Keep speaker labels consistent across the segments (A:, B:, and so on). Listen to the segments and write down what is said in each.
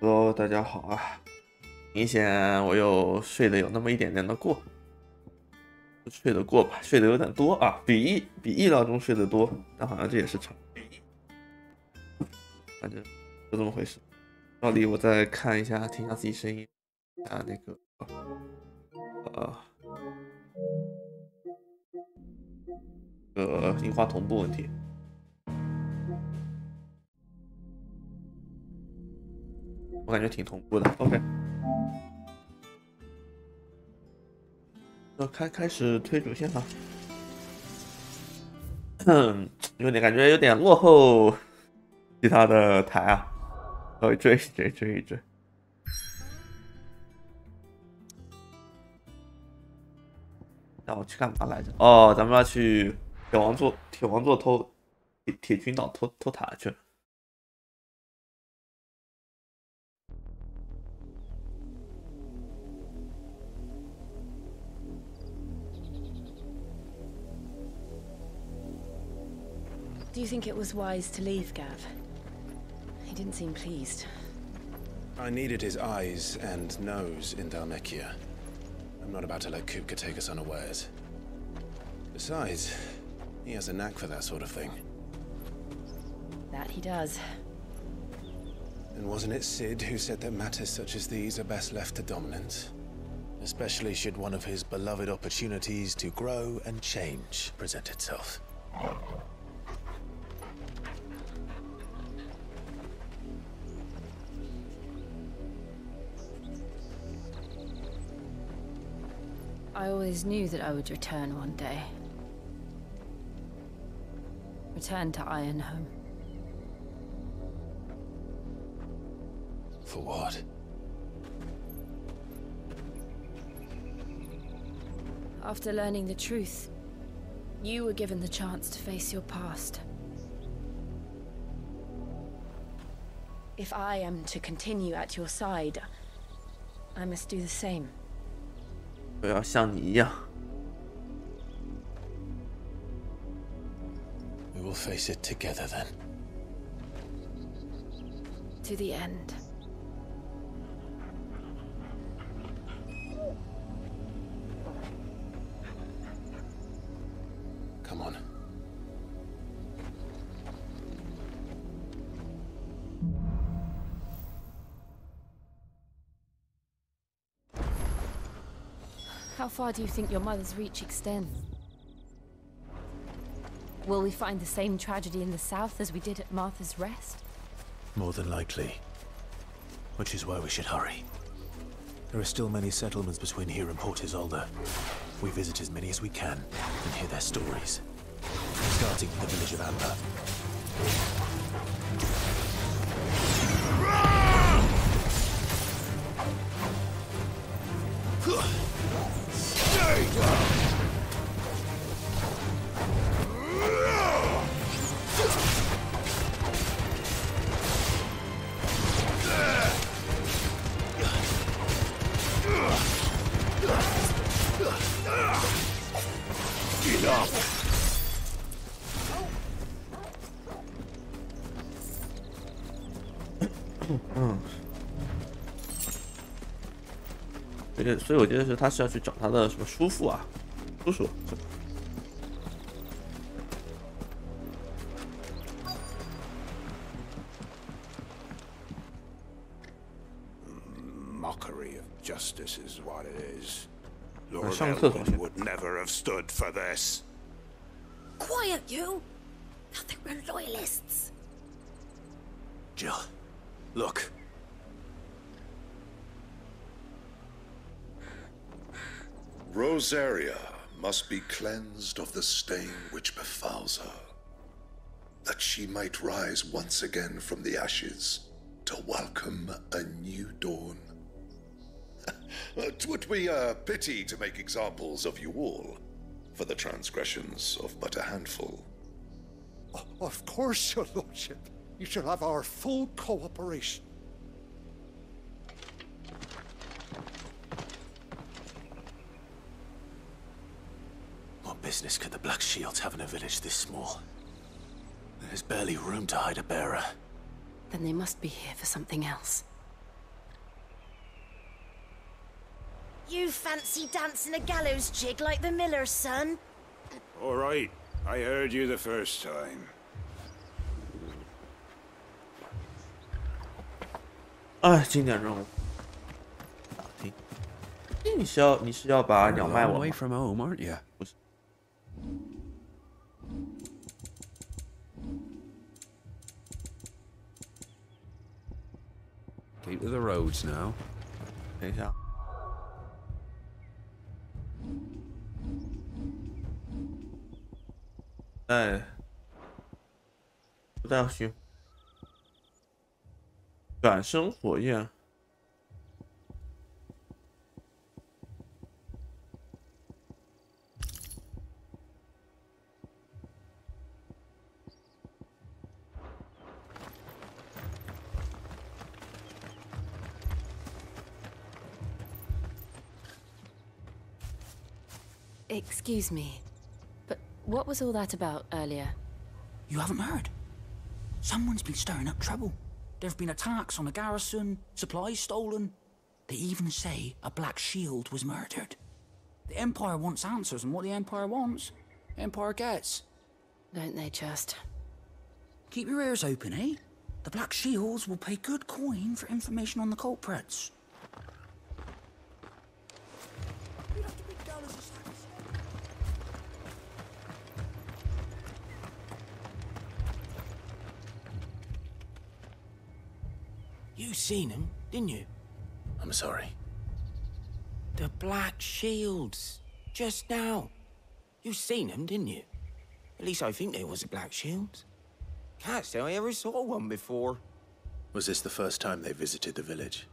A: Hello，大家好啊！明显我又睡得有那么一点点的过，睡得过吧，睡得有点多啊，比意料中睡得多，但好像这也是常，反正就这么回事。照例我再看一下，听一下自己声音，啊那个音画同步问题，我感觉挺同步的。OK， 开始推主线吧。有点感觉有点落后其他的台啊，稍微追一追。那我去干嘛来着？哦，咱们要去铁王座偷铁群岛偷塔去。
B: Do you think it was wise to leave, Gav? He didn't seem pleased.
C: I needed his eyes and nose in Dhalmekia. I'm not about to let Kupka take us unawares. Besides, he has a knack for that sort of thing.
B: That he does.
C: And wasn't it Sid who said that matters such as these are best left to dominance? Especially should one of his beloved opportunities to grow and change present itself.
B: I always knew that I would return one day. Return to Ironhome.
C: For what?
B: After learning the truth, you were given the chance to face your past. If I am to continue at your side, I must do the same.
A: 我要像你一样。
C: We will face it together then.
B: To the end.
C: Come on.
B: How far do you think your mother's reach extends? Will we find the same tragedy in the south as we did at Martha's Rest?
C: More than likely. Which is why we should hurry. There are still many settlements between here and Port Isolde. We visit as many as we can and hear their stories. Starting with the village of Amber.
A: 所以我觉得他是要去找他的什么叔父啊，叔叔。
D: Mockery of justice is what it is. Lord
A: 上厕所
D: Elwyn
A: 去。
D: would never have stood for this.
E: Quiet, you! Thought they were loyalists.
C: Jill, look.
F: Rosaria must be cleansed of the stain which befouls her, that she might rise once again from the ashes to welcome a new dawn. 'Twould be a pity to make examples of you all, for the transgressions of but a handful.
G: Of course, your lordship. You shall have our full cooperation.
C: What business could the Black Shields have in a village this small? There's barely room to hide a bearer.
B: Then they must be here for something else.
E: you fancy dancing a gallows jig like the miller's son?
D: All right, I heard you the first time.
A: 哎，经典任务。打听。你是要把鸟卖我吗？
H: Away from home, aren't you?
A: 不是。
H: Keep to the roads now.
A: 等一下。哎，不带寻。转生火焰。
B: Excuse me, but what was all that about earlier?
I: You haven't heard? Someone's been stirring up trouble. There have been attacks on the garrison, supplies stolen. They even say a Black Shield was murdered. The Empire wants answers, and what the Empire wants, Empire gets.
B: Don't they just?
I: Keep your ears open, eh? The Black Shields will pay good coin for information on the culprits. You seen him, didn't you?
C: I'm sorry.
I: The Black Shields. Just now. You seen them, didn't you? At least I think there was a Black Shield. Can't say I ever saw one before.
C: Was this the first time they visited the village?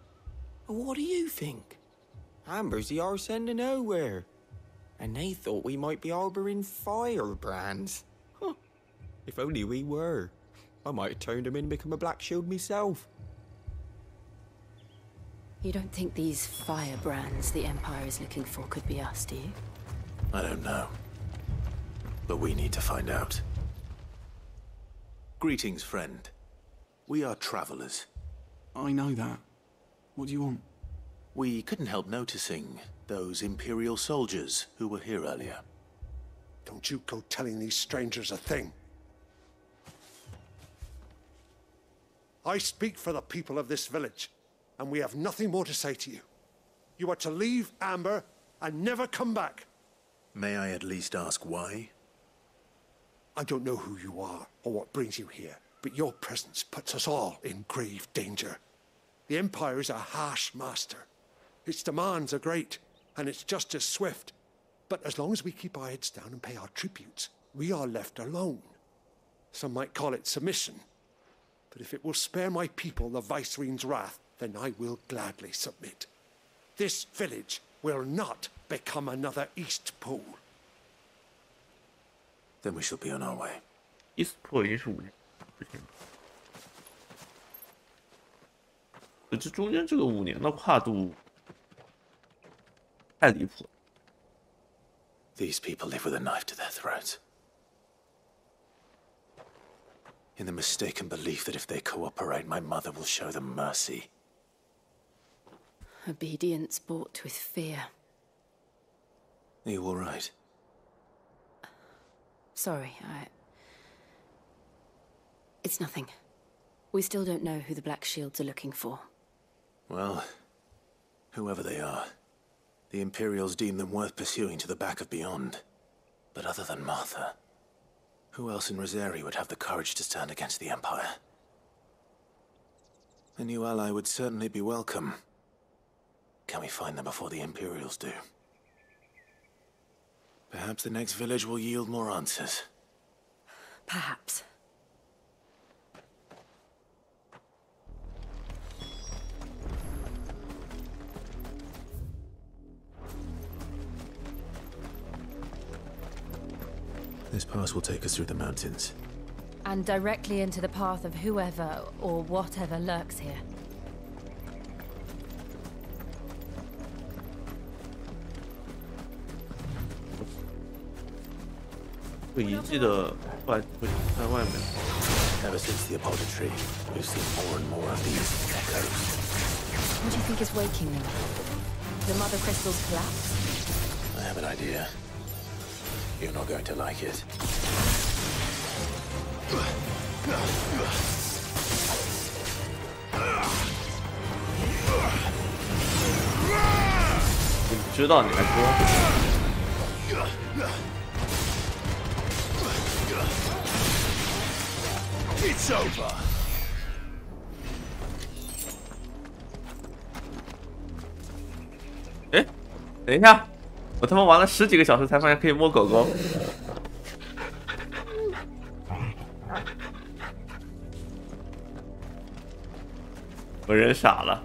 I: What do you think? Amber's the arse end of nowhere. And they thought we might be harboring firebrands. Huh. If only we were. I might have turned them in and become a Black Shield myself.
B: You don't think these firebrands the Empire is looking for could be us, do you?
C: I don't know. But we need to find out. Greetings, friend. We are travelers.
H: I know that. What do you want?
C: We couldn't help noticing those Imperial soldiers who were here earlier.
G: Don't you go telling these strangers a thing. I speak for the people of this village, and we have nothing more to say to you. You are to leave Amber and never come back.
C: May I at least ask why?
G: I don't know who you are or what brings you here, but your presence puts us all in grave danger. The Empire is a harsh master. Its demands are great, and its justice swift. But as long as we keep our heads down and pay our tributes, we are left alone. Some might call it submission. But if it will spare my people the Viceroy's wrath, then I will gladly submit. This village will not become another East Pole.
C: Then we shall be on our way.
A: East Pole 已经是5年之前，这中间这个5年的跨度太离谱了。
C: These people live with a knife to their throats. In the mistaken belief that if they cooperate, my mother will show them mercy.
B: Obedience bought with fear.
C: Are you all right?
B: Sorry, It's nothing. We still don't know who the Black Shields are looking for.
C: Well, whoever they are, the Imperials deem them worth pursuing to the back of beyond. But other than Martha, who else in Rosari would have the courage to stand against the Empire? A new ally would certainly be welcome. Can we find them before the Imperials do? Perhaps the next village will yield more answers.
B: Perhaps.
C: This pass will take us through the mountains.
B: And directly into the path of whoever or whatever lurks here.
C: Ever since the apodatory, we've seen more and more of these echoes.
B: What do you think is waking them? the mother crystals collapse?
C: I have an idea. You're not going to like it.
A: 你知道你还说？
C: It's over.
A: 哎，等一下，我他妈玩了10几个小时才发现可以摸狗狗。我人傻了。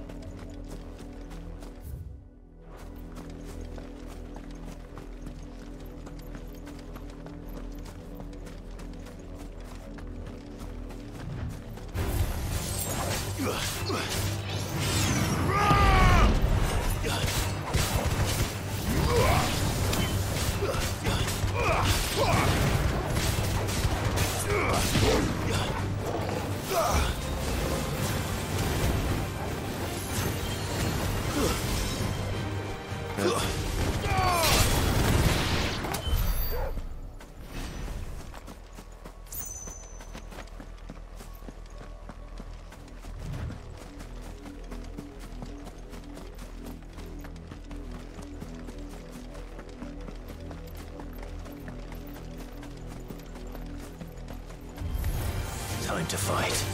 C: Time to fight.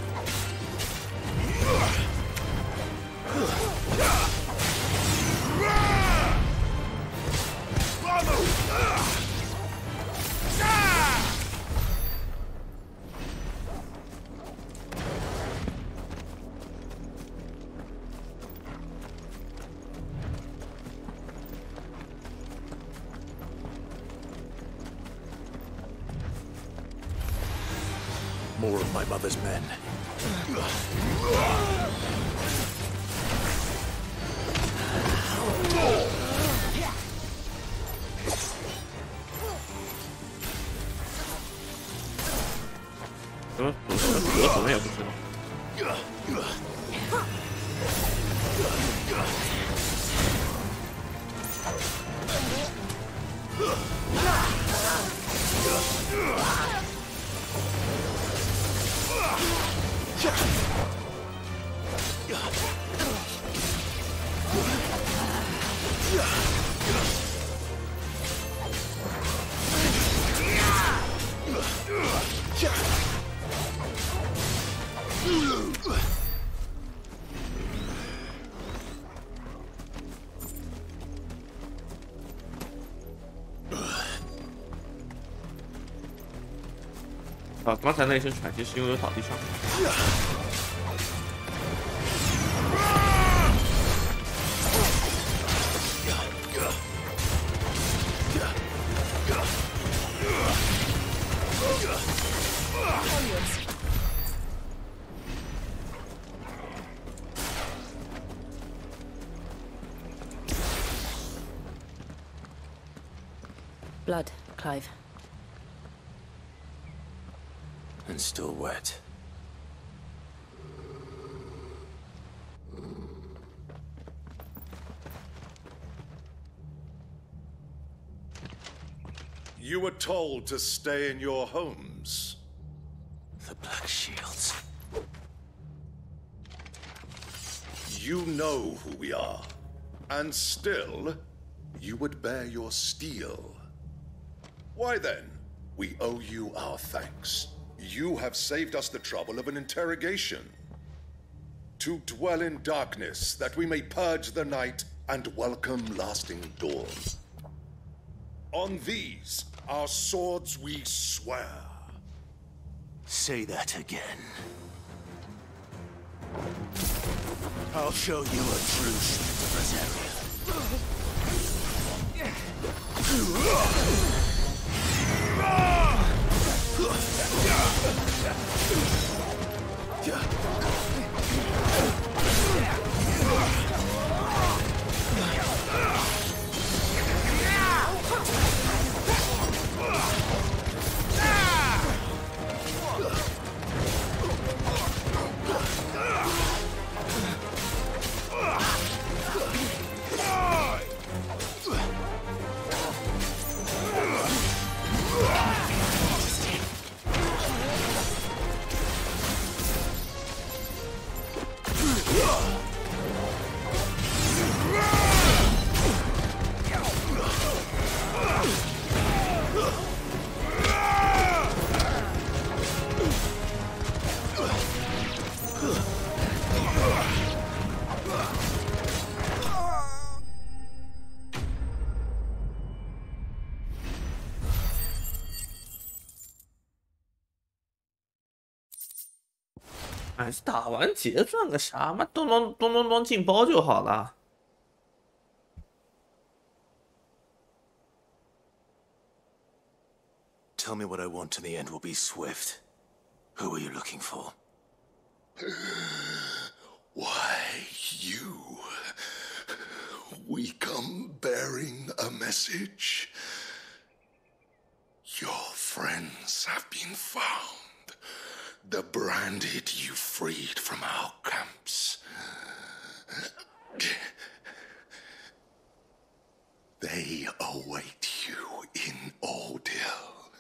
C: More of my mother's men.
A: 啊，刚才那一声喘息是因为我倒地上。
B: Blood, Clive.
C: And still wet.
F: You were told to stay in your homes.
C: The Black Shields.
F: You know who we are. And still, you would bear your steel. Why then, we owe you our thanks. You have saved us the trouble of an interrogation. To dwell in darkness, that we may purge the night and welcome lasting dawn. On these, our swords we swear.
C: Say that again. I'll show you a true strength of Rosaria.
A: 哎，打完结算个啥嘛？咚咚咚咚咚进包就好了。
C: Tell me what I want and the end will be swift. Who are you looking for?
F: Why, you. We come bearing a message. Your friends have been found. The branded you freed from our camps. They await you in Ordeal.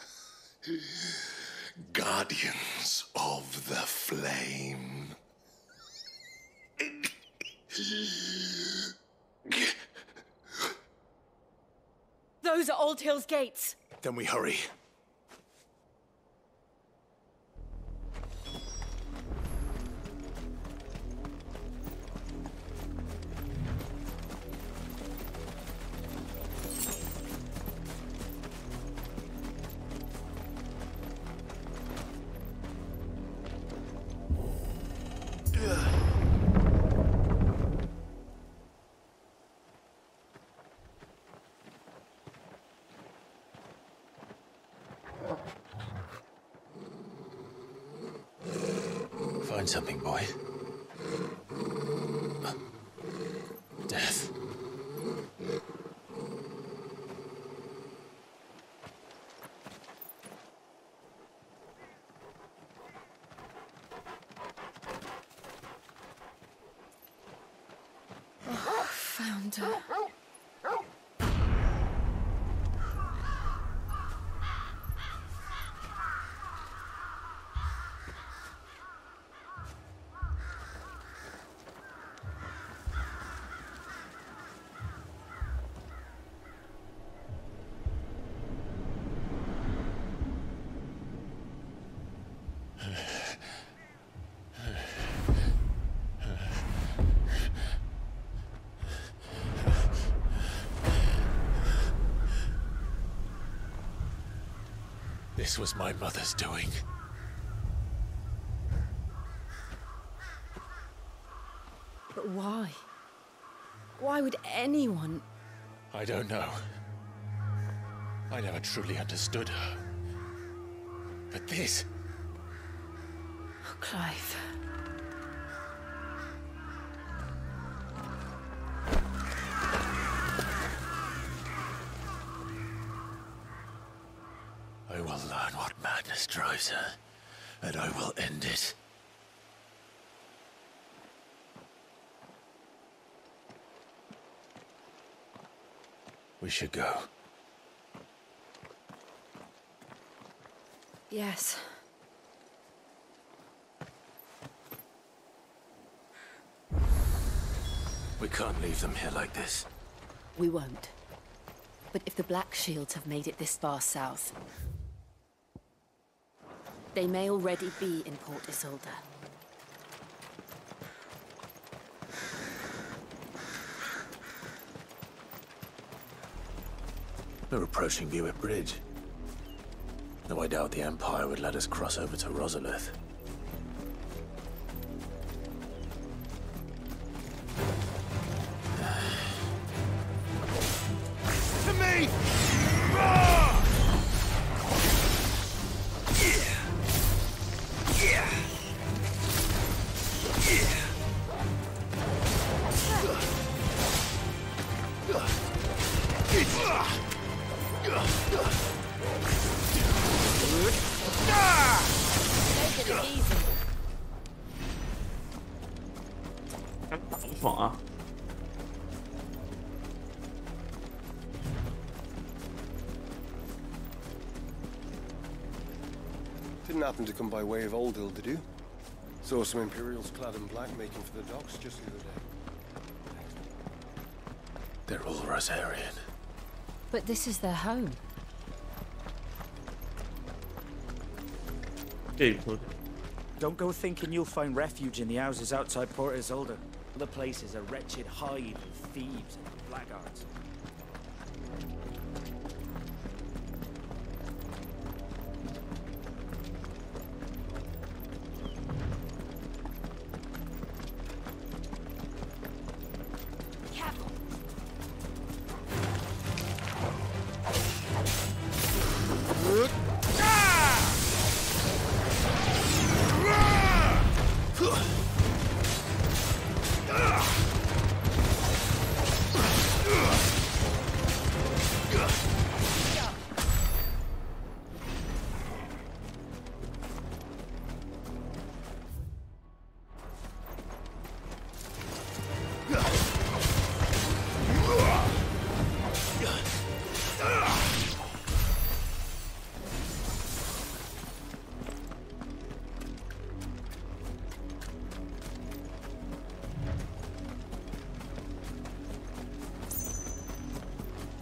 F: Guardians of the Flame.
B: Those are Old Hill's gates.
C: Then we hurry. Find something, boy. Death.
B: Found her.
C: This was my mother's doing.
B: But why? Why would anyone...
C: I don't know. I never truly understood her. But this...
B: Oh, Clive.
C: I will learn what madness drives her, and I will end it. We should go.
B: Yes.
C: We can't leave them here like this.
B: We won't. But if the Black Shields have made it this far south, they may already be in Port Isolde.
C: We're approaching Buick Bridge. Though I doubt the Empire would let us cross over to Rosalith.
G: To me!
B: Take it easy.
A: 打不爽啊！
J: Didn't happen to come by way of Oldhill, did you? Saw some Imperials clad in black making for the docks just the other day.
C: They're all Rosarian.
B: But this is their home.
A: 这一波
K: Don't go thinking you'll find refuge in the houses outside Port Isolde. The place is a wretched hive of thieves and blackguards.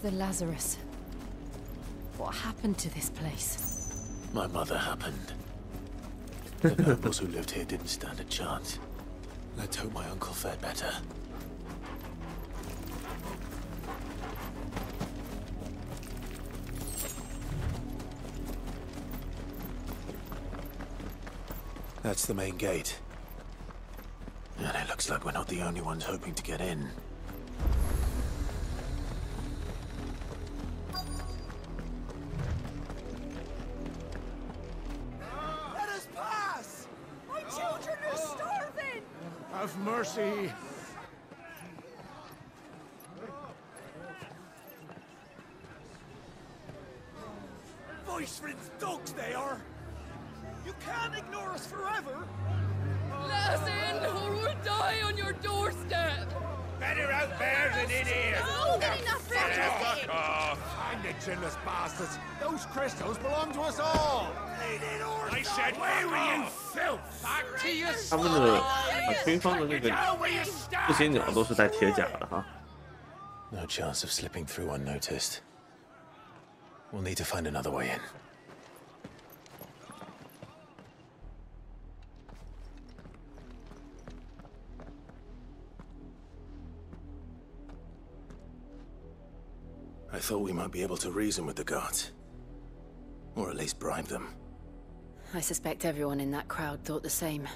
B: the Lazarus? What happened to this place?
C: My mother happened. The nobles who lived here didn't stand a chance. Let's hope my uncle fared better. That's the main gate. And it looks like we're not the only ones hoping to get in.
G: Let us pass! My children are starving! Have mercy! Voice-rinsed dogs they are! You can't ignore us forever!
L: Let us in, or we'll die on your doorstep!
G: Better out there than in here!
E: Oh, good enough,
G: Fuck off! And the chinless bastards! Those crystals belong to us all! I said, where were you, filth? Back to your
A: 他们的军方的那个步行鸟都是带铁甲的哈。
C: No chance of slipping through unnoticed. We'll need to find another way in. I thought we might be able to reason with the guards. Or at least bribe them.
B: I suspect everyone in that crowd thought the same.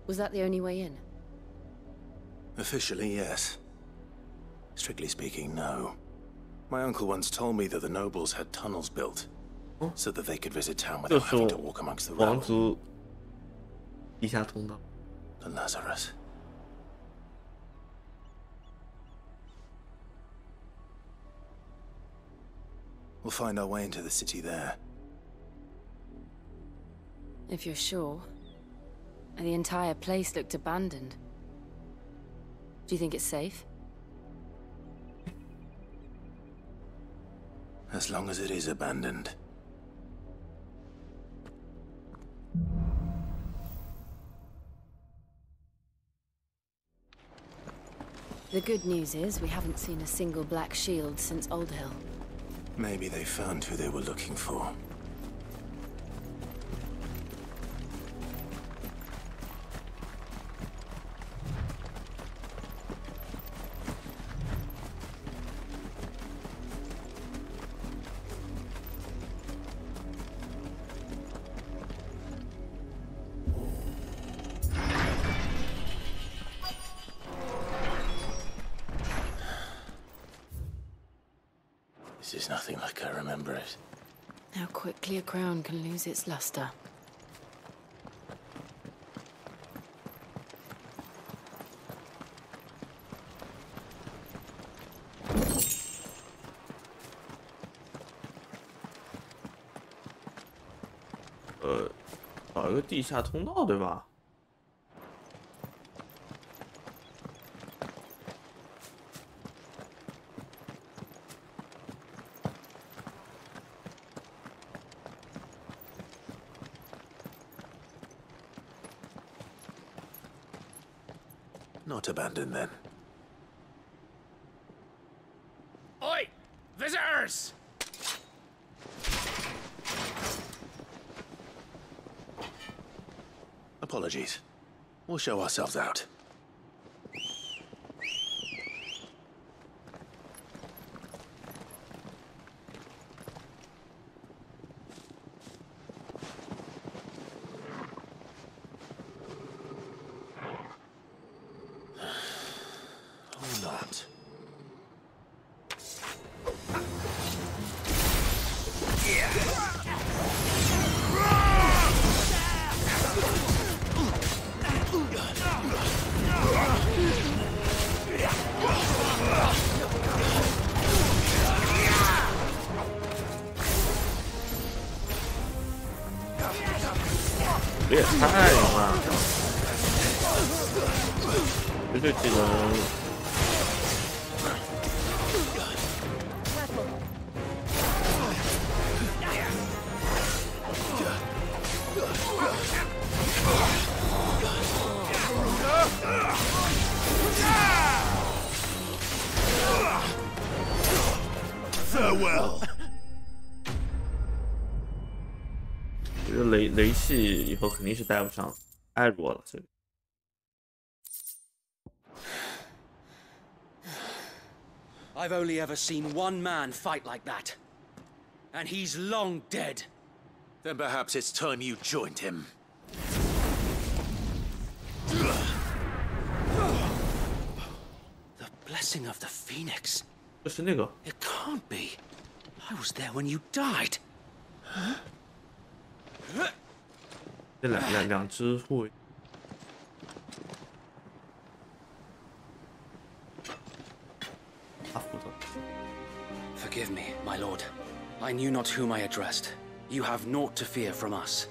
B: Was that the only way in?
C: Officially, yes. Strictly speaking, no. My uncle once told me that the nobles had tunnels built, so that they could visit town without having to walk amongst the rabble.
A: 王族地下通道。
C: The Lazarus. We'll find our way into the city there.
B: If you're sure. The entire place looked abandoned. Do you think it's safe?
C: As long as it is abandoned.
B: The good news is we haven't seen a single black shield since Old Hill.
C: Maybe they found who they were looking for. This is nothing like I remember it.
B: How quickly a crown can lose its luster.
A: 找一个地下通道，对吧？
C: Not abandoned then.
K: Oi! Visitors!
C: Apologies. We'll show ourselves out. Or not.
A: 这也太慢了，绝对技能。 这
C: well.
A: 这个雷系以后肯定是带不上艾若了，这个。
I: I've only ever seen one man fight like that. And he's long dead.
C: Then perhaps it's time you joined him.
I: The blessing of the Phoenix.
A: 这是那个。
I: It can't be. I was there when you died.
A: 这两只护卫。他负责。
I: Forgive me, my lord. I knew not whom I addressed. You have naught to fear from us.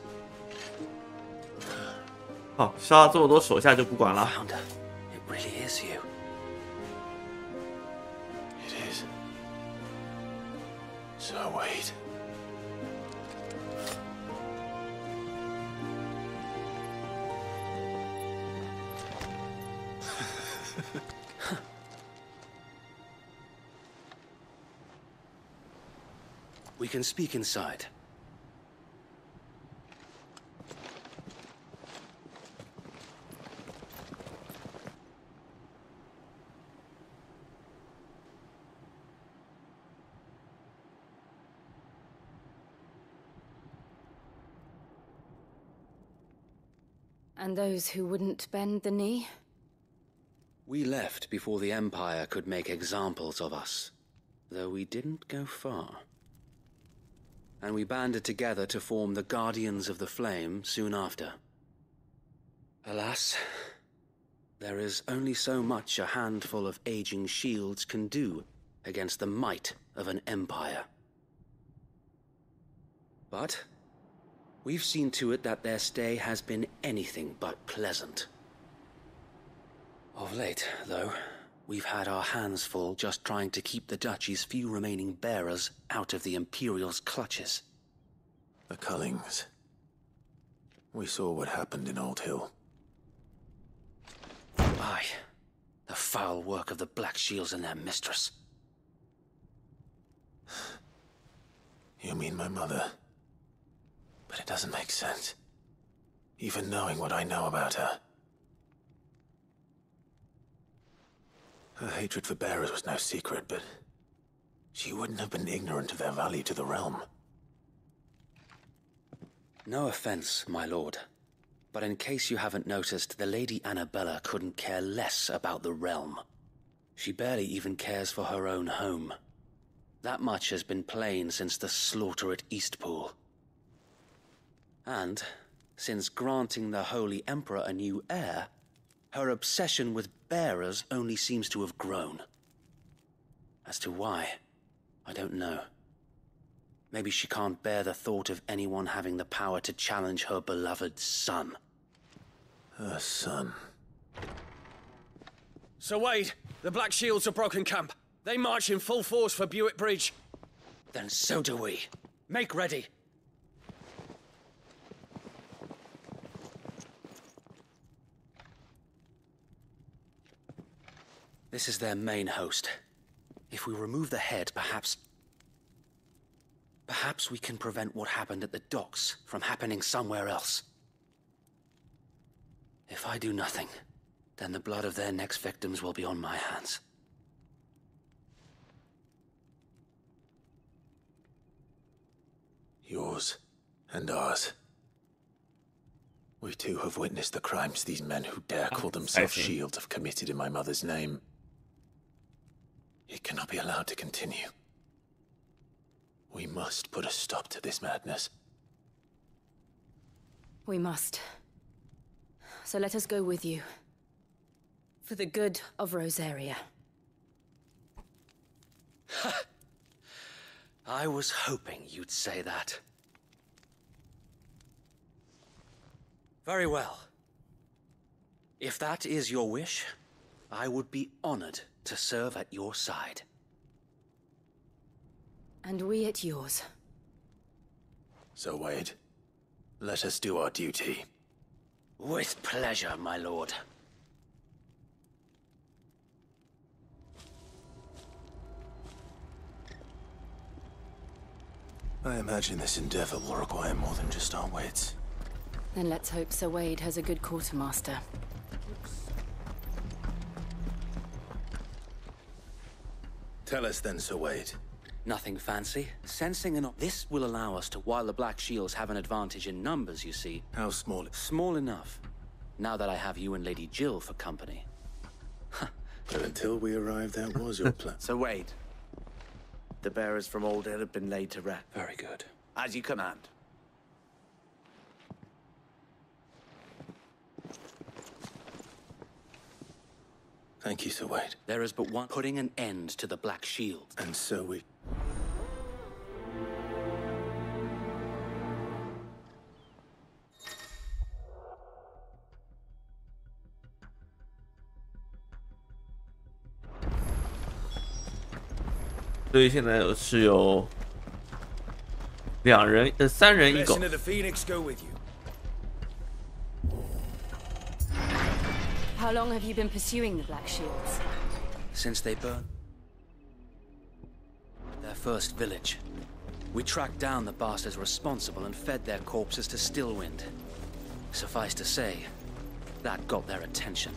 A: 好，杀了这么多手下就不管了。
I: Founder, it really is you.
C: It is. So wait.
I: We can speak inside.
B: And those who wouldn't bend the knee?
I: We left before the Empire could make examples of us, though we didn't go far. And we banded together to form the Guardians of the Flame soon after. Alas, there is only so much a handful of aging shields can do against the might of an empire. But we've seen to it that their stay has been anything but pleasant. Of late, though, we've had our hands full just trying to keep the Duchy's few remaining bearers out of the Imperial's clutches.
C: The Cullings. We saw what happened in Old Hill.
I: Aye. The foul work of the Black Shields and their mistress.
C: You mean my mother? But it doesn't make sense. Even knowing what I know about her. Her hatred for bearers was no secret, but she wouldn't have been ignorant of their value to the realm.
I: No offense, my lord, but in case you haven't noticed, the Lady Annabella couldn't care less about the realm. She barely even cares for her own home. That much has been plain since the slaughter at Eastpool. And, since granting the Holy Emperor a new heir, her obsession with bearers only seems to have grown. As to why, I don't know. Maybe she can't bear the thought of anyone having the power to challenge her beloved son.
C: Her son.
J: Sir Wade, the Black Shields have broken camp. They march in full force for Buick Bridge.
I: Then so do we. Make ready. This is their main host. If we remove the head, perhaps we can prevent what happened at the docks from happening somewhere else. If I do nothing, then the blood of their next victims will be on my hands.
C: Yours and ours. We too have witnessed the crimes these men who dare call themselves shields have committed in my mother's name. It cannot be allowed to continue. We must put a stop to this madness.
B: We must. So let us go with you. For the good of Rosaria.
I: I was hoping you'd say that. Very well. If that is your wish, I would be honored to serve at your side.
B: And we at yours.
C: So, Wade, let us do our duty.
I: With pleasure, my lord.
C: I imagine this endeavor will require more than just our wits.
B: Then let's hope Sir Wade has a good quartermaster.
C: Tell us then, Sir Wade.
I: Nothing fancy. Sensing and this will allow us to while the Black Shields have an advantage in numbers, you see.
C: How small?
I: Small enough. Now that I have you and Lady Jill for company.
C: But until we arrived, that was your plan.
K: So Wade, the bearers from Old Hill have been laid to rest.
I: Very good.
K: As you command.
C: Thank you, Sir Wade.
I: There is but one putting an end to the Black Shield.
C: And so we...
A: 所以现在是有3人1狗。
K: Blessing of the Phoenix go with you.
B: How long have you been pursuing the Black Shields?
I: Since they burned their first village, we tracked down the bastards responsible and fed their corpses to Stillwind. Suffice to say, that got their attention.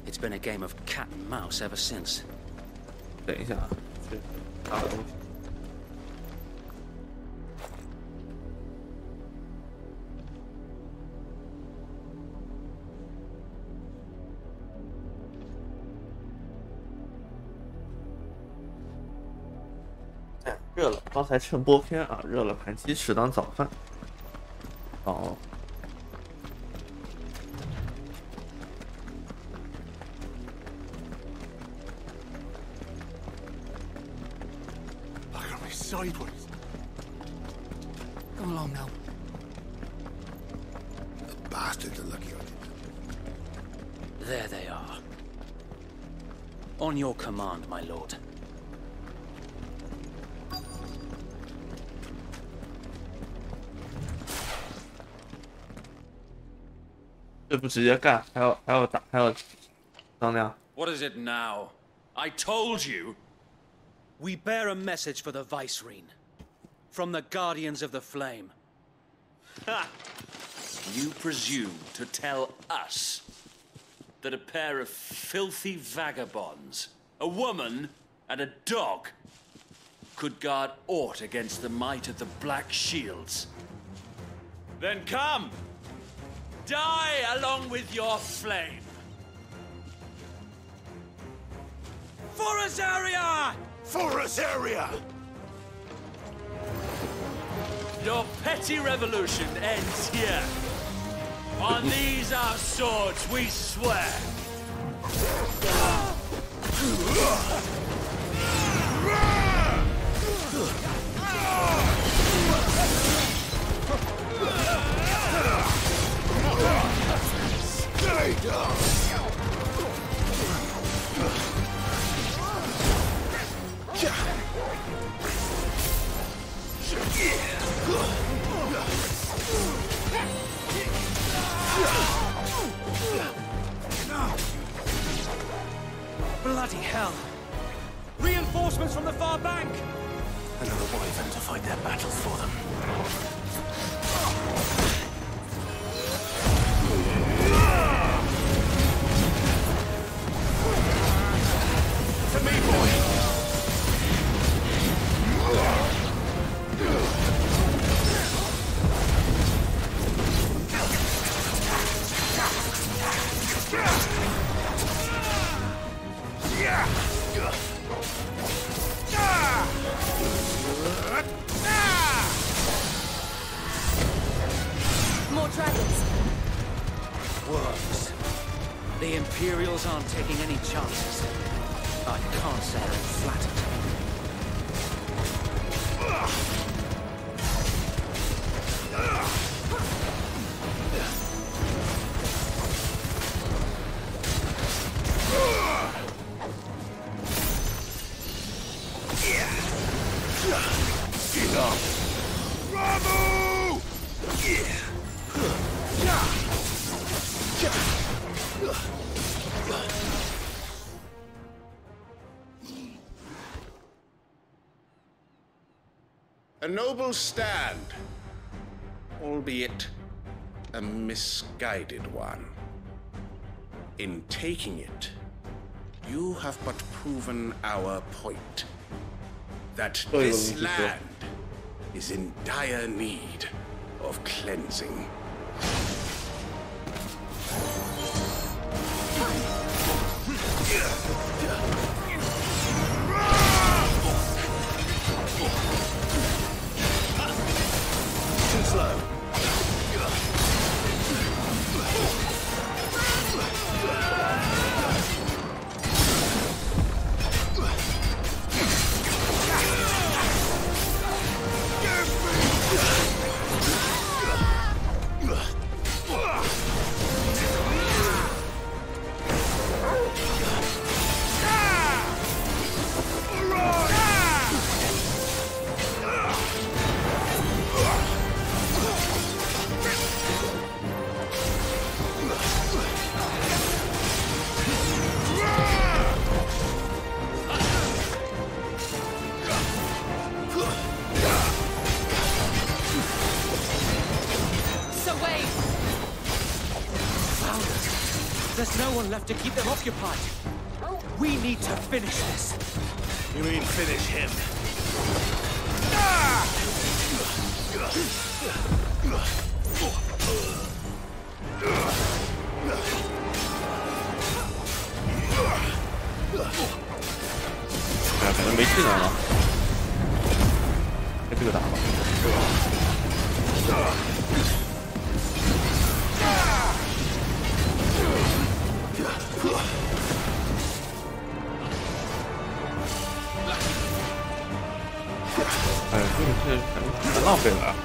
I: It's been a game of cat and mouse ever since.
A: 等一下啊，去拿个东西。哎，热了，刚才趁播片啊，热了盘鸡翅当早饭。哦。
G: Sideways.
I: Come along now.
D: The bastards are lucky on it.
I: There they are. On your command, my lord.
A: 这不直接干，还要打，还要商量。
M: What is it now? I told you.
I: We bear a message for the Vicereine. From the Guardians of the Flame.
M: Ha! You presume to tell us that a pair of filthy vagabonds, a woman and a dog, could guard aught against the might of the Black Shields? Then come! Die along with your flame! For Azaria!
G: For Azaria!
M: Your petty revolution ends here. On these our swords we swear.
G: Stay down!
I: Bloody hell! Reinforcements from the far bank!
C: Another wyvern to fight their battles for them.
G: To me, boy!
B: More dragons.
I: Worms. The Imperials aren't taking any chances. I can't say I'm flattered.
G: Enough! Ramu!
F: A noble stand, albeit a misguided one. In taking it, you have but proven our point. That this land is in dire need of cleansing.
C: Too slow.
K: There's no one left to keep them occupied. We need to finish this.
C: You mean finish him?
A: 可能没技能了，跟这个打吧。哎，这个是很浪费了。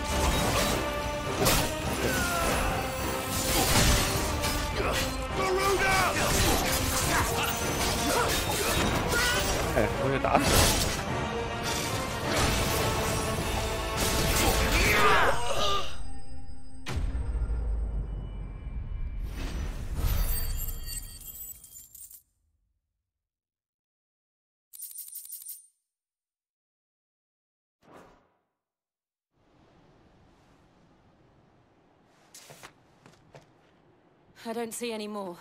A: 哎，我给打死了。
B: I don't see any more.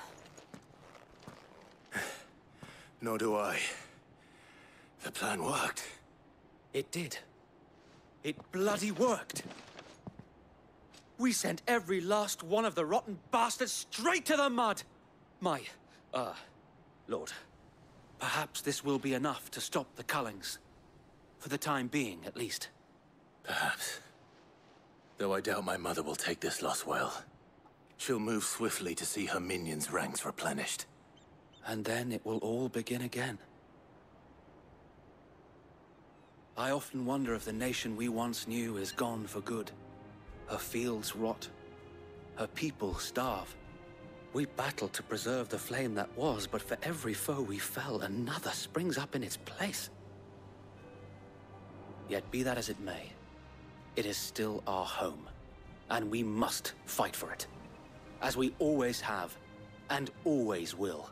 C: Nor do I. The plan worked.
K: It did. It bloody worked. We sent every last one of the rotten bastards straight to the mud. Lord. Perhaps this will be enough to stop the Cullings. For the time being, at least.
C: Perhaps. Though I doubt my mother will take this loss well. She'll move swiftly to see her minions' ranks replenished.
K: And then it will all begin again. I often wonder if the nation we once knew is gone for good. Her fields rot. Her people starve. We battled to preserve the flame that was, but for every foe we fell, another springs up in its place. Yet be that as it may, it is still our home, and we must fight for it. As we always have, and always will.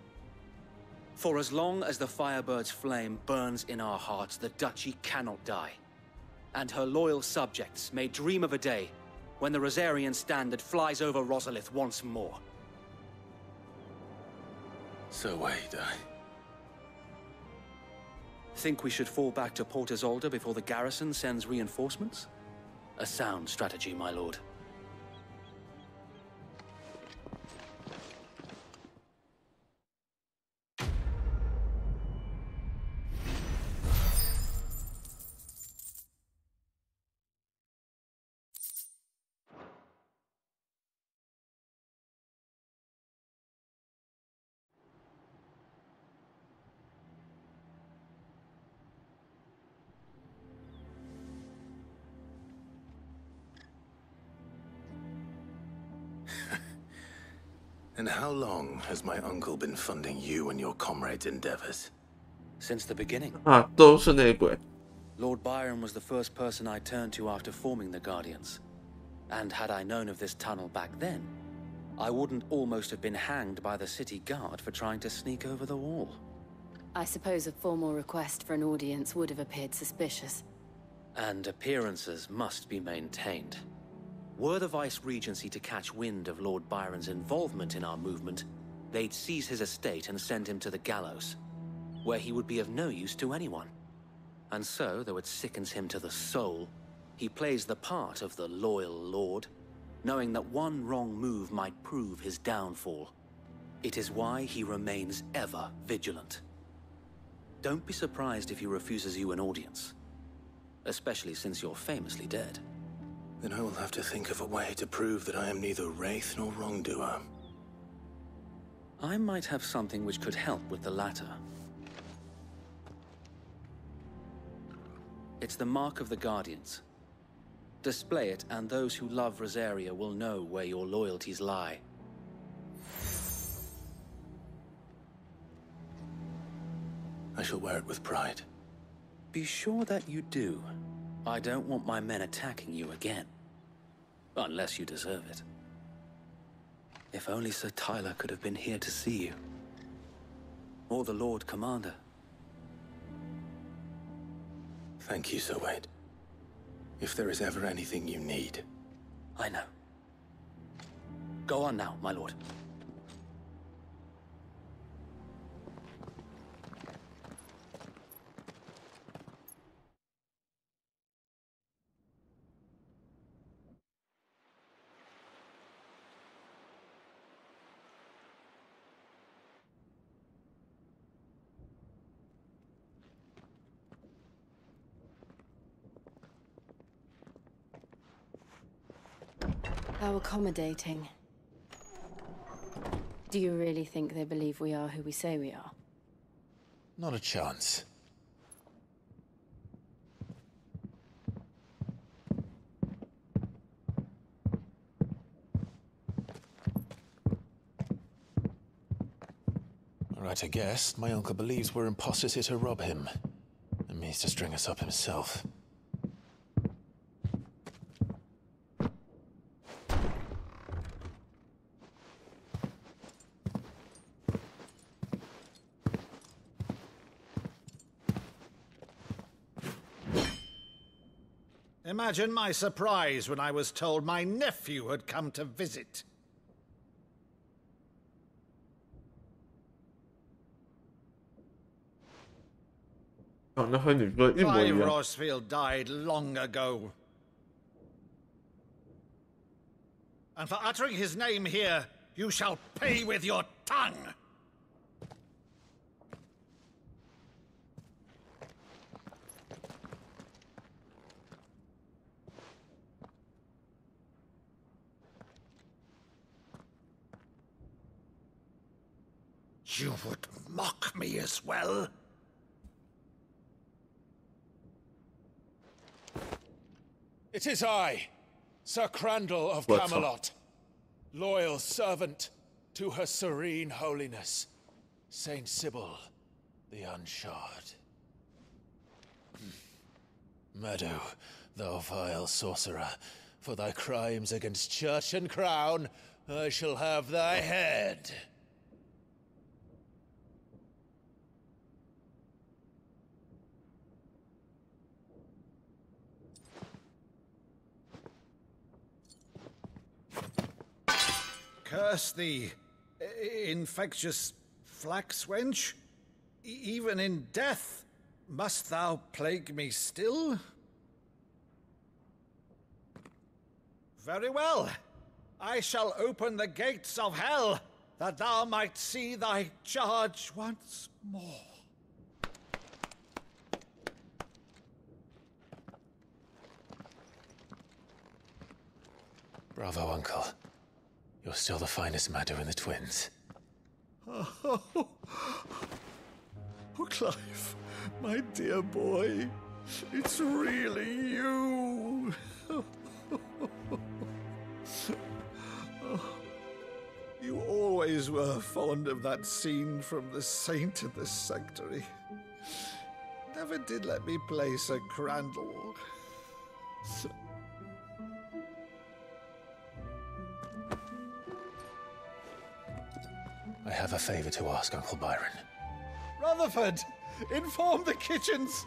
K: For as long as the Firebird's flame burns in our hearts, the Duchy cannot die. And her loyal subjects may dream of a day when the Rosarian standard flies over Rosalith once more.
C: So wait,
K: Think we should fall back to Port Isolde before the garrison sends reinforcements? A sound strategy, my lord.
C: And how long has my uncle been funding you and your comrades' endeavors?
K: Since the beginning.
A: 啊，都是内鬼。
K: Lord Byron was the first person I turned to after forming the Guardians. And had I known of this tunnel back then, I wouldn't almost have been hanged by the city guard for trying to sneak over the wall.
B: I suppose a formal request for an audience would have appeared suspicious.
K: And appearances must be maintained. Were the Vice-Regency to catch wind of Lord Byron's involvement in our movement, they'd seize his estate and send him to the gallows, where he would be of no use to anyone. And so, though it sickens him to the soul, he plays the part of the loyal lord, knowing that one wrong move might prove his downfall. It is why he remains ever vigilant. Don't be surprised if he refuses you an audience, especially since you're famously dead.
C: Then I will have to think of a way to prove that I am neither wraith nor wrongdoer.
K: I might have something which could help with the latter. It's the Mark of the Guardians. Display it, and those who love Rosaria will know where your loyalties lie.
C: I shall wear it with pride.
K: Be sure that you do. I don't want my men attacking you again. Unless you deserve it. If only Sir Tyler could have been here to see you. Or the Lord Commander.
C: Thank you, Sir Wade. If there is ever anything you need.
K: I know. Go on now, my lord.
B: How accommodating. Do you really think they believe we are who we say we are?
C: Not a chance. Right, I guess. My uncle believes we're imposters here to rob him. And means to string us up himself.
N: Imagine my surprise when I was told my nephew had come to visit. Clive Rosfield died long ago. And for uttering his name here, you shall pay with your tongue! You would mock me as well?
C: It is I, Sir Crandall of Camelot, loyal servant to Her Serene Holiness, Saint Sybil the Unshod. Meadow, thou vile sorcerer, for thy crimes against church and crown, I shall have thy head.
N: Curse thee, infectious flax wench. Even in death, must thou plague me still? Very well. I shall open the gates of hell, that thou might see thy charge once more.
C: Bravo, Uncle. You're still the finest Meadow in the twins.
N: Oh, Clive, my dear boy, it's really you. You always were fond of that scene from The Saint in the Sanctuary. Never did let me play Sir Crandall.
C: I have a favor to ask, Uncle Byron.
N: Rutherford, inform the kitchens.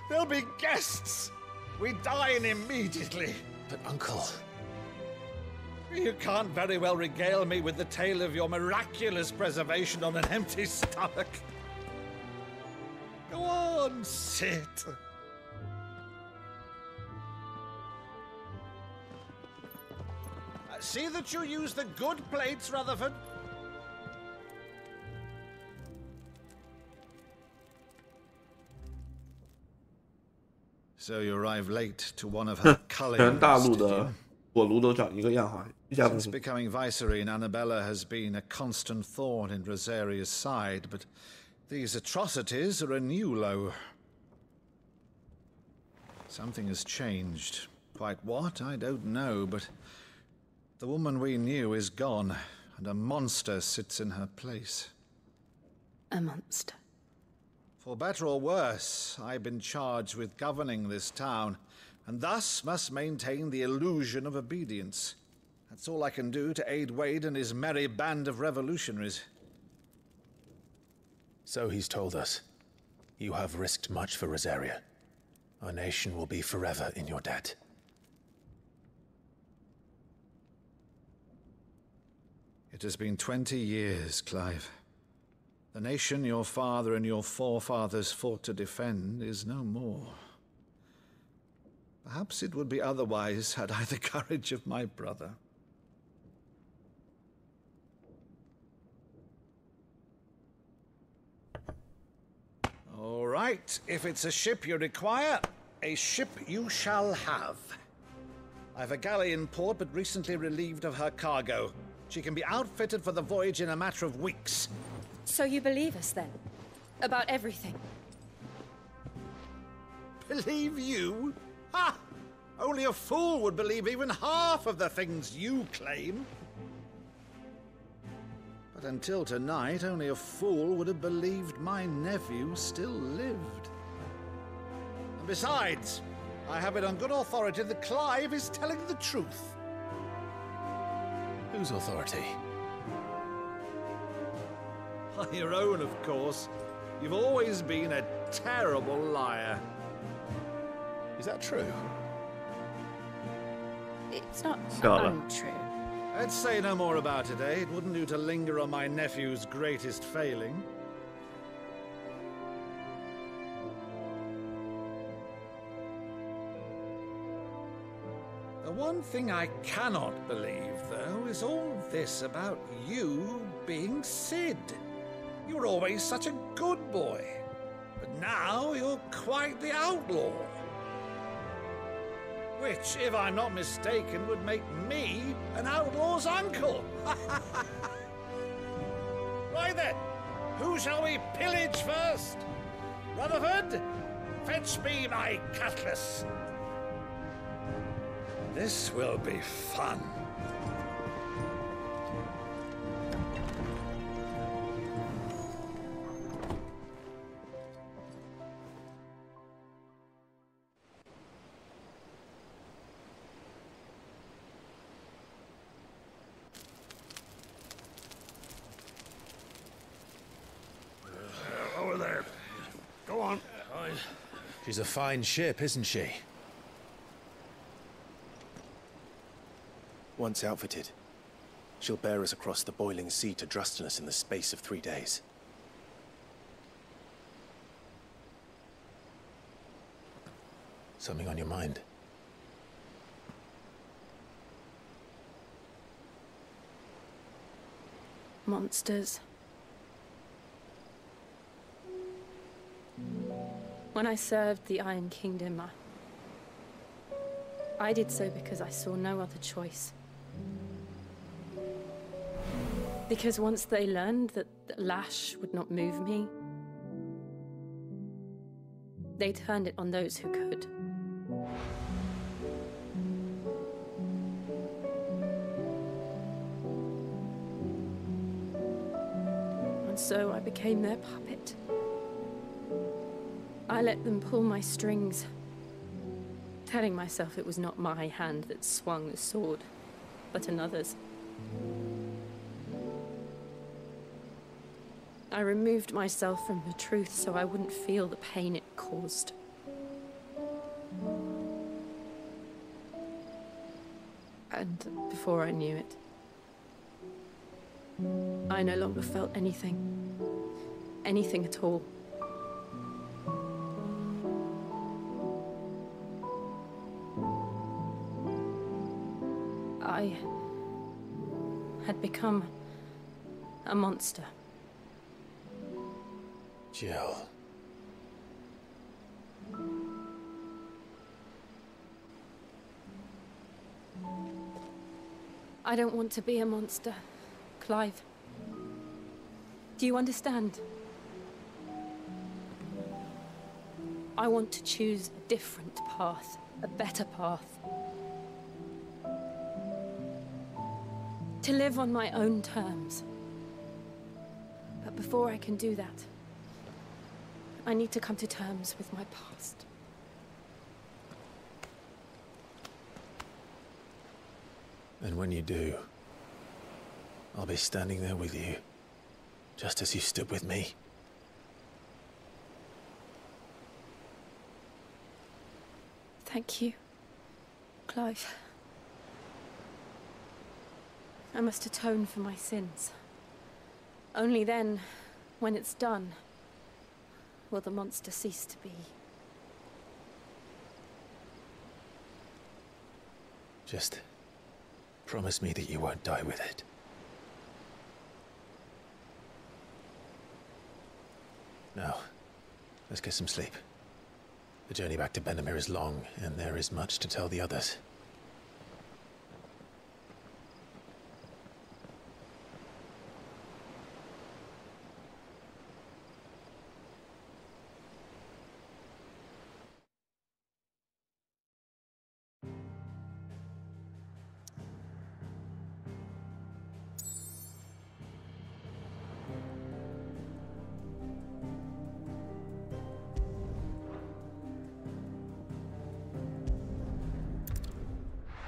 N: There'll be guests. We dine immediately.
C: But, Uncle...
N: You can't very well regale me with the tale of your miraculous preservation on an empty stomach. Go on, sit. See that you use the good plates, Rutherford. So you arrived late to one of her culling.
A: 大陆的火炉都长一个样哈，一家公
N: Since
A: 司。
N: becoming Viceroy, Annabella has been a constant thorn in Rosaria's side, but these atrocities are a new low. Something has changed. Quite what, I don't know, but the woman we knew is gone, and a monster sits in her place.
B: A monster.
N: For better or worse, I've been charged with governing this town, and thus must maintain the illusion of obedience. That's all I can do to aid Wade and his merry band of revolutionaries.
C: So he's told us. You have risked much for Rosaria. Our nation will be forever in your debt.
N: It has been 20 years, Clive. The nation your father and your forefathers fought to defend is no more. Perhaps it would be otherwise had I the courage of my brother. All right, if it's a ship you require, a ship you shall have. I've a galley in port, but recently relieved of her cargo. She can be outfitted for the voyage in a matter of weeks.
B: So you believe us then? About everything?
N: Believe you? Ha! Only a fool would believe even half of the things you claim. But until tonight, only a fool would have believed my nephew still lived. And besides, I have it on good authority that Clive is telling the truth.
C: Whose authority?
N: On your own, of course. You've always been a terrible liar.
C: Is that true?
B: It's not
A: Got it.
B: untrue.
N: Let's say no more about it, eh? It wouldn't do to linger on my nephew's greatest failing. The one thing I cannot believe, though, is all this about you being Sid. You were always such a good boy, but now you're quite the outlaw. Which, if I'm not mistaken, would make me an outlaw's uncle. Right then, who shall we pillage first? Rutherford, fetch me my cutlass. This will be fun.
G: Over there. Go on.
C: She's a fine ship, isn't she?
J: Once outfitted, she'll bear us across the boiling sea to Drustinus in the space of 3 days.
C: Something on your mind?
B: Monsters. When I served the Iron Kingdom, I did so because I saw no other choice. Because once they learned that the lash would not move me, they turned it on those who could. And so I became their puppet. I let them pull my strings, telling myself it was not my hand that swung the sword, but another's. I removed myself from the truth so I wouldn't feel the pain it caused. And before I knew it, I no longer felt anything. Anything at all. I had become a monster.
C: Jill.
B: I don't want to be a monster, Clive. Do you understand? I want to choose a different path, a better path. To live on my own terms. But before I can do that, I need to come to terms with my past.
C: And when you do, I'll be standing there with you, just as you stood with me.
B: Thank you, Clive. I must atone for my sins. Only then, when it's done, will the monster cease to be.
C: Just promise me that you won't die with it. Now, let's get some sleep. The journey back to Benamir is long, and there is much to tell the others.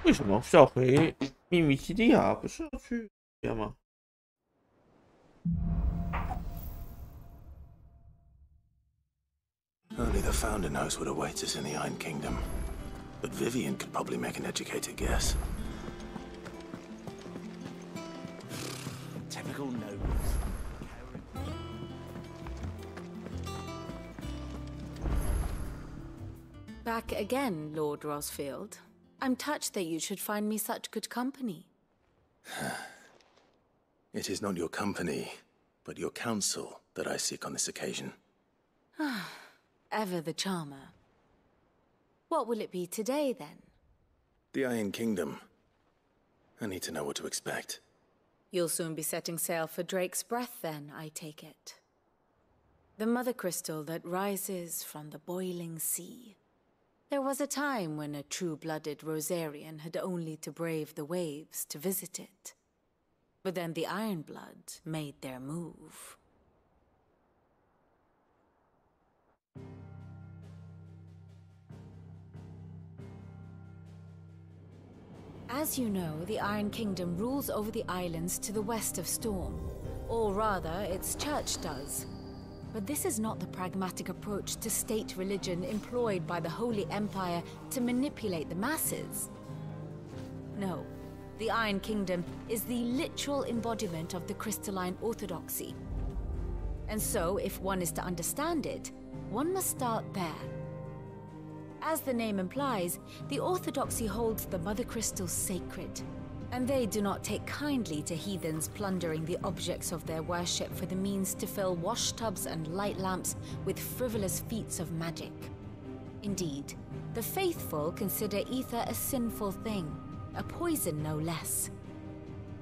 A: 为什么是要回秘密基地啊？不是要去边吗？
C: Only the Founder knows what awaits us in the Iron Kingdom. But Vivian could probably make an educated guess.
K: Typical noble.
O: Back again, Lord Rosfield. I'm touched that you should find me such good company.
C: It is not your company, but your counsel that I seek on this occasion.
O: Ever the charmer. What will it be today, then?
C: The Iron Kingdom. I need to know what to expect.
O: You'll soon be setting sail for Drake's Breath, then, I take it. The mother crystal that rises from the boiling sea. There was a time when a true-blooded Rosarian had only to brave the waves to visit it. But then the Ironblood made their move. As you know, the Iron Kingdom rules over the islands to the west of Storm. Or rather, its church does. But this is not the pragmatic approach to state religion employed by the Holy Empire to manipulate the masses. No, the Iron Kingdom is the literal embodiment of the crystalline orthodoxy. And so, if one is to understand it, one must start there. As the name implies, the orthodoxy holds the Mother Crystals sacred. And they do not take kindly to heathens plundering the objects of their worship for the means to fill washtubs and light lamps with frivolous feats of magic. Indeed, the faithful consider ether a sinful thing, a poison no less.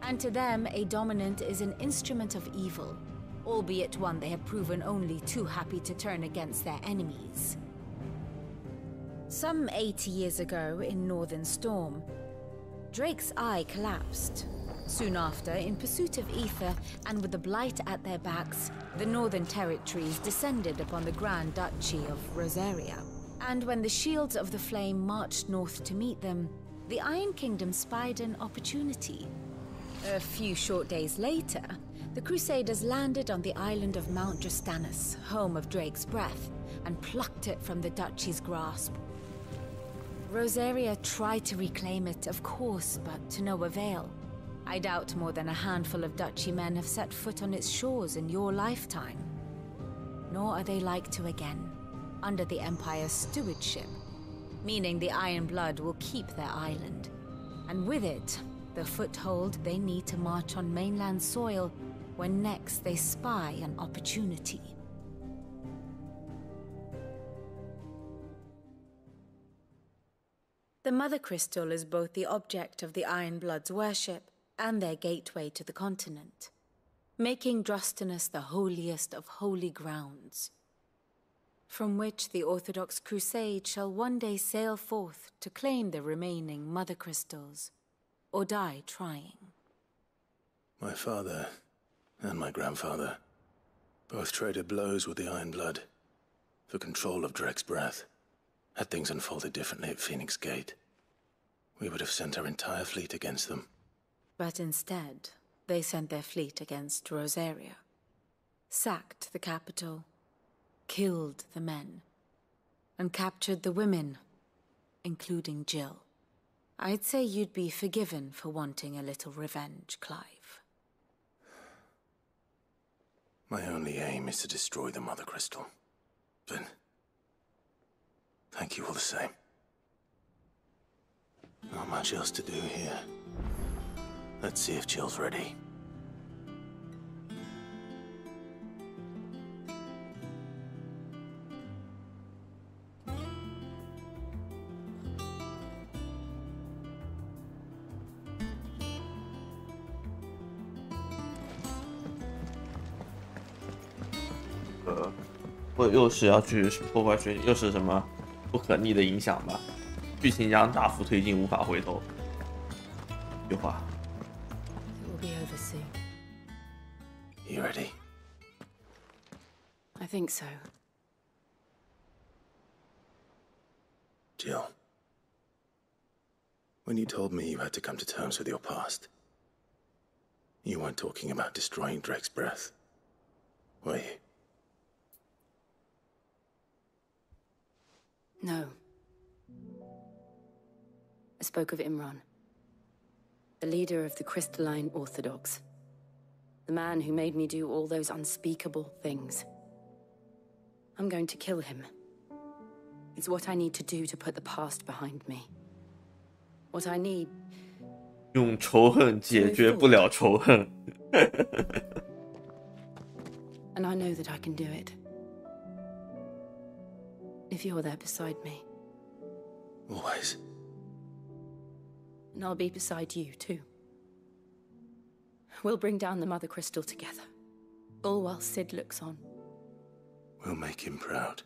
O: And to them, a dominant is an instrument of evil, albeit one they have proven only too happy to turn against their enemies. Some 80 years ago in Northern Storm, Drake's eye collapsed. Soon after, in pursuit of ether and with the Blight at their backs, the Northern Territories descended upon the Grand Duchy of Rosaria. And when the Shields of the Flame marched north to meet them, the Iron Kingdom spied an opportunity. A few short days later, the Crusaders landed on the island of Mount Justanus, home of Drake's Breath, and plucked it from the Duchy's grasp. Rosaria tried to reclaim it, of course, but to no avail. I doubt more than a handful of duchy men have set foot on its shores in your lifetime. Nor are they like to again, under the Empire's stewardship, meaning the Iron Blood will keep their island. And with it, the foothold they need to march on mainland soil when next they spy an opportunity. The Mother Crystal is both the object of the Iron Blood's worship and their gateway to the continent, making Drostanus the holiest of holy grounds, from which the Orthodox Crusade shall one day sail forth to claim the remaining Mother Crystals, or die trying.
C: My father and my grandfather both traded blows with the Iron Blood for control of Drek's breath. Had things unfolded differently at Phoenix Gate, we would have sent our entire fleet against them.
O: But instead, they sent their fleet against Rosaria, sacked the capital, killed the men, and captured the women, including Jill. I'd say you'd be forgiven for wanting a little revenge, Clive.
C: My only aim is to destroy the Mother Crystal. But thank you all the same. Not much else to do here. Let's see if Jill's ready.
A: 或又是要去破坏水，又是什么不可逆的影响吧？剧情将大幅推进，无法回头。有话。
B: It will be over soon.
C: You ready?
B: I think so.
C: Jill, when you told me you had to come to terms with your past, you weren't talking about destroying Drek's breath, were you?
B: No. I spoke of Imran, the leader of the Crystalline Orthodox. The man who made me do all those unspeakable things. I'm going to kill him. It's what I need to do to put the past behind me. What I need...
A: 用仇恨解决不了仇恨。
B: And I know that I can do it. If you're there beside me.
C: Always.
B: And I'll be beside you, too. We'll bring down the Mother Crystal together. All while Sid looks on.
C: We'll make him proud.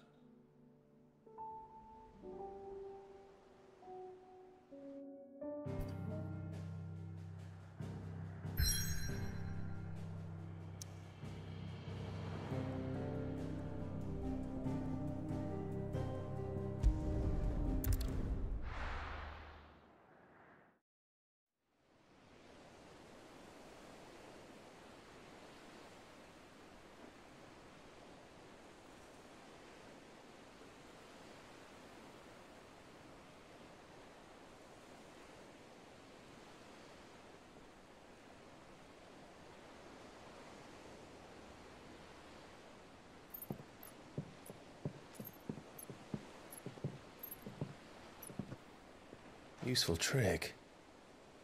C: Useful trick.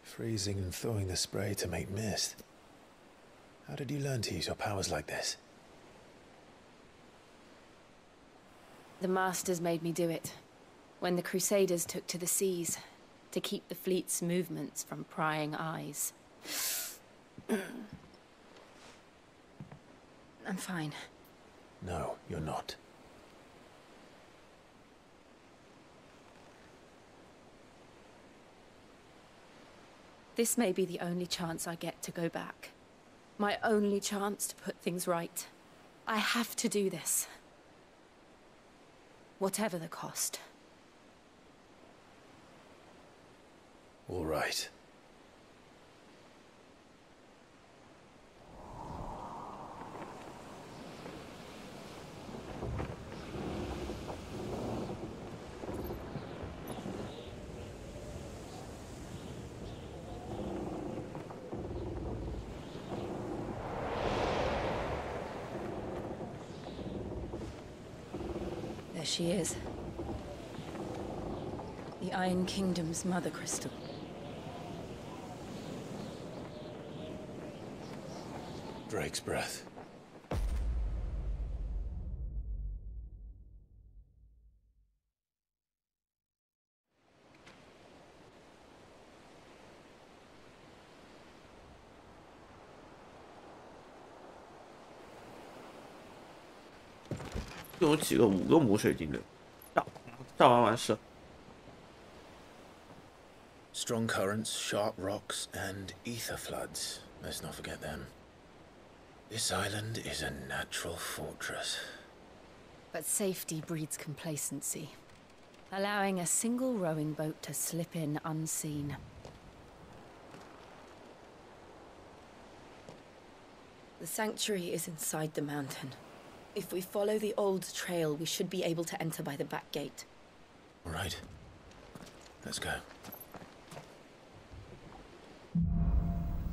C: Freezing and thawing the spray to make mist. How did you learn to use your powers like this?
B: The Masters made me do it. When the Crusaders took to the seas, to keep the fleet's movements from prying eyes. I'm fine.
C: No, you're not.
B: This may be the only chance I get to go back. My only chance to put things right. I have to do this. Whatever the cost.
C: All right.
B: There she is. The Iron Kingdom's mother crystal.
C: Drake's breath.
A: 就有几个5个母水晶流，炸完事。
C: Strong currents, sharp rocks, and ether floods. Let's not forget them. This island is a natural fortress.
B: But safety breeds complacency, allowing a single rowing boat to slip in unseen. The sanctuary is inside the mountain. If we follow the old trail, we should be able to enter by the back gate.
C: All right. Let's go.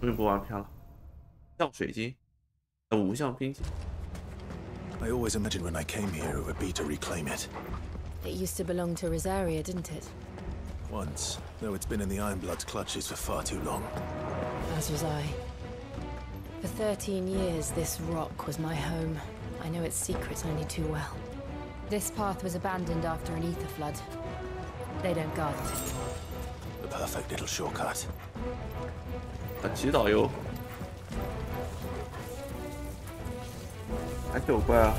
A: 终于播完片了，象水晶，5项冰晶。
C: I always imagined when I came here it would be to reclaim it.
B: It used to belong to Rosaria, didn't it?
C: Once, though it's been in the Ironblood's clutches for far too long.
B: As was I. For 13 years, this rock was my home. I know its secrets only too well. This path was abandoned after an ether flood. They don't guard it.
C: The perfect little shortcut.
A: 祈祷油，还9怪啊！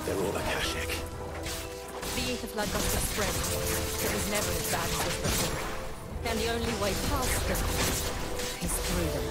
C: They're all Akashic.
B: The ether flood got to spread. It was never as bad as this before. And the only way past them is through them.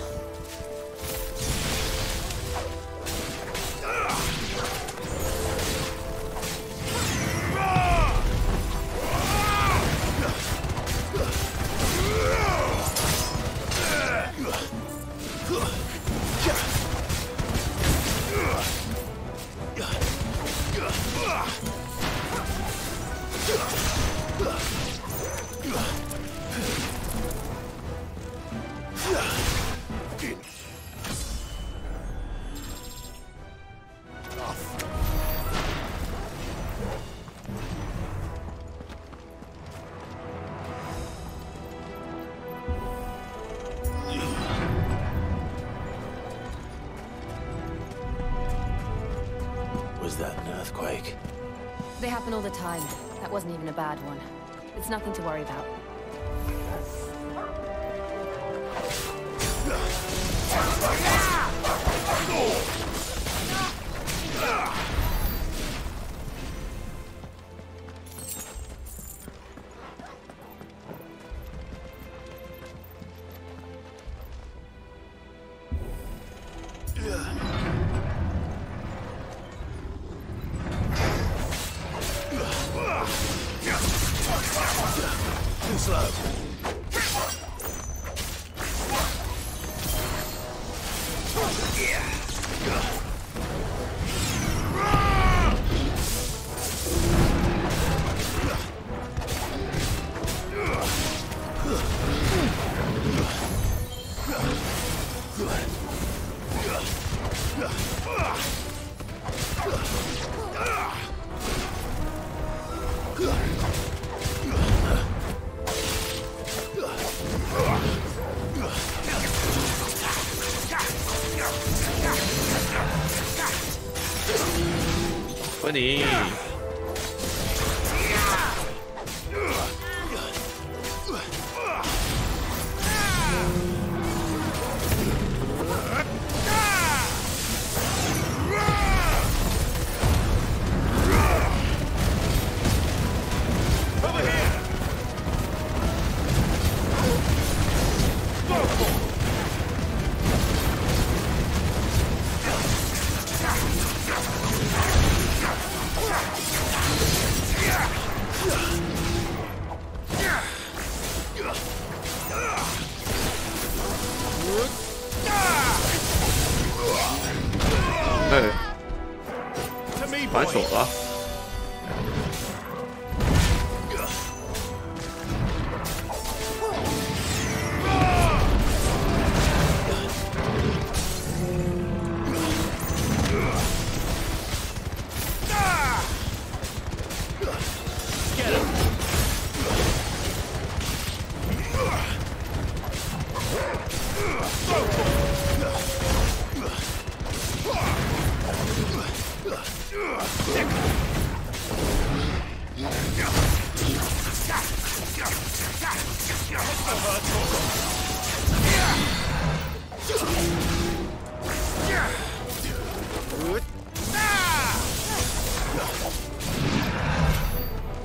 C: Was that an earthquake?
B: They happen all the time. That wasn't even a bad one. It's nothing to worry about.
C: Too slow.
A: 你。反手了。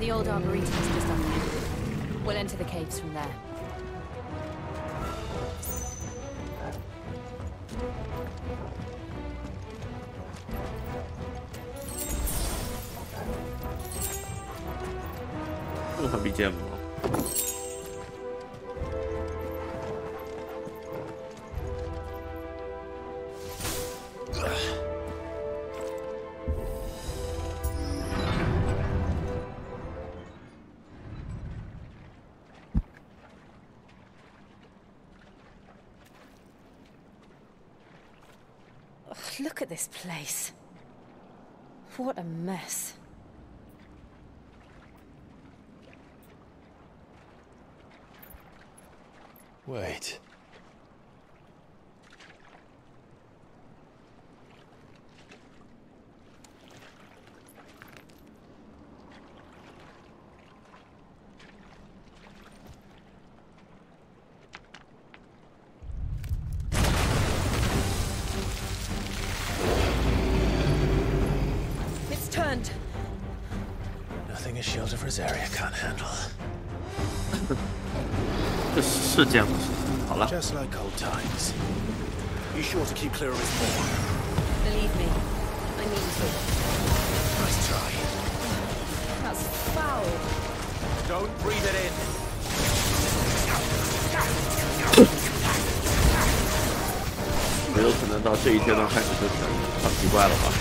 O: The old arboretum is just up there. We'll enter the caves from there.
A: 这个 BGM 吗？
O: Look at this place. What a mess.
C: Wait.
O: It's turned.
C: Nothing a shield of Rosaria can't handle.
A: 这是这样的事情。好了。
C: Just like old times. Be sure to keep clear of his paw.
O: Believe me, I mean to.
C: Nice try.
O: That's foul.
C: Don't breathe it in.
A: 没有可能到这一阶段开始就很奇怪了吧？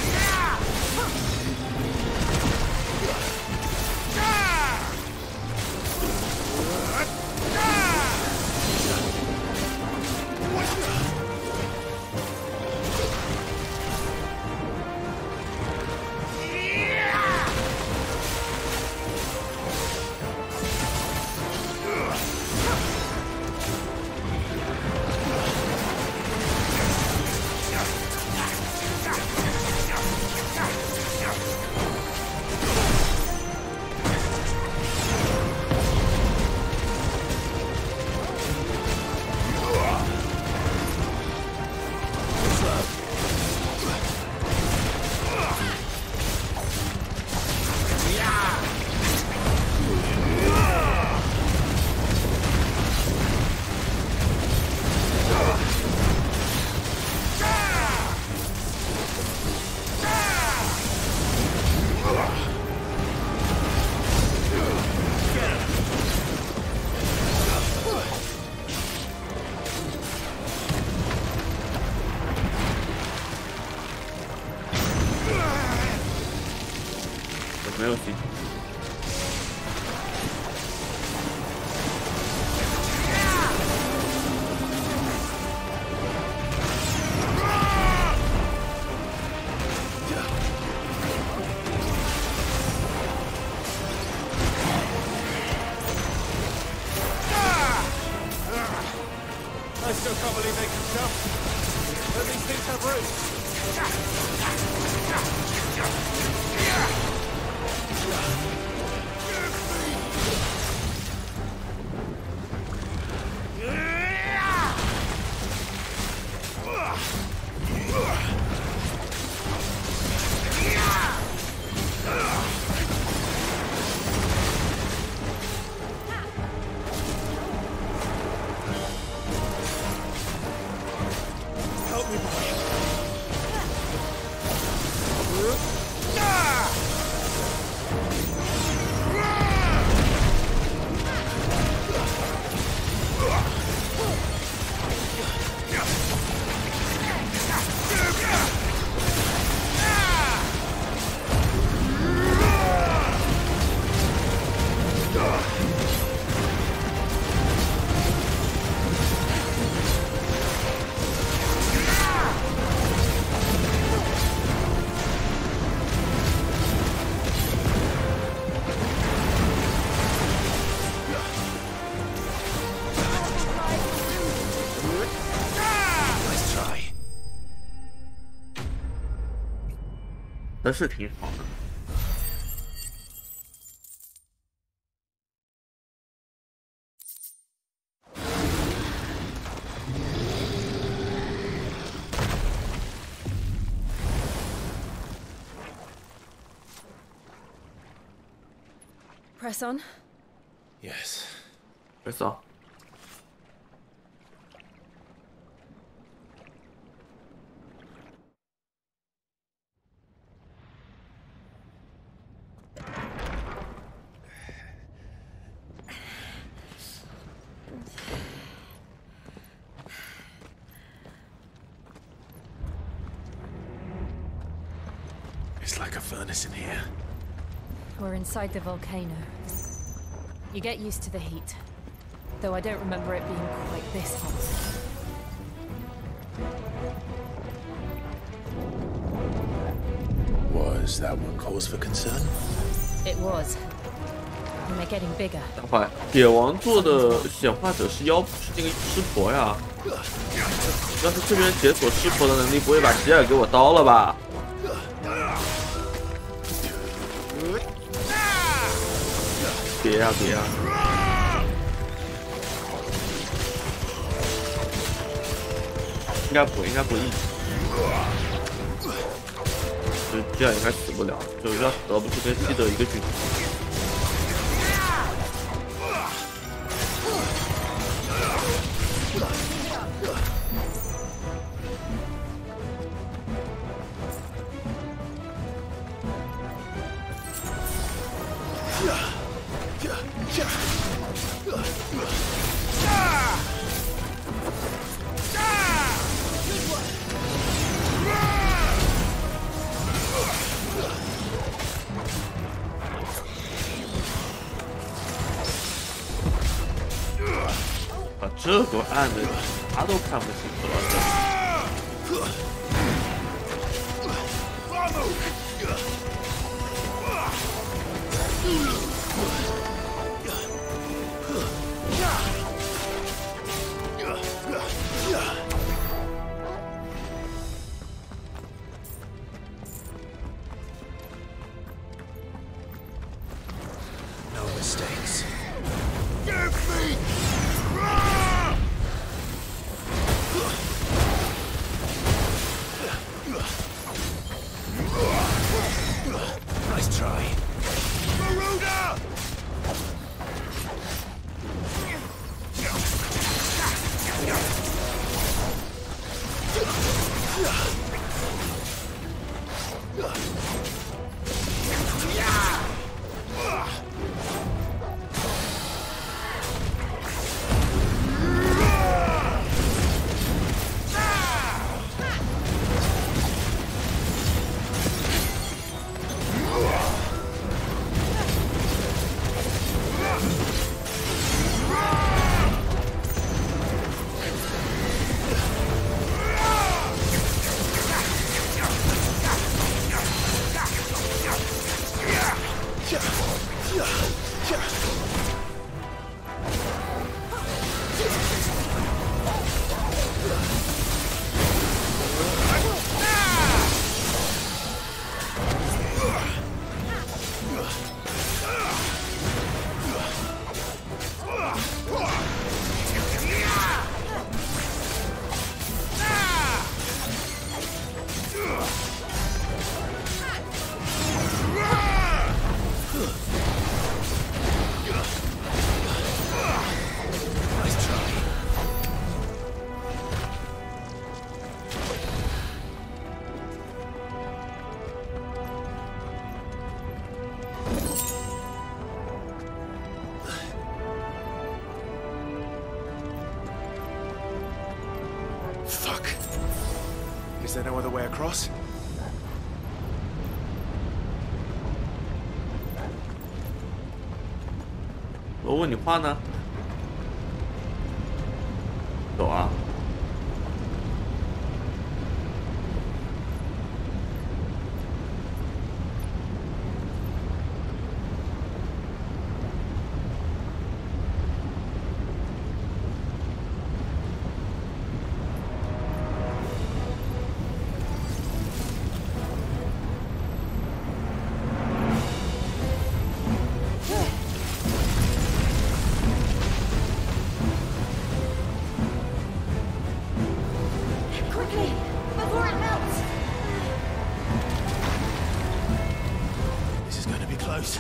A: 没有行。
N: I still can't believe they can jump. But these things have roots. Help me, boy.
A: 但是挺好的。
B: Press on.
C: Yes.
A: Press on.
C: It's like a furnace in here.
O: We're inside the volcano. You get used to the heat, though I don't remember it being quite this hot.
C: Was that what cause for concern?
O: It was. And they're getting bigger.
A: 等会儿，铁王座的显化者是妖，不是那个湿婆呀？要是这边解锁湿婆的能力，不会把吉尔给我刀了吧？别呀别呀！应该不一直。就这样应该死不了，就要死了不是跟西德一个军。这个暗的啥都看不清楚了。
C: No mistakes. Nice try.
J: Fuck. Is there no other way across?
A: 我问你话呢？走啊！This
C: is going to be close.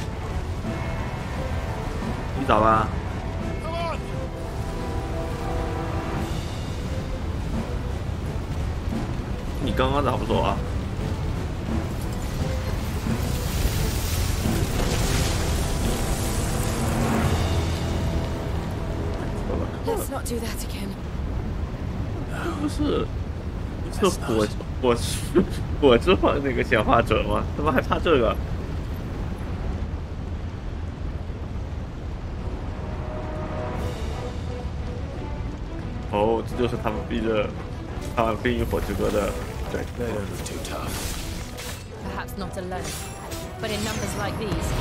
A: 找吧。你刚刚咋不走啊？
B: Let's not do that again.
A: 不是火之化那个显化者吗？他们还怕这个？哦，这就是他们逼着他们冰与火之歌的对。
O: Perhaps not alone, but in numbers like these.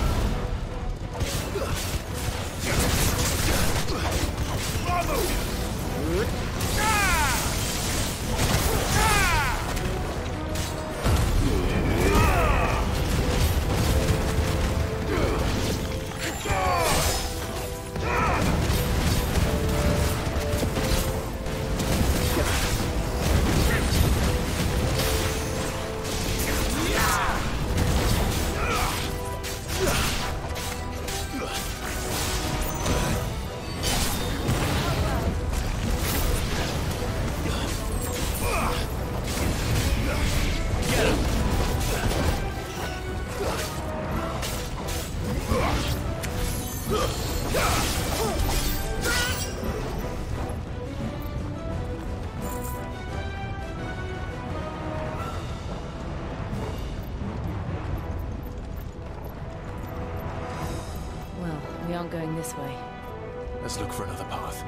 O: We aren't going this way.
C: Let's look for another path.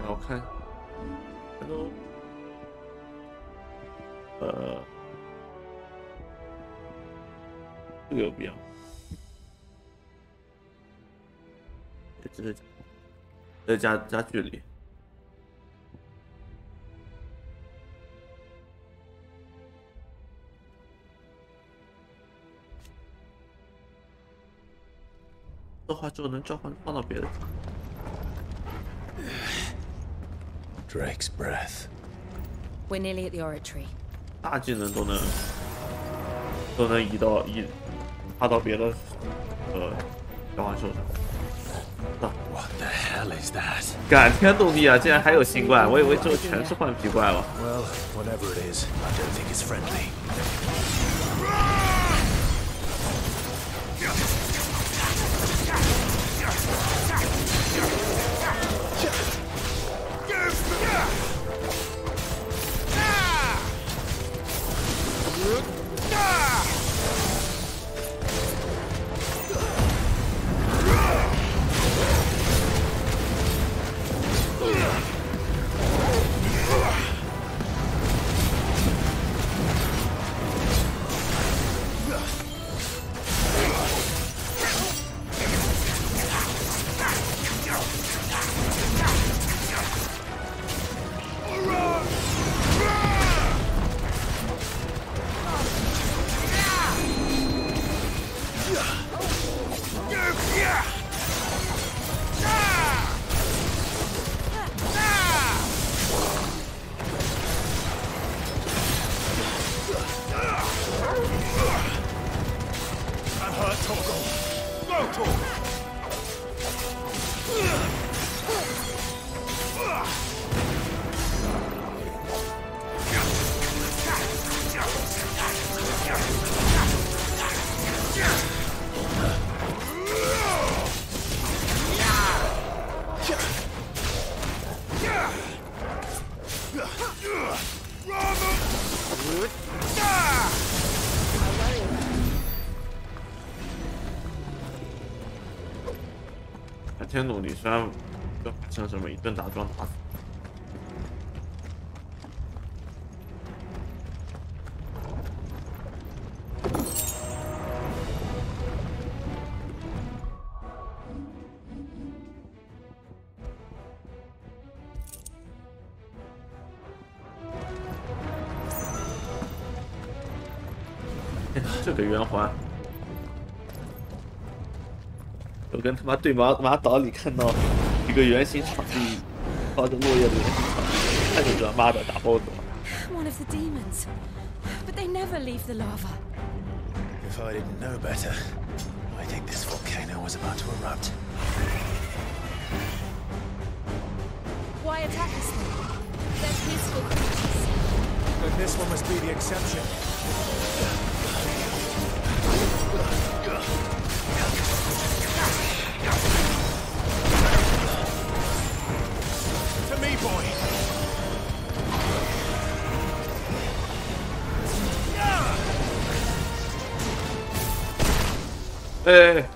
A: Okay. Hello. 这个有必要？只是再加距离。 的话之后能召唤放到别的。
C: Drake's breath.
O: We're nearly at the oratory.
A: 大技能都能发到别的召唤兽上。
C: What the hell is that?
A: 感天动地啊！竟然还有新怪，我以为这全是换皮怪了。
C: Well, whatever it is, I don't think it's friendly.
A: 天努力，虽然不发生什么一顿打撞打死。这个圆环。 我跟他妈对马岛里看到一个圆形场地，靠着落叶的圆形场地，看就知道妈的打 BOSS 了。
O: One of the demons. But they never leave the lava.
C: If I didn't know better, I think this volcano was about to erupt.
O: Why attack us then? They're peaceful creatures.
C: But this one must be the exception. To me, boy!
A: Hey.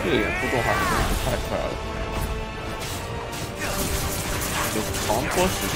A: 这个演出动画真的是太快了，有长拖时间。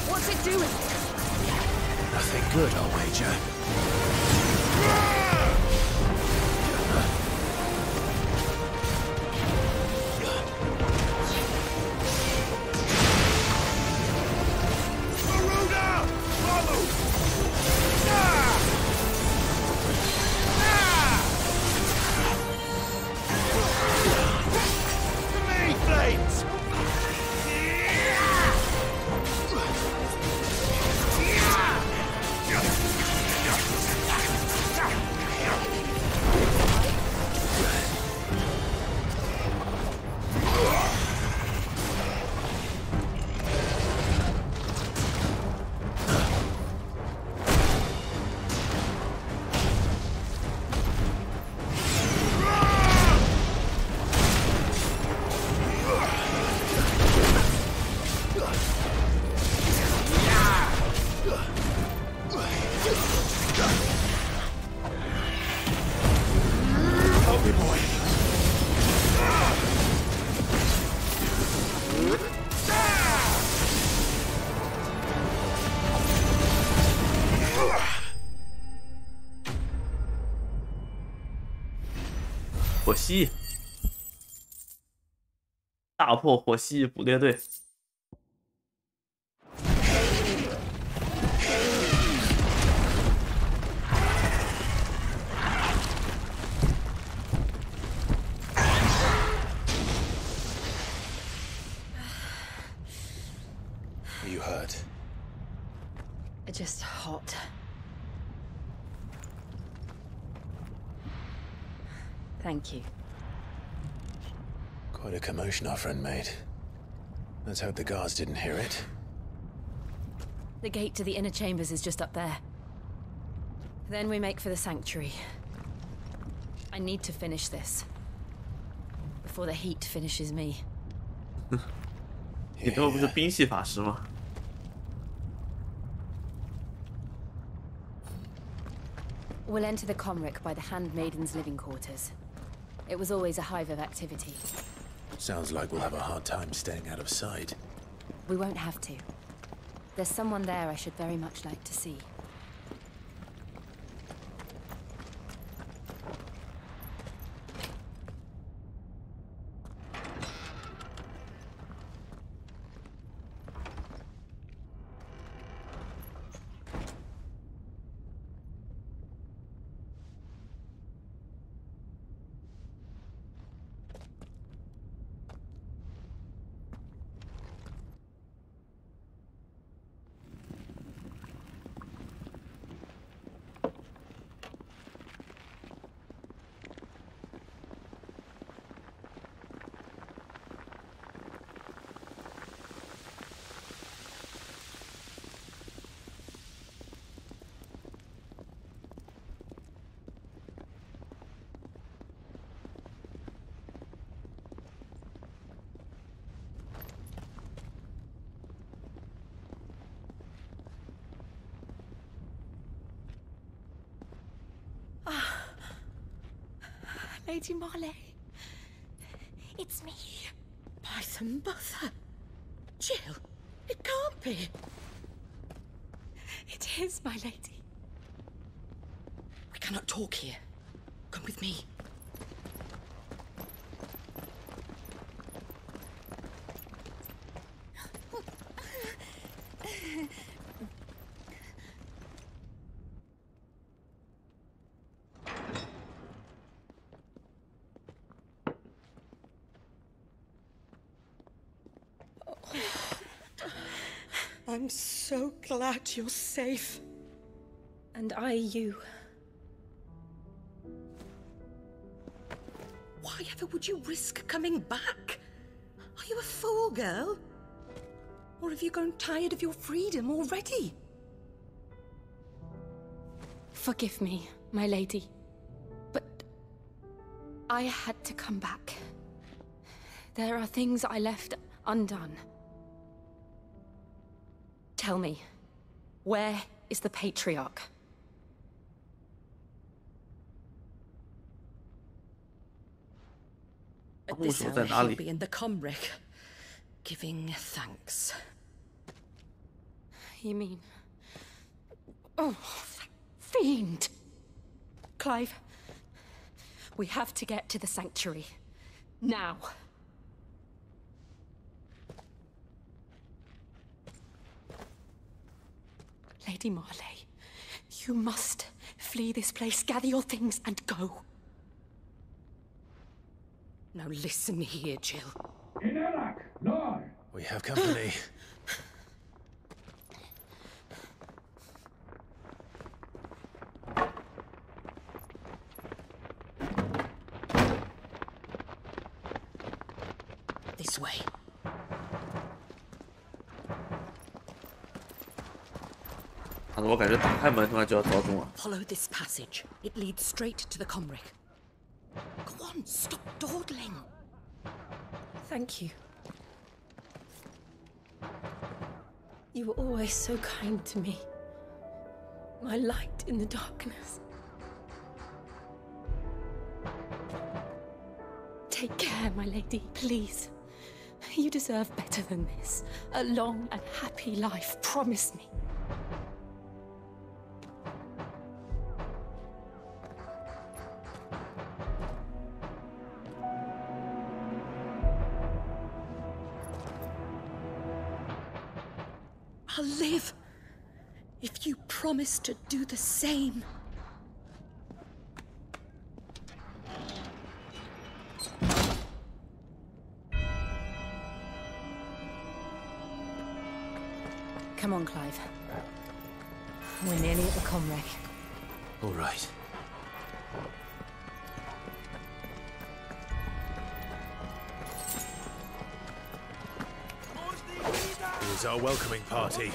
O: What's it doing?
C: Nothing good, I'll wager.
A: 火蜥，大破火蜥捕猎队。
C: Are you hurt?
B: Just hot. Thank you.
C: Quite a commotion our friend made. Let's hope the guards didn't hear it.
B: The gate to the inner chambers is just up there. Then we make for the sanctuary. I need to finish this. Before the heat finishes me.
A: 你这不是冰系法师吗？
B: We'll enter the Comric by the Handmaiden's living quarters. It was always a hive of activity.
C: Sounds like we'll have a hard time staying out of sight.
B: We won't have to. There's someone there I should very much like to see.
E: Lady Marley. It's me. By the mother. Jill, it can't be. It is, my lady. We cannot talk here. Come with me. I'm so glad you're safe.
B: And I you.
E: Why ever would you risk coming back? Are you a fool, girl? Or have you grown tired of your freedom already?
B: Forgive me, my lady. But I had to come back. There are things I left undone. Tell me, where is the Patriarch?
E: At this hour, he'll be in the Comric, giving thanks.
B: You mean... Oh, fiend! Clive, we have to get to the sanctuary. Now. Lady Marley, you must flee this place, gather your things and go.
E: Now listen here, Jill.
C: In Iraq, Lord! We have company.
E: This way. Follow this passage. It leads straight to the Comric. Go on, stop dawdling.
B: Thank you. You were always so kind to me. My light in the darkness. Take care, my lady, please. You deserve better than this. A long and happy life, promise me.
E: I'll live if you promise to do the same.
B: Come on, Clive. We're nearly at the Comric.
C: All right.
L: Come on,
C: is our welcoming party.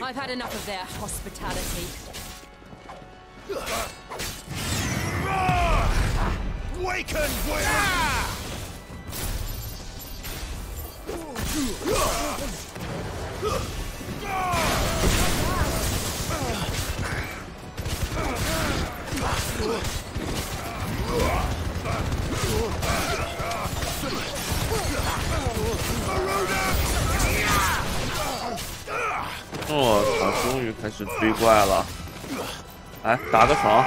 L: I've had enough of their hospitality.
C: Waken!
A: 我操！终于开始追怪了，来打个爽！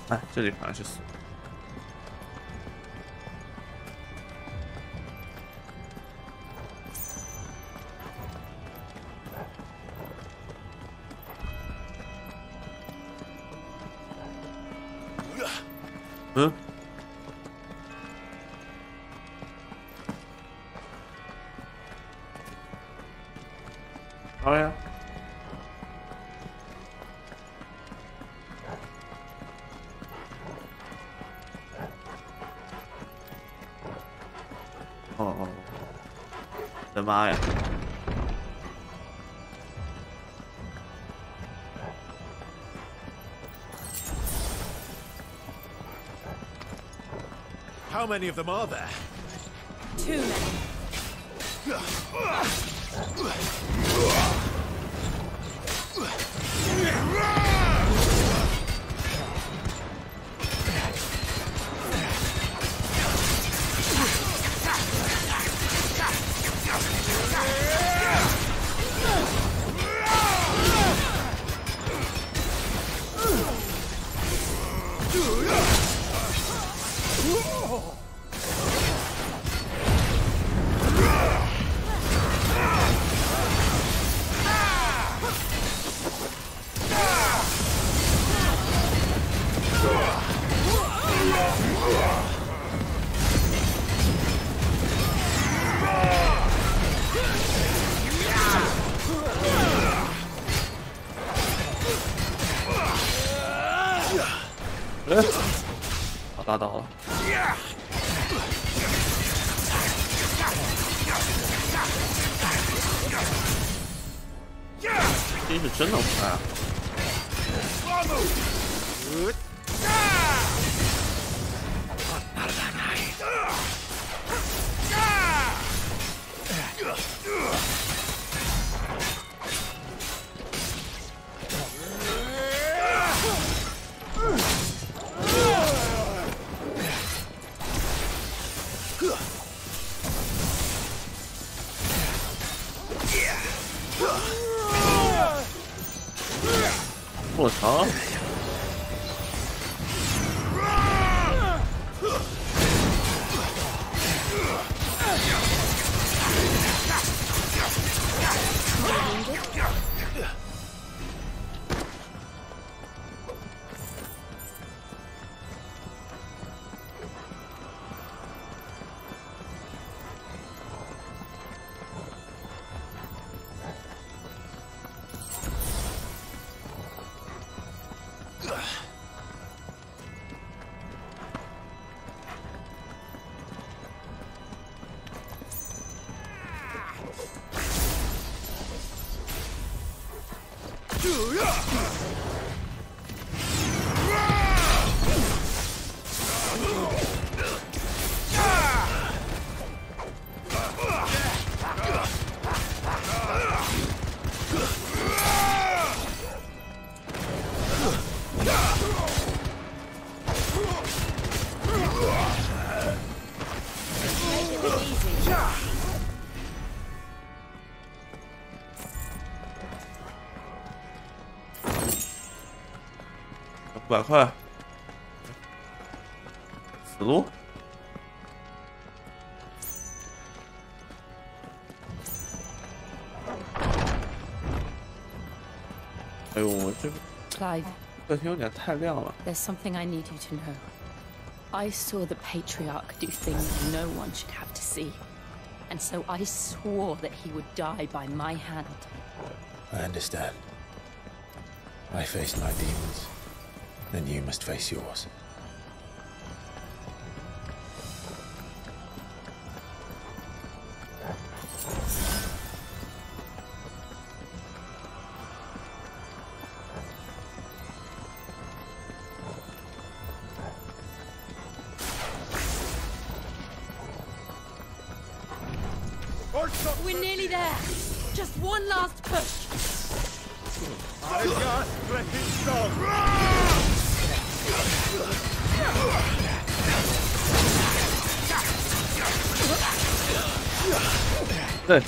A: 哎，这里好像是死。嗯？好呀。 哦，我的妈呀！
C: How many of them are there?
L: Too many.好打倒了！这是真的快啊！我操！500块，死路。
A: 哎呦，我这个
B: Clive,
A: 客厅有点太亮了。
B: there's something I need you to know. I saw the Patriarch do things no one should have to see. And so I swore that he would die by my hand.
C: I understand. I faced my demons. Then you must face yours.
L: We're nearly there. Just one last push.
A: Good.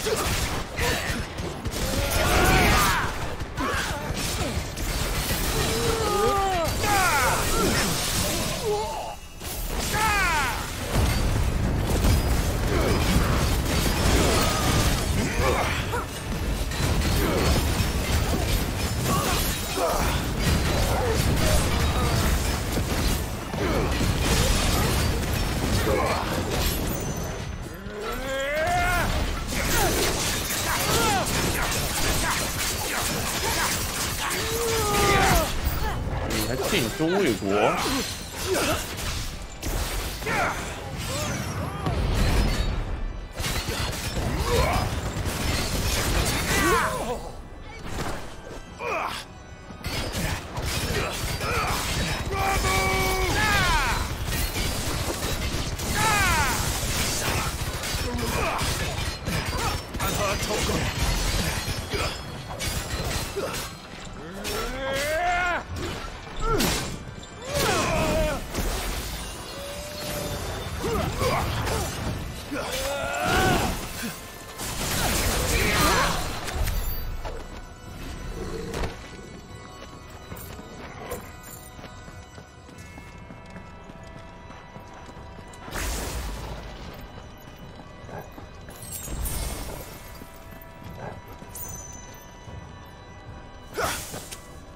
A: 你还尽忠为国。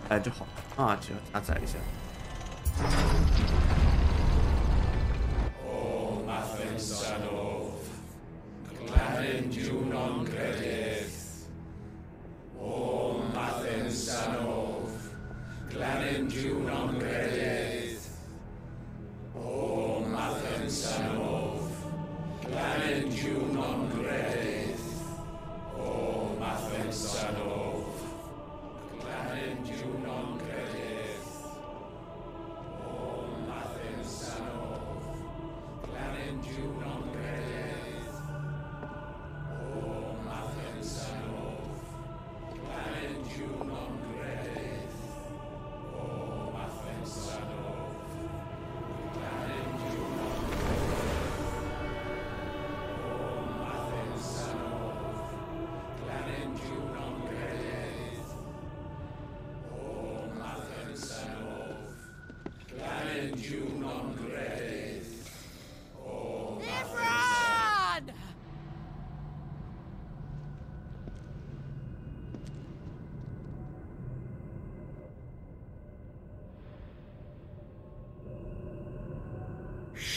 A: 哎，这好啊，只要加载一下。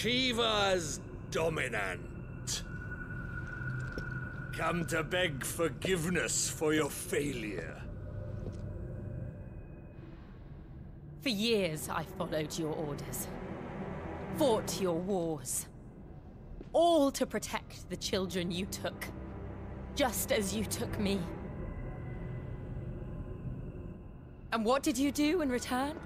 P: Shiva's dominant. Come to beg forgiveness for your failure.
B: For years, I followed your orders, fought your wars, all to protect the children you took, just as you took me. And what did you do in return?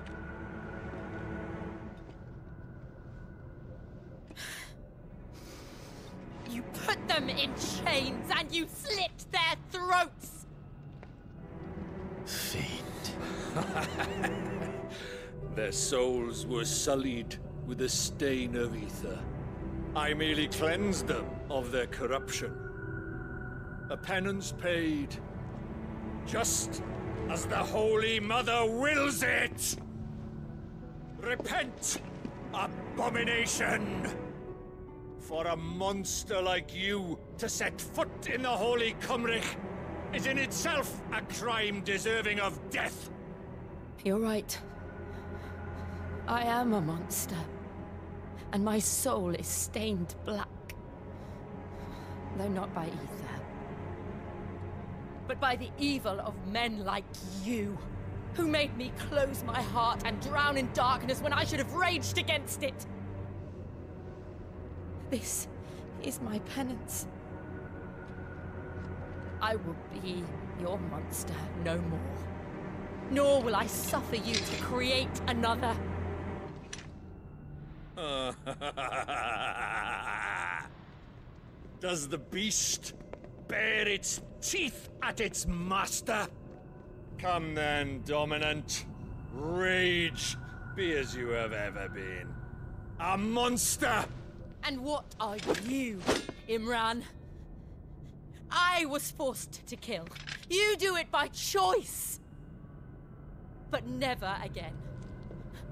B: You put them in chains and you slit their throats!
P: Their souls were sullied with the stain of ether. I merely cleansed them of their corruption. A penance paid, just as the Holy Mother wills it! Repent, abomination! For a monster like you to set foot in the Holy Cymric is in itself a crime deserving of death.
B: You're right. I am a monster. And my soul is stained black. Though not by ether. But by the evil of men like you, who made me close my heart and drown in darkness when I should have raged against it. This is my penance. I will be your monster no more. Nor will I suffer you to create another.
P: Does the beast bare its teeth at its master? Come then, Dominant. Rage, be as you have ever been. A monster!
B: And what are you, Imran? I was forced to kill. You do it by choice. But never again.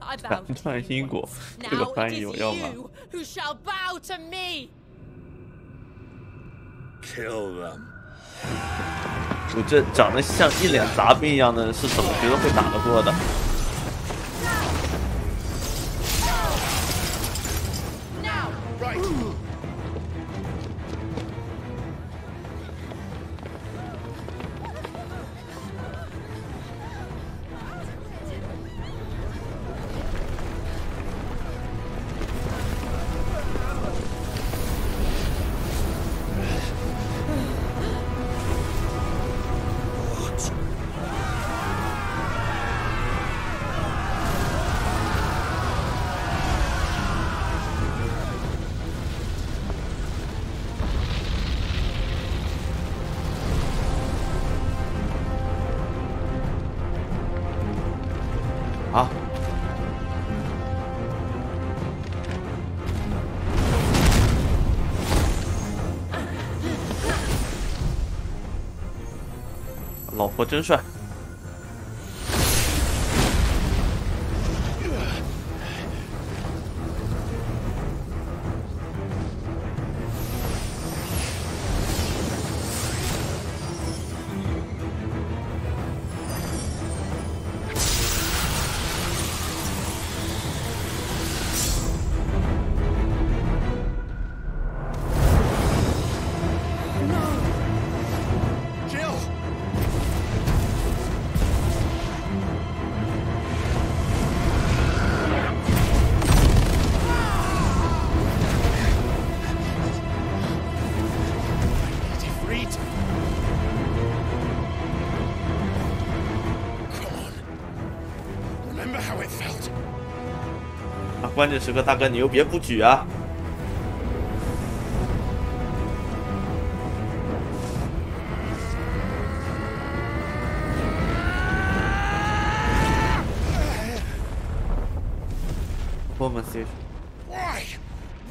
B: I bow to you once. Now it is you who shall bow to me.
P: Kill them.
A: 就这长得像一脸杂兵一样的人，是怎么觉得会打得过的？ 啊！老婆真帅。 关键时刻，大哥，你又别不举啊！ Performance.
P: Why?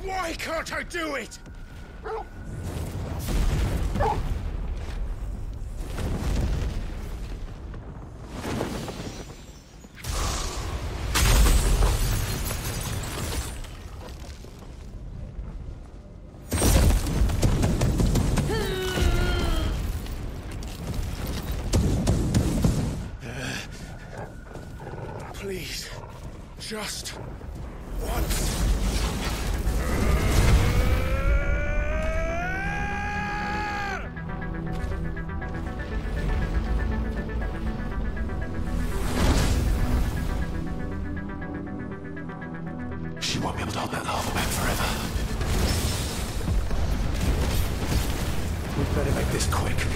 P: Why can't I do it? Please, just once.
C: She won't be able to hold that lava back forever. We'd better make this quick.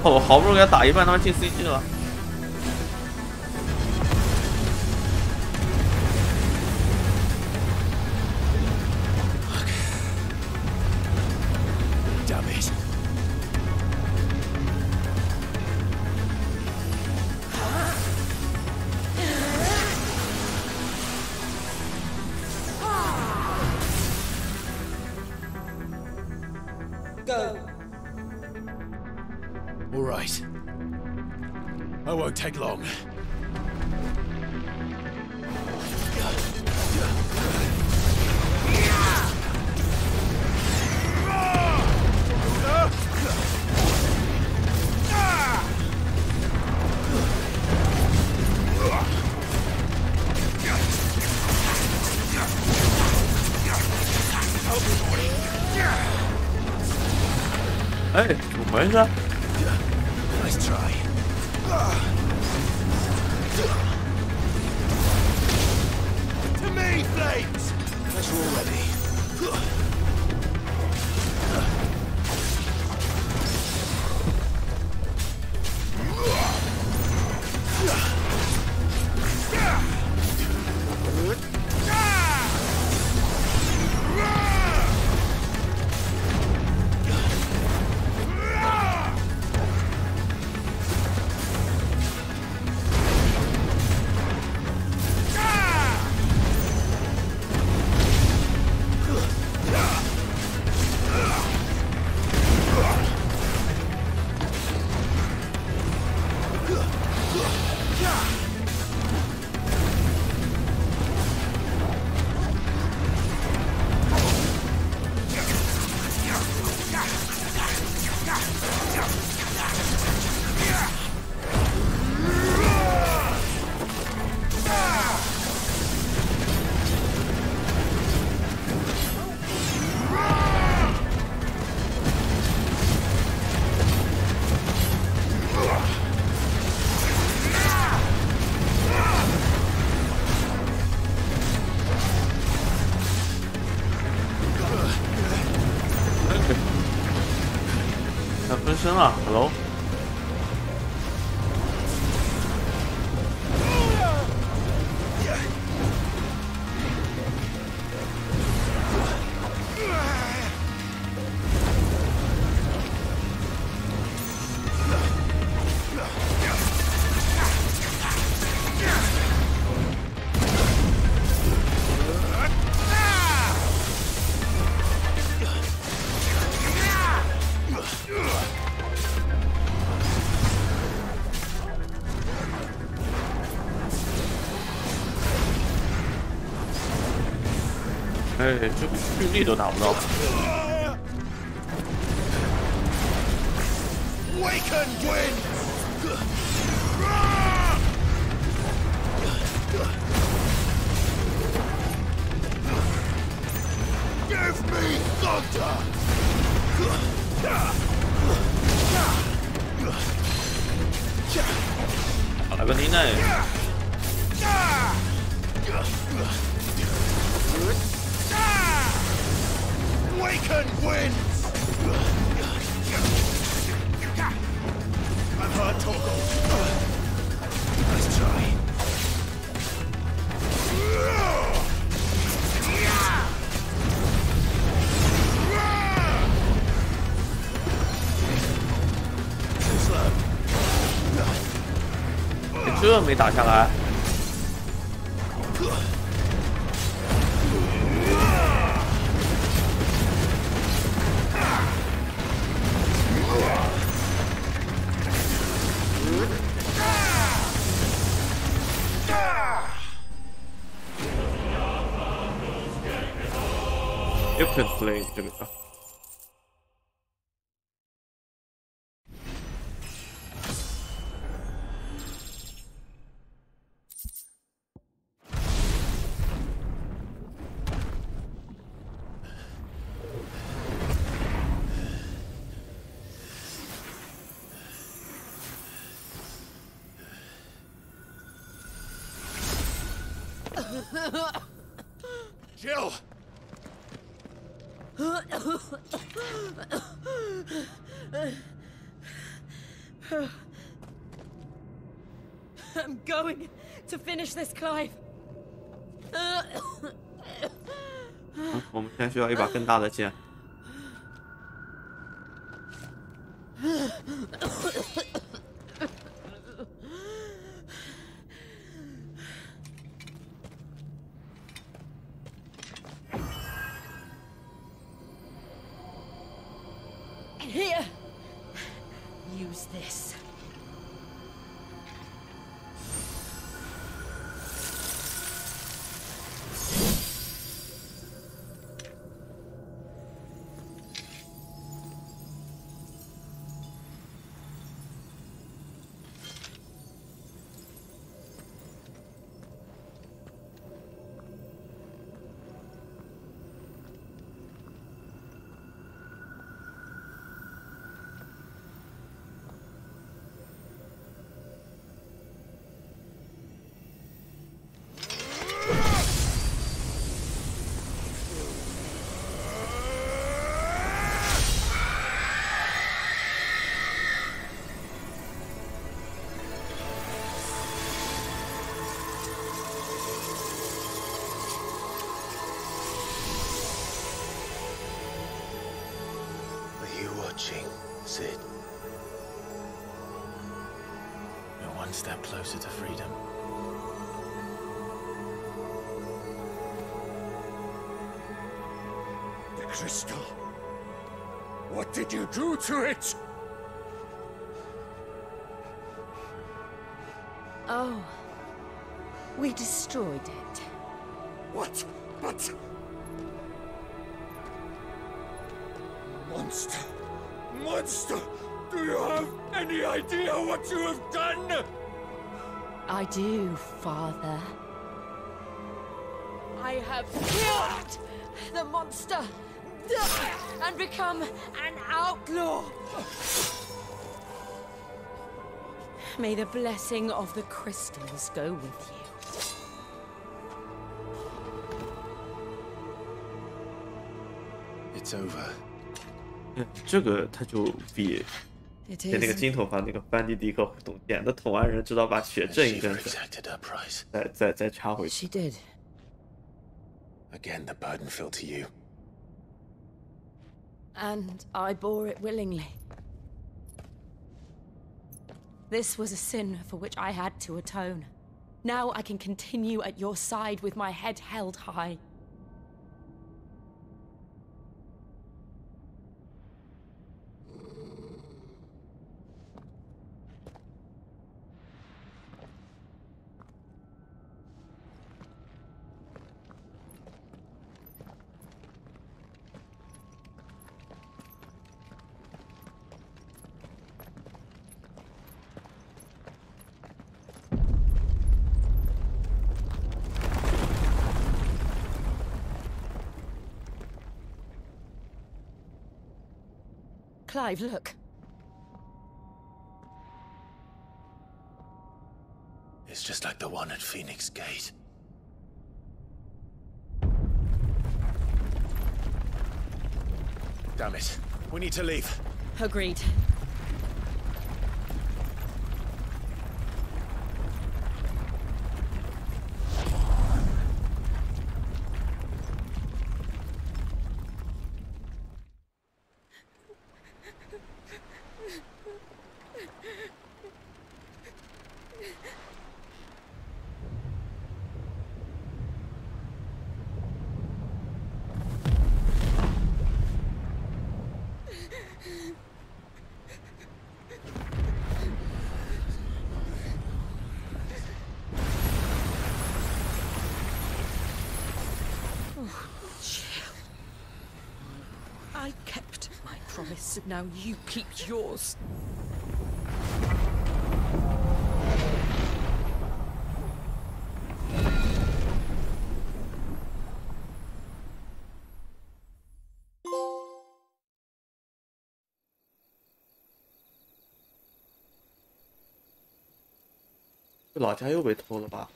A: 我好不容易给他打一半，他妈进 CG 了。
C: All right. I won't take long.
A: Hey, 怎么回事
C: ？Nice try. To me, flames! As you're ready.
A: Hello。哎，这个蓄力都打不到。打个妮奈。
C: Waken wins! I've heard Toggle. Nice try. Too slow.
A: 这没打下来。You can play 这个。
C: Jill!
B: I'm going to finish this, Clive.
A: 我们现在需要一把更大的剑。
B: Here. Use this.
C: Sid. We're one step closer to freedom.
G: The crystal. What did you do to it?
B: Oh. We destroyed it.
G: What? But... Monster! Monster! Do you have any idea what you have done?
B: I do, Father. I have killed the monster and become an outlaw. May the blessing of the crystals go with you.
C: It's over.
A: 这个他就比那个金头发那个班迪迪克懂点的捅完人，知道把血震一阵，再插回去。
B: She did.
C: Again, the burden fell to you.
B: And I bore it willingly. This was a sin for which I had to atone. Now I can continue at your side with my head held high. Clive, look.
C: It's just like the one at Phoenix Gate. Damn it. We need to leave.
B: Agreed. I kept my promise, now you keep yours.
A: "老家又被偷了吧？"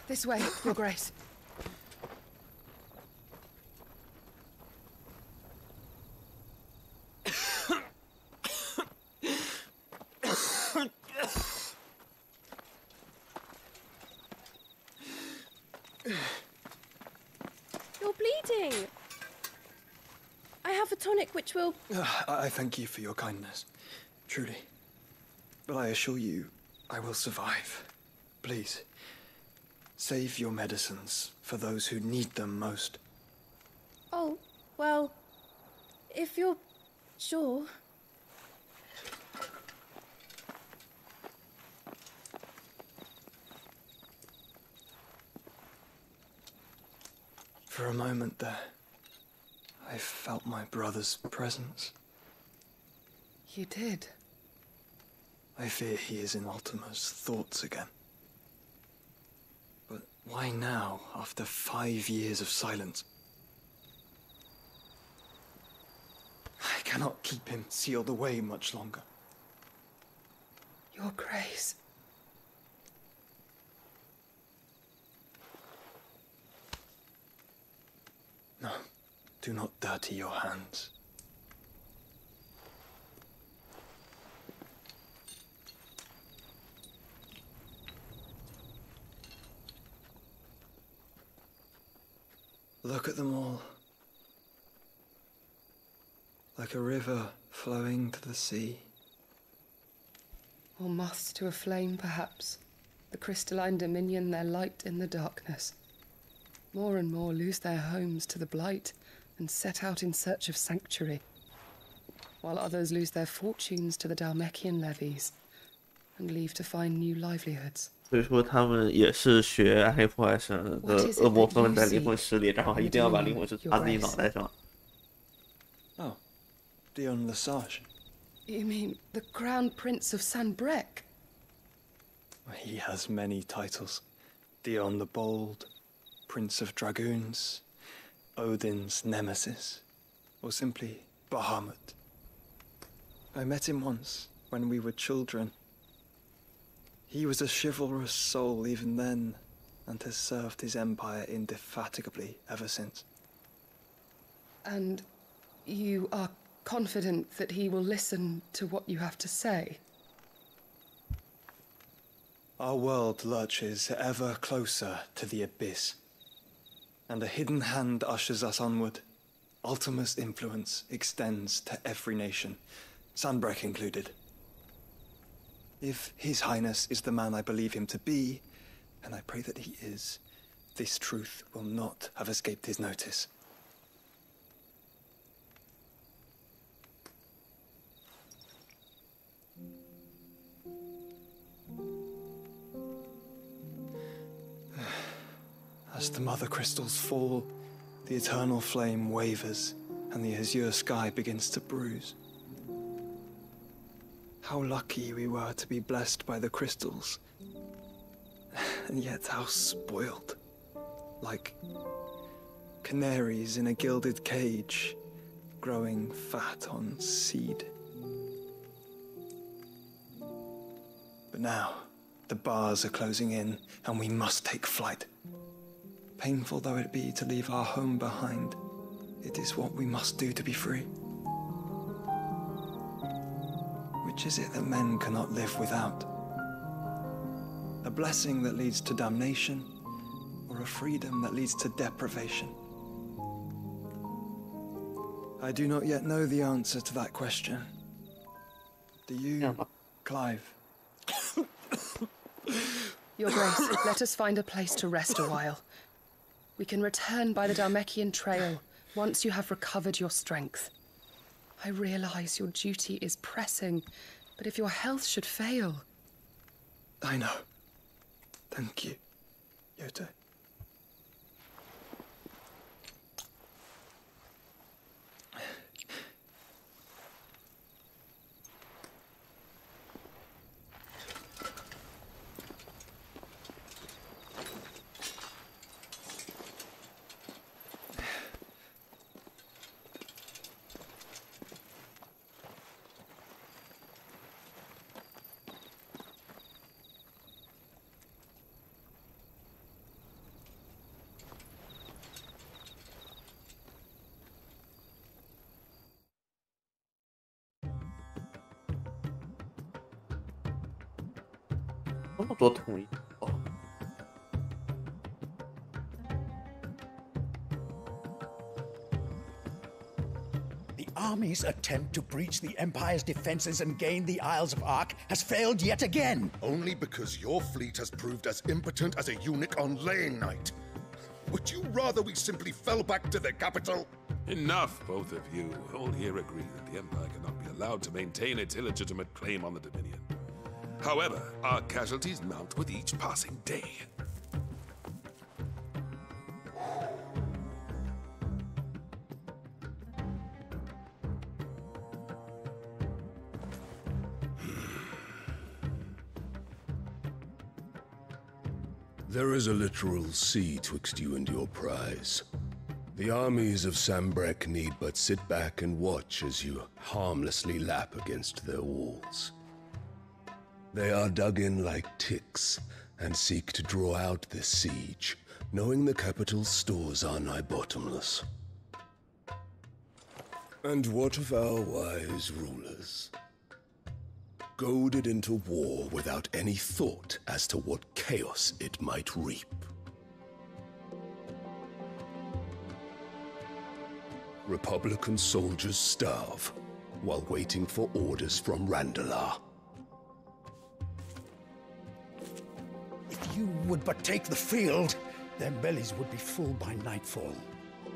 L: This way, Your Grace.
Q: You're bleeding. I have a tonic which will...
R: I thank you for your kindness, truly. But I assure you, I will survive. Please, save your medicines for those who need them most.
Q: Oh, well, if you're sure...
R: For a moment there, I felt my brother's presence.
L: You did?
R: I fear he is in Ultima's thoughts again. But why now, after 5 years of silence? I cannot keep him sealed away much longer.
L: Your Grace.
R: No, do not dirty your hands. Look at them all. Like a river flowing to the sea.
L: Or moths to a flame, perhaps. The crystalline dominion their light in the darkness. More and more lose their homes to the blight and set out in search of sanctuary, while others lose their fortunes to the Dalmekian levies and leave to find new livelihoods.
A: 所以说他们也是学暗黑破坏神的恶魔分在灵魂石里，然后还一定要把灵魂石插自己脑袋上。
R: Oh, Dion Lesage.
L: You mean the Crown Prince of Sanbreque?
R: He has many titles. Dion the Bold, Prince of Dragoons, Odin's Nemesis, or simply Bahamut. I met him once, when we were children. He was a chivalrous soul even then, and has served his empire indefatigably ever since.
L: And you are confident that he will listen to what you have to say?
R: Our world lurches ever closer to the abyss, and a hidden hand ushers us onward. Ultima's influence extends to every nation, Sanbreque included. If His Highness is the man I believe him to be, and I pray that he is, this truth will not have escaped his notice. As the mother crystals fall, the eternal flame wavers, and the azure sky begins to bruise. How lucky we were to be blessed by the crystals, and yet how spoiled. Like canaries in a gilded cage, growing fat on seed. But now, the bars are closing in, and we must take flight. Painful though it be to leave our home behind, it is what we must do to be free. Which is it that men cannot live without? A blessing that leads to damnation, or a freedom that leads to deprivation? I do not yet know the answer to that question. Do you, Clive?
L: Your Grace, let us find a place to rest a while. We can return by the Dalmekian trail once you have recovered your strength. I realize your duty is pressing, but if your health should fail...
R: I know. Thank you, Yote.
A: 这么多统一哦。
S: The army's attempt to breach the Empire's defenses and gain the Isles of Ark has failed yet again.
F: Only because your fleet has proved as impotent as a eunuch on laying night. Would you rather we simply fell back to the capital?
T: Enough, both of you. All here agree that the Empire cannot be allowed to maintain its illegitimate claim on the Dominion. However, our casualties mount with each passing day.
D: There is a literal sea twixt you and your prize. The armies of Sambrek need but sit back and watch as you harmlessly lap against their walls. They are dug in like ticks and seek to draw out this siege, knowing the capital's stores are nigh bottomless. And what of our wise rulers? Goaded into war without any thought as to what chaos it might reap. Republican soldiers starve while waiting for orders from Randalar.
S: If you would but take the field, their bellies would be full by nightfall.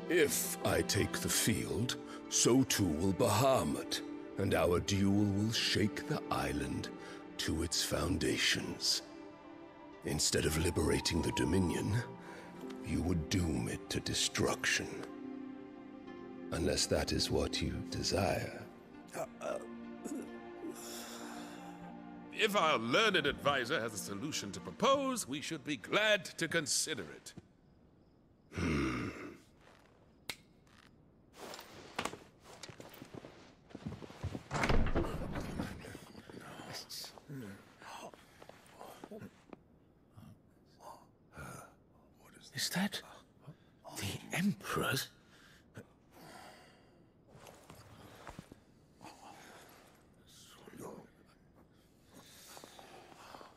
D: If I take the field, so too will Bahamut, and our duel will shake the island to its foundations. Instead of liberating the Dominion, you would doom it to destruction. Unless that is what you desire.
T: If our learned advisor has a solution to propose, we should be glad to consider it.
I: Is that the Emperor's?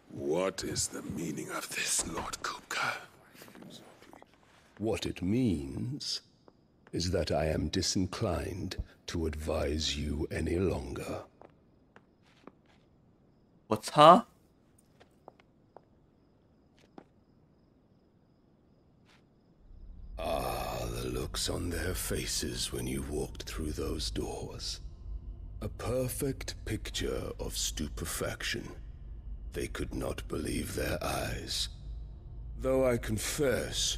T: What is the meaning of this, Lord Kupka?
D: What it means is that I am disinclined to advise you any longer.
A: What's huh?
D: Ah, the looks on their faces when you walked through those doors. A perfect picture of stupefaction. They could not believe their eyes. Though I confess,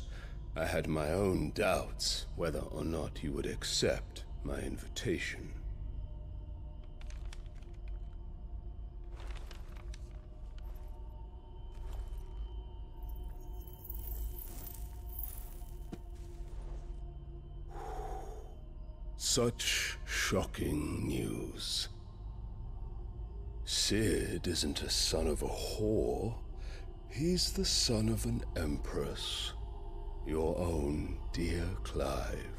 D: I had my own doubts whether or not you would accept my invitation. Such shocking news. Sid isn't a son of a whore. He's the son of an empress. Your own dear Clive.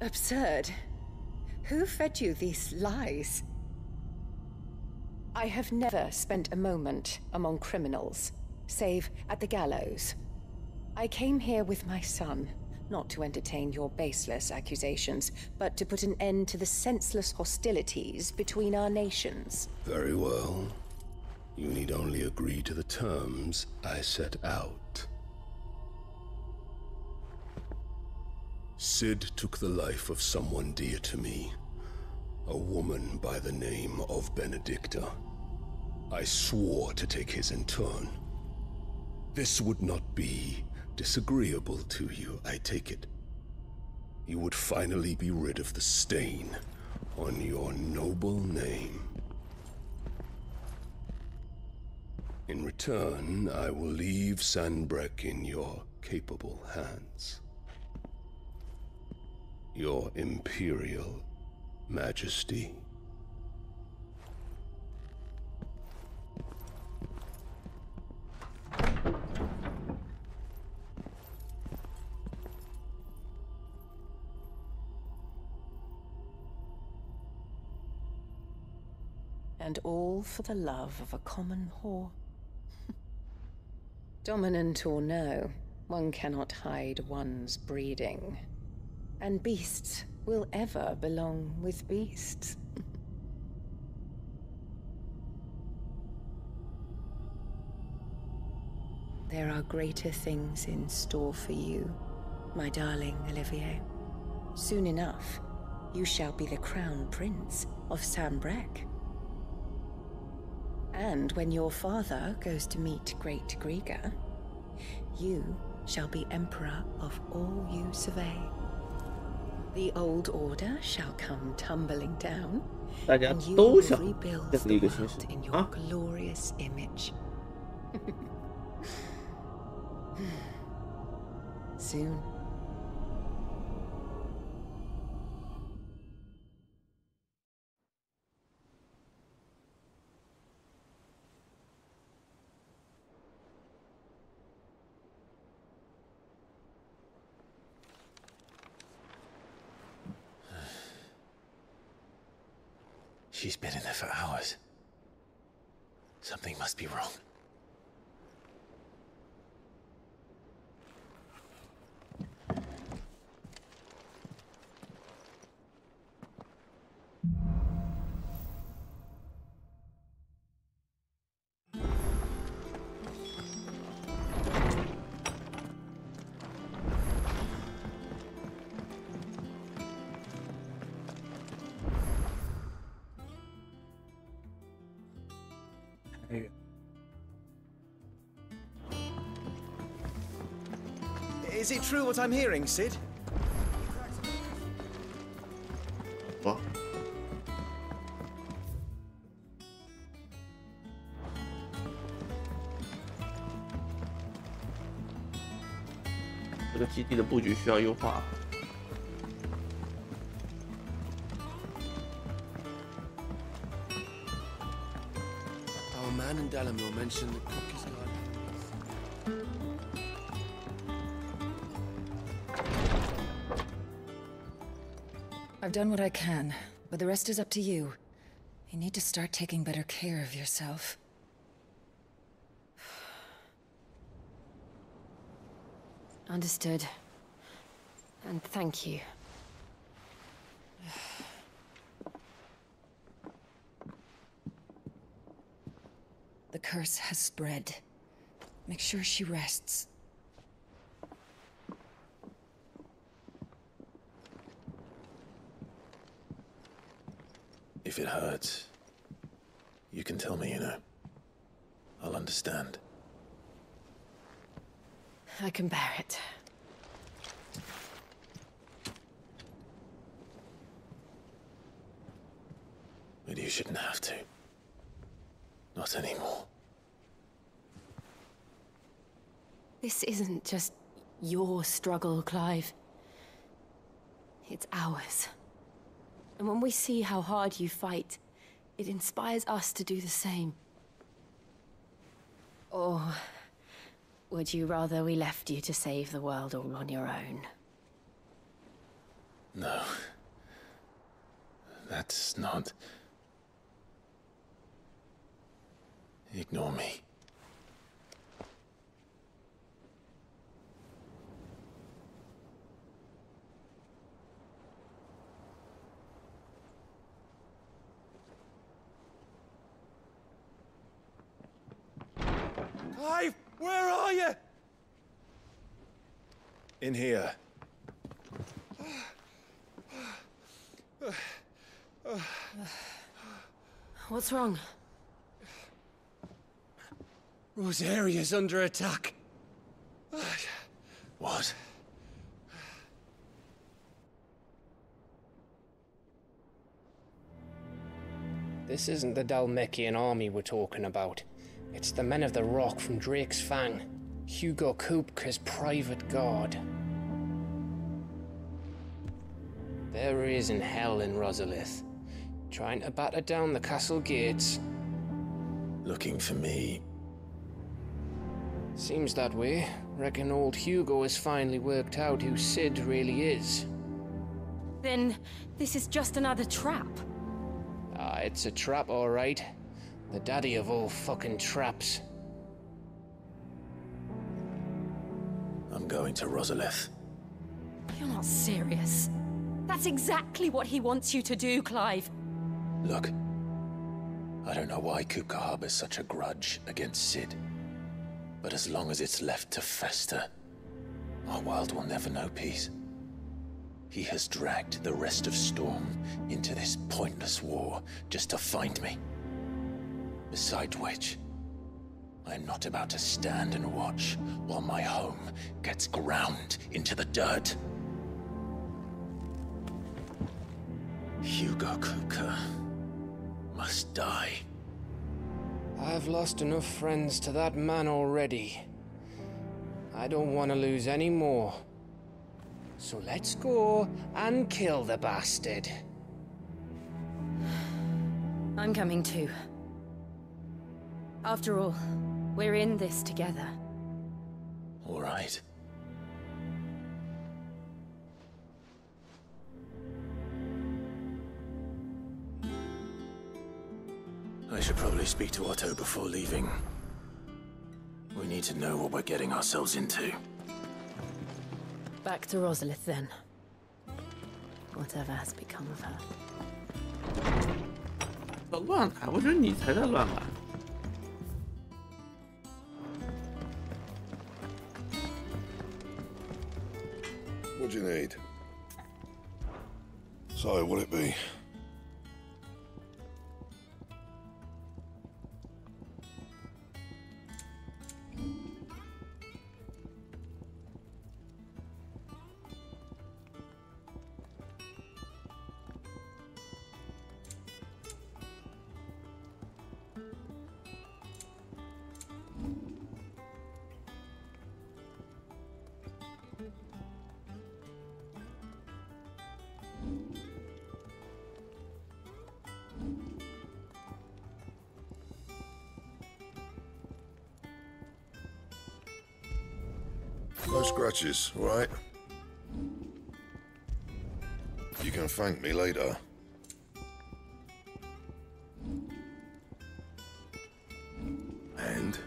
U: Absurd. Who fed you these lies? I have never spent a moment among criminals, save at the gallows. I came here with my son, not to entertain your baseless accusations, but to put an end to the senseless hostilities between our nations.
D: Very well. You need only agree to the terms I set out. Sid took the life of someone dear to me, a woman by the name of Benedicta. I swore to take his in turn. This would not be disagreeable to you, I take it. You would finally be rid of the stain on your noble name. In return, I will leave Sanbrek in your capable hands. Your Imperial Majesty.
U: And all for the love of a common whore. Dominant or no, one cannot hide one's breeding. And beasts will ever belong with beasts. There are greater things in store for you, my darling Olivier. Soon enough, you shall be the crown prince of Sambrec. And when your father goes to meet Great Griga, you shall be emperor of all you survey. The old order shall come tumbling down, and you will rebuild the world in your glorious image. Soon.
C: She's been in there for hours. Something must be wrong.
H: Is it true what I'm hearing, Sid?
A: What?这个基地的布局需要优化。
J: Our man in Dallimore mentioned the cook is gone.
B: I've done what I can, but the rest is up to you. You need to start taking better care of yourself. Understood. And thank you. The curse has spread. Make sure she rests.
C: If it hurts, you can tell me, you know. I'll understand.
B: I can bear it.
C: But you shouldn't have to. Not anymore.
B: This isn't just your struggle, Clive. It's ours. And when we see how hard you fight, it inspires us to do the same. Or would you rather we left you to save the world all on your own?
C: No. That's not... Ignore me.
H: Clive, where are you?
J: In here.
B: What's wrong?
H: Rosaria's under attack.
C: What?
V: This isn't the Dalmekian army we're talking about. It's the men of the Rock from Drake's Fang. Hugo Kupka's private guard. There he is in hell in Rosalith, trying to batter down the castle gates.
C: Looking for me?
V: Seems that way. Reckon old Hugo has finally worked out who Sid really is.
B: Then this is just another trap.
V: It's a trap, all right. The daddy of all fucking traps.
C: I'm going to Rosalith.
B: You're not serious. That's exactly what he wants you to do, Clive.
C: Look, I don't know why Kupka harbors such a grudge against Cid. But as long as it's left to fester, our world will never know peace. He has dragged the rest of Storm into this pointless war just to find me. Besides which, I am not about to stand and watch while my home gets ground into the dirt. Hugo Kupka must die.
V: I've lost enough friends to that man already. I don't want to lose any more. So let's go and kill the bastard.
B: I'm coming too. After all, we're in this together.
C: All right. I should probably speak to Otto before leaving. We need to know what we're getting ourselves into.
B: Back to Rosalith then. Whatever has become of her.
A: 乱来，我觉得你才在乱来。
F: What do you need? So, what'll it be? No scratches, right? You can thank me later. And?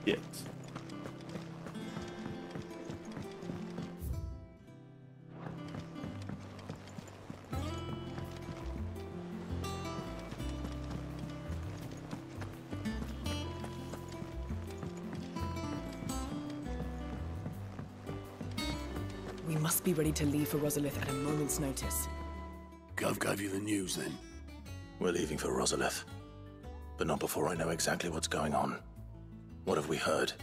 A: Yes.
K: We must be ready to leave for Rosalith at a moment's notice.
C: Gov gave you the news then? We're leaving for Rosalith. But not before I know exactly what's going on. What have we heard?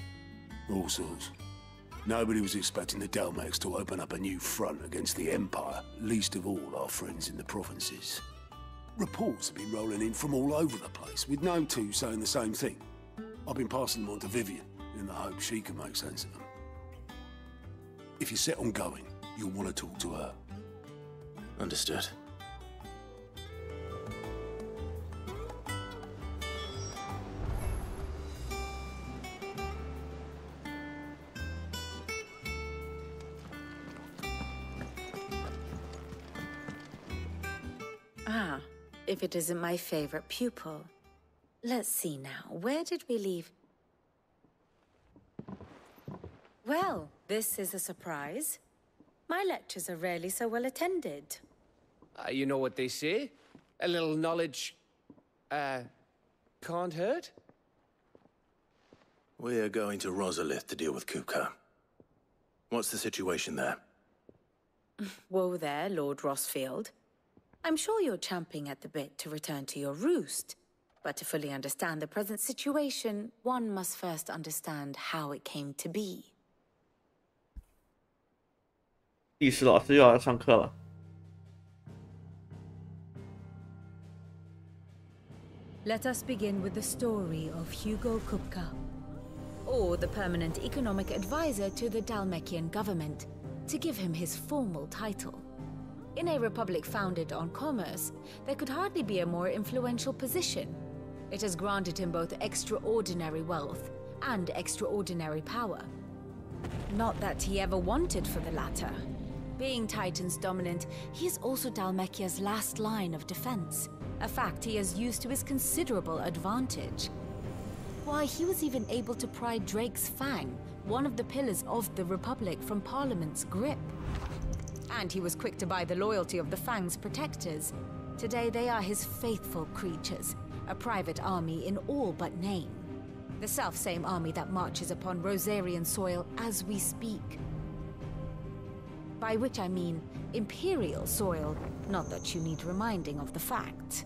M: All sorts. Nobody was expecting the Dalmex to open up a new front against the Empire, least of all our friends in the provinces. Reports have been rolling in from all over the place, with no two saying the same thing. I've been passing them on to Vivian, in the hope she can make sense of them. If you're set on going, you'll want to talk to her.
C: Understood.
W: Ah, if it isn't my favorite pupil. Let's see now, where did we leave? Well, this is a surprise. My lectures are rarely so well attended.
V: You know what they say? A little knowledge, can't hurt?
C: We're going to Rosalith to deal with Kupka. What's the situation there?
W: Whoa there, Lord Rossfield. I'm sure you're champing at the bit to return to your roost. But to fully understand the present situation, one must first understand how it came to be.
A: 历史老师又要上课了。
O: Let us begin with the story of Hugo Kupka, or the permanent economic advisor to the Dalmekian government, to give him his formal title. In a republic founded on commerce, there could hardly be a more influential position. It has granted him both extraordinary wealth and extraordinary power. Not that he ever wanted for the latter. Being Titan's dominant, he is also Dhalmekia's last line of defense, a fact he has used to his considerable advantage. Why, he was even able to pry Drake's Fang, one of the pillars of the Republic, from Parliament's grip. And he was quick to buy the loyalty of the Fang's protectors. Today they are his faithful creatures, a private army in all but name. The self-same army that marches upon Rosarian soil as we speak. By which I mean Imperial soil, not that you need reminding of the fact.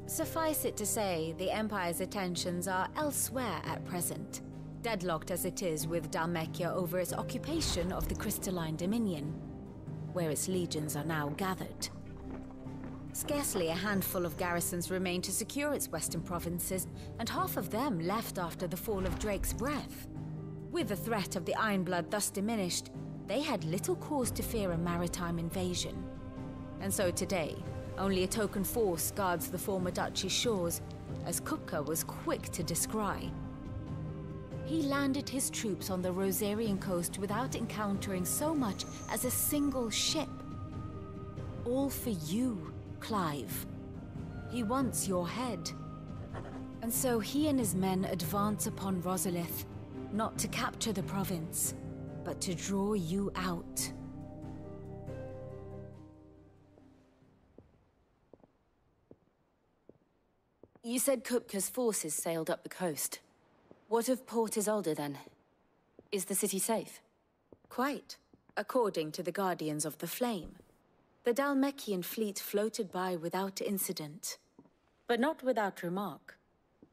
O: Suffice it to say, the Empire's attentions are elsewhere at present, deadlocked as it is with Dhalmekia over its occupation of the Crystalline Dominion, where its legions are now gathered. Scarcely a handful of garrisons remain to secure its western provinces, and half of them left after the fall of Drake's Breath. With the threat of the Ironblood thus diminished, they had little cause to fear a maritime invasion. And so today, only a token force guards the former duchy's shores, as Kupka was quick to descry. He landed his troops on the Rosarian coast without encountering so much as a single ship. All for you, Clive. He wants your head. And so he and his men advance upon Rosalith, not to capture the province, but to draw you out.
B: You said Kupka's forces sailed up the coast. What of Port Isolde, then? Is the city safe?
O: Quite, according to the Guardians of the Flame. The Dhalmekian fleet floated by without incident.
B: But not without remark.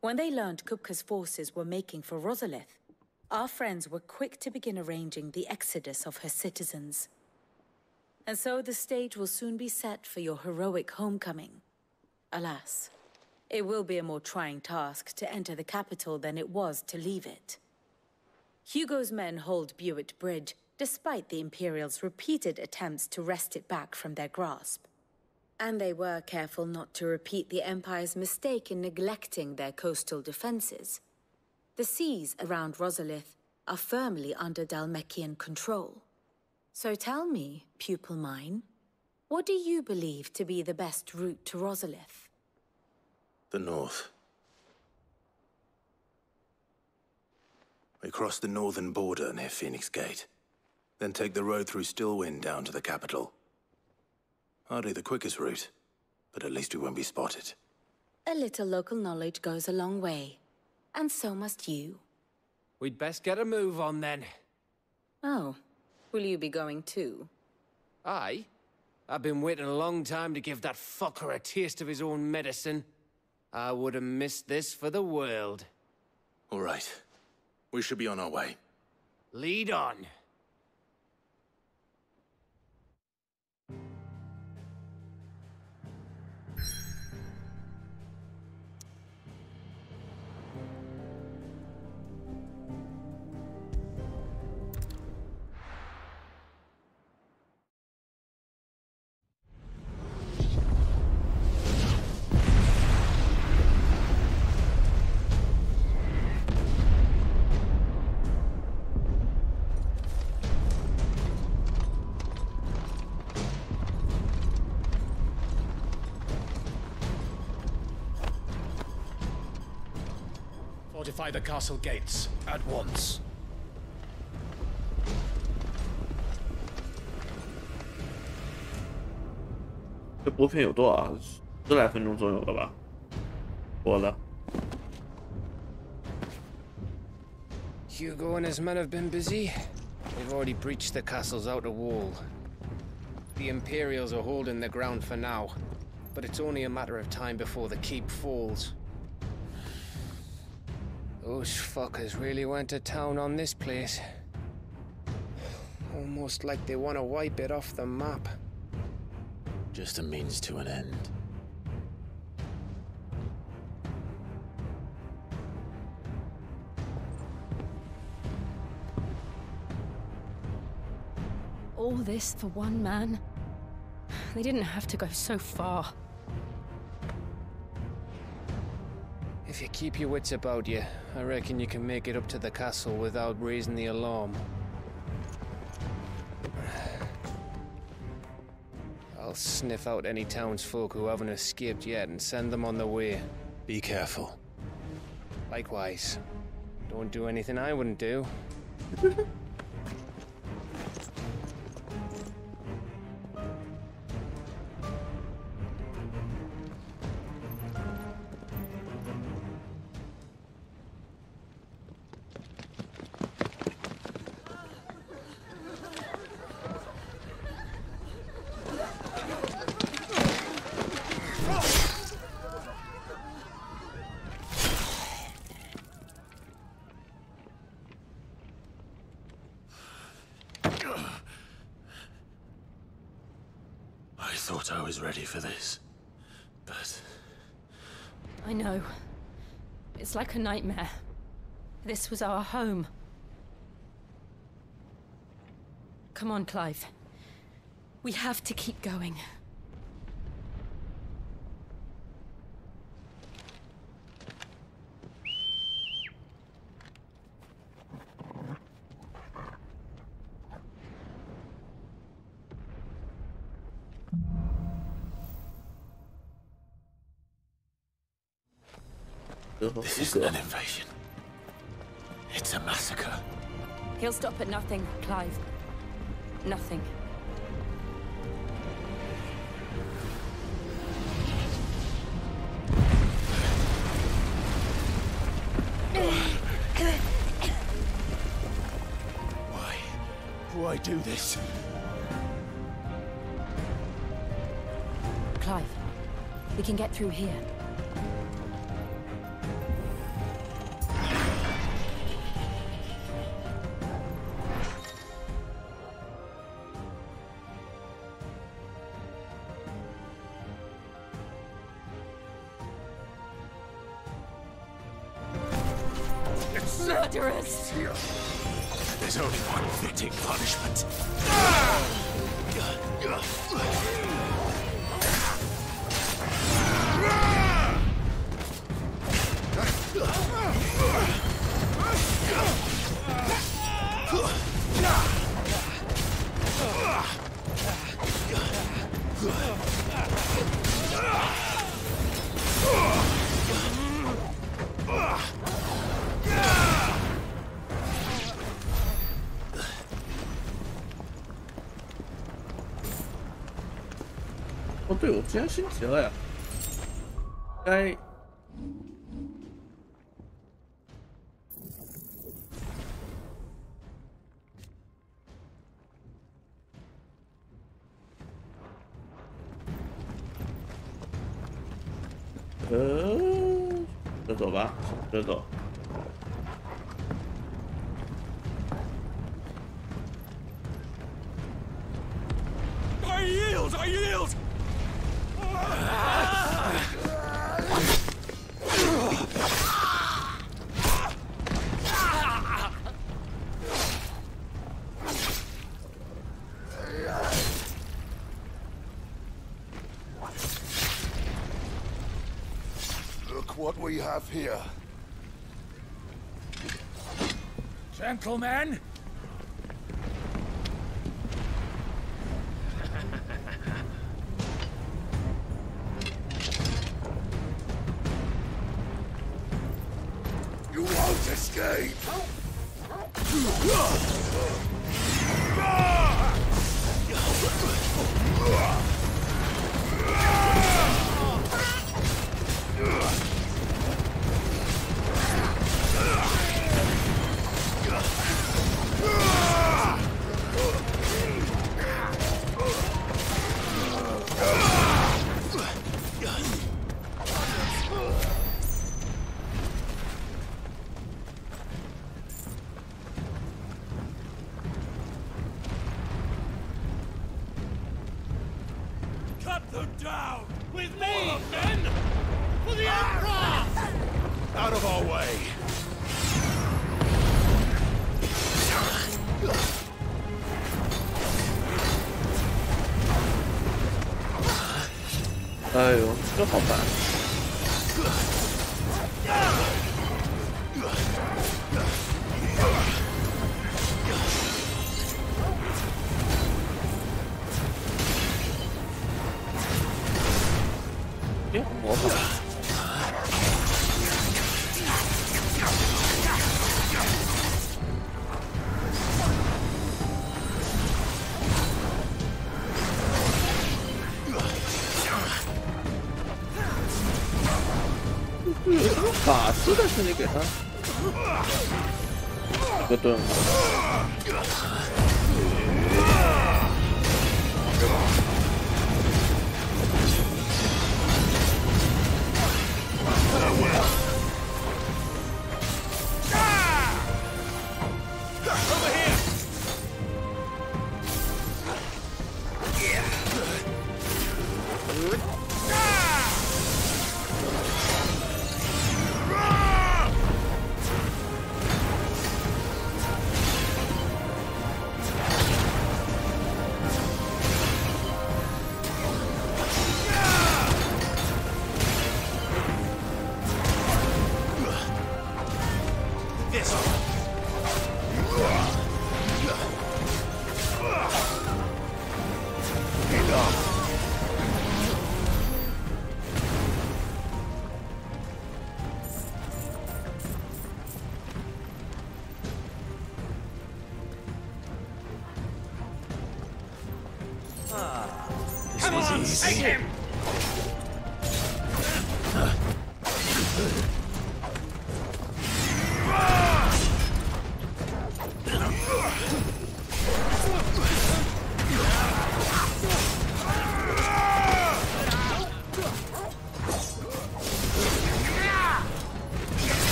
B: When they learned Kupka's forces were making for Rosalith, our friends were quick to begin arranging the exodus of her citizens. And so the stage will soon be set for your heroic homecoming. Alas, it will be a more trying task to enter the capital than it was to leave it. Hugo's men hold Buett Bridge, despite the Imperials' repeated attempts to wrest it back from their grasp. And they were careful not to repeat the Empire's mistake in neglecting their coastal defenses. The seas around Rosalith are firmly under Dhalmekian control. So tell me, pupil mine, what do you believe to be the best route to Rosalith?
C: The north. We cross the northern border near Phoenix Gate. Then take the road through Stillwind down to the capital. Hardly the quickest route, but at least we won't be spotted.
B: A little local knowledge goes a long way. And so must you.
V: We'd best get a move on then.
B: Oh, will you be going too?
V: Aye. I've been waiting a long time to give that fucker a taste of his own medicine. I would have missed this for the world.
C: All right. We should be on our way.
V: Lead on.
S: Fortify the castle gates, at once.
A: 这播片有多少啊？10来分钟左右了吧？播了。
V: Hugo and his men have been busy. They've already breached the castle's outer wall. The Imperials are holding their ground for now, but it's only a matter of time before the keep falls. Those fuckers really went to town on this place. Almost like they want to wipe it off the map.
C: Just a means to an end.
L: All this for one man? They didn't have to go so far.
V: If you keep your wits about you, I reckon you can make it up to the castle without raising the alarm. I'll sniff out any townsfolk who haven't escaped yet and send them on their way.
C: Be careful.
V: Likewise. Don't do anything I wouldn't do.
C: I thought I was ready for this, but...
B: I know. It's like a nightmare. This was our home. Come on, Clive. We have to keep going.
C: This isn't an invasion. It's a massacre.
B: He'll stop at nothing, Clive. Nothing.
C: Why do this?
B: Clive, we can get through here. Murderers!
C: There's only one fitting punishment.
A: 哦，对，我之前升级了呀，该。这走吧，这走。
C: I yield! I yield!
F: Look what we have here.
C: Gentlemen!
F: You won't escape!
C: Cut them down! With me, men! For the Emperor! Out of our way!
A: 哎呦，这好烦！魔法。法师的是你给他一个盾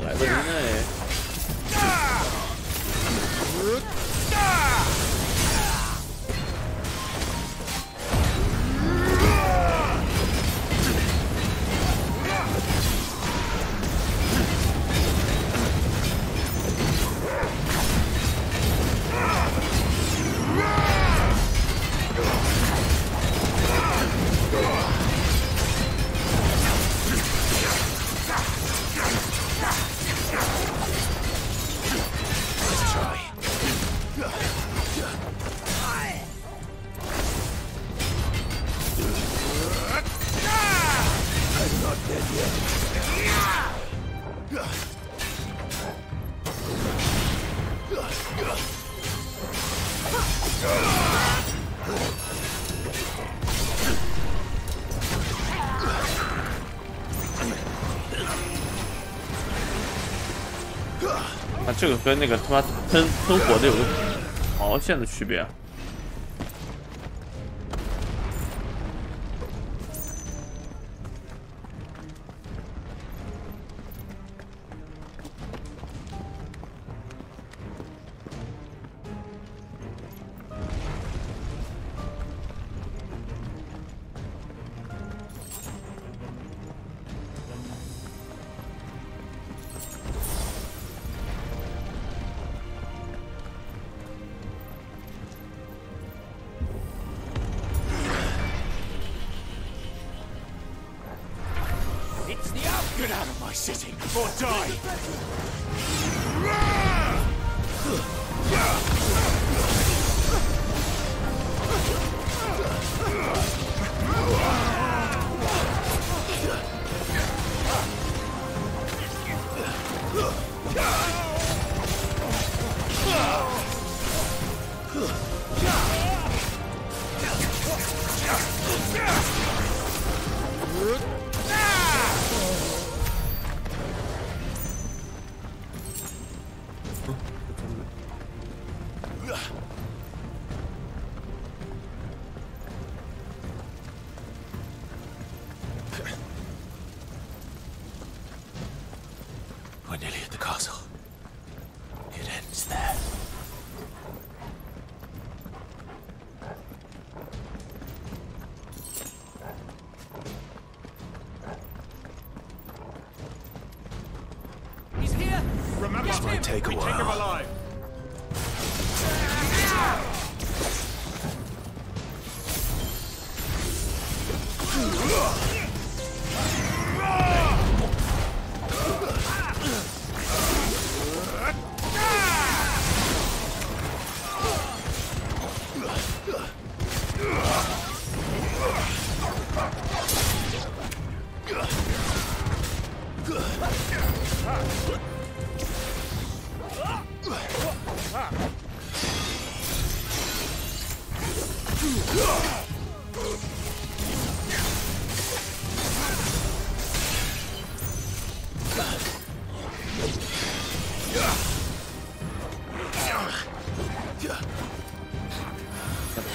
A: 来个人类。啊，这个跟那个他妈喷火的有个毛线的区别啊！Get
M: out of my city, or die!
C: We're nearly at the castle. It ends there.
E: He's here!
C: Remember, this might take a while.
E: Take him alive!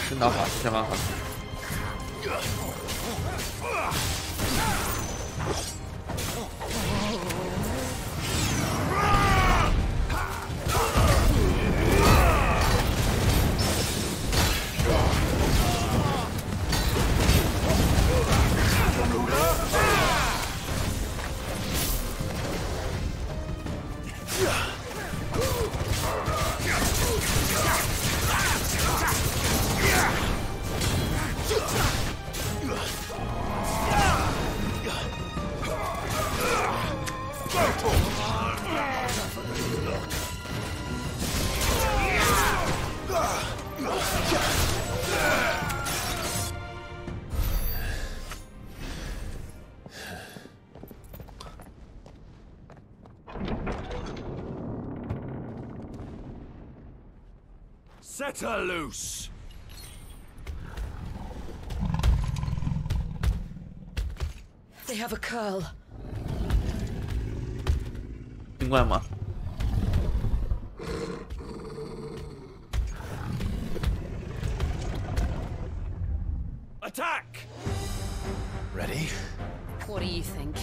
A: 真打法先蛮好。
C: Set her loose!
K: They have a curl.
A: 另外吗？
C: Attack!
S: Ready?
B: What do you think?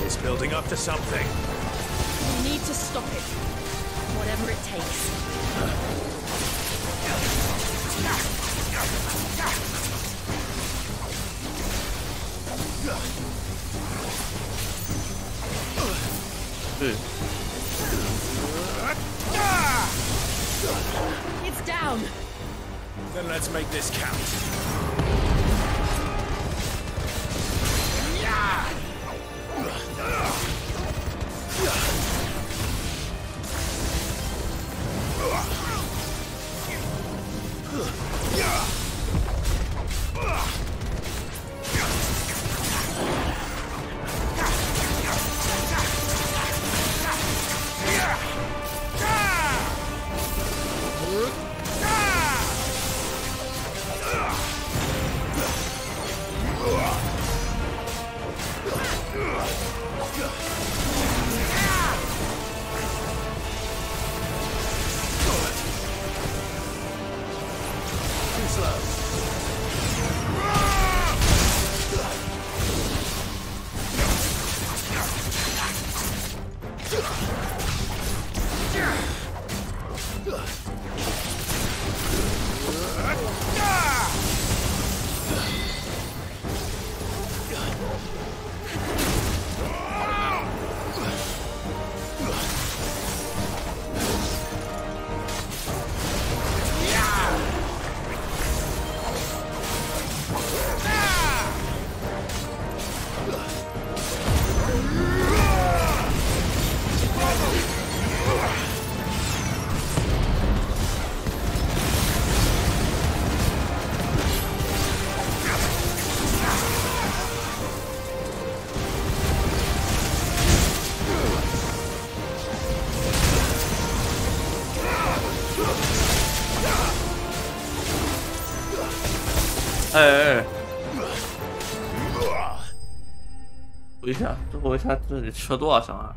C: It's building up to something.
K: We need to stop it. Whatever it takes. It's down.
C: Then let's make this count.
A: 回一下，这回一下这里吃了多少伤啊？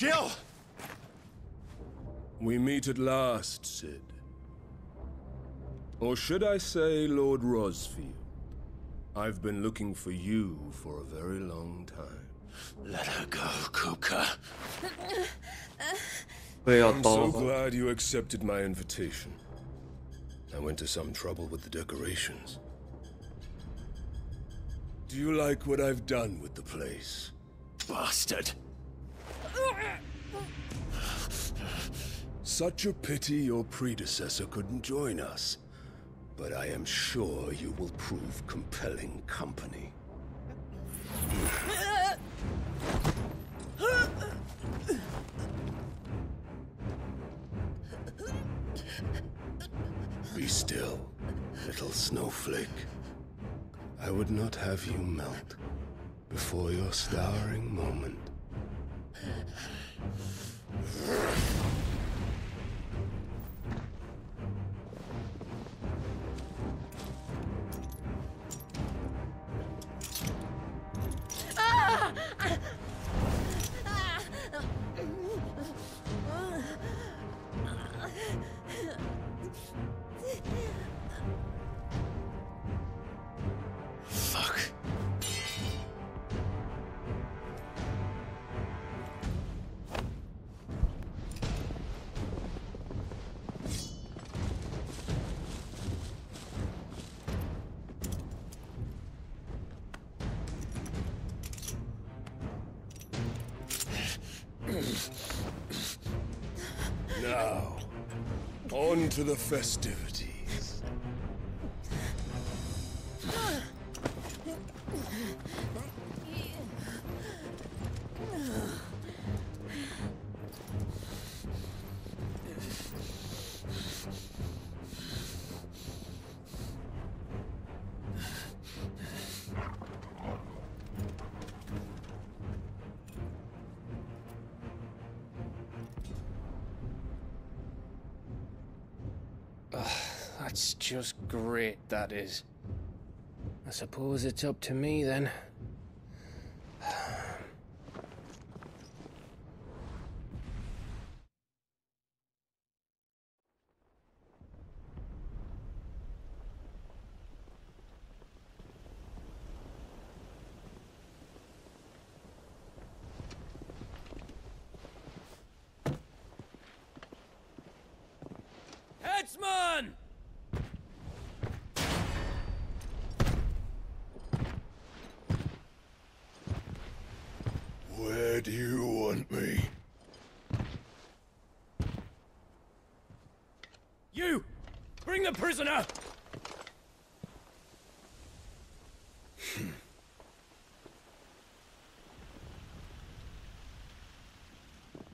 J: Jill!
D: We meet at last, Sid. Or should I say, Lord Rosfield? I've been looking for you for a very long time.
M: Let her go, Kupka.
D: I'm so glad you accepted my invitation. I went to some trouble with the decorations. Do you like what I've done with the place?
M: Bastard.
D: Such a pity your predecessor couldn't join us. But I am sure you will prove compelling company. Be still, little snowflake. I would not have you melt before your starring moment. Now, on to the festivities.
V: That's just great, that is. I suppose it's up to me, then.
H: Headsman!
D: Where do you want me?
H: You! Bring the prisoner!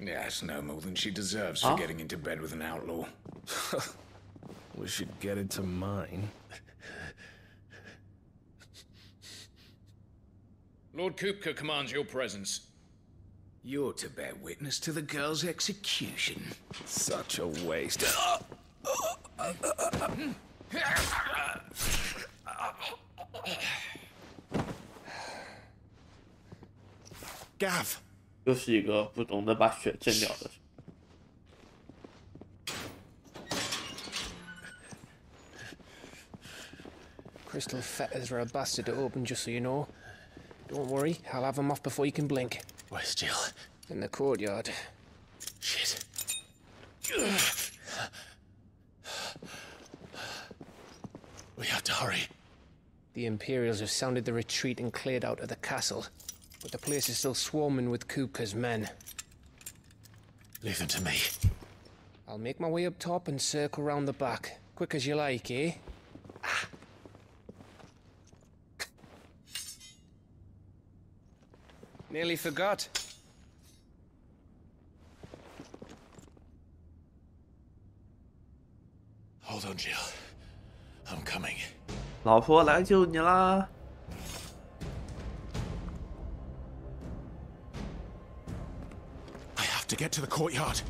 E: Yes, no more than she deserves for getting into bed with an outlaw.
R: We should get into mine.
E: Lord Kupka commands your presence. You're to bear witness to the girl's execution.
R: Such a waste.
V: Gav!
A: 又是一个不懂得把血震掉的。
V: Crystal fetters are a bastard to open, just so you know. Don't worry, I'll have them off before you can blink.
M: Where's Jill?
V: In the courtyard.
M: Shit. We have to hurry.
V: The Imperials have sounded the retreat and cleared out of the castle. But the place is still swarming with Kupka's men.
M: Leave them to me.
V: I'll make my way up top and circle round the back. Quick as you like, eh? Nearly forgot.
M: Hold on, Jill. I'm coming.
A: 老婆来救你啦！
M: I have to get to the courtyard.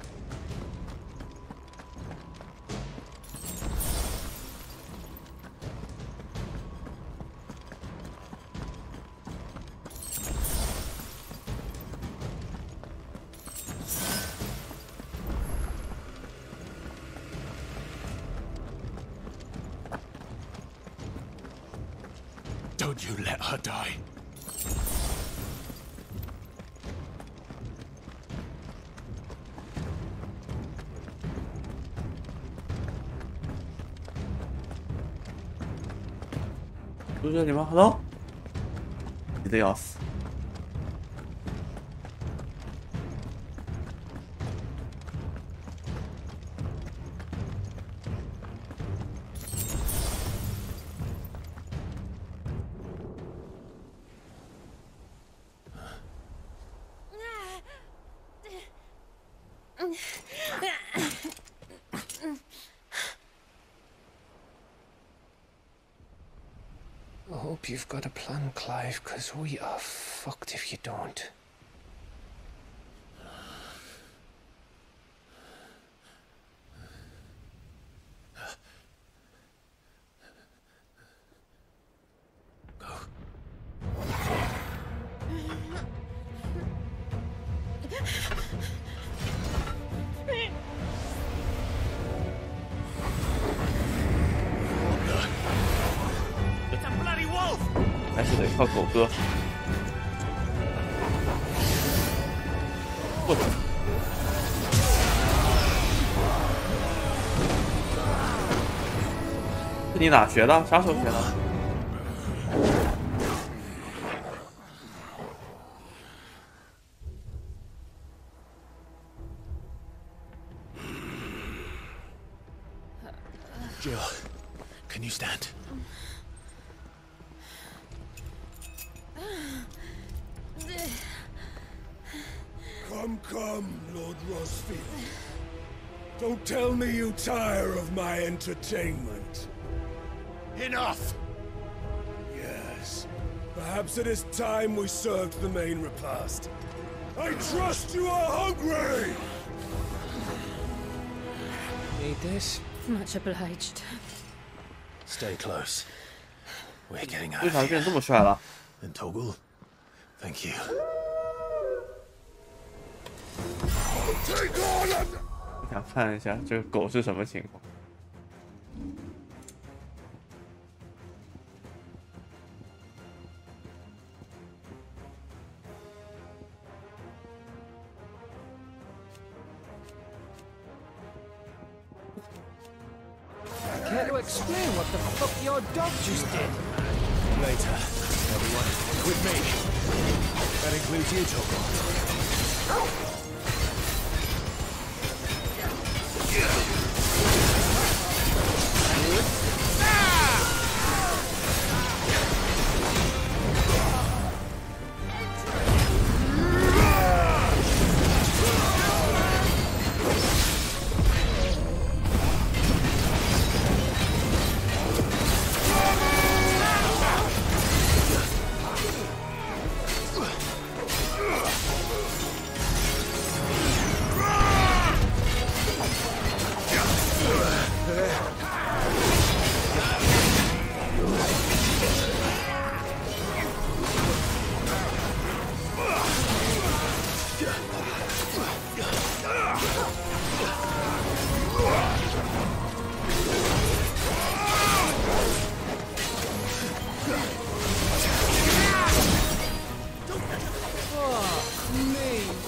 C: Don't you let her die.
A: "不是你吗 ？Hello， 急得要死。
V: I hope you've got a plan, Clive, because we are fucked if you don't.
H: It's a bloody wolf!
A: 还是得靠狗哥。我操！这你哪学的？啥时候学的？
C: Jill, can you stand?
D: Come, Lord Rosfield. Don't tell me you tire of my entertainment.
C: Enough!
D: Yes. Perhaps it is time we served the main repast. I trust you are hungry!
V: Need this?
K: Much obliged.
C: Stay close. We're getting out
A: 为啥变这么帅了？
C: And Toggle, thank you.
A: 我想看一下这个狗是什么情况。
V: Care to explain what the fuck your dog just did?
C: Later, everyone, with me. That includes you, Toggle.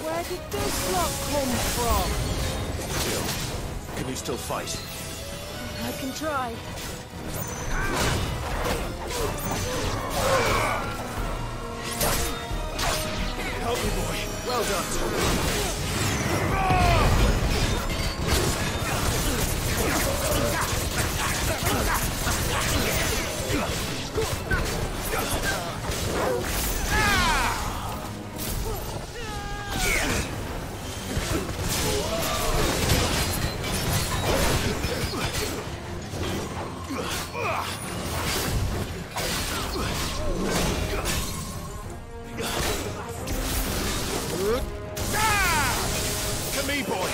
V: Where did this lot come from?
C: Jill, can you still fight?
K: I can try.
C: Help me, boy. Well done. To me, boy.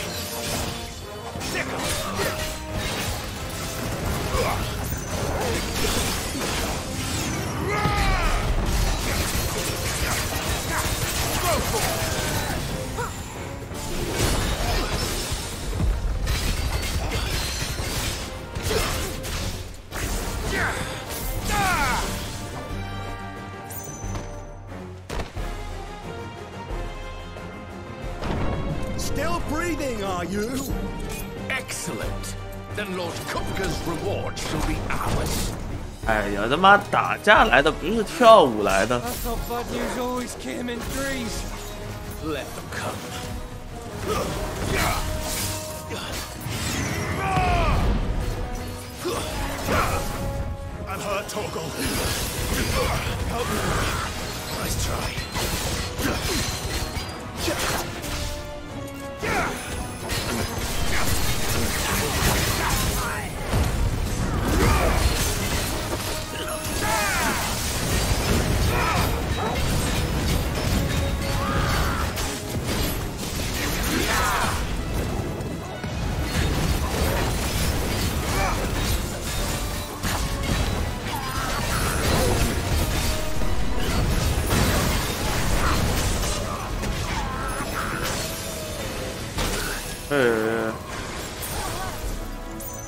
S: Still breathing, are you?
E: Excellent. Then Lord Kupka's reward shall be ours.
A: 哎呀，他妈打架来的，不是跳舞来的。
V: I thought bad news always came in threes.
E: Let them come.
S: I'm hurt, Torgal.
E: Help me. Nice try.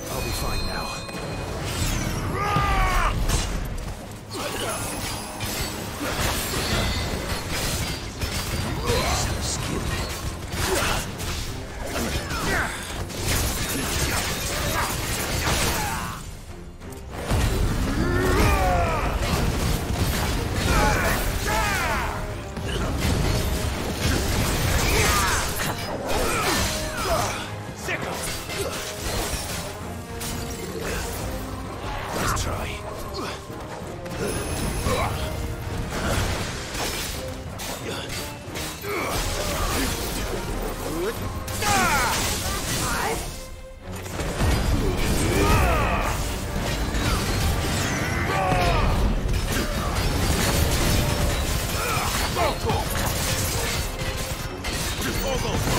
C: I'll be fine now.
E: So skilled. Nice try.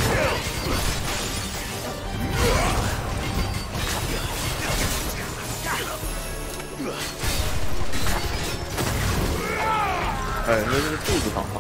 E: Kill!
A: 哎，那这个肚子上放。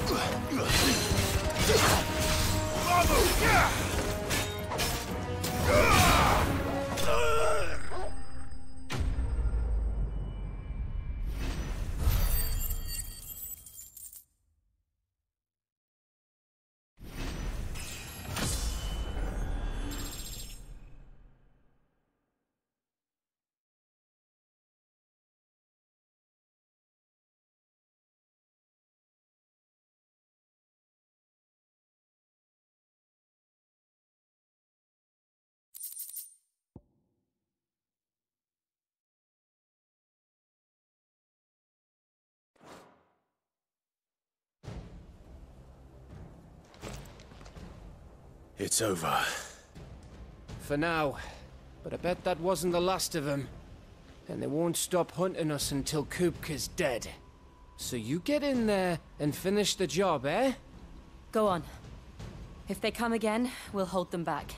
C: It's over.
V: For now. But I bet that wasn't the last of them. And they won't stop hunting us until Kupka's dead. So you get in there and finish the job, eh?
K: Go on. If they come again, we'll hold them back.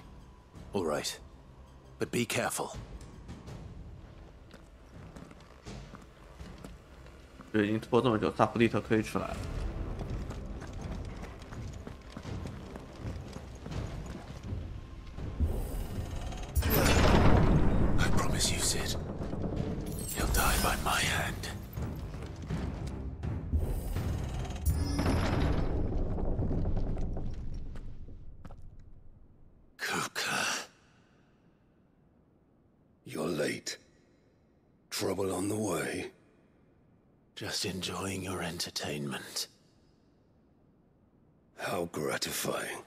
C: All right. But be careful.
A: 就已经拖这么久，萨普利特可以出来了。
C: I promise you, Sid. He'll die by my hand.
D: Kupka. You're late. Trouble on the way?
C: Just enjoying your entertainment.
D: How gratifying.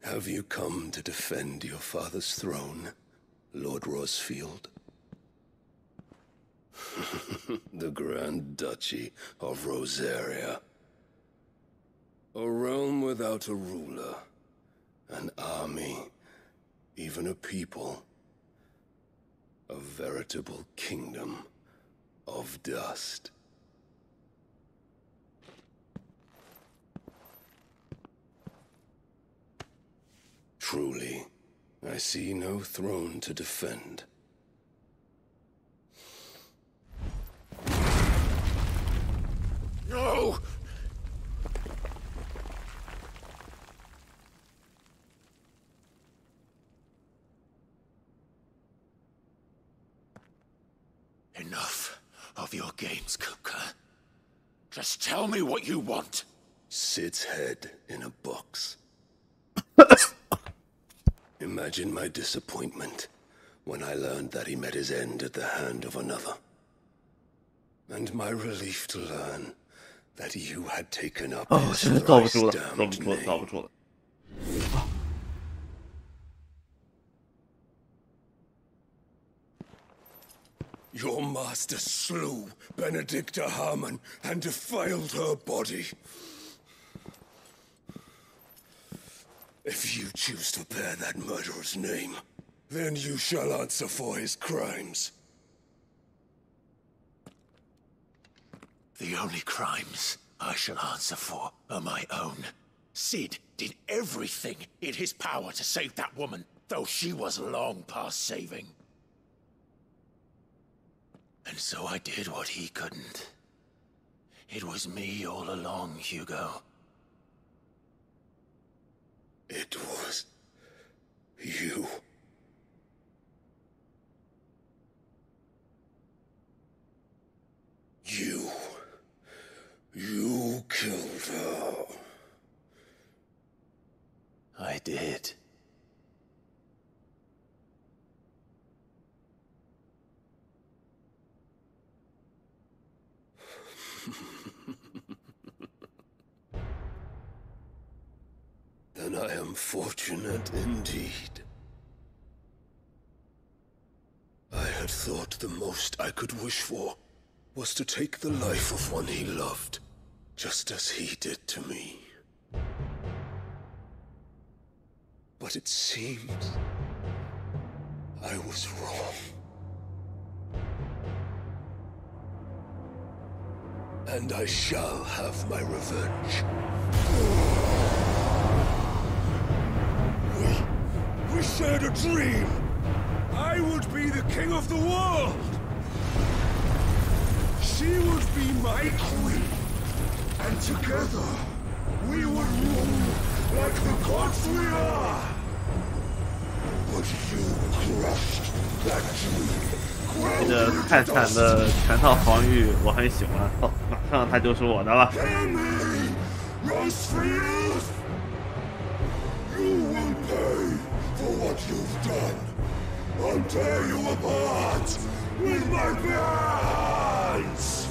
D: Have you come to defend your father's throne, Lord Rosfield? The Grand Duchy of Rosaria. A realm without a ruler, an army, even a people. A veritable kingdom of dust. Truly, I see no throne to defend.
E: No!
C: Enough of your games, Kupka.
F: Just tell me what you want. Sid's head in a box. Imagine my disappointment when I learned that he met his end at the hand of another. And my relief to learn that you had taken up his thrice-damned name. Your master slew Benedicta Harmon and defiled her body. If you choose to bear that murderer's name, then you shall answer for his crimes.
M: The only crimes I shall answer for are my own. Sid did everything in his power to save that woman, though she was long past saving. And so I did what he couldn't. It was me all along, Hugo.
F: It was you. You killed her.
M: I did.
F: Then I am fortunate indeed. I had thought the most I could wish for was to take the life of one he loved, just as he did to me. But it seems I was wrong. And I shall have my revenge. We shared a dream. I would be the king of the world. She would be my queen. And together, we would rule like the gods we are. But you crushed that dream.
A: 这个泰坦的全套防御我很喜欢，马上他就是我的了。
F: You will pay for what you've done. I'll tear you apart with my hands.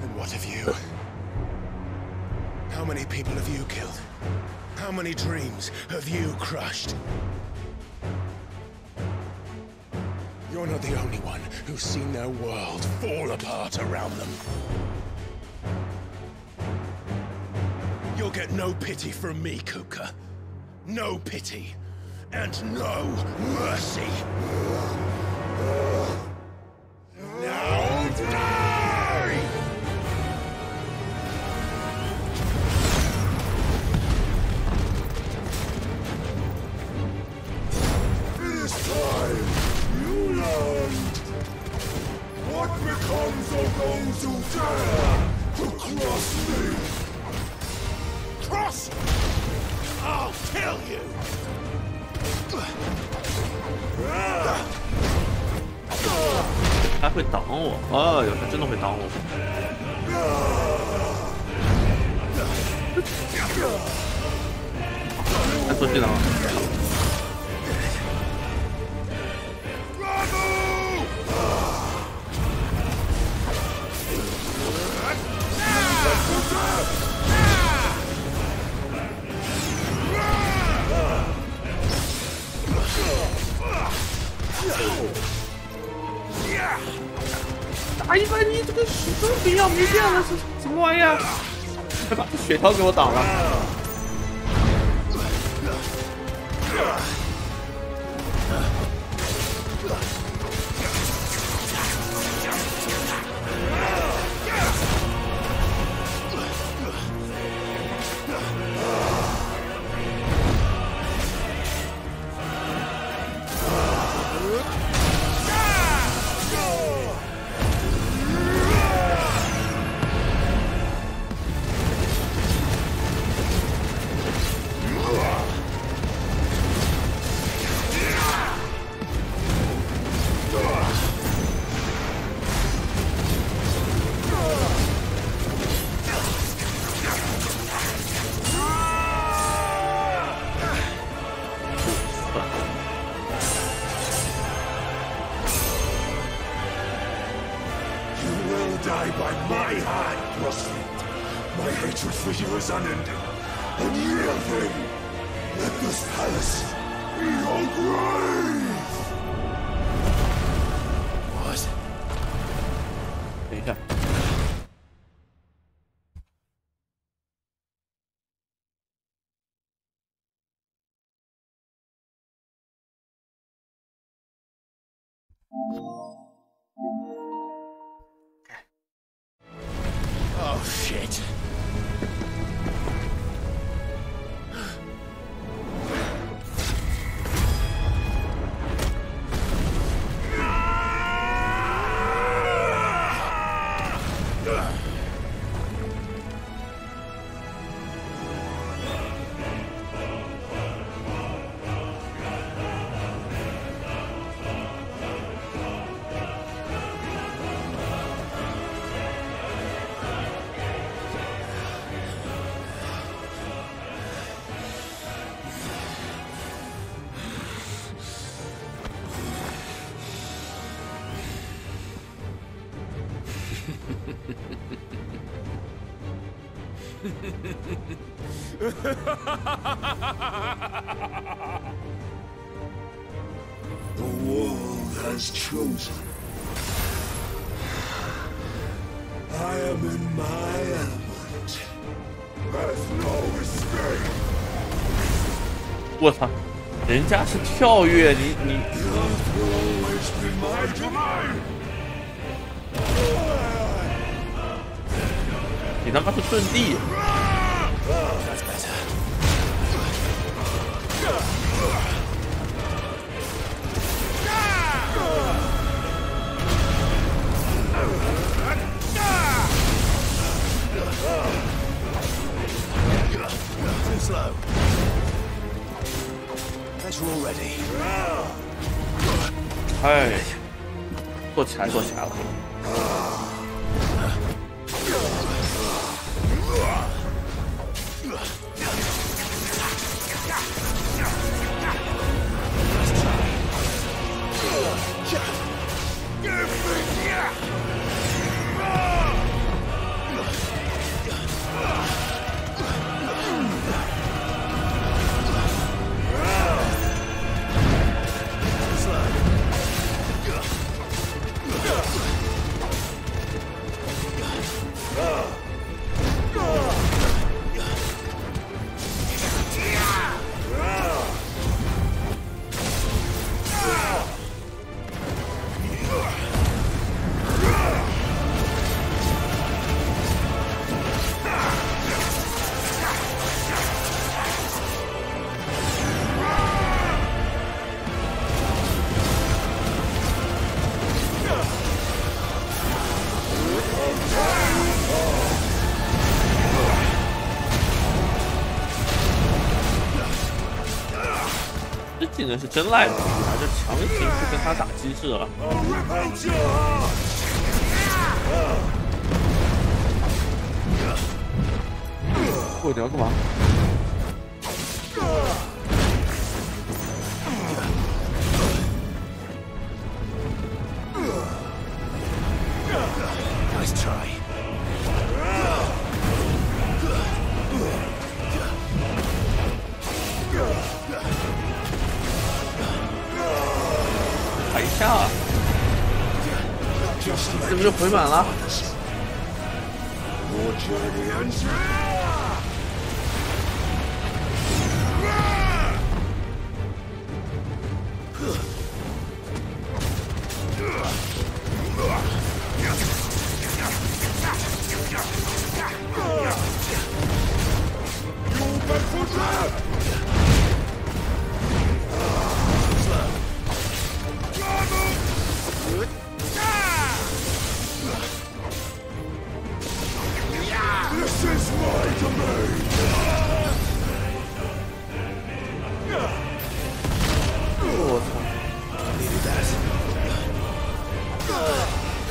J: And what of you? How many people have you killed? How many dreams have you crushed? You're not the only one who's seen their world fall apart around them. You'll get no pity from me, Kuka. No pity. And no mercy. Now die! It is time you learned what becomes of those who dare to cross me. Cross! I'll kill you!
A: 他会挡我，哦哟，他真的会挡我。他做技能了。打一般你这个始终不要没电了，是什么玩意儿？还把这血条给我挡了。
J: die by my hand, Crossfield. My hatred for you is unending. Unyielding. Let this palace be your grave.
C: What?
A: 等一下。
M: Oh, shit.
J: The world has chosen. I am in my element. There's no escape.
A: 我操，人家是跳跃，你。你他妈是遁地。
C: Too slow. Guess we're all ready.
A: 哎，做起来了。这技能是真赖的，就强行去跟他打机制了。我你要干嘛？
C: Nice try.
A: 打一下，这不就回满了？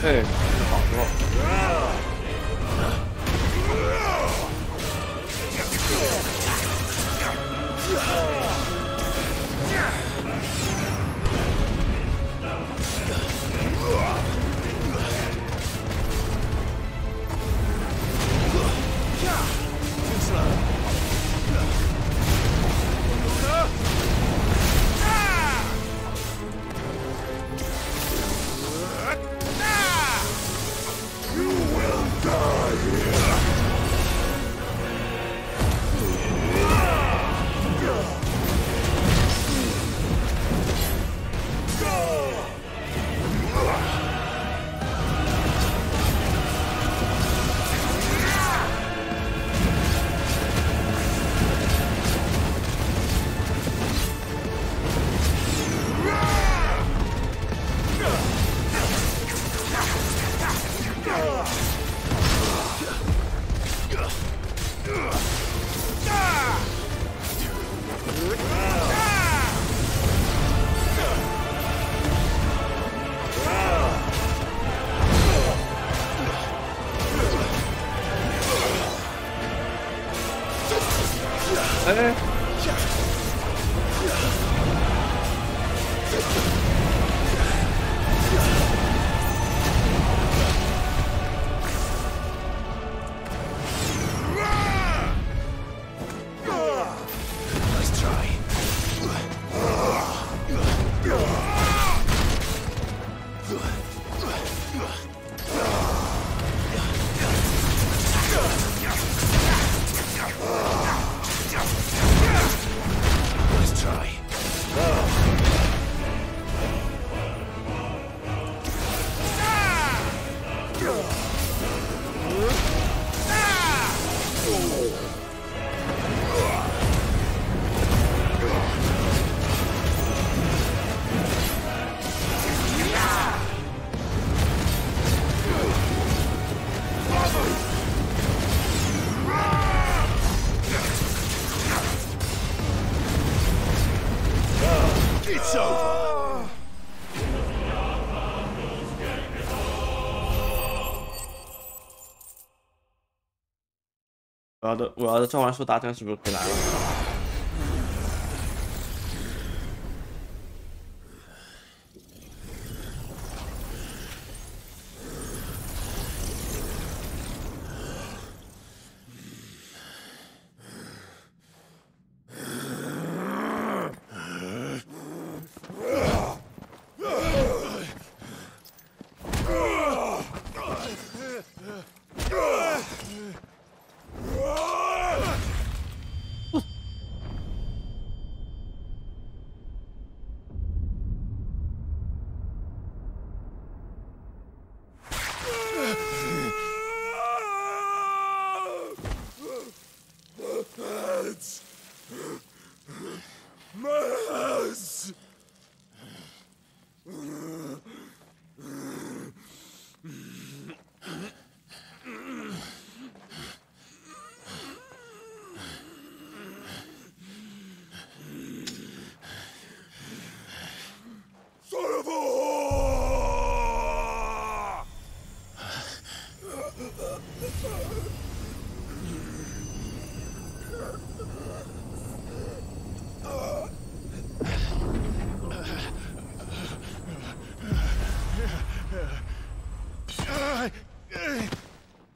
A: 哎，好多。
M: Let's try. It's over.
A: 我要的召唤兽大战是不是可以来了？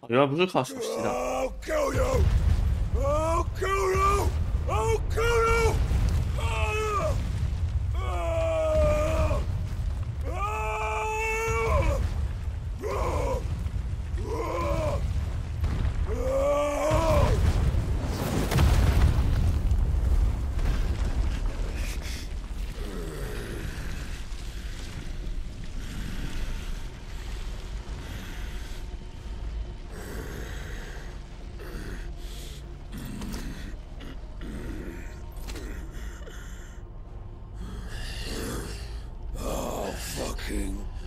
A: 原来不是靠手吸的。
J: I'll kill you! I'll kill you! I'll kill you!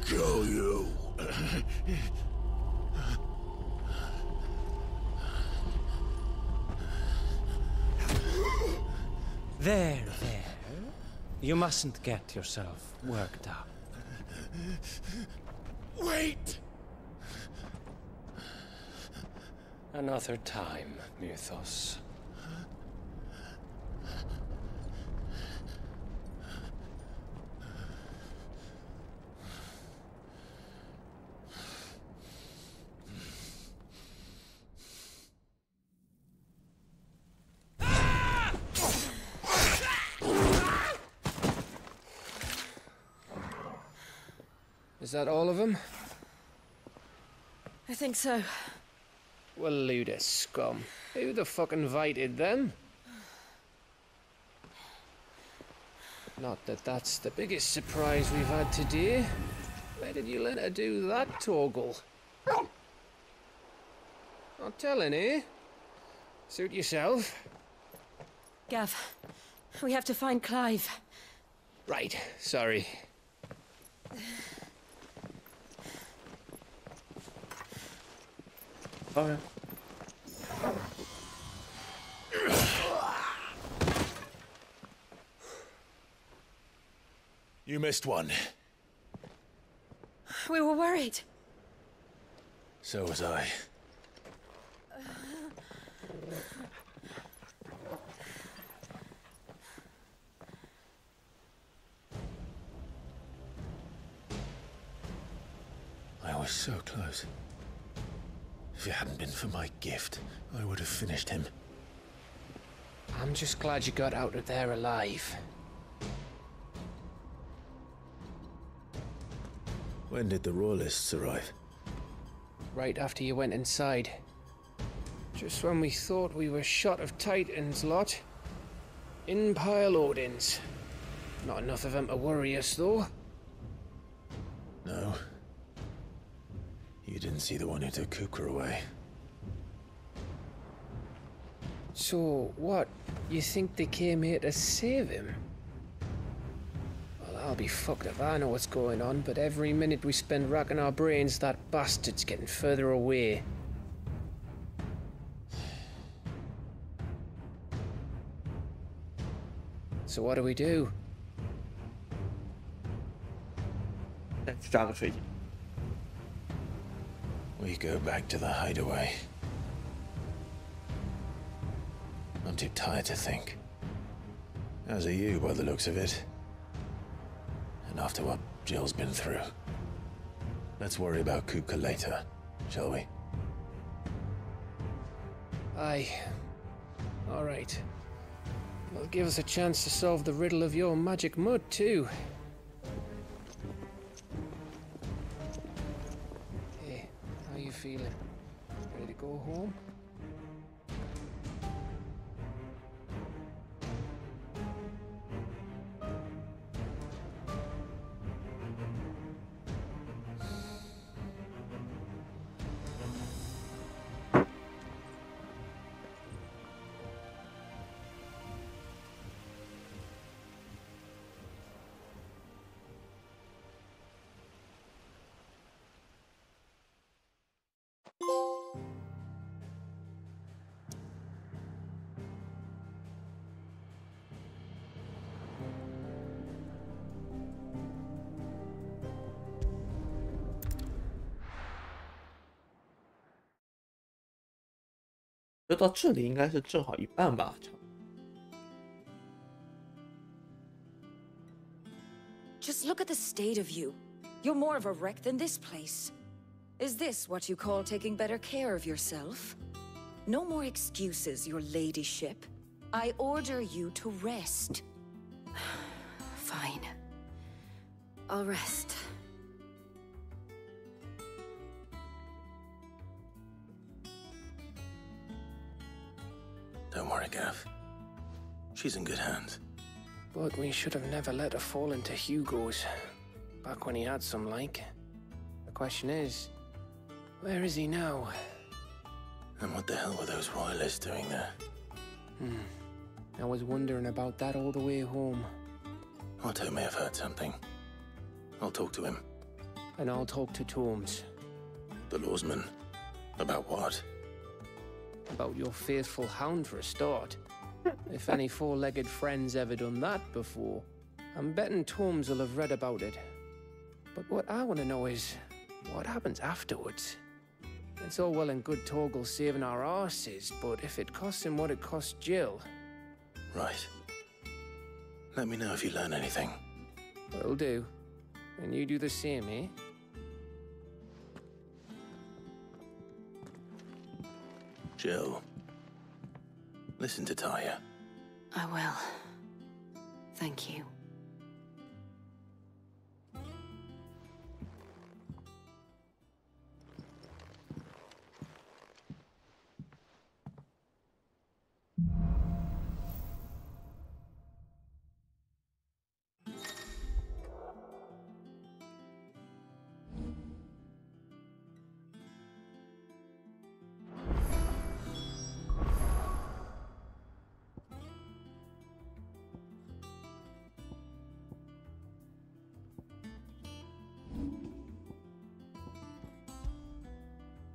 J: Kill you.
G: There. You mustn't get yourself worked up.
J: Wait!
G: Another time, Mythos.
V: Is that all of them?
Q: I think so.
V: Well, Luda scum. Who the fuck invited them? Not that that's the biggest surprise we've had today. Where did you let her do that, Torgal? Not telling, eh? Suit yourself.
Q: Gav, we have to find Clive.
V: Right, sorry.
A: Okay.
C: You missed one.
Q: We were worried.
C: So was I. I was so close. If it hadn't been for my gift, I would have finished him.
V: I'm just glad you got out of there alive.
C: When did the Royalists arrive?
V: Right after you went inside. Just when we thought we were shot of Titans, lot. In pile Odins. Not enough of them to worry us, though.
C: No. You didn't see the one who took Kukra away.
V: So, what? You think they came here to save him? Well, I'll be fucked if I know what's going on, but every minute we spend racking our brains, that bastard's getting further away. So what do we do?
A: 再去炸个水井。
C: We go back to the hideaway. I'm too tired to think. As are you, by the looks of it. And after what Jill's been through. Let's worry about Kuka later, shall we?
V: Aye. All right. Well, give us a chance to solve the riddle of your magic mud, too. Hey, how you feeling? Ready to go home?
A: 就到这里应该是正好一半吧。
B: Just look at the state of you. You're more of a wreck than this place. Is this what you call taking better care of yourself? No more excuses, your ladyship. I order you to rest. Fine. I'll rest.
C: Don't worry, Gav. She's in good hands.
V: But we should have never let her fall into Hugo's. Back when he had some like. The question is, where is he now?
C: And what the hell were those royalists doing there?
V: I was wondering about that all the way home.
C: Otto may have heard something. I'll talk to him.
V: And I'll talk to Tomes.
C: The lawsman. About what?
V: About your faithful hound for a start. If any four-legged friend's ever done that before, I'm betting Tomes will have read about it. But what I want to know is, what happens afterwards? It's all well and good Torgal saving our arses, but if it costs him what it cost Jill...
C: Right. Let me know if you learn anything.
V: Will do. And you do the same, eh?
C: Jill, listen to Taya.
B: I will. Thank you.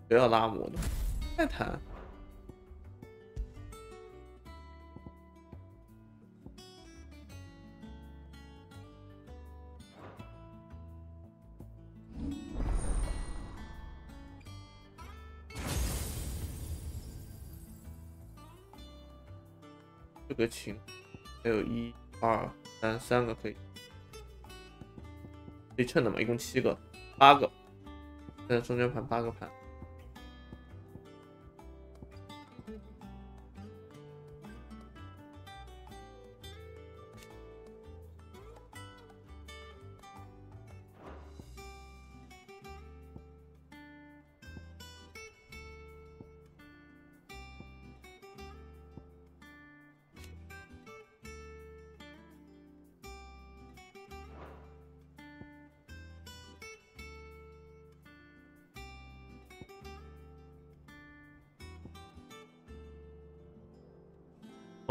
A: 不要拉姆的，再谈。这个琴还有1、2、3，3个可以对称的嘛，一共7个，8个。现在中间盘8个盘。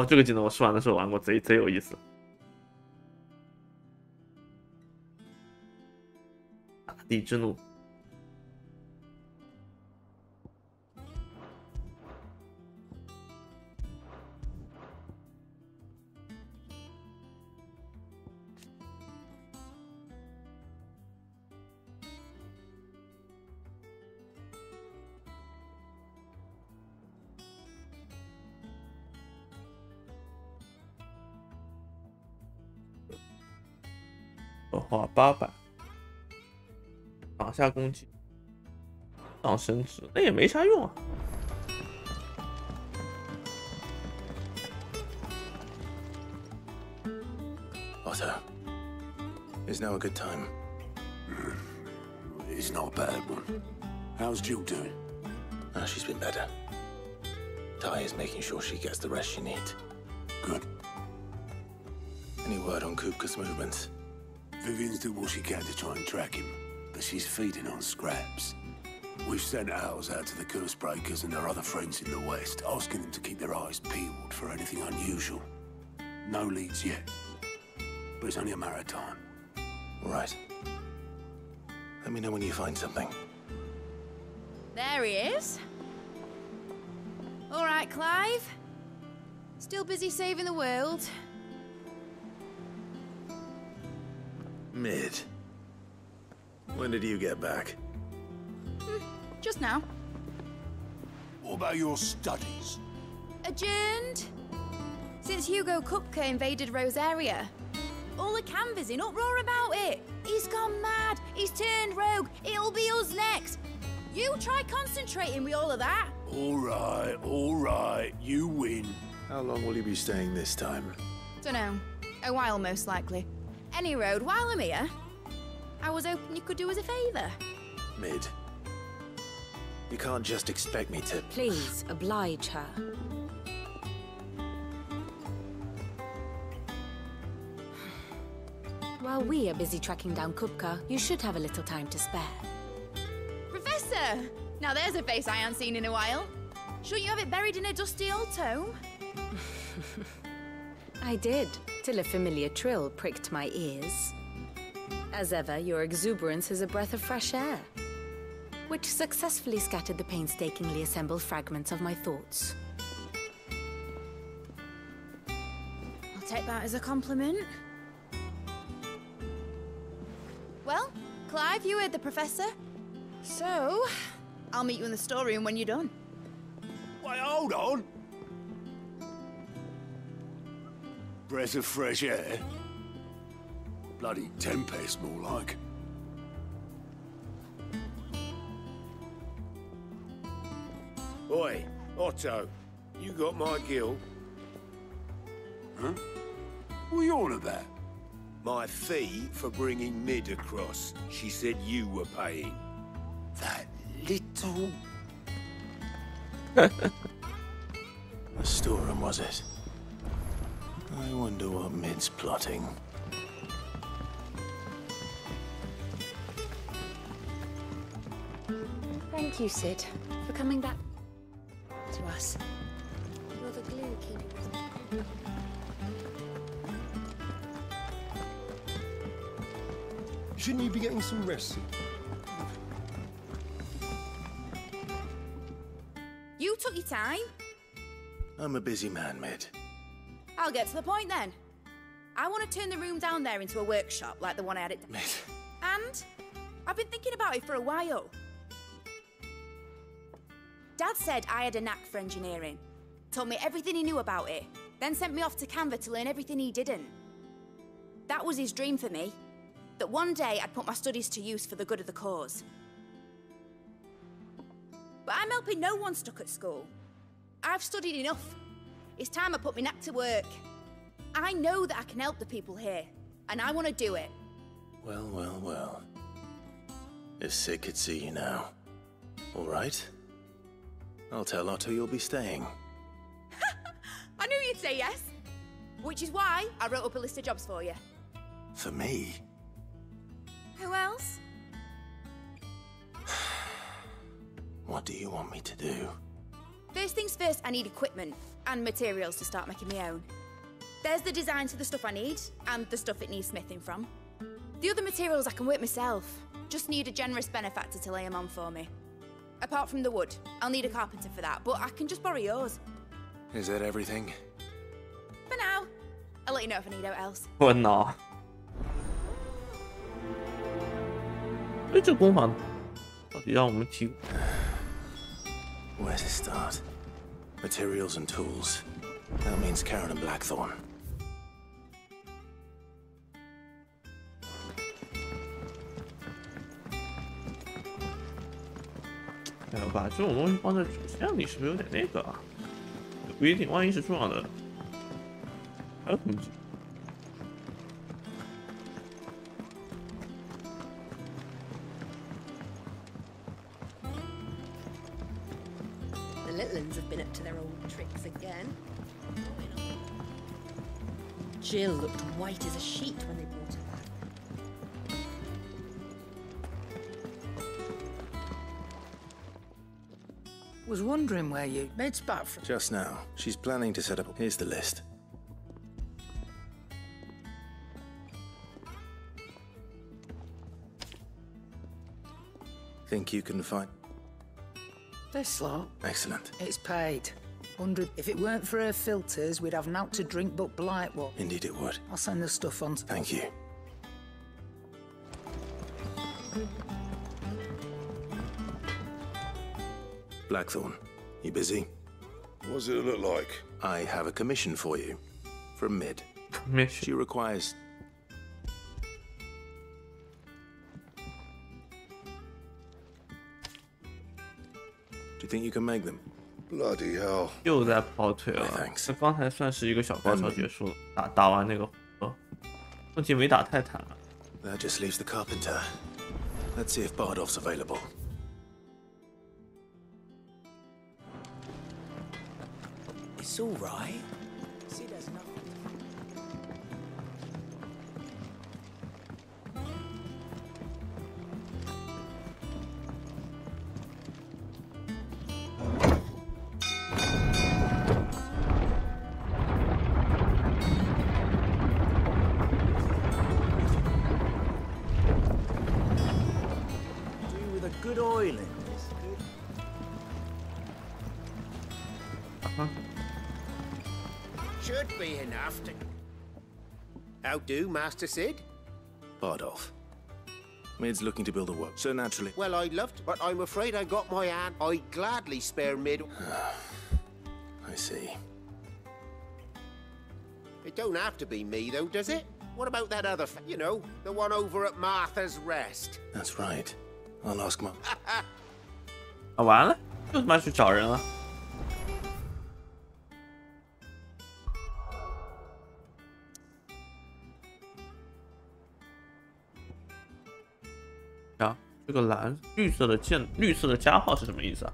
A: 哦，这个技能我试玩的时候玩过，贼有意思。大地之怒。花800，挡下攻击，挡升值，那也没啥用啊。
C: Otto, is now a good time?
M: It's not a bad one. How's Jill doing?
C: She's been better. Ty is making sure she gets the rest she needs.
M: Good.
C: Any word on Kupka's movements?
M: Vivian's doing what she can to try and track him, but she's feeding on scraps. We've sent ours out to the Cursebreakers and their other friends in the West, asking them to keep their eyes peeled for anything unusual. No leads yet, but it's only a matter of time.
C: All right. Let me know when you find something.
K: There he is. All right, Clive. Still busy saving the world.
C: Mid. When did you get back?
K: Just now.
M: What about your studies?
K: Adjourned. Since Hugo Kupka invaded Rosaria. All the canvas in uproar about it. He's gone mad. He's turned rogue. It'll be us next. You try concentrating with all of that.
M: All right. You win.
C: How long will you be staying this time?
K: Dunno. A while, most likely. Any road, while I'm here, I was hoping you could do us a favour.
C: Mid. You can't just expect me to...
O: Please, oblige her. While we are busy tracking down Kupka, you should have a little time to spare.
K: Professor! Now there's a face I haven't seen in a while. Shouldn't you have it buried in a dusty old tome?
O: I did, till a familiar trill pricked my ears. As ever, your exuberance is a breath of fresh air, which successfully scattered the painstakingly assembled fragments of my thoughts.
K: I'll take that as a compliment. Well, Clive, you heard the Professor. So, I'll meet you in the storeroom when you're done.
M: Wait, hold on! Breath of fresh air? Bloody tempest, more like.
J: Oi, Otto, you got my gill?
M: Huh? What are you on about?
J: My fee for bringing Mid across. She said you were paying.
M: That little...
C: The storeroom, was it? I wonder what Mid's plotting.
B: Thank you, Sid, for coming back to us. You're the glue keeping us.
J: Shouldn't you be getting some rest?
K: You took your time.
C: I'm a busy man, Mid.
K: I'll get to the point then. I want to turn the room down there into a workshop like the one I had at...
C: Mid.
K: And I've been thinking about it for a while. Dad said I had a knack for engineering. Told me everything he knew about it. Then sent me off to Canva to learn everything he didn't. That was his dream for me. That one day I'd put my studies to use for the good of the cause. But I'm helping no one stuck at school. I've studied enough. It's time I put my knack to work. I know that I can help the people here, and I want to do it.
C: Well, well, well. If Sid could see you now. All right. I'll tell Otto you'll be staying.
K: I knew you'd say yes. Which is why I wrote up a list of jobs for you.
C: For me?
K: Who else?
C: What do you want me to do?
K: First things first, I need equipment and materials to start making my own. There's the designs for the stuff I need and the stuff it needs smithing from. The other materials I can work myself. Just need a generous benefactor to lay them on for me. Apart from the wood, I'll need a carpenter for that, but I can just borrow yours.
C: Is that everything?
K: For now. I'll let you know if I need out else.
A: 我脑。哎，这工坊到底让我们提？
C: Where to start? Materials and tools. That means Karen and Blackthorn.
A: 哎呦，把这种东西放在主线里是不是有点那个啊？也不一定，万一是重要的，还有什么？
I: The little ones have been up to their old tricks again. Jill looked white as a sheet when they brought her back.
N: Was wondering where you made's back from.
C: Just now. She's planning to set up. Here's the list. Think you can find?
N: This lot.
C: Excellent.
N: It's paid. 100. If it weren't for her filters, we'd have naught to drink but blight water.
C: Indeed it would.
N: I'll send the stuff on.
C: Thank you. Blackthorn, you busy?
F: What does it look like?
C: I have a commission for you. From Mid.
A: Commission?
C: She requires... Do you think you can make them?
F: Bloody hell.
A: 又在跑腿了。这刚才算是一个小高潮结束了，打完那个问题没打太坦了。
C: That just leaves the carpenter. Let's see if Bardolph's available.
N: It's all right. See, there's nothing.
S: Do with a good oil in this.
P: Should be enough to... How do, Master Sid?
C: Bardolph. Mid's looking to build a work, so naturally...
P: Well, I'd love to, but I'm afraid I got my hand. I'd gladly spare Mid...
C: I see.
P: It don't have to be me, though, does it? What about that other you know, the one over at Martha's Rest?
C: That's right. I'll ask Mom.
A: 啊，完了，又他妈去找人了。 啊，这个绿色的加号是什么意思啊？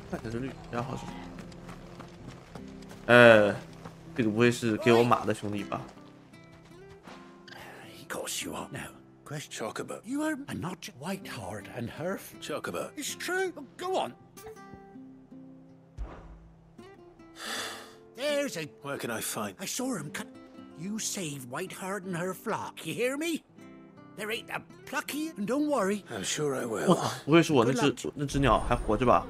A: 看这是绿加号是什么？这个不会是给我马的兄弟吧？
S: Of course you are now. Question.
C: Chocobo.
S: You are not Whiteheart and her.
C: Chocobo.
S: It's true. Go on. There's a.
C: Where can I find?
S: I saw him cut. You save Whiteheart and her flock. You hear me? There ain't a plucky. And don't worry.
C: I'm sure I
A: 我
C: will.
A: 操，不会是我那只鸟还活着吧？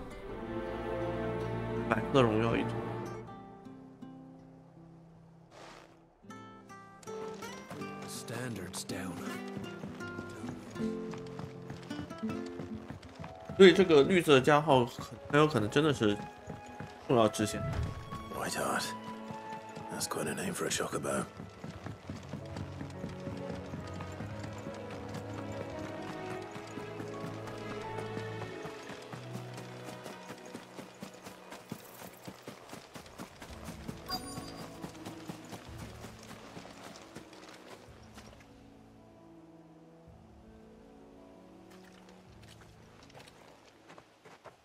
A: 百克荣耀一只。
R: Standards down.
A: 所以这个绿色加号很有可能真的是重要支线。
C: Whiteheart. That's quite a name for a chocobo.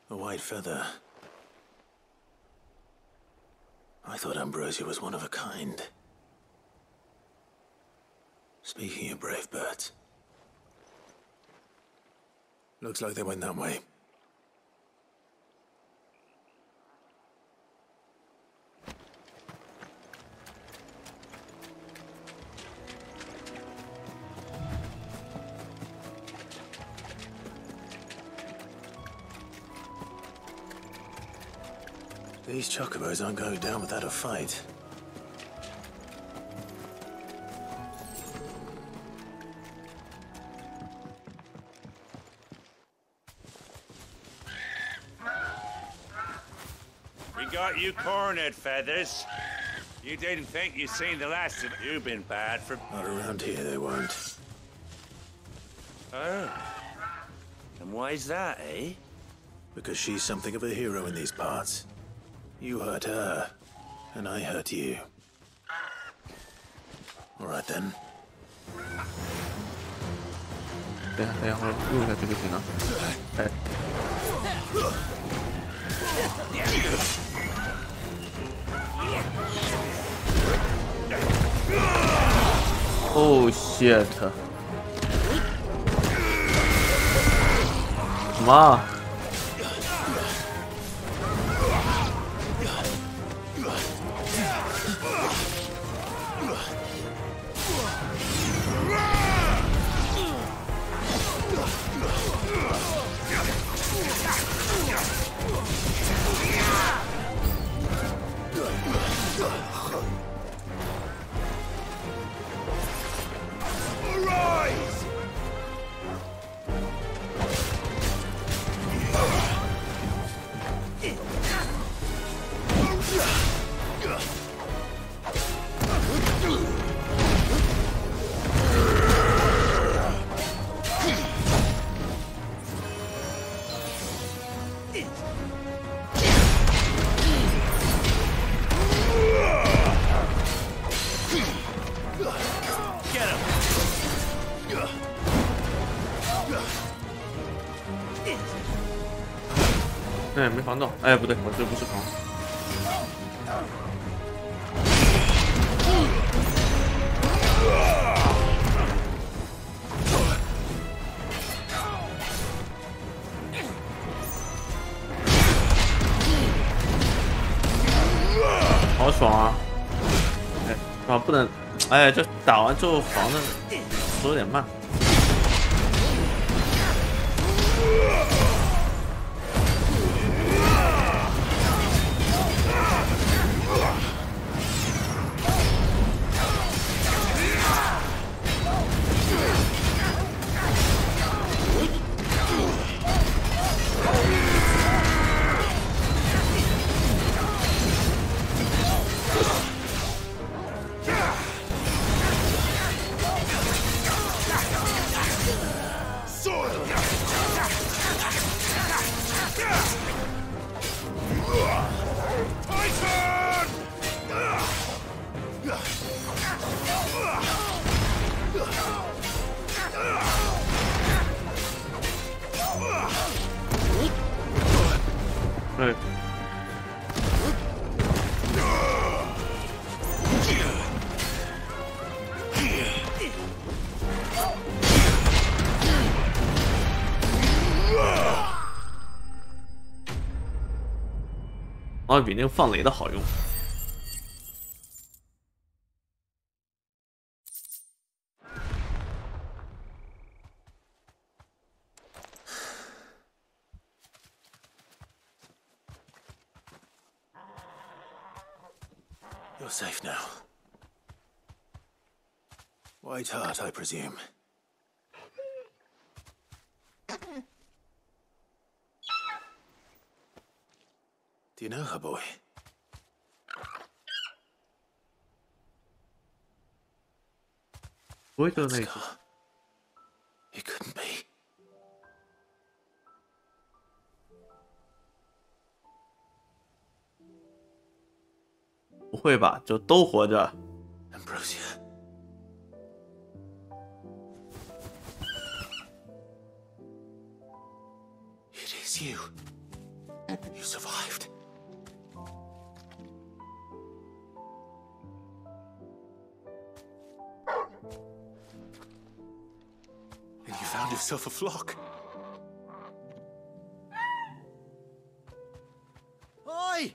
C: A white feather. I thought Ambrosia was one of a kind. Speaking of brave birds, looks like they went that way. These chocobos aren't going down without a fight.
H: We got you cornered, Feathers. You didn't think you'd seen the last of it. You've been bad for...
C: Not around here, they won't.
H: Oh. And why's that, eh?
C: Because she's something of a hero in these parts. You hurt her, and I hurt you. All right then.
A: 等一下，我录一下这个技能。哎。Oh shit！ 什么？ 哎，没防到！哎，不对，我这不是防。好爽啊！哎，啊，不能，哎，这打完之后防的有点慢。 对。哦，比那个放雷的好用。
C: You're safe now. White Heart, I presume. Do you know her, boy?
A: It
C: couldn't be.
A: 不会吧？就都活着。
C: Ambrosia. It is you. You survived. found himself a flock.
S: Oi!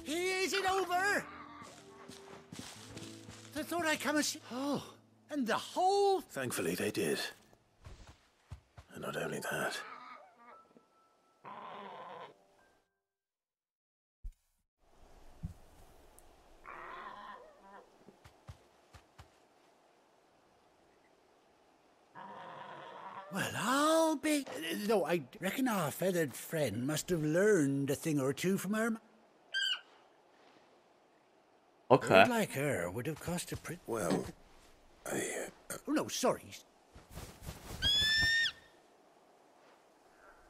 S: Is it over? I thought I'd come and see. Oh, and the whole.
C: Thankfully, they did. And not only that.
S: Well, I'll be. Though I reckon our feathered friend must have learned a thing or two from her.
A: Okay.
S: A bird like her would have cost a pretty.
M: Well,
S: Oh no, sorry.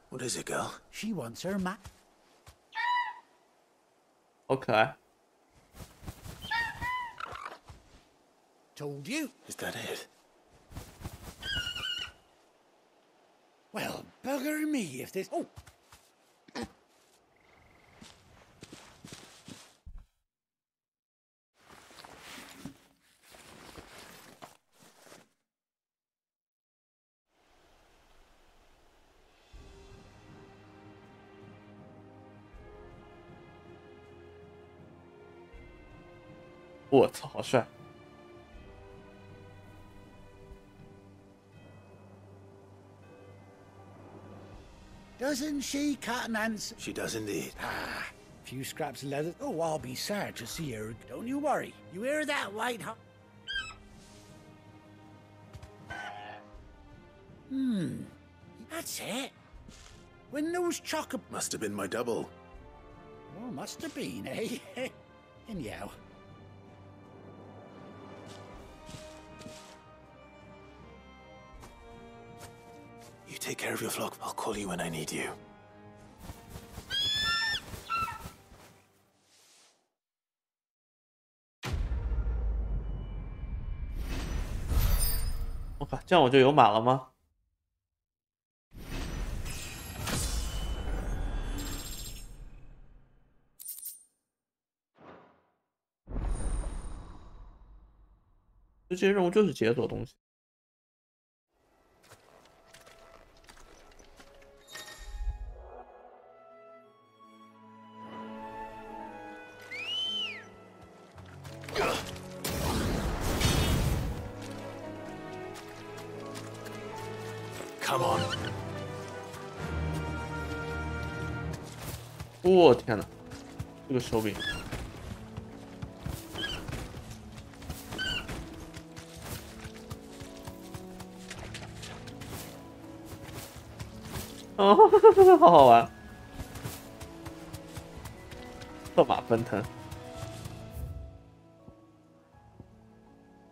C: What is it, girl?
S: She wants her ma.
A: Okay.
S: Told you.
C: Is that it?
S: Well, bugger me if this. Oh.
A: 我操，好帅！
S: Doesn't she, Cat and Ants?
C: She does indeed.
S: Ah, few scraps of leather. Oh, I'll be sad to see her. Don't you worry. You hear that, Whiteheart? That's it. When those chocolate...
C: Must have been my double.
S: Oh, must have been, eh? Anyhow.
C: You take care of your flock. I'll call you when I need you.
A: 我靠，这样我就有马了吗？这些任务就是解锁东西。
C: Come on.
A: 我天哪，这个手柄！哦，好好玩！策马奔腾。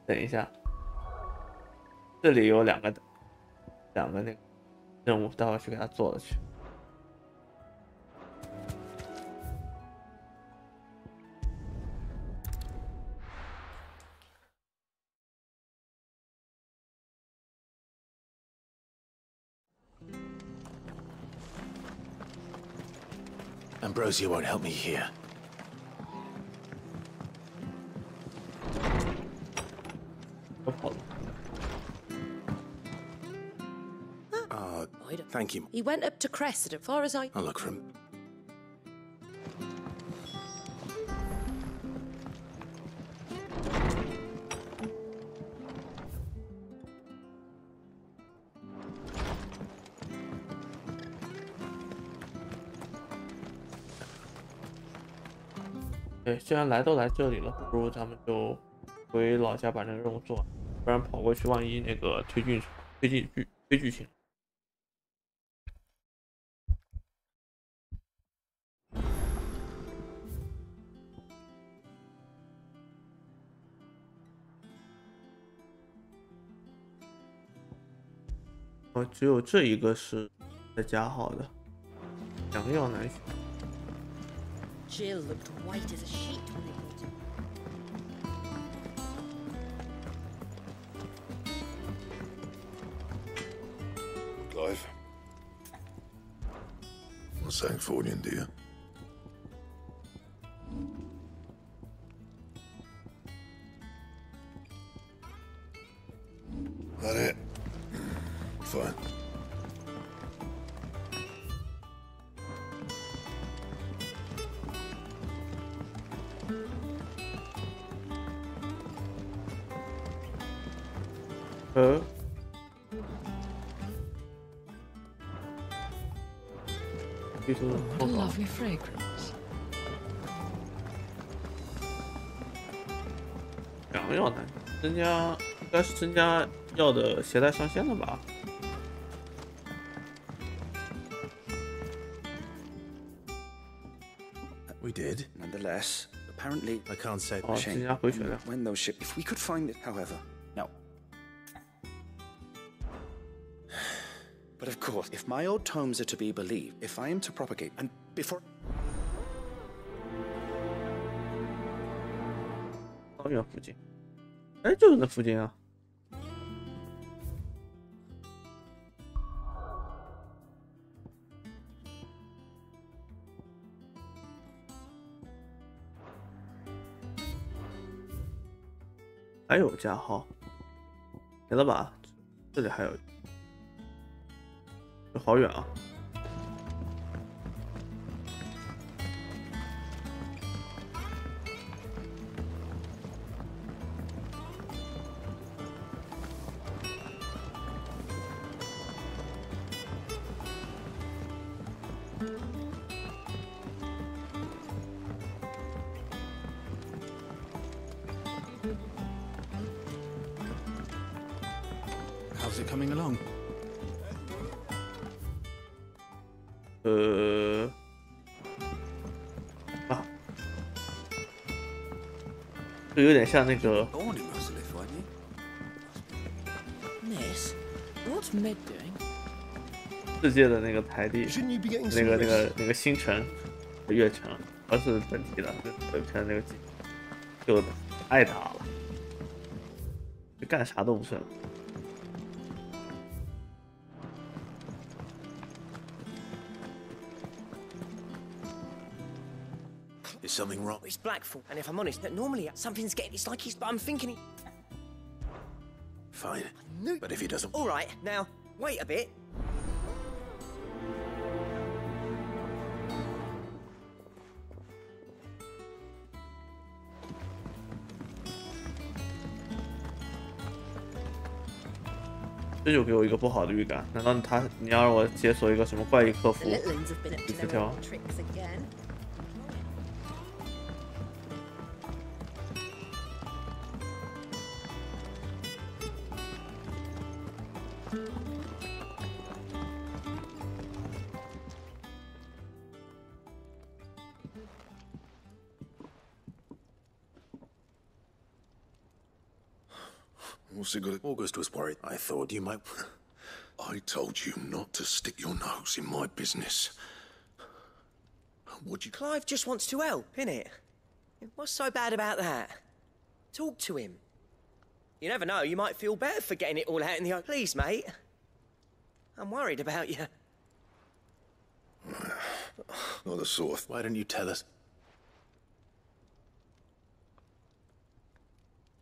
A: 等一下，这里有两个那个任务，待会儿去给他做了去。
C: Ambrosia won't help me here. Thank you.
Q: He went up to Crescent, as far as I...
C: I'll look for him.
A: Okay, 既然都来这里了，不如咱们就回老家把那个任务做完，不然跑过去万一那个推剧情。 只有这一个是在加号的，两个要难选。
I: Jill looked white as a sheet when they brought her.
D: Clive. What's that for you, dear? That it? Fine.
L: What a lovely fragrance.
A: 2个药单，增加应该是增加药的携带上限了吧？
C: We did.
T: Nonetheless, apparently
C: I can't say
A: Oh,
T: when those ships. If we could find it, however. No. But of course, if my old tomes are to be believed, if I am to propagate, and before.
A: 高原附近，哎，就是那附近啊。 还有加号，没了吧？这里还有，好远啊！
T: How's it coming along?
A: 就有点像那个。
I: Miss, what's Meg doing?
A: 世界的那个台地，那个星辰、月城，而是本体的，本片那个就爱打了，就干啥都不是。
C: Is something wrong?
U: It's Blackfall, and if I'm honest, that normally something's getting. It's like he's. But I'm thinking he.
C: Fine. But if he doesn't.
U: All right, now wait a bit.
A: "这就给我一个不好的预感，难道你要让我解锁一个什么怪异客服？第4条。
F: What's it got?
C: August was worried. I thought you might.
F: I told you not to stick your nose in my business. Would you?
U: Clive just wants to help, innit? What's so bad about that? Talk to him. You never know, you might feel better for getting it all out in the open. Please, mate. I'm worried about you.
F: Not the sort of.
C: Why didn't you tell us?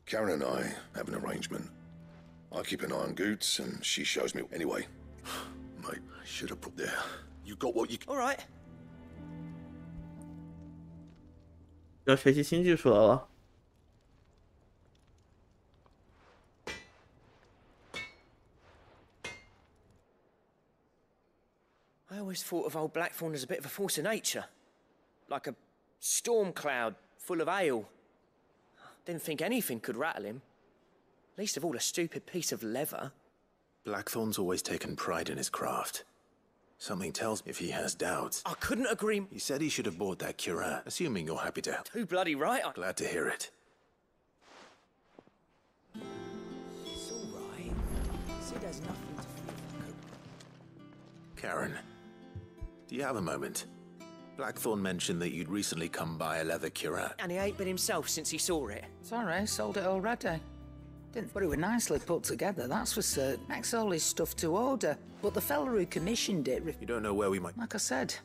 F: Karen and I have an arrangement. I keep an eye on Goots, and she shows me. Anyway, mate, I should have put there. You got what you.
U: All right.
A: 要学习新技术了。
U: I always thought of old Blackthorn as a bit of a force of nature. Like a storm cloud full of ale. Didn't think anything could rattle him. Least of all a stupid piece of leather.
C: Blackthorn's always taken pride in his craft. Something tells me if he has doubts.
U: I couldn't agree.
C: He said he should have bought that Curat, assuming you're happy to help.
U: Too bloody right.
C: Glad to hear it.
U: It's all right. See, there's nothing to feel.
C: Karen, do you have a moment? Blackthorn mentioned that you'd recently come by a leather Curat.
U: And he ain't been himself since he saw it.
N: Sorry, sold it already. But it was nicely put together, that's for certain. Makes all his stuff to order. But the fella who commissioned it...
C: You don't know where we might...
N: Like I said,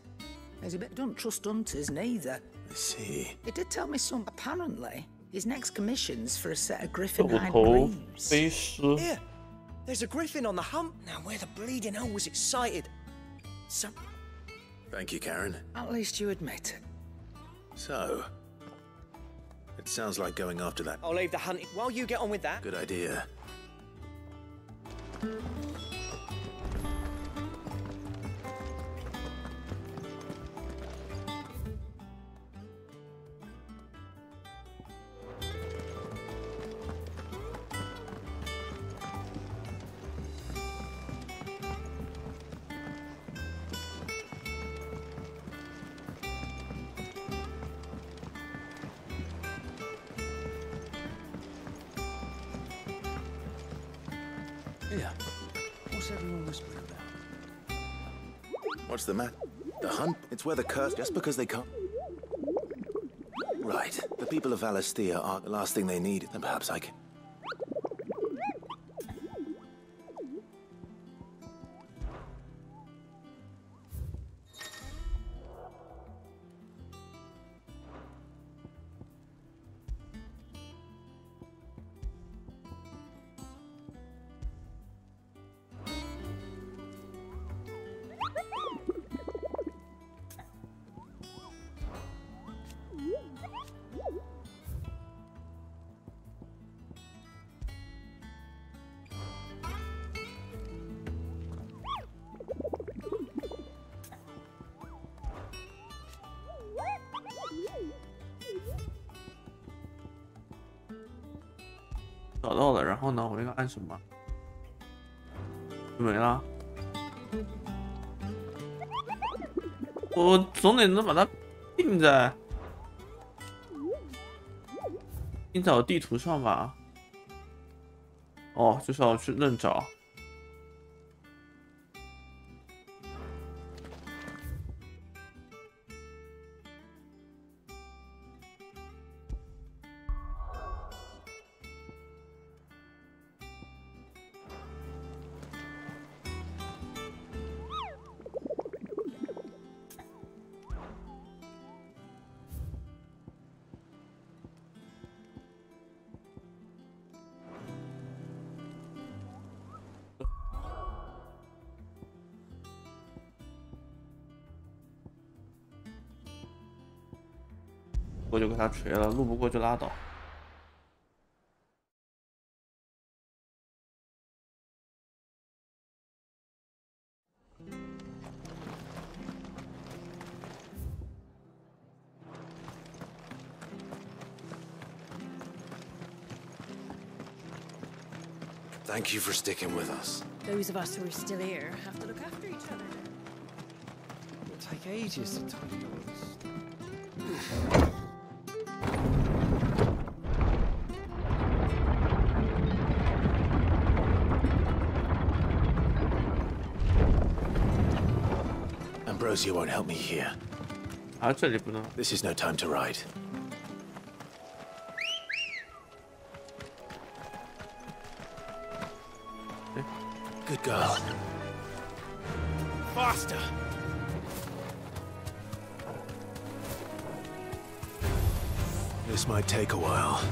N: there's a bit... Don't trust hunters, neither.
C: I see.
N: He did tell me some... Apparently, his next commission's for a set of griffin-hide greaves.
U: Here, there's a griffin on the hump. Now, where the bleeding hell was excited. So...
C: Thank you, Karen.
N: At least you admit it.
C: So... It sounds like going after that.
U: I'll leave the hunting while you get on with that.
C: Good idea. Yeah. What's everyone whispering about?
T: What's the matter? The hunt? It's where the curse... Just because they can't... Right. The people of Valisthea are the last thing they need, then perhaps I can...
A: 找到了，然后呢，我应该按什么？就没了。我总得能把它定在我地图上吧？哦，就是要去认找。我就给他锤了，录不过就拉倒。
T: Thank you for sticking with us.
I: Those of us who are still here have to look after each other.
R: It'll take ages to tidy all this.
C: Ambrosia won't help me here.
A: 啊，这里不能。
C: This is no time to ride. Good girl.
J: Faster!
C: This might take a while.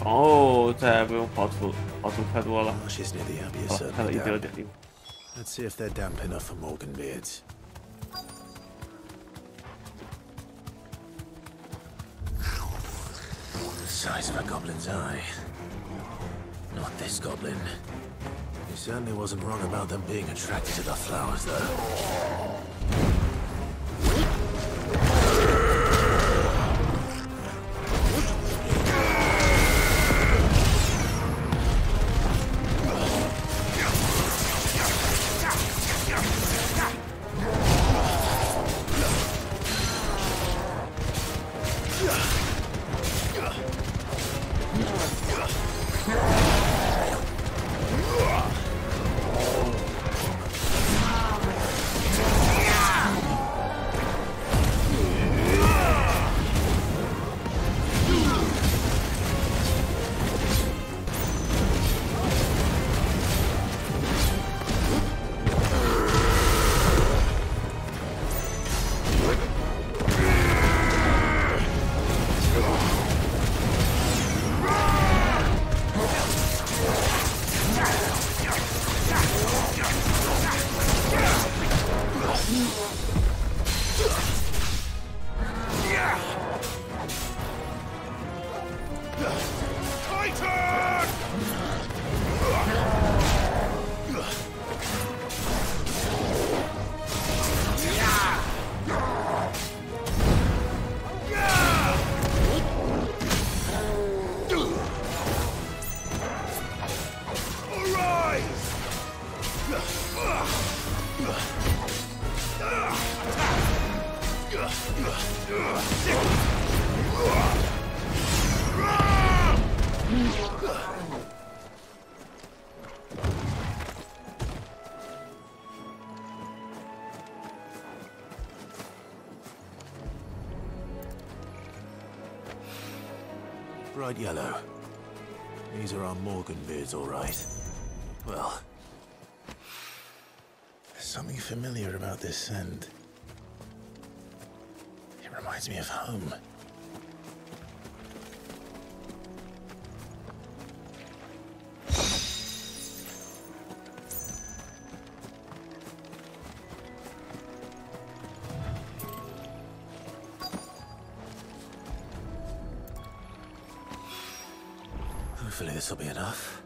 A: Oh, 再也不用跑图太多了。
C: She's near the Abbey,
A: 看到1.6点6。
C: Let's see if they're damp enough for Morgan beards. The size of a goblin's eye. Not this goblin. He certainly wasn't wrong about them being attracted to the flowers, though.
J: Satan!
C: Bright yellow. These are our Morgan beards, all right. Well, there's something familiar about this scent. It reminds me of home. Hopefully this will be enough.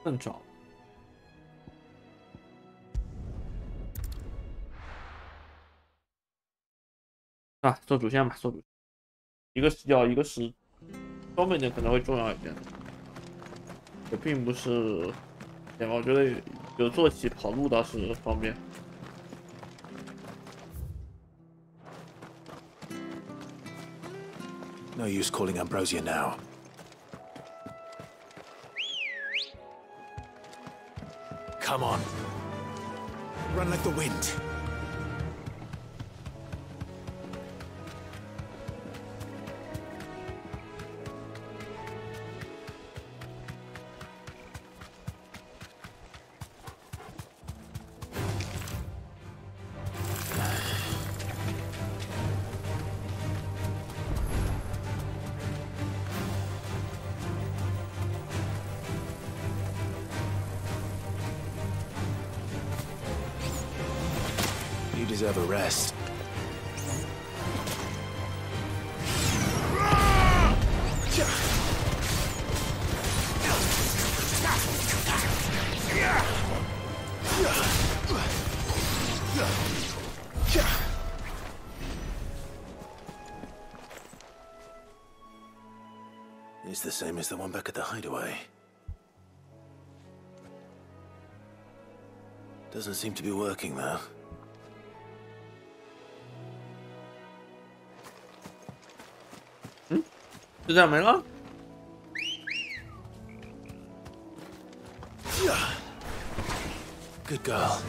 A: 更找啊，做主线吧，做主线，一个视角，一个是装备点可能会重要一点。也并不是，我觉得有坐骑跑路倒是方便。
C: No use calling Ambrosia now. Come on. Run like the wind. You deserve a rest. It's the same as the one back at the hideaway. Doesn't seem to be working, though.
A: Is that my luck?
C: Good girl.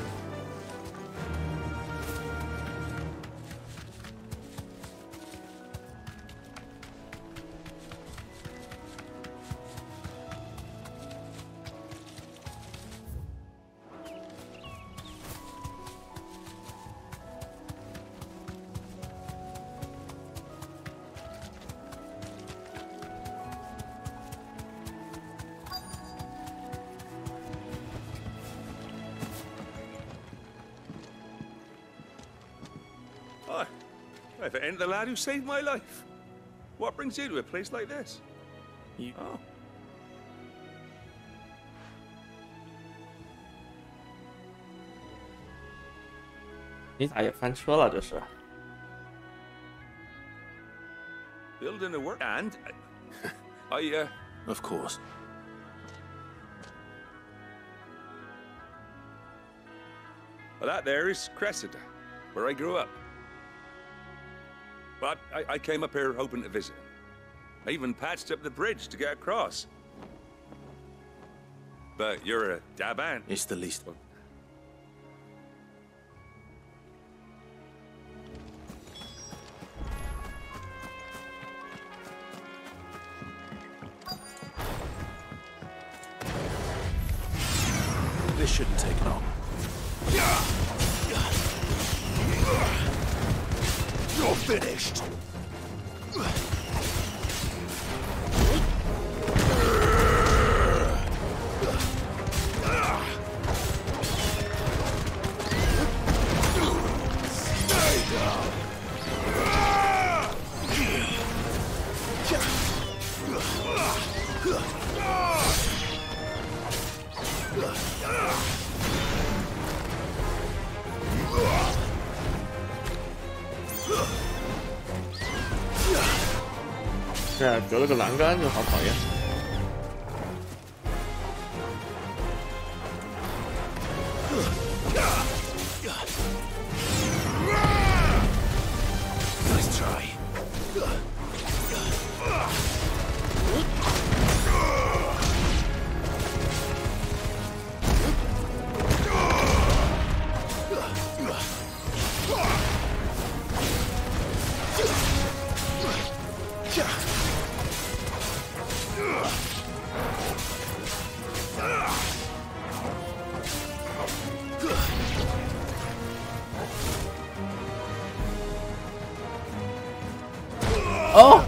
H: If it ain't the lad who saved my life. What brings you to a place like this? Oh.
A: 你咋也翻车了？这是。
H: Building a work and I
C: Of course.
H: Well, that there is Cressida, where I grew up. But I came up here hoping to visit. I even patched up the bridge to get across. But you're a Daban.
C: It's the least one. This shouldn't take long.
J: You're finished!
A: 对啊，隔了个栏杆就好讨厌。
J: Nice try.
A: Oh!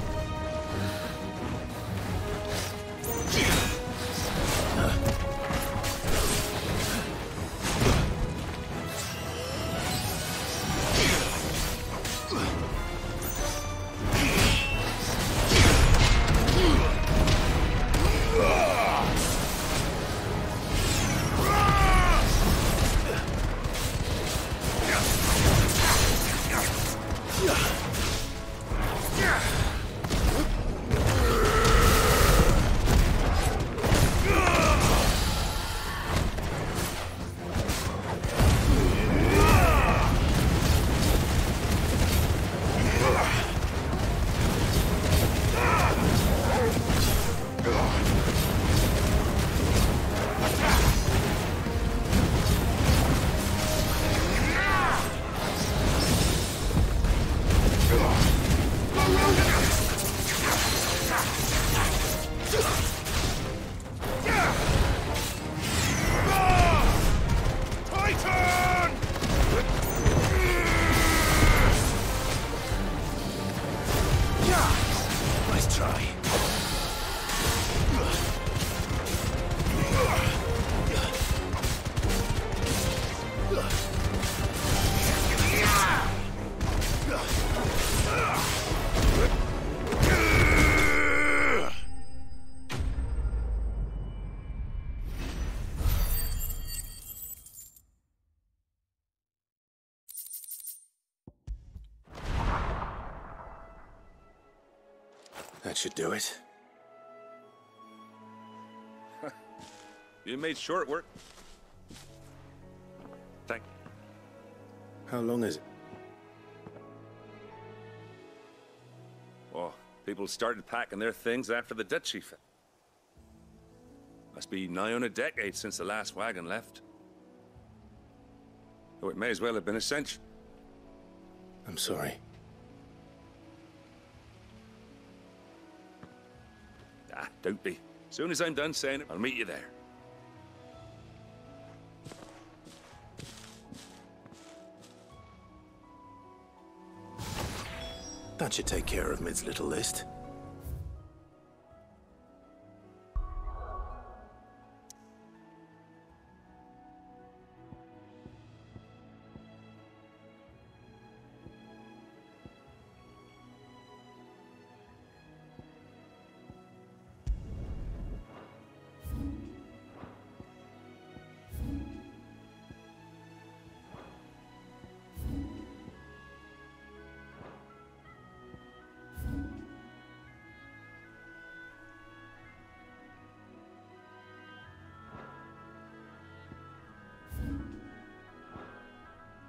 T: That should do it.
H: You made short work. Thank you.
T: How long is it?
H: Oh, people started packing their things after the Duchy fell. Must be nigh on a decade since the last wagon left. Oh, it may as well have been a century.
T: I'm sorry.
H: Ah, don't be. As soon as I'm done saying it, I'll meet you there.
C: That should take care of Mid's little list.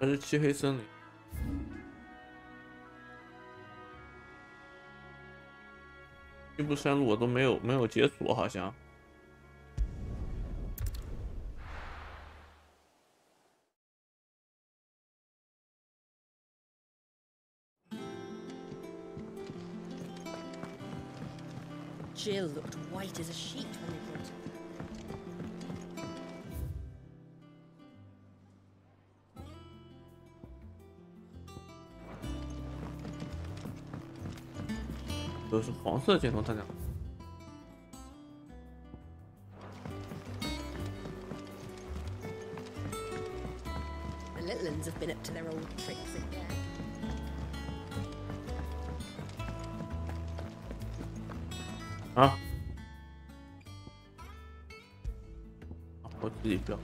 A: 这是漆黑森林。这部山路我都没有解锁，好像。
I: Jill looked white as a sheet when they brought her.
A: 都是黄色箭头弹夹。
I: The little ones have been up to their old tricks again.
A: 啊！我自己标。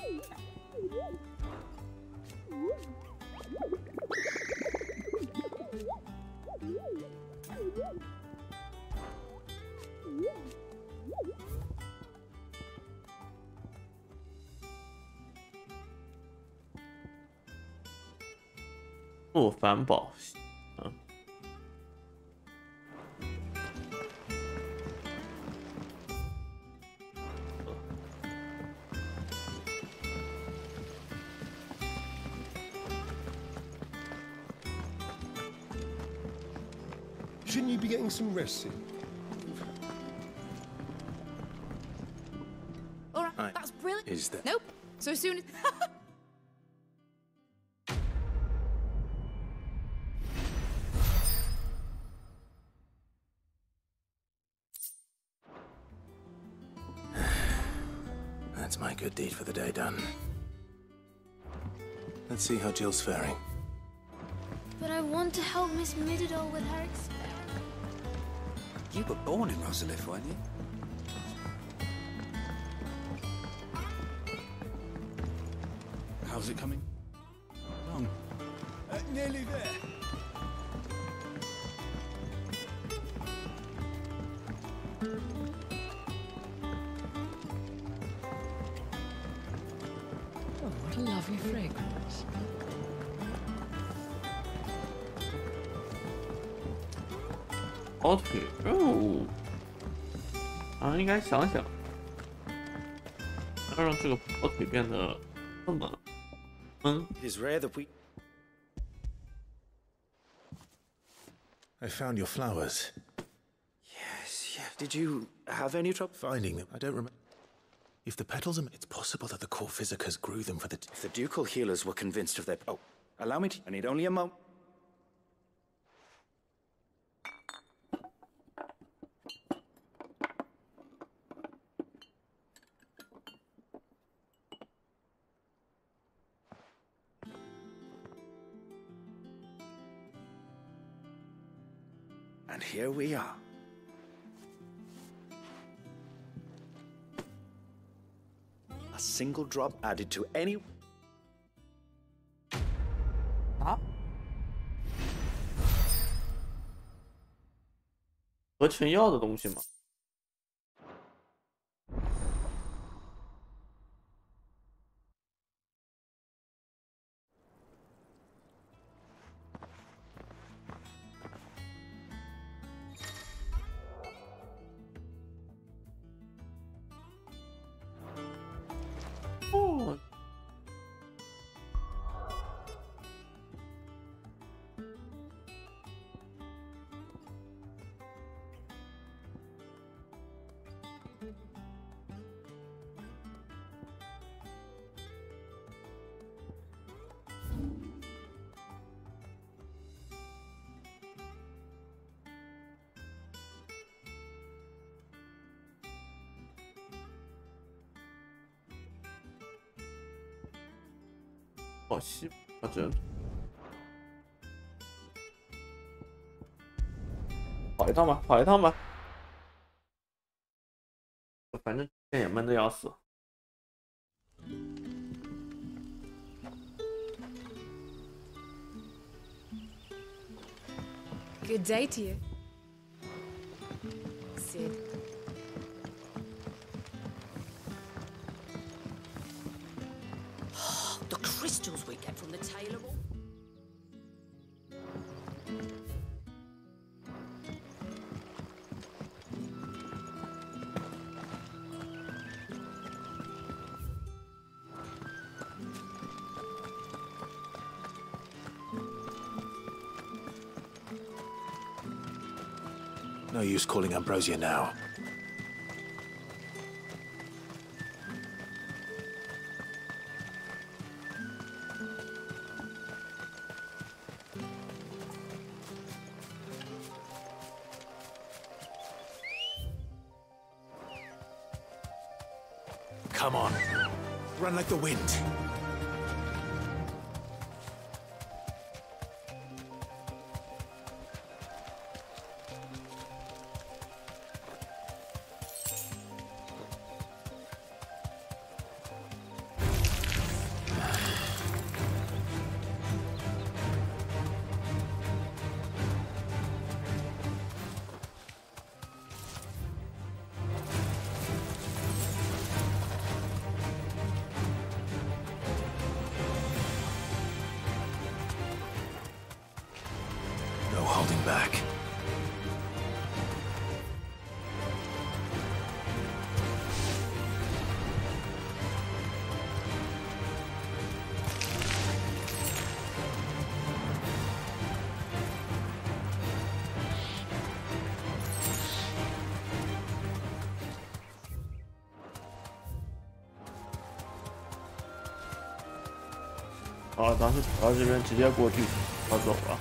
I: What's
A: 不反宝，Shouldn't
D: you be getting some rest soon?
K: All right, that's brilliant.
M: Is that?
K: Nope. So as soon as.
C: That's my good deed for the day done. Let's see how Jill's faring.
K: But I want to help Miss Mididol with her experiment.
T: You were born in Rosalith, weren't you? How's it coming? Along. Nearly there.
L: Oh, what a lovely fragrance.
A: 跑腿肉，应该想想，要让这个跑腿变得这么，It
T: is rare that we.
C: I found your flowers.
T: Yes, yeah. Did you have any trouble
C: finding them? I don't remember. If the petals are, it's possible that the core physicers grew them for the.
T: If the ducal healers were convinced of their. Oh, allow me to. I need only a moment. And here we are. A single drop added to any... Huh?
A: 合成药的东西吗？哦，好稀啊，这跑一趟吧，跑一趟吧，反正也闷得要死。
B: Good day to you, Sid.
N: The crystals we get from the tailor.
C: No use calling Ambrosia now. Come on. Run like the wind. holding back.
A: 哦，当时跑到这边直接过去跑走了。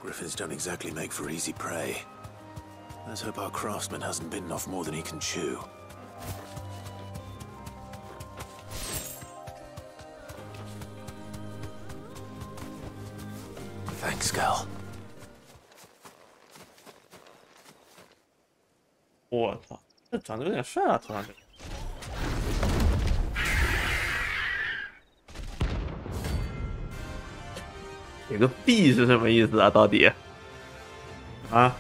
C: Griffins don't exactly make for easy prey. Let's hope our craftsman hasn't bitten off more than he can chew. Thanks, Gal.
A: 我操，这长得有点帅啊，头上这个。有个 B 是什么意思啊？到底？啊？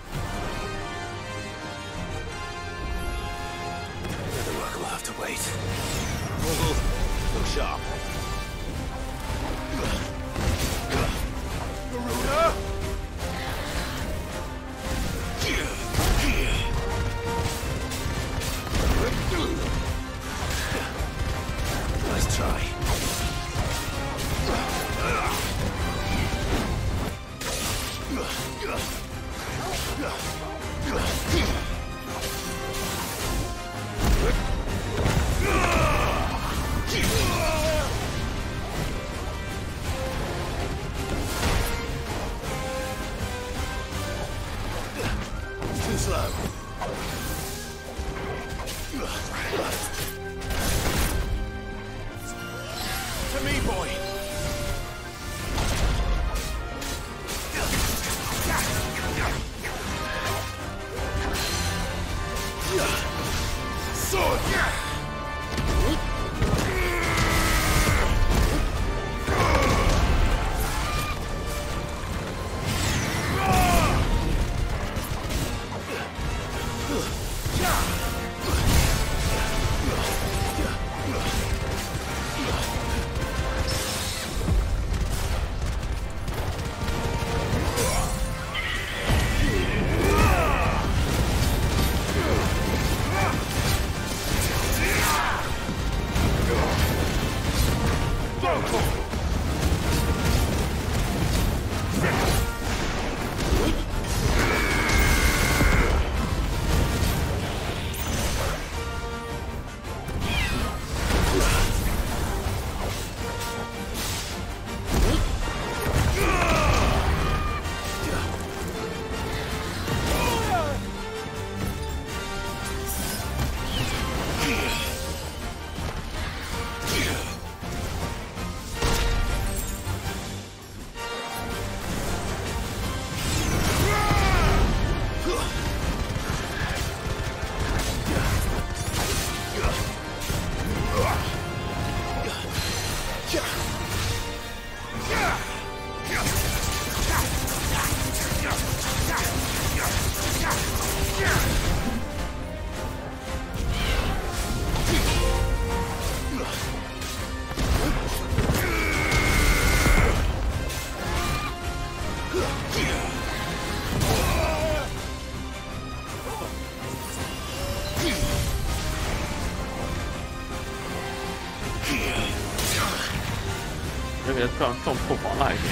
A: 这给他撞破防了还行。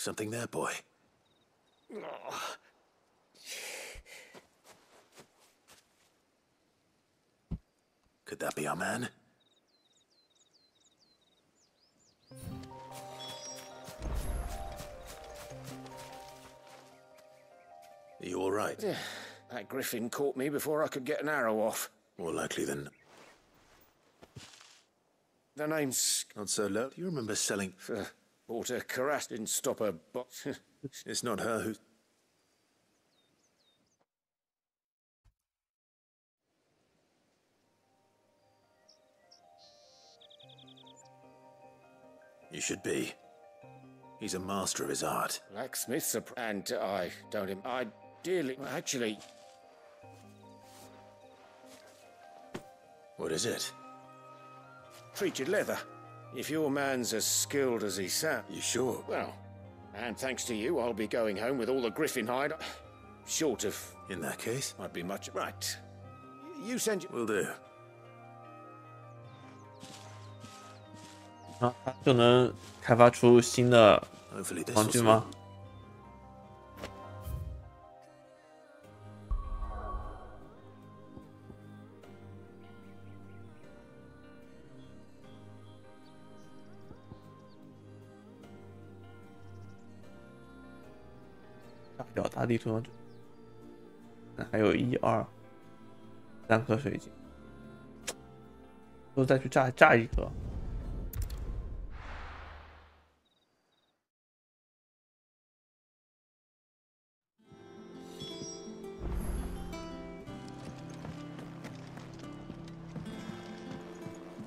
C: Something there, boy. Could that be our man? Are you all right?
V: That griffin caught me before I could get an arrow off.
C: More likely than...
V: The name's...
C: Not so low. Do you remember selling...
V: Bought a Karas, didn't stop her box.
C: It's not her who... You should be. He's a master of his art.
V: Blacksmith's and I don't him. I dearly... Actually...
C: What is it?
V: Treated leather. If your man's as skilled as he sounds...
C: You sure?
V: Well, and thanks to you, I'll be going home with all the griffin hide. Short of...
C: In that case?
V: Might be much... Right. You send...
C: Will do.
A: 啊，它就能开发出新的玩具吗？大表大地图上，还有1、2、3颗水晶，都再去炸一颗。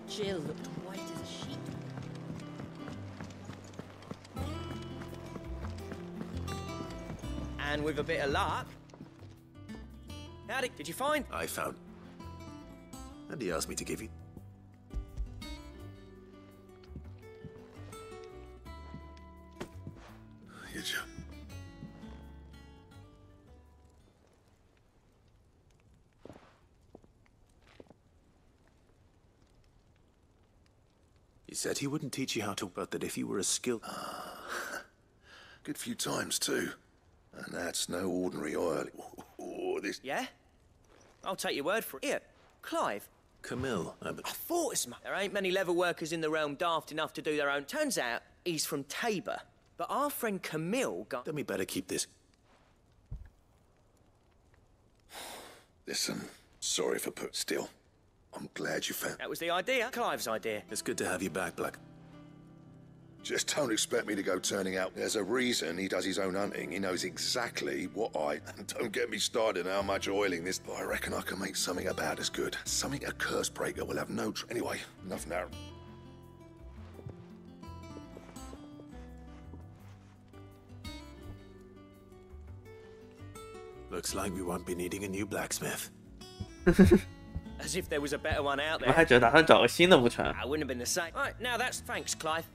I: Jill looked white as a sheet.
U: And with a bit of luck... Howdy, did you find?
C: I found... And he asked me to give you...
F: Here's you.
C: He said he wouldn't teach you how to, but that if you were a skilled...
F: Good few times, too. And that's no ordinary oil. Oh, this...
U: Yeah? I'll take your word for it. Here, Clive.
C: Camille.
U: I thought as much. There ain't many leather workers in the realm daft enough to do their own. Turns out, he's from Tabor. But our friend Camille got...
C: Then we better keep this.
F: Listen, sorry for put still. I'm glad you found...
U: That was the idea. Clive's idea.
C: It's good to have you back, Black.
F: Just don't expect me to go turning out. There's a reason he does his own hunting. He knows exactly what I... And don't get me started on how much oiling this... But I reckon I can make something about as good. Something a curse breaker will have no... Anyway, enough now.
C: Looks like we won't be needing a new blacksmith.
U: As if there was a better one out
A: 我
U: there.
A: 还只打算找个新的不成？
U: I wouldn't have been the same. Right, now that's... Thanks, Clive.
A: "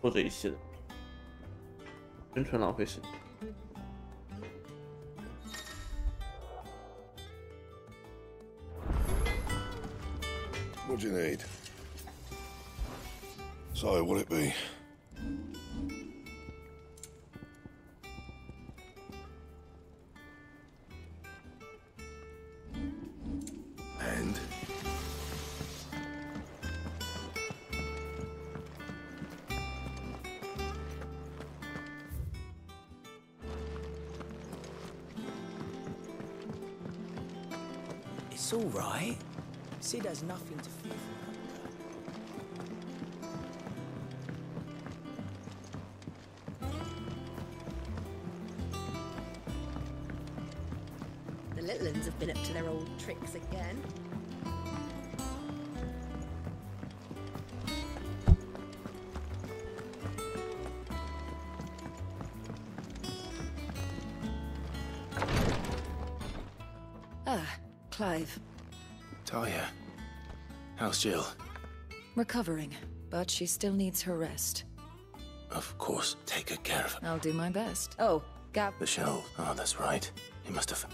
A: 做这一系的，真纯浪费时间。
F: What do you need? So, what'll it be? And?
N: It's all right. Sid has nothing to fear from
I: The little uns have been up to their old tricks again.
B: Ah, Clive.
C: Talia. How's Jill?
B: Recovering, but she still needs her rest.
C: Of course, take good care of it.
O: I'll do my best. Oh, Gab.
C: The shell. Oh, that's right. He must have...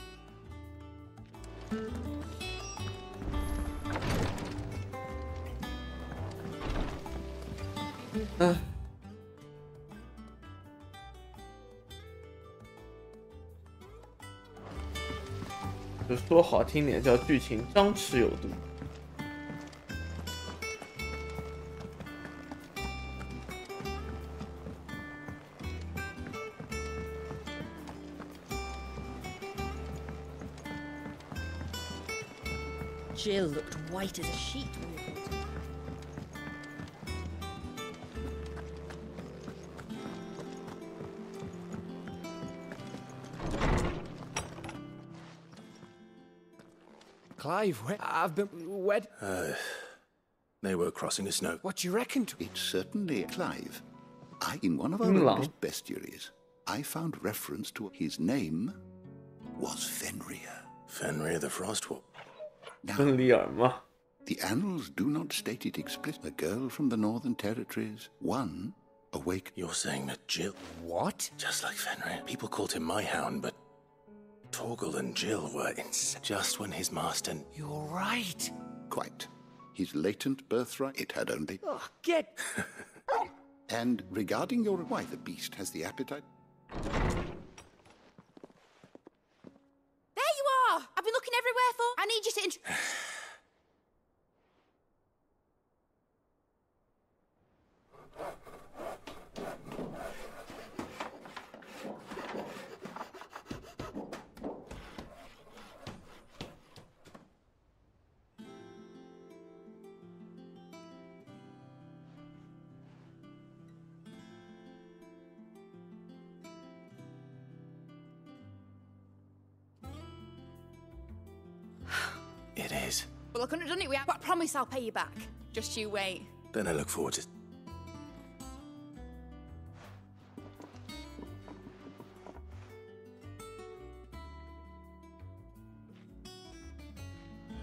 A: 就说好听点叫剧情张弛有度。
I: Jill looked white as a sheet when we brought her.
V: Clive, I've been wed.
C: They were crossing a snow.
V: What do you reckon?
E: It's certainly Clive. In one of our oldest bestiaries, I found reference to his name was Fenrir.
C: Fenrir the Frostwolf.
E: Now, the annals do not state it explicitly. A girl from the Northern Territories, one awake.
C: You're saying that Jill...
V: What?
C: Just like Fenrir. People called him my hound, but Torgal and Jill were insane. Just when his master...
V: You're right.
E: Quite. His latent birthright, it had only...
V: Oh, get...
E: And regarding your... Why, the beast has the appetite...
K: There you are! I've been looking everywhere for... I need you to...
C: It is.
K: Well, I couldn't have done it without... But I promise I'll pay you back. Just you wait.
C: Then I look forward to...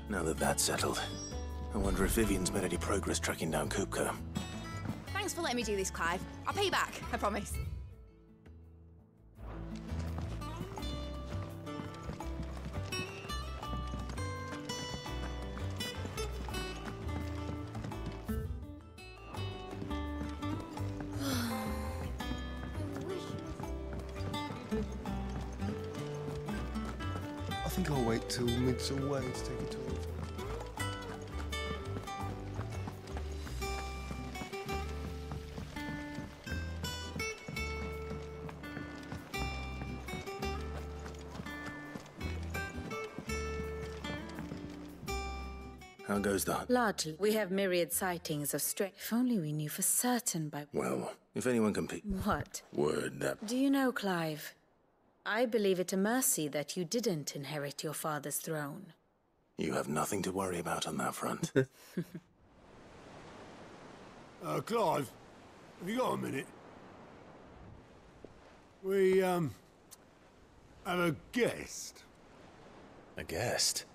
C: Now that that's settled, I wonder if Vivian's made any progress tracking down Kupka.
K: Thanks for letting me do this, Clive. I'll pay you back, I promise.
J: I think I'll wait till Mid's away to take a tour.
C: How goes that?
O: Largely. We have myriad sightings of stray. If only we knew for certain by...
C: Well, if anyone can pick...
O: What?
C: Word that...
O: Do you know, Clive? I believe it a mercy that you didn't inherit your father's throne.
C: You have nothing to worry about on that front.
M: Clive, have you got a minute? We, have a guest.
C: A guest?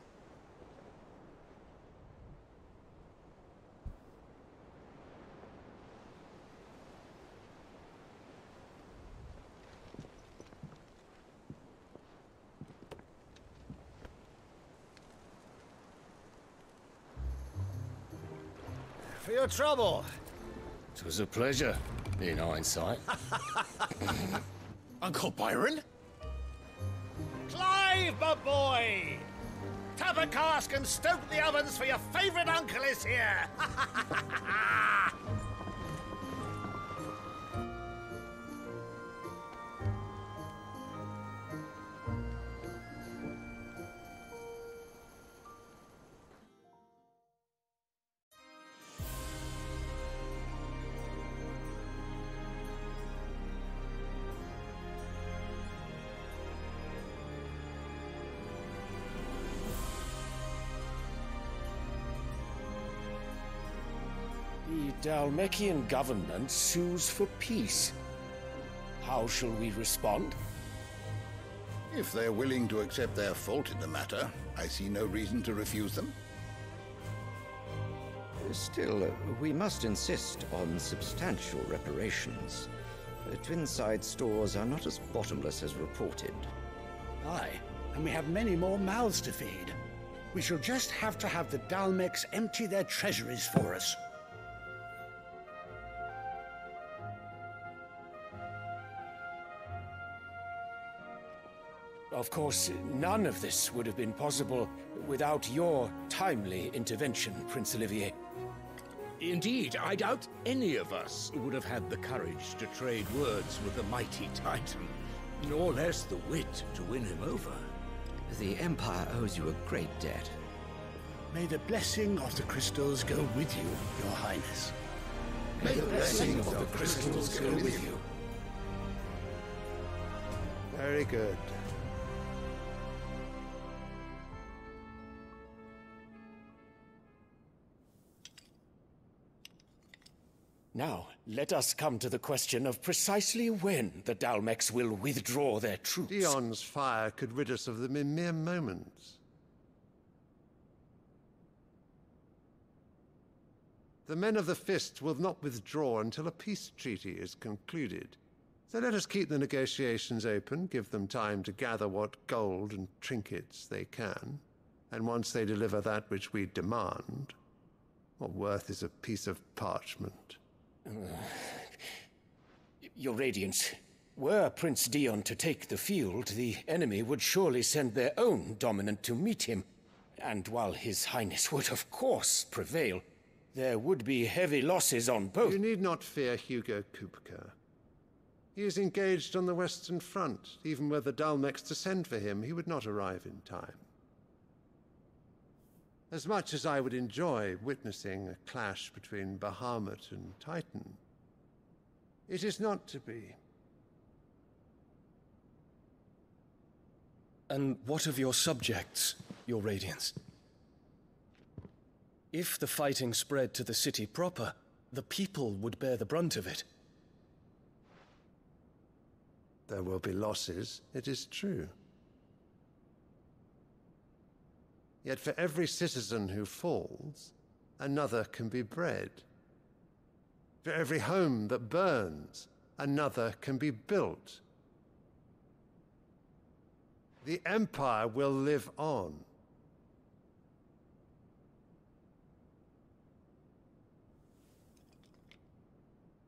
G: For your trouble. It was a pleasure, in hindsight.
T: Uncle Byron?
G: Clive, my boy! Tap a cask and stoke the ovens for your favourite uncle is here!
V: The Dalmekian government sues for peace. How shall we respond?
D: If they're willing to accept their fault in the matter, I see no reason to refuse them.
W: Still, we must insist on substantial reparations.
P: The Twinside stores are not as bottomless as reported.
G: Aye, and we have many more mouths to feed. We shall just have to have the Dalmex empty their treasuries for us.
V: Of course, none of this would have been possible without your timely intervention, Prince Olivier.
S: Indeed, I doubt any of us would have had the courage to trade words with the mighty Titan, nor less the wit to win him over.
P: The Empire owes you a great debt.
G: May the blessing of the crystals go with you, Your Highness.
J: May the blessing of the crystals go with you.
W: Very good.
V: Now, let us come to the question of precisely when the Dalmex will withdraw their troops.
W: Dion's fire could rid us of them in mere moments. The men of the Fist will not withdraw until a peace treaty is concluded. So let us keep the negotiations open, give them time to gather what gold and trinkets they can. And once they deliver that which we demand, what worth is a piece of parchment?
V: Your Radiance, were Prince Dion to take the field, the enemy would surely send their own dominant to meet him. And while His Highness would of course prevail, there would be heavy losses on both.
W: You need not fear Hugo Kupka. He is engaged on the Western Front. Even were the Dalmex to send for him, he would not arrive in time. As much as I would enjoy witnessing a clash between Bahamut and Titan, it is not to be.
X: And what of your subjects, Your Radiance? If the fighting spread to the city proper, the people would bear the brunt of it.
W: There will be losses, it is true. Yet for every citizen who falls, another can be bred. For every home that burns, another can be built. The Empire will live on.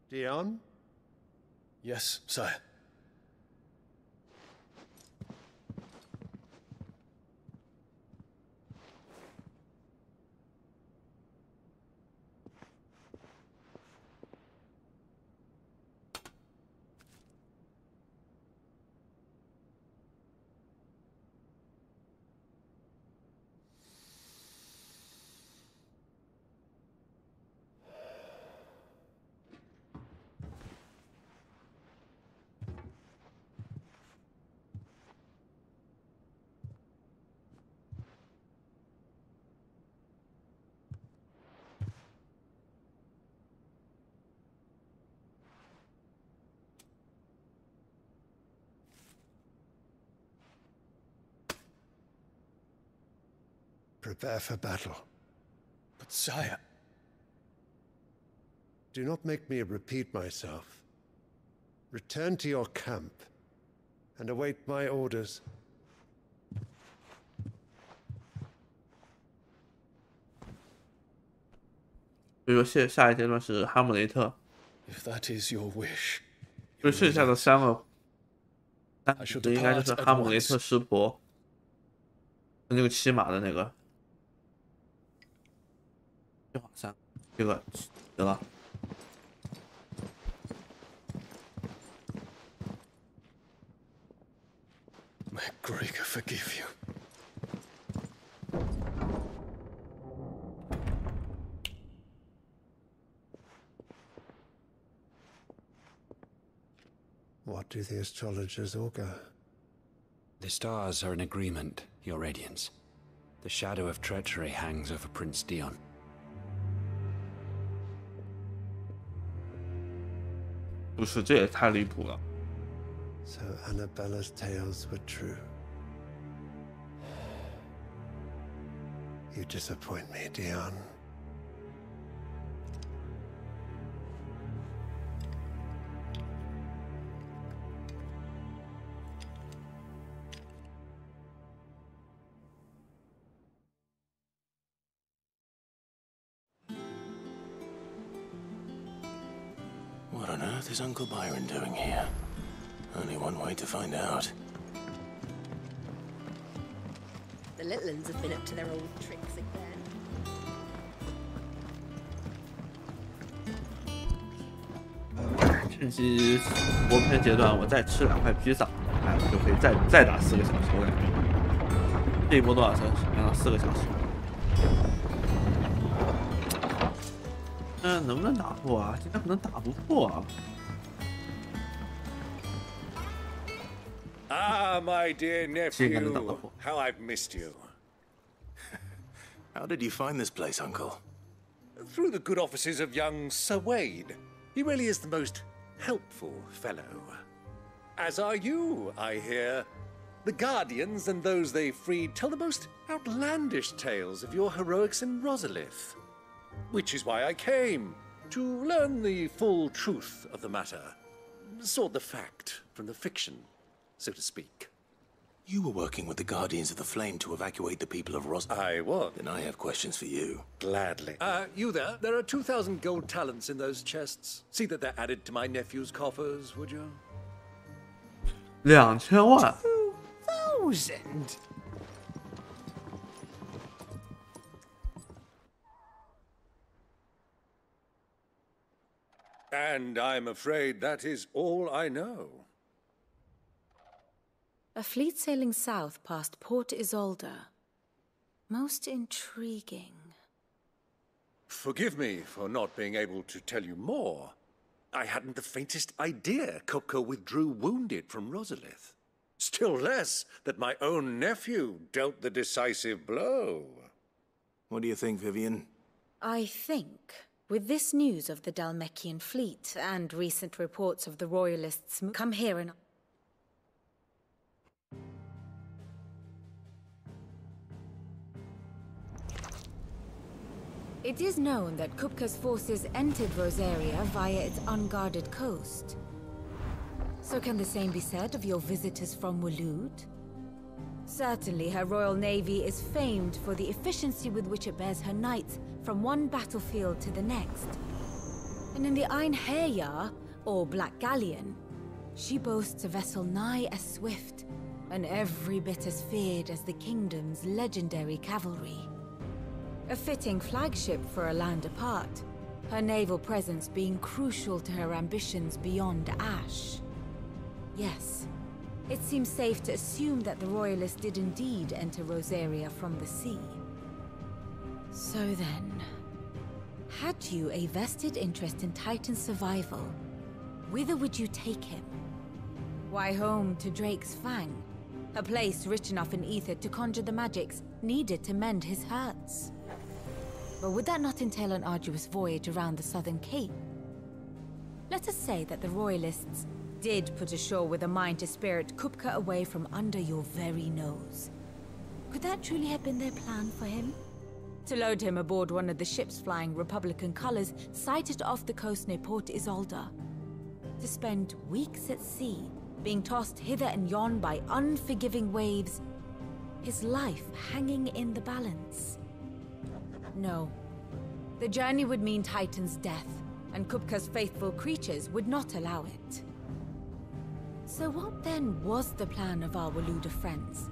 W: Dion?
X: Yes, sire.
W: Prepare for battle.
X: But sire...
W: Do not make me repeat myself. Return to your camp and await my orders.
A: 下一阶段是哈姆雷特。
X: If that is your wish.
A: 就剩下的三个，这应该就是哈姆雷特师婆，那个骑马的那个。这个得了。
X: May Gregor forgive you.
W: What do the astrologers augur?
Y: The stars are in agreement, Your Radiance. The shadow of treachery hangs over Prince Dion.
A: So
W: Annabella's tales were true. You disappoint me, Dion.
C: earth is Uncle Byron doing here? Only one way to find out.
I: The little ones have been up to their old tricks again.
A: 趁机播片阶段，我再吃2块披萨，哎，我就可以再打4个小时。我感觉这一波多少小时？要4个小时。能不能打破啊？今天可能打不破啊。
S: Ah, my dear nephew, how I've missed you.
C: How did you find this place, Uncle?
S: Through the good offices of young Sir Wade. He really is the most helpful fellow. As are you, I hear. The Guardians and those they freed tell the most outlandish tales of your heroics in Rosalith. Which is why I came, to learn the full truth of the matter. Sort the fact from the fiction, so to speak.
C: You were working with the Guardians of the Flame to evacuate the people of Rosalith.
S: I was.
C: Then I have questions for you.
S: Gladly. You there? There are 2,000 gold talents in those chests. See that they're added to my nephew's coffers, would you?
A: 2000万。
S: 2,000. And I'm afraid that is all I know.
O: A fleet sailing south past Port Isolde. Most intriguing.
S: Forgive me for not being able to tell you more. I hadn't the faintest idea Kupka withdrew wounded from Rosalith. Still less that my own nephew dealt the decisive blow.
C: What do you think, Vivian?
O: I think, with this news of the Dhalmekian fleet and recent reports of the Royalists come here and... It is known that Kupka's forces entered Rosaria via its unguarded coast. So can the same be said of your visitors from Waloed? Certainly her Royal Navy is famed for the efficiency with which it bears her knights from one battlefield to the next. And in the Einherjar, or Black Galleon, she boasts a vessel nigh as swift, and every bit as feared as the kingdom's legendary cavalry. A fitting flagship for a land apart, her naval presence being crucial to her ambitions beyond Ash. Yes, it seems safe to assume that the Royalists did indeed enter Rosaria from the sea. So then, had you a vested interest in Titan's survival, whither would you take him? Why, home to Drake's Fang, a place rich enough in ether to conjure the magics needed to mend his hurts. But would that not entail an arduous voyage around the southern cape? Let us say that the Royalists did put ashore with a mind to spirit Kupka away from under your very nose. Could that truly have been their plan for him? To load him aboard one of the ships flying Republican colors sighted off the coast near Port Isolde. To spend weeks at sea, being tossed hither and yon by unforgiving waves, his life hanging in the balance. No. The journey would mean Titan's death, and Kupka's faithful creatures would not allow it. So what then was the plan of our Waloed friends?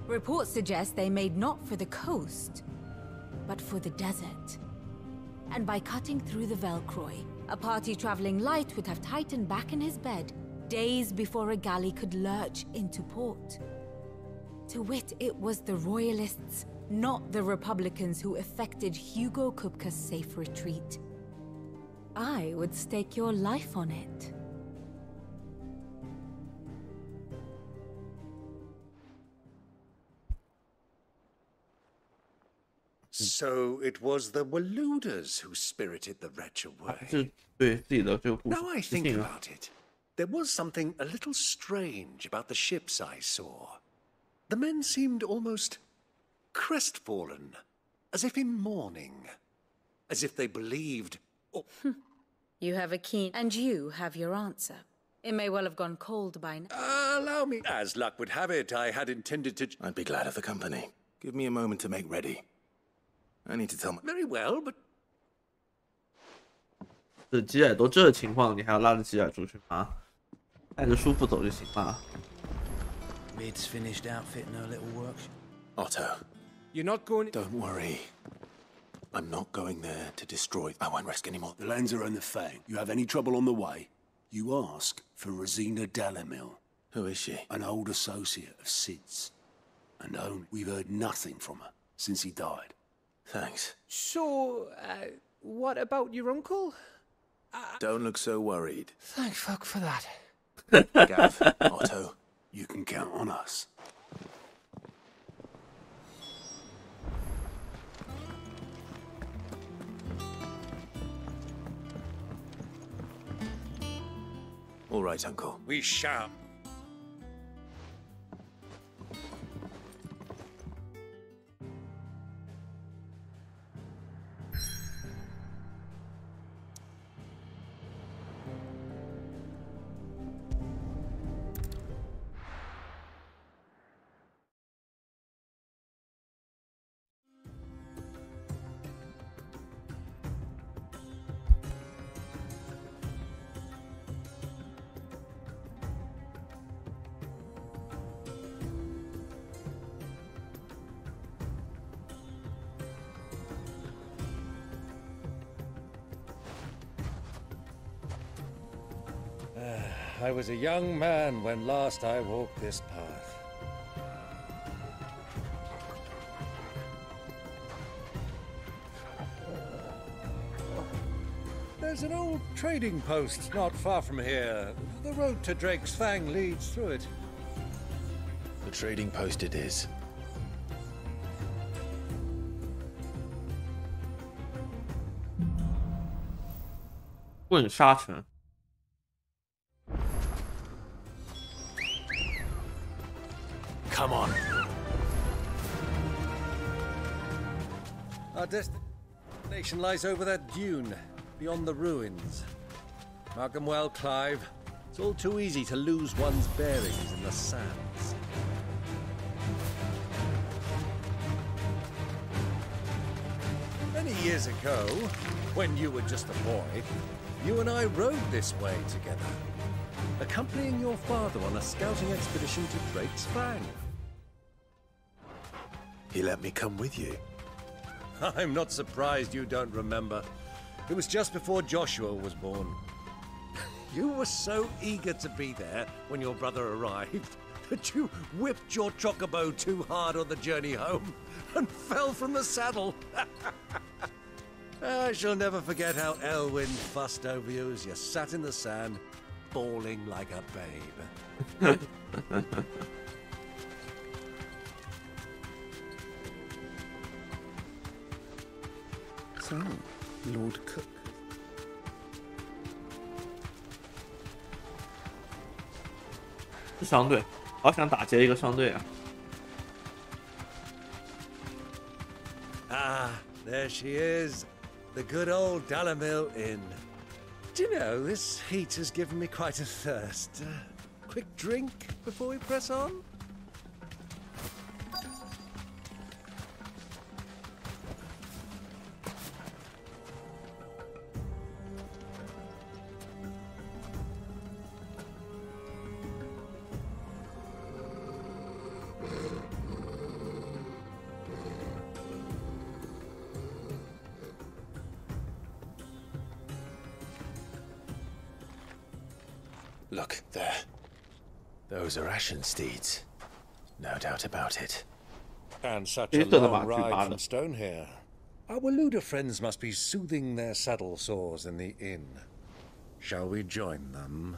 O: Reports suggest they made not for the coast, but for the desert. And by cutting through the Velcroy, a party traveling light would have Titan back in his bed days before a galley could lurch into port. To wit, it was the Royalists, not the Republicans, who effected Hugo Kupka's safe retreat. I would stake your life on it.
S: So it was the Waloeders who spirited the wretch away. Now I think about it, there was something a little strange about the ships I saw. The men seemed almost crestfallen, as if in mourning, as if they believed... Oh.
O: You have a keen... And you have your answer. It may well have gone cold by now.
S: Allow me. As luck would have it, I had intended to...
C: I'd be glad of the company. Give me a moment to make ready. I need to tell my...
S: Very well, but...
A: 这吉尔都这情况，你还要拉着吉尔出去吗？带着叔父走就行了。
C: Mid's finished outfitting her little workshop.
M: Otto,
V: you're not going.
M: Don't worry. I'm not going there to destroy. I won't risk any more. The Lanza and the Fang. You have any trouble on the way? You ask for Rosina Dalamil.
C: Who is she?
M: An old associate of Sid's. And we've heard nothing from her since he died.
C: Thanks.
V: So, what about your uncle?
C: Don't look so worried.
V: Thank fuck for that.
C: Gav,
M: Otto, you can count on us.
C: All right, Uncle.
S: We shall. I was a young man when last I walked this path. There's an old trading post not far from here. The road to Drake's Fang leads through it.
C: The trading post it is.
A: 问沙城。
C: Come on.
S: Our destination lies over that dune, beyond the ruins. Mark 'em well, Clive. It's all too easy to lose one's bearings in the sands. Many years ago, when you were just a boy, you and I rode this way together, accompanying your father on a scouting expedition to Drake's Fang.
C: He let me come with you.
S: I'm not surprised you don't remember. It was just before Joshua was born. You were so eager to be there when your brother arrived that you whipped your chocobo too hard on the journey home and fell from the saddle. I shall never forget how Elwyn fussed over you as you sat in the sand, bawling like a babe.
T: So, Lord Cook.
A: 是商队，好想打劫一个商队啊！
S: Ah, there she is. The good old Dalamil Inn. Do you know, this heat has given me quite a thirst. Quick drink before we press on?
C: Look, there. Those are Ashen steeds. No doubt about it.
S: And such a long ride from Stone here. Our Waluda friends must be soothing their saddle sores in the inn. Shall we join them?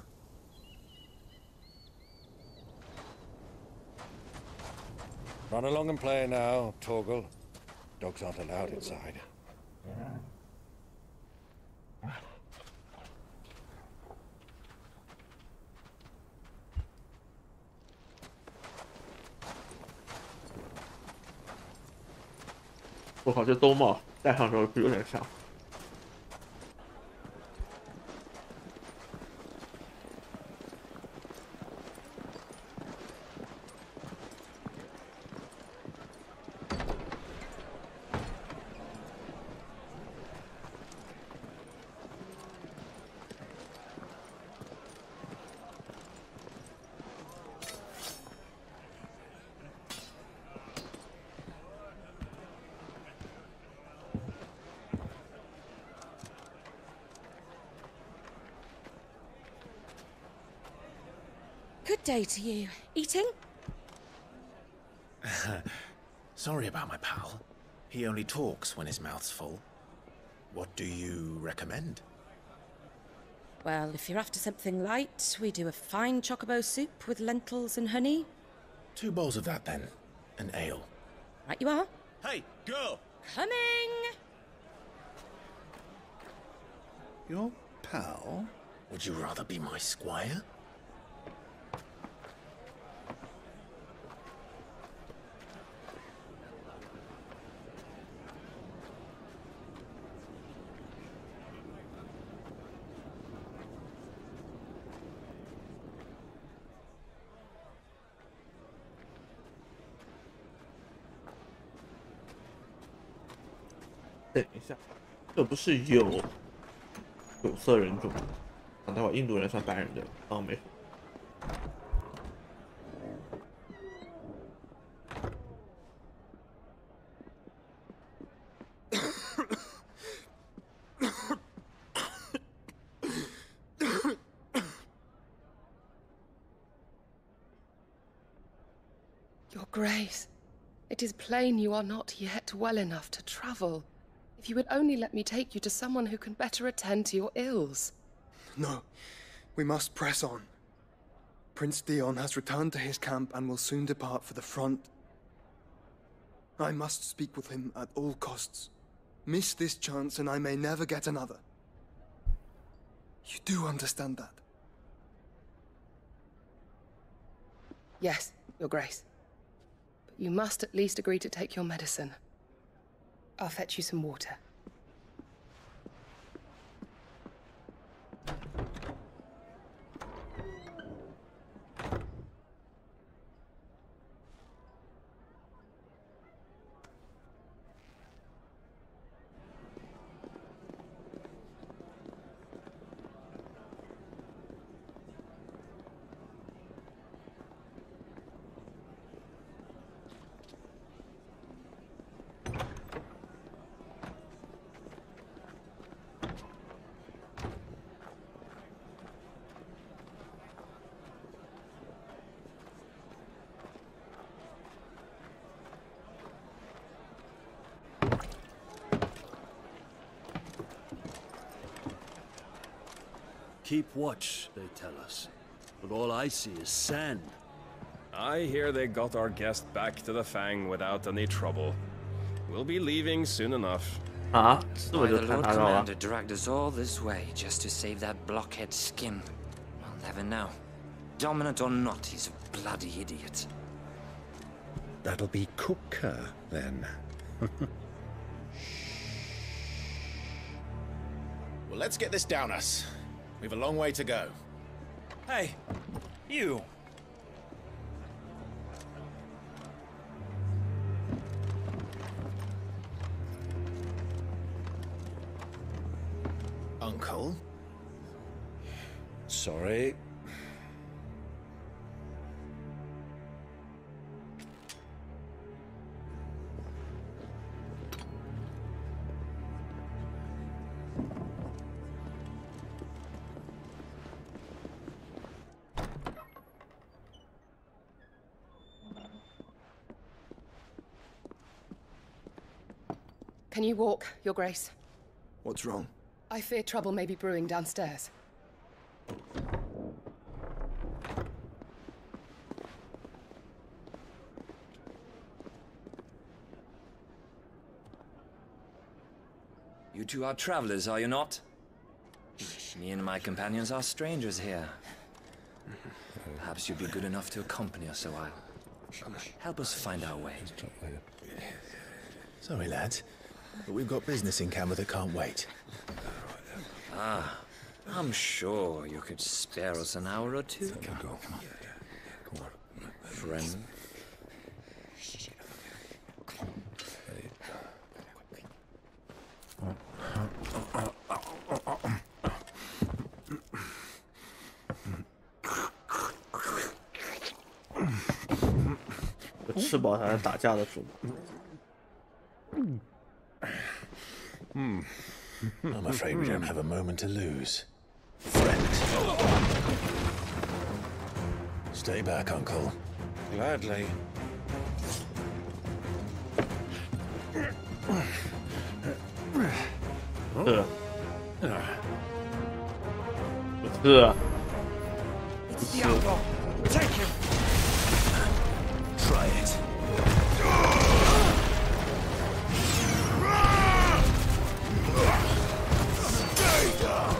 S: Run along and play now, Torgal. Dogs aren't allowed inside.
A: 我靠，这兜帽戴上之后有点像。
I: day to you. Eating?
C: Sorry about my pal. He only talks when his mouth's full. What do you recommend?
I: Well, if you're after something light, we do a fine chocobo soup with lentils and honey.
C: 2 bowls of that, then. An ale.
I: Right you are.
C: Hey, girl!
I: Coming!
C: Your pal? Would you rather be my squire?
A: 等一下，这不是有色人种吗？待会儿印度人算白人对吧？哦，没说。
H: Your Grace, it is plain you are not yet well enough to travel. If you would only let me take you to someone who can better attend to your ills.
L: No, we must press on. Prince Dion has returned to his camp and will soon depart for the front. I must speak with him at all costs. Miss this chance and I may never get another. You do understand that?
H: Yes, Your Grace. But you must at least agree to take your medicine. I'll fetch you some water.
Q: Keep watch, they tell us. But all I see is sand. I hear they got our guest back to the Fang without any trouble. We'll be leaving soon enough.
A: Why
R: the Lord Commander dragged us all this way just to save that blockhead skin. I'll never know. Dominant or not, he's a bloody idiot.
U: That'll be Cooker, then.
C: Well, let's get this down us. We've a long way to go.
Z: Hey, you.
C: Uncle?
U: Sorry.
H: Can you walk, Your Grace?
L: What's wrong?
H: I fear trouble may be brewing downstairs.
R: You two are travelers, are you not? Me and my companions are strangers here. Perhaps you'd be good enough to accompany us a while. Help us find our way.
C: Sorry, lads, but we've got business in camera that can't wait.
R: Ah, I'm sure you could spare us an hour or two.
C: Come on.
R: Friend.
A: 吃饱才能打架的主。
C: I'm afraid we don't have a moment to lose. Friend. Stay back, Uncle.
S: Gladly.
A: It's the outlaw.
J: Take him.
C: Try it.
J: Stay down.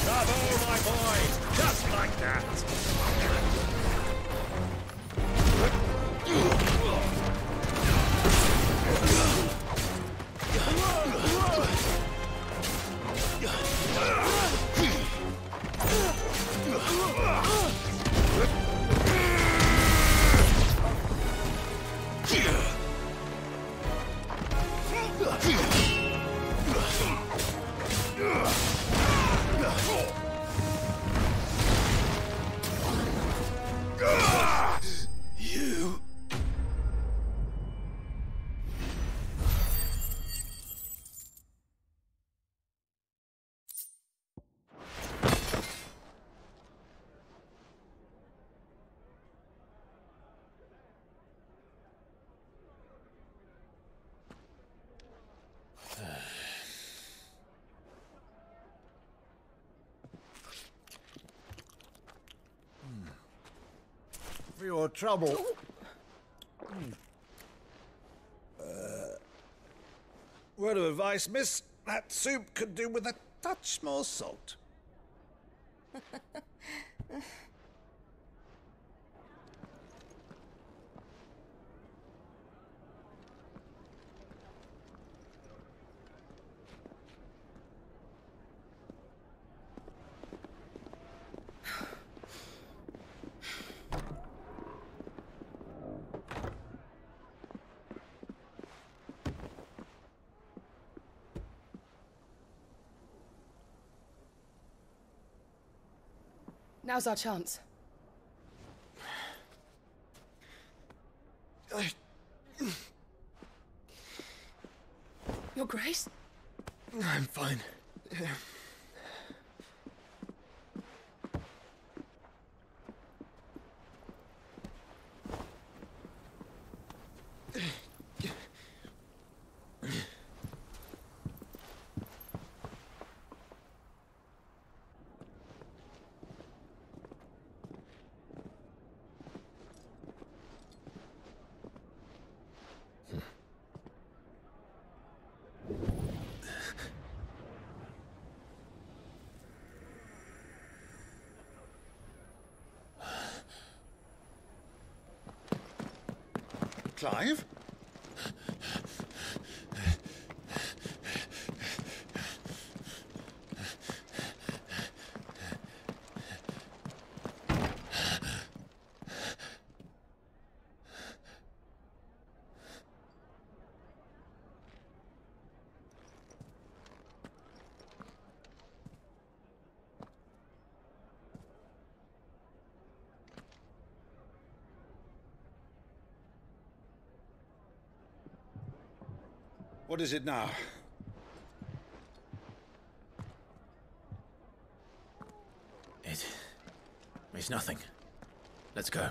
Q: Bravo, my boy! Just like that!
J: You.
W: For your trouble.
S: Word of advice, miss. That soup could do with a touch more salt.
H: Now's our chance. Your Grace?
L: I'm fine.
S: Clive? What is it now?
C: It's nothing. Let's go.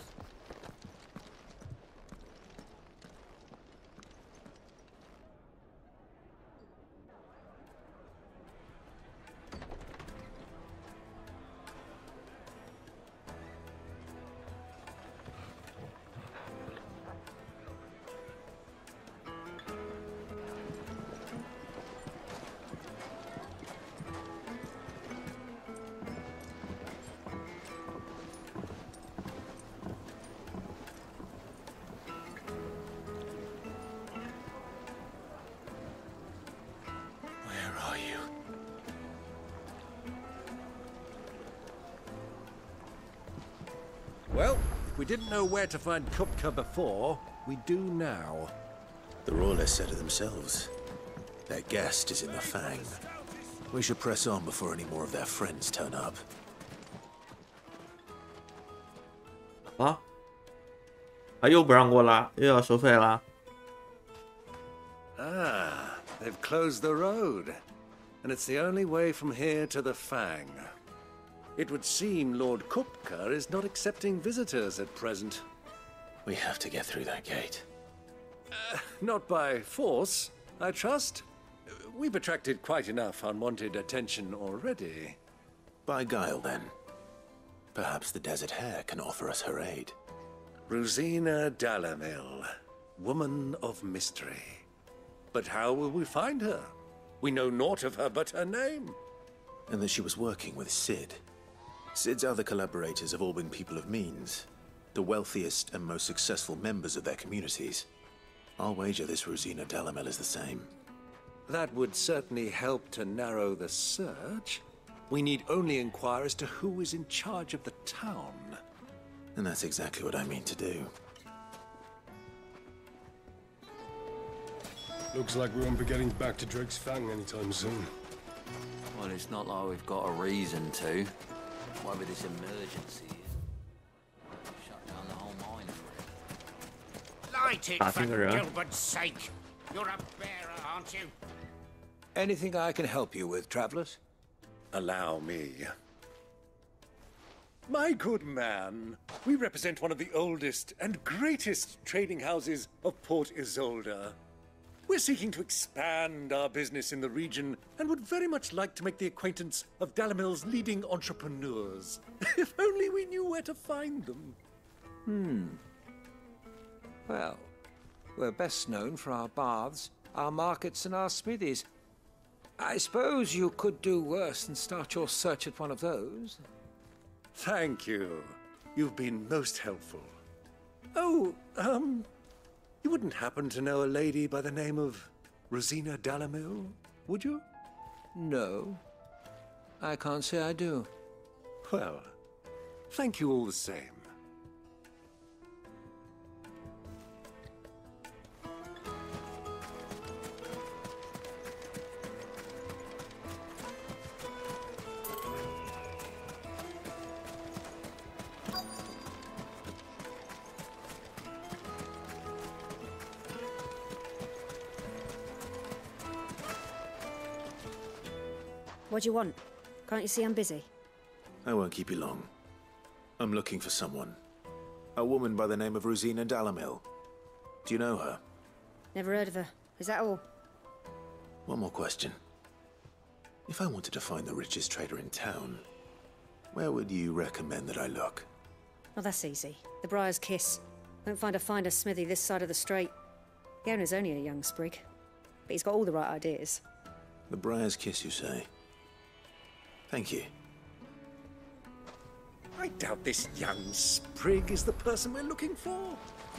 S: Well, if we didn't know where to find Kupka before, we do now.
C: The Royalists said it themselves. Their guest is in the Fang. We should press on before any more of their friends turn up.
A: 啊？他又不让过了，又要收费了。
S: Ah, they've closed the road. and it's the only way from here to the Fang. It would seem Lord Kupka is not accepting visitors at present.
C: We have to get through that gate.
S: Not by force, I trust. We've attracted quite enough unwanted attention already.
C: By guile, then. Perhaps the Desert Hare can offer us her aid.
S: Rosina Dalamil, woman of mystery. But how will we find her? We know naught of her but her name.
C: And that she was working with Sid. Sid's other collaborators have all been people of means, the wealthiest and most successful members of their communities. I'll wager this Rosina Dalamil is the same.
S: That would certainly help to narrow the search. We need only inquire as to who is in charge of the town.
C: And that's exactly what I mean to do.
Q: Looks like we won't be getting back to Drake's Fang anytime soon.
R: Well, it's not like we've got a reason to. Why with this emergency? Shut down the whole mine for it.
B: Light it, for Gilbert's sake. You're a bearer, aren't you?
S: Anything I can help you with, travelers? Allow me. My good man, we represent one of the oldest and greatest trading houses of Port Isolde. We're seeking to expand our business in the region and would very much like to make the acquaintance of Dalamil's leading entrepreneurs. If only we knew where to find them.
D: Well, we're best known for our baths, our markets, and our smithies. I suppose you could do worse than start your search at one of those.
S: Thank you. You've been most helpful. Oh, you wouldn't happen to know a lady by the name of Rosina Dalamil, would you?
D: No. I can't say I do.
S: Well, thank you all the same.
E: What do you want? Can't you see I'm busy?
C: I won't keep you long. I'm looking for someone. A woman by the name of Rosina Dalamil. Do you know her?
E: Never heard of her. Is that all?
C: One more question. If I wanted to find the richest trader in town, where would you recommend that I look?
E: Oh, that's easy. The Briar's Kiss. Won't find a finer smithy this side of the strait. The owner's only a young sprig, but he's got all the right ideas.
C: The Briar's Kiss, you say? Thank you.
S: I doubt this young sprig is the person we're looking for.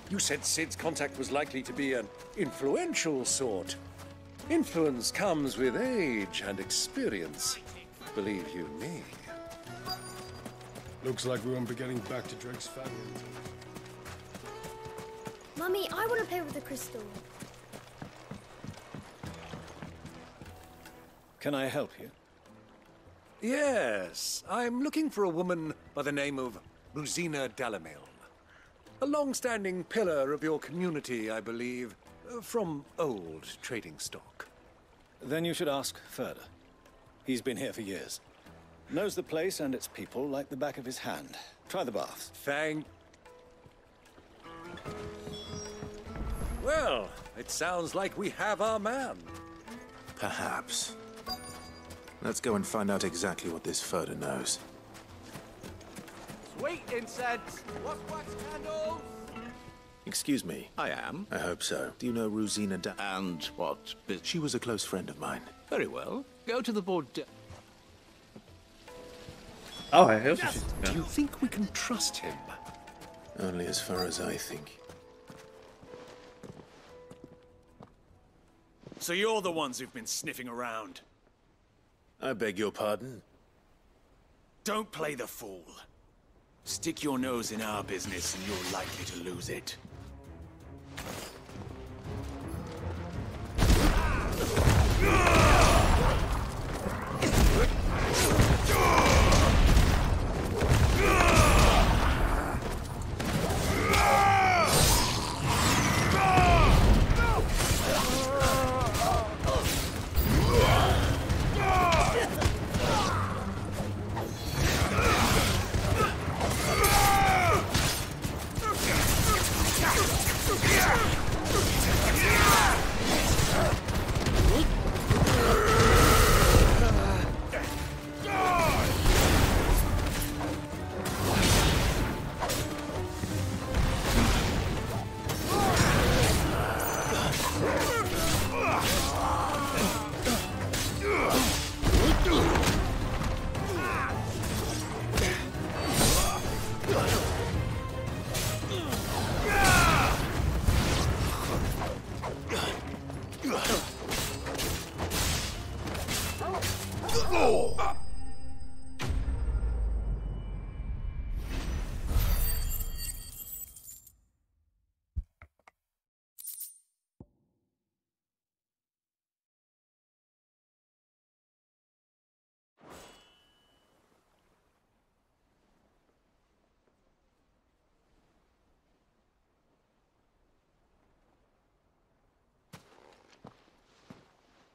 S: You said Sid's contact was likely to be an influential sort. Influence comes with age and experience, believe you me.
Q: Looks like we won't be getting back to Drake's Fang.
F: Mummy, I want to play with the crystal.
X: Can I help you?
S: Yes, I'm looking for a woman by the name of Rosina Dalamil. A long-standing pillar of your community, I believe, from old trading stock.
X: Then you should ask further. He's been here for years. Knows the place and its people like the back of his hand. Try the baths.
S: Well, it sounds like we have our man.
C: Perhaps. Let's go and find out exactly what this Furter knows.
K: Sweet incense! What's wax candles?
C: Excuse me.
T: I am.
C: I hope so. Do you know Rosina
T: And what?
C: She was a close friend of mine.
T: Very well. Go to the board.
A: Oh, I hope so.
S: Do you think we can trust him?
C: Only as far as I think.
N: So you're the ones who've been sniffing around?
C: I beg your pardon?
N: Don't play the fool. Stick your nose in our business and you're likely to lose it.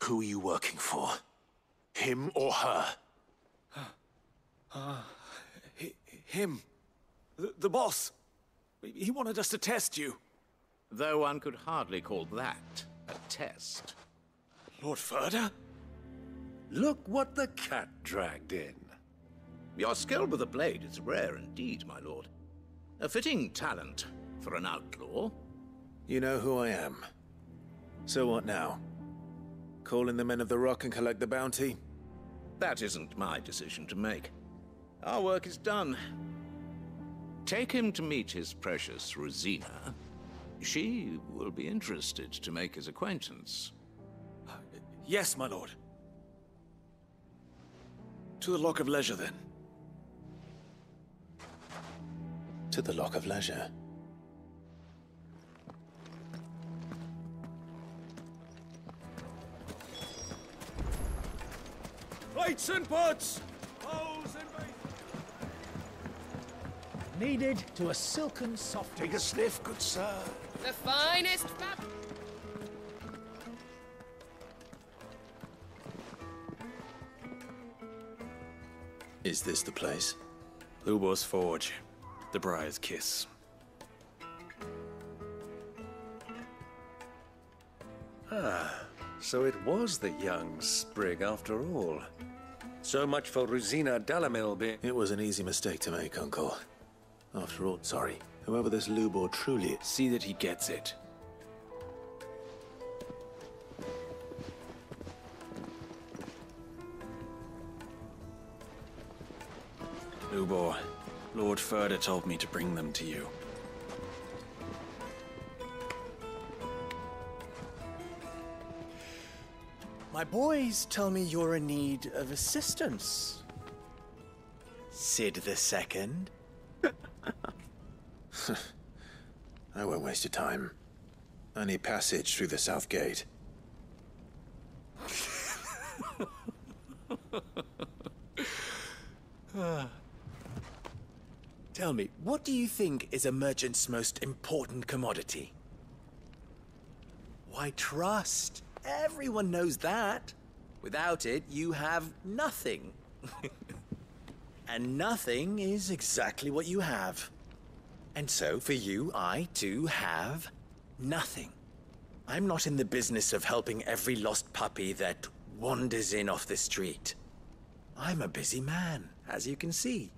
C: Who are you working for? Him or her?
N: Him. The boss. He wanted us to test you.
G: Though one could hardly call that a test.
N: Lord Ferda?
S: Look what the cat dragged in.
G: Your skill with the blade is rare indeed, my lord. A fitting talent for an outlaw.
C: You know who I am. So what now? Call in the Men of the Rock and collect the bounty?
G: That isn't my decision to make. Our work is done. Take him to meet his precious Rosina. She will be interested to make his acquaintance.
N: Yes, my lord. To the Lock of Leisure, then.
C: To the Lock of Leisure.
N: Plates and pots! Bowls and base.
S: Needed to a silken soft.
N: Take a sniff, good sir.
H: The finest fab.
C: Is this the place?
N: Lubor's Forge. The Briar's Kiss.
S: So it was the young sprig after all. So much for Rosina Dalamil being...
C: It was an easy mistake to make, Uncle. After all, sorry, whoever this Lubor truly is...
N: See that he gets it. Lubor, Lord Ferda told me to bring them to you.
M: My boys tell me you're in need of assistance. Sid II?
C: I won't waste your time. I need passage through the south gate.
M: Tell me, what do you think is a merchant's most important commodity? Why, trust. Everyone knows that. Without it, you have nothing. And nothing is exactly what you have. And so, for you, I, too, have nothing. I'm not in the business of helping every lost puppy that wanders in off the street. I'm a busy man, as you can see.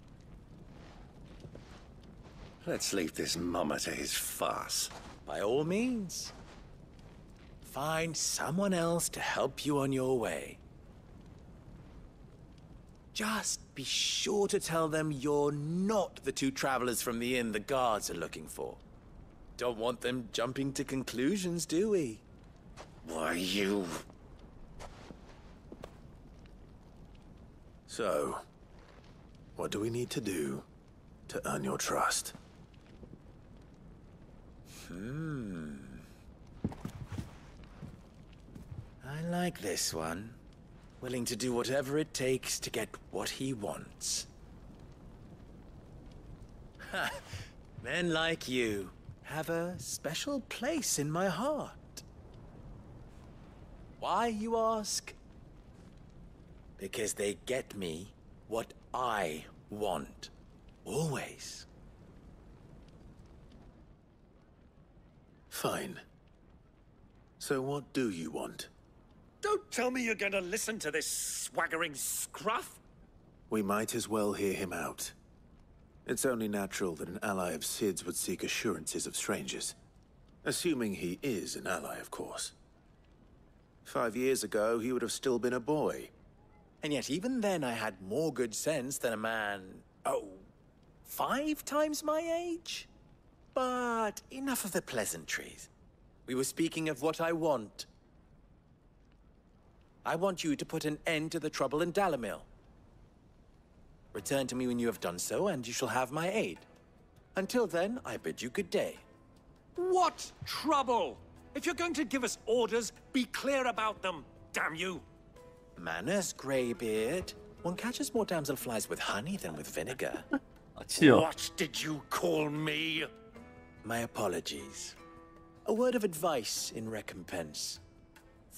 S: Let's leave this mummer to his farce.
M: By all means. Find someone else to help you on your way. Just be sure to tell them you're not the two travelers from the inn the guards are looking for. Don't want them jumping to conclusions, do we?
S: Why, you...
C: So, what do we need to do to earn your trust?
M: I like this one. Willing to do whatever it takes to get what he wants. Ha! Men like you have a special place in my heart. Why, you ask? Because they get me what I want. Always.
C: Fine. So what do you want?
S: Don't tell me you're going to listen to this swaggering scruff!
C: We might as well hear him out. It's only natural that an ally of Sid's would seek assurances of strangers. Assuming he is an ally, of course. 5 years ago, he would have still been a boy.
M: And yet even then I had more good sense than a man, 5 times my age? But enough of the pleasantries. We were speaking of what I want. I want you to put an end to the trouble in Dalamil. Return to me when you have done so, and you shall have my aid. Until then, I bid you good day.
S: What trouble? If you're going to give us orders, be clear about them, damn you!
M: Manners, Greybeard. One catches more damselflies with honey than with vinegar.
S: What did you call me?
M: My apologies. A word of advice in recompense.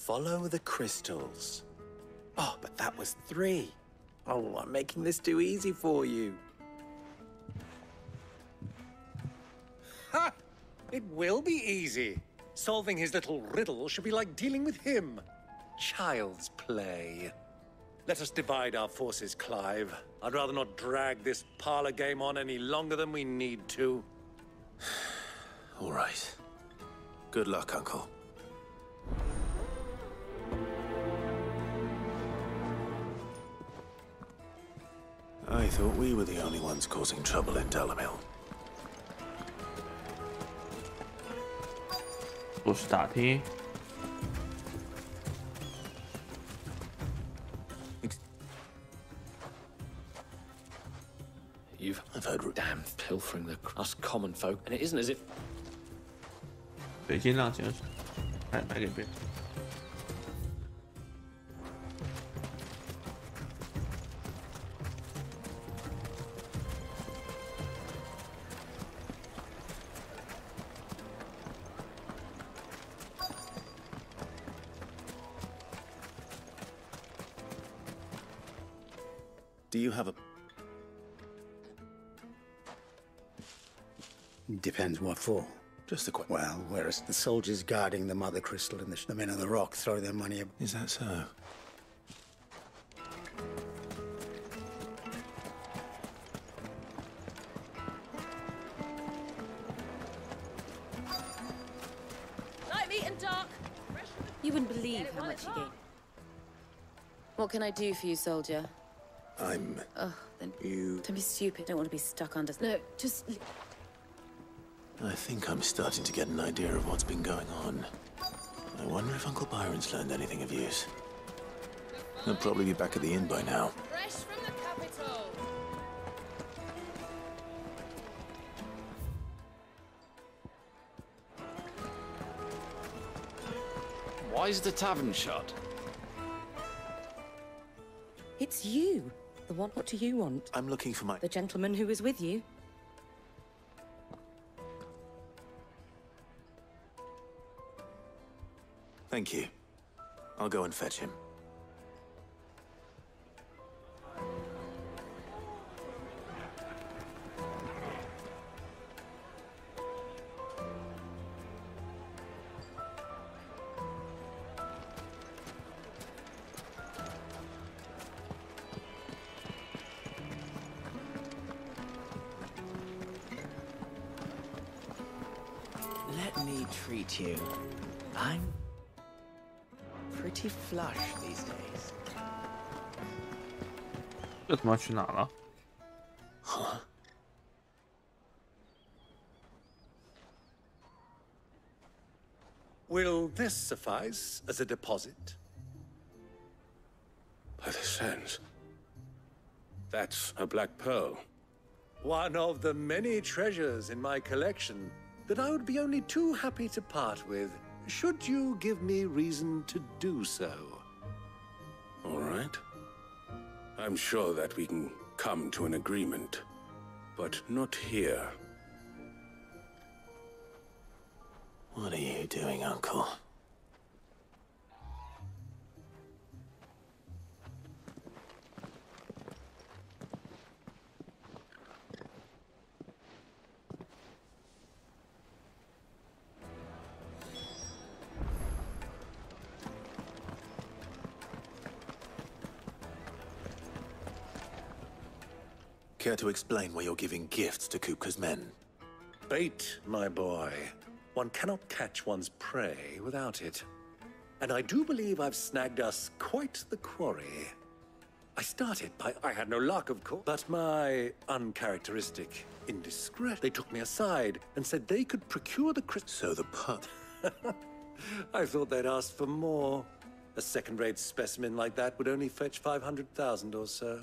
M: Follow the crystals. Oh, but that was 3. Oh, I'm making this too easy for you.
S: Ha! It will be easy. Solving his little riddle should be like dealing with him. Child's play. Let us divide our forces, Clive. I'd rather not drag this parlor game on any longer than we need to.
C: All right. Good luck, Uncle. I thought we were the only ones causing trouble in Dalamil.
A: 不是打听。
I: I've heard damn pilfering us common folk, and it isn't as if
A: 对，尽量减少，卖给别人。
T: Do you have a...
O: Depends what for.
T: Just a quick...
O: Well, whereas the soldiers guarding the Mother Crystal and the men of the Rock throw their money...
T: Is that so?
P: Light meat and dark.
E: You wouldn't believe how much you gain. What can I do for you, soldier?
T: I'm...
E: Oh, then
T: You...
E: don't be stupid. Don't want to be stuck under... No, just...
C: I think I'm starting to get an idea of what's been going on. I wonder if Uncle Byron's learned anything of use. He'll probably be back at the inn by now.
P: Fresh from the capital.
I: why is the tavern shut?
E: It's you. The one. What do you want?
C: I'm looking for my...
E: The gentleman who was with you.
C: Thank you. I'll go and fetch him.
M: Let me treat you. I'm pretty flush these days.
A: 这他妈去哪了？
S: Will this suffice as a deposit?
J: By the sands. That's a black pearl.
S: One of the many treasures in my collection that I would be only too happy to part with, should you give me reason to do so.
J: All right. I'm sure that we can come to an agreement, but not here.
C: What are you doing, Uncle? Care to explain why you're giving gifts to Kupka's men?
S: Bait, my boy. One cannot catch one's prey without it. And I do believe I've snagged us quite the quarry. I started by... I had no luck, of course, but my uncharacteristic indiscretion. They took me aside and said they could procure the crystal.
C: So the pup...
S: I thought they'd asked for more. A second-rate specimen like that would only fetch 500,000 or so.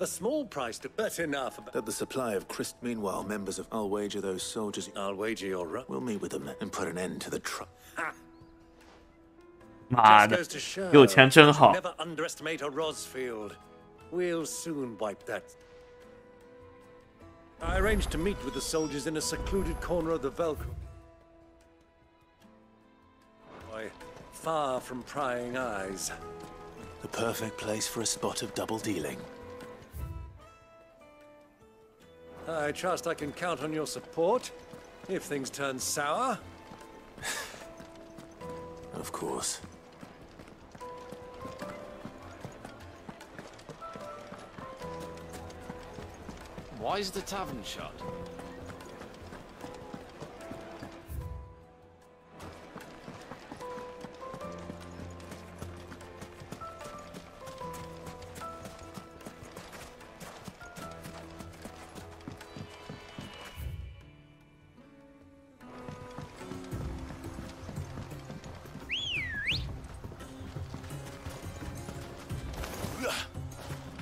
S: A small price to bet enough about...
C: That the supply of crystal... Meanwhile, members of... I'll wager those soldiers...
S: I'll wager you're right.
C: We'll meet with them and put an end to the
A: 妈的，有钱真好。
S: Never underestimate a Rosfield. We'll soon wipe that. I arranged to meet with the soldiers in a secluded corner of the Velcro.
X: far from prying eyes.
C: The perfect place for a spot of double dealing.
X: I trust I can count on your support if things turn sour.
C: Of course.
I: Why is the tavern shut?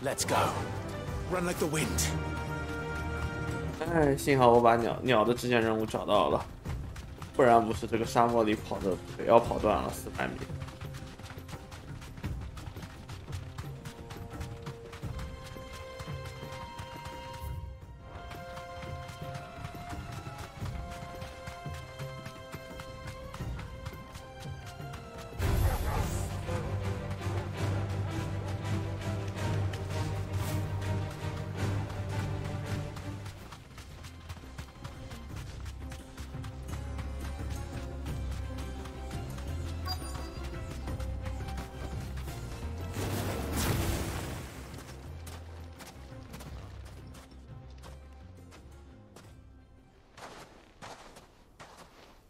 C: Let's go. Run like the wind.
A: 哎，幸好我把鸟的支线任务找到了，不然不是这个沙漠里跑的腿要跑断了400米。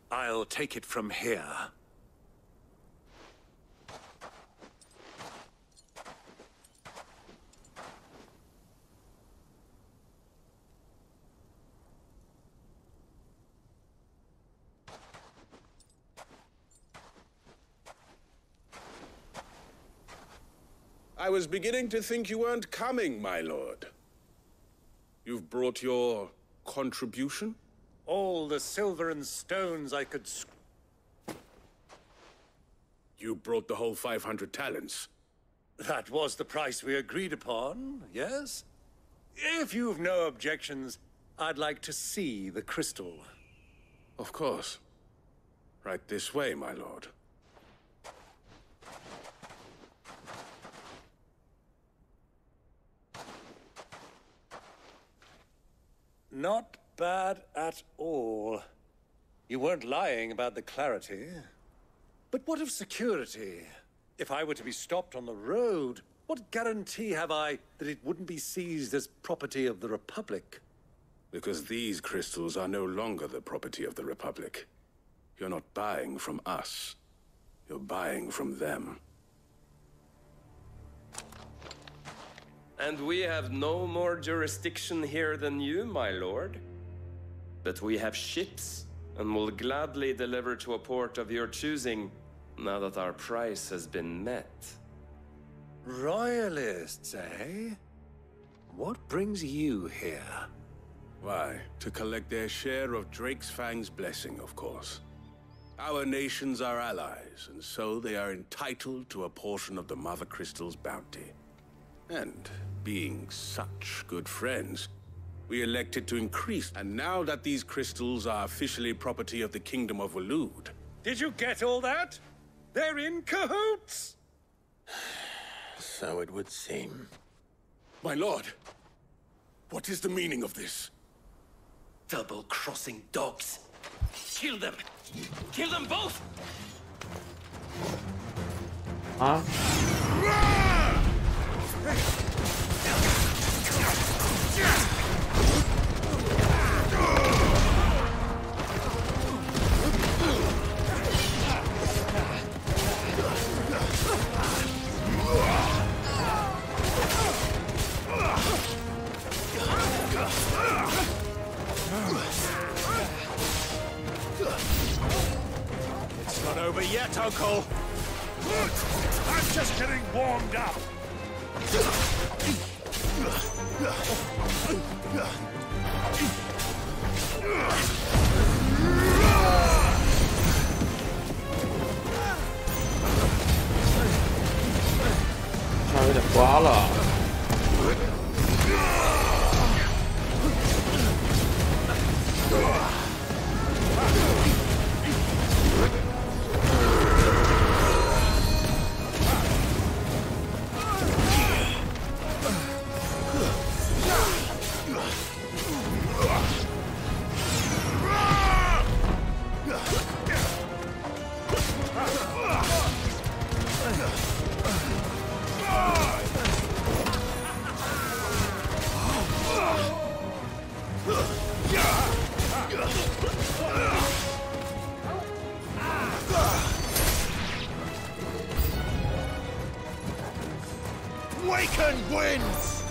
X: I'll take it from here.
J: I was beginning to think you weren't coming, my lord. You've brought your contribution?
X: All the silver and stones I could...
J: You brought the whole 500 talents.
X: That was the price we agreed upon, yes? If you've no objections, I'd like to see the crystal.
J: Of course. Right this way, my lord.
X: Not bad at all. You weren't lying about the clarity. But what of security? If I were to be stopped on the road, what guarantee have I that it wouldn't be seized as property of the Republic?
J: Because these crystals are no longer the property of the Republic. You're not buying from us. You're buying from them.
Q: And we have no more jurisdiction here than you, my lord. But we have ships, and will gladly deliver to a port of your choosing, now that our price has been met.
X: Royalists, eh? What brings you here?
J: Why, to collect their share of Drake's Fang's blessing, of course. Our nations are allies, and so they are entitled to a portion of the Mother Crystal's bounty. And being such good friends, we elected to increase. And now that these crystals are officially property of the Kingdom of Waloed...
X: Did you get all that? They're in cahoots!
J: So it would seem. My lord, what is the meaning of this?
I: Double-crossing dogs. Kill them! Kill them both!
A: Huh?
J: It's not over yet, Uncle! I'm just getting warmed up!
A: 有点刮了。
S: wins!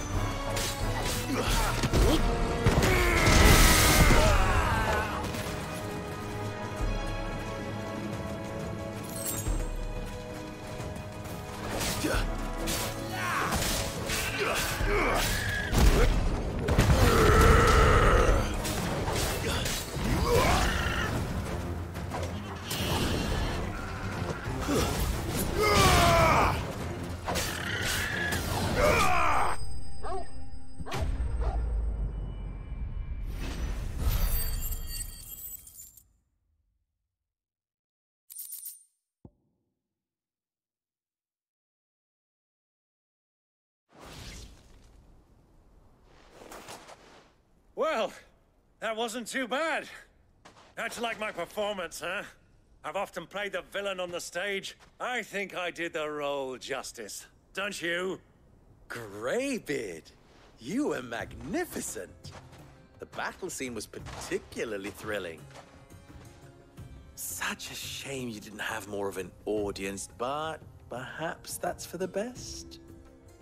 S: Well, that wasn't too bad. How'd you like my performance, huh? I've often played the villain on the stage. I think I did the role justice. Don't you?
M: Greybeard, you were magnificent. The battle scene was particularly thrilling. Such a shame you didn't have more of an audience, but perhaps that's for the best.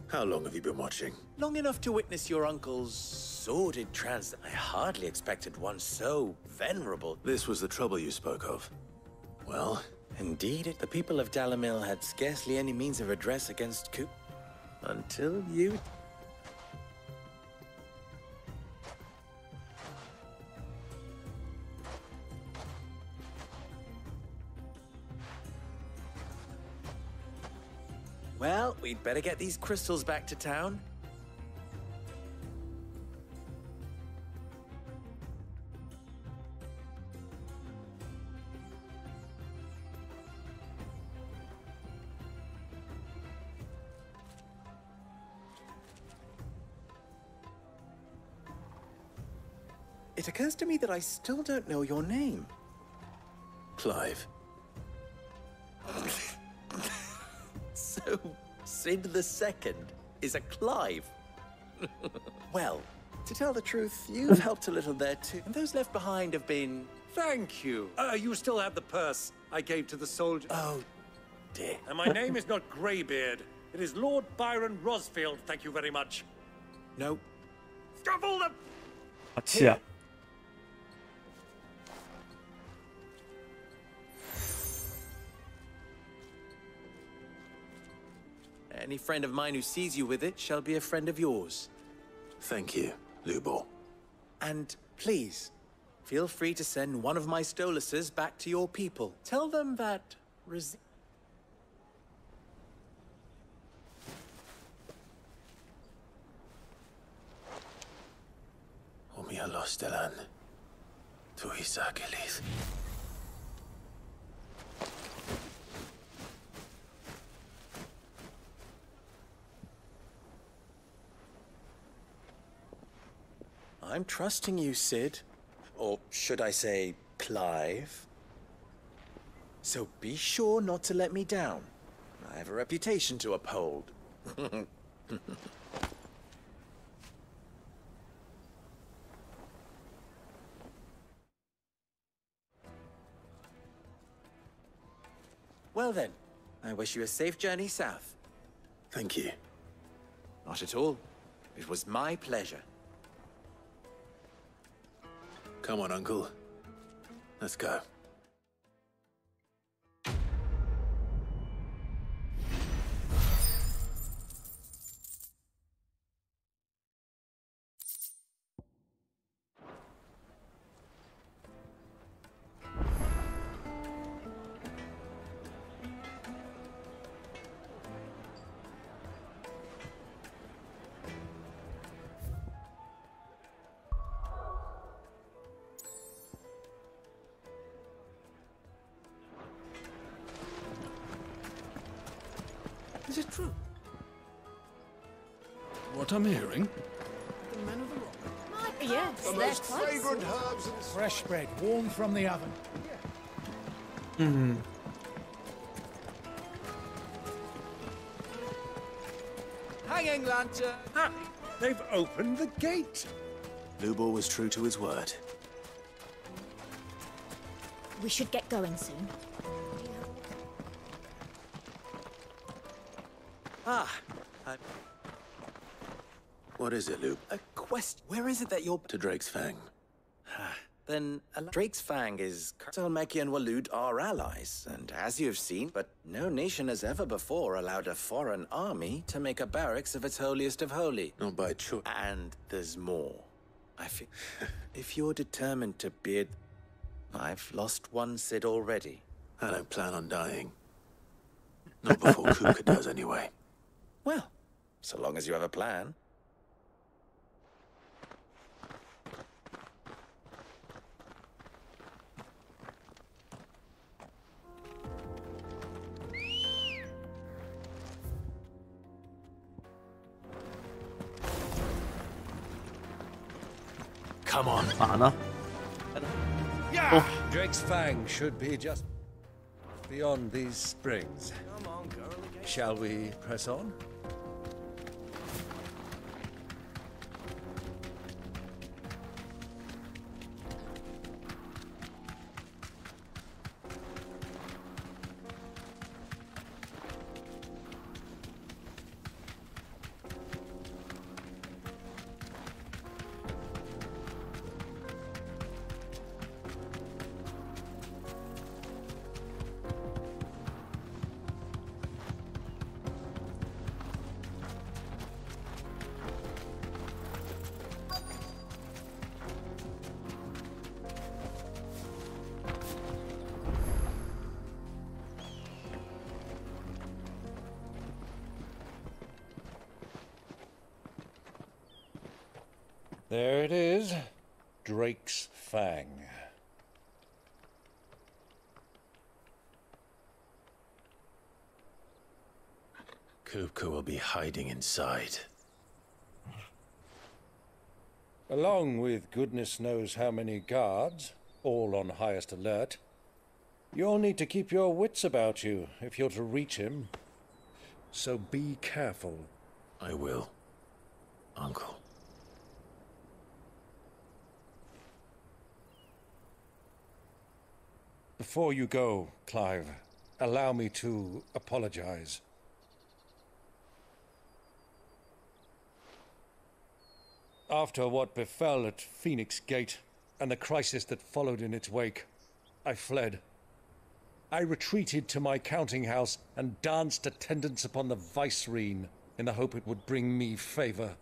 C: How long have you been watching?
M: Long enough to witness your uncle's sordid trans... I hardly expected one so venerable.
C: This was the trouble you spoke of. Well?
M: Indeed, the people of Dalamil had scarcely any means of redress against Coop. Until you... Well, we'd better get these crystals back to town. It occurs to me that I still don't know your name.
C: Clive.
M: So, Sid the Second is a Clive. Well, to tell the truth, you've helped a little there too. And those left behind have been...
X: Thank you. You still have the purse I gave to the soldier.
M: Oh, dear.
X: And my name is not Greybeard. It is Lord Byron Rosfield, thank you very much.
M: No.
X: Scuffle them!
A: 好气啊！
M: Any friend of mine who sees you with it shall be a friend of yours.
C: Thank you, Lubor.
M: And please, feel free to send one of my Stoluses back to your people. Tell them that...
C: Omia Lostelan. Tu Isakelis.
M: I'm trusting you, Sid. Or should I say, Clive. So be sure not to let me down. I have a reputation to uphold. Well then, I wish you a safe journey south.
C: Thank you.
M: Not at all. It was my pleasure.
C: Come on, Uncle. Let's go.
N: Is it true? What I'm hearing? The men of the rock.
F: Yes,
N: The
F: they're
N: most
F: quite
N: fragrant
F: small.
N: herbs and...
K: Fresh bread, warm from the oven.
X: Hanging lantern! Ah, they've opened the gate!
C: Lubor was true to his word.
F: We should get going soon.
M: Ah,
C: What is it, Luke?
M: A quest. Where is it that you're...
C: To Drake's Fang.
M: Then Drake's Fang is... Selmeki and Walud are allies, and as you've seen, but no nation has ever before allowed a foreign army to make a barracks of its holiest of holy.
C: Not by choice.
M: And there's more. I feel... if you're determined to beard... I've lost one Cid already.
C: I don't plan on dying. Not before Kuka does, anyway.
M: Well, so long as you have a plan.
C: Come on.
A: 咋呢？
X: Drake's Fang should be just beyond these springs. Shall we press on? There it is, Drake's Fang.
C: Kupka will be hiding inside.
X: Along with goodness knows how many guards, all on highest alert, you'll need to keep your wits about you if you're to reach him. So be careful.
C: I will, Uncle.
X: Before you go, Clive, allow me to apologize. After what befell at Phoenix Gate and the crisis that followed in its wake, I fled. I retreated to my counting house and danced attendance upon the vicereine in the hope it would bring me favor.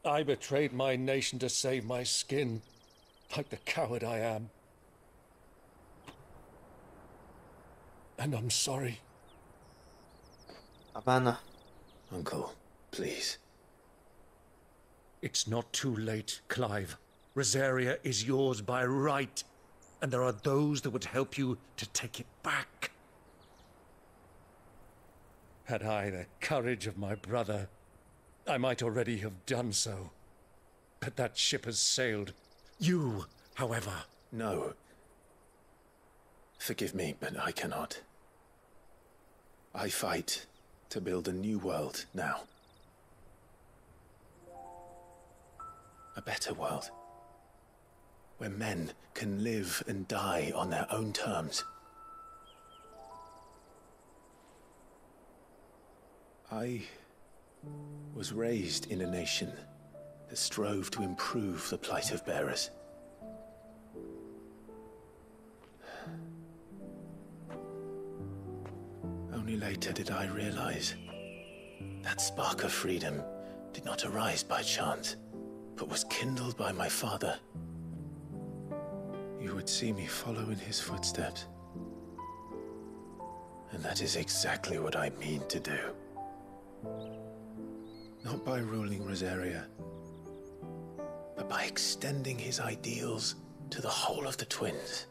X: I betrayed my nation to save my skin, like the coward I am. And I'm sorry.
A: 咋办呢？
C: Uncle, please.
X: It's not too late, Clive. Rosaria is yours by right, and there are those that would help you to take it back. Had I the courage of my brother, I might already have done so. But that ship has sailed. You, however...
C: No. Forgive me, but I cannot. I fight to build a new world now. A better world. Where men can live and die on their own terms. I was raised in a nation that strove to improve the plight of bearers. Only later did I realize that spark of freedom did not arise by chance, but was kindled by my father. You would see me follow in his footsteps. And that is exactly what I mean to do. Not by ruling Rosaria, but by extending his ideals to the whole of the twins.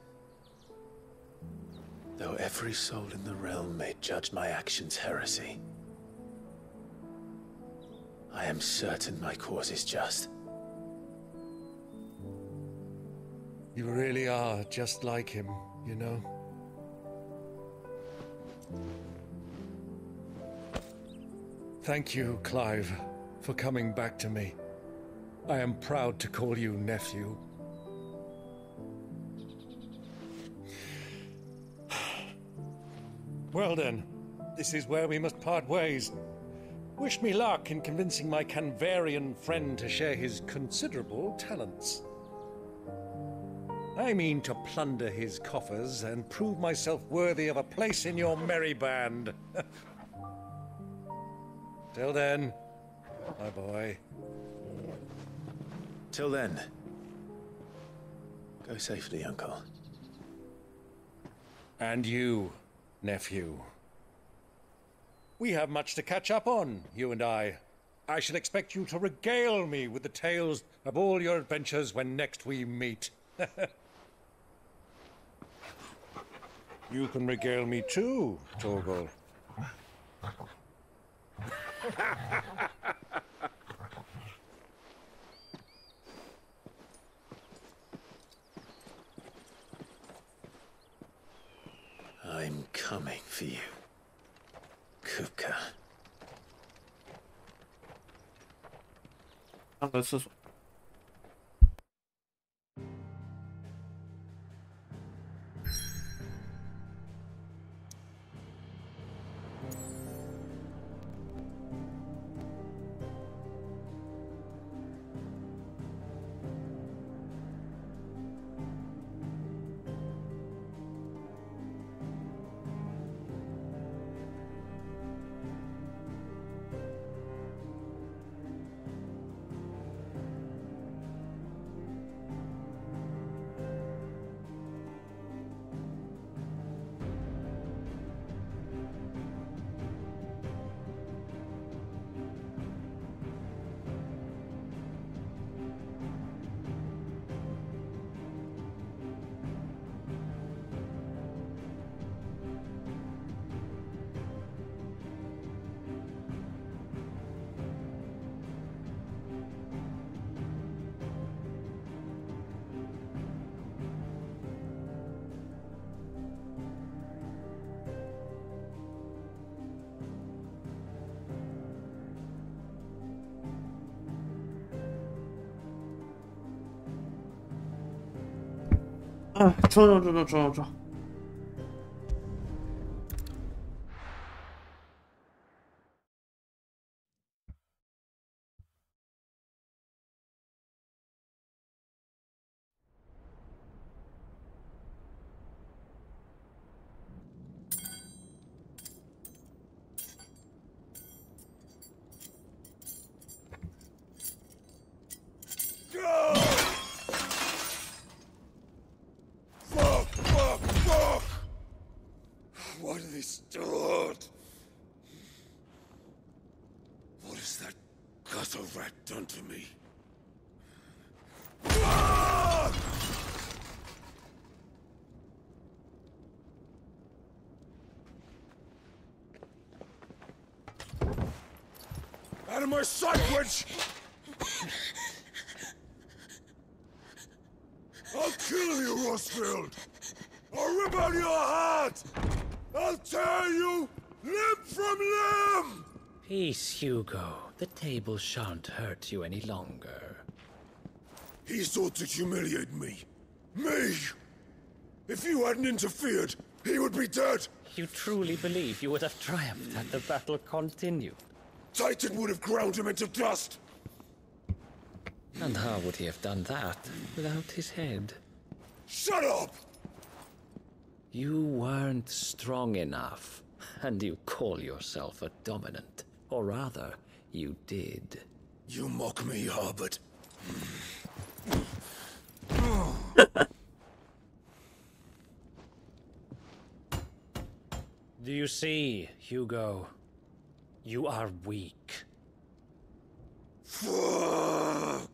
C: Though every soul in the realm may judge my actions heresy, I am certain my cause is just.
X: You really are just like him, you know? Thank you, Clive, for coming back to me. I am proud to call you nephew. Well then, this is where we must part ways. Wish me luck in convincing my Canvarian friend to share his considerable talents. I mean to plunder his coffers and prove myself worthy of a place in your merry band. Till then, my boy.
C: Till then, go safely, Uncle.
X: And you, nephew. We have much to catch up on, you and I. I shall expect you to regale me with the tales of all your adventures when next we meet. You can regale me too, Torgal.
C: I'm coming for you, Kupka.
A: 上个厕所。啊，冲！What
J: are they stored? What has that gutter rat done to me? Out of my sight, witch! I'll kill you, Rosfield! I'll rip out your heart! I'll tear you limb from limb!
I: Peace, Hugo. The table shan't hurt you any longer.
J: He sought to humiliate me. Me! If you hadn't interfered, he would be dead!
I: You truly believe you would have triumphed had the battle continued?
J: Titan would have ground him into dust!
I: And how would he have done that without his head?
J: Shut up!
I: You weren't strong enough, and you call yourself a dominant. Or rather, you did.
J: You mock me, Harbert.
I: Do you see, Hugo? You are weak.
J: Fuck!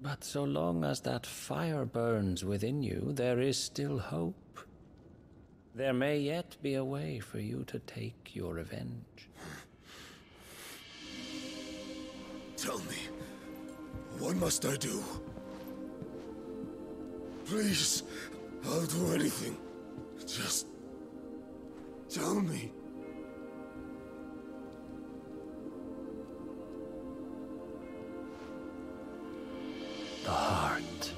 I: But so long as that fire burns within you, there is still hope. There may yet be a way for you to take your revenge.
J: Tell me, what must I do? Please, I'll do anything. Just tell me.
I: The heart.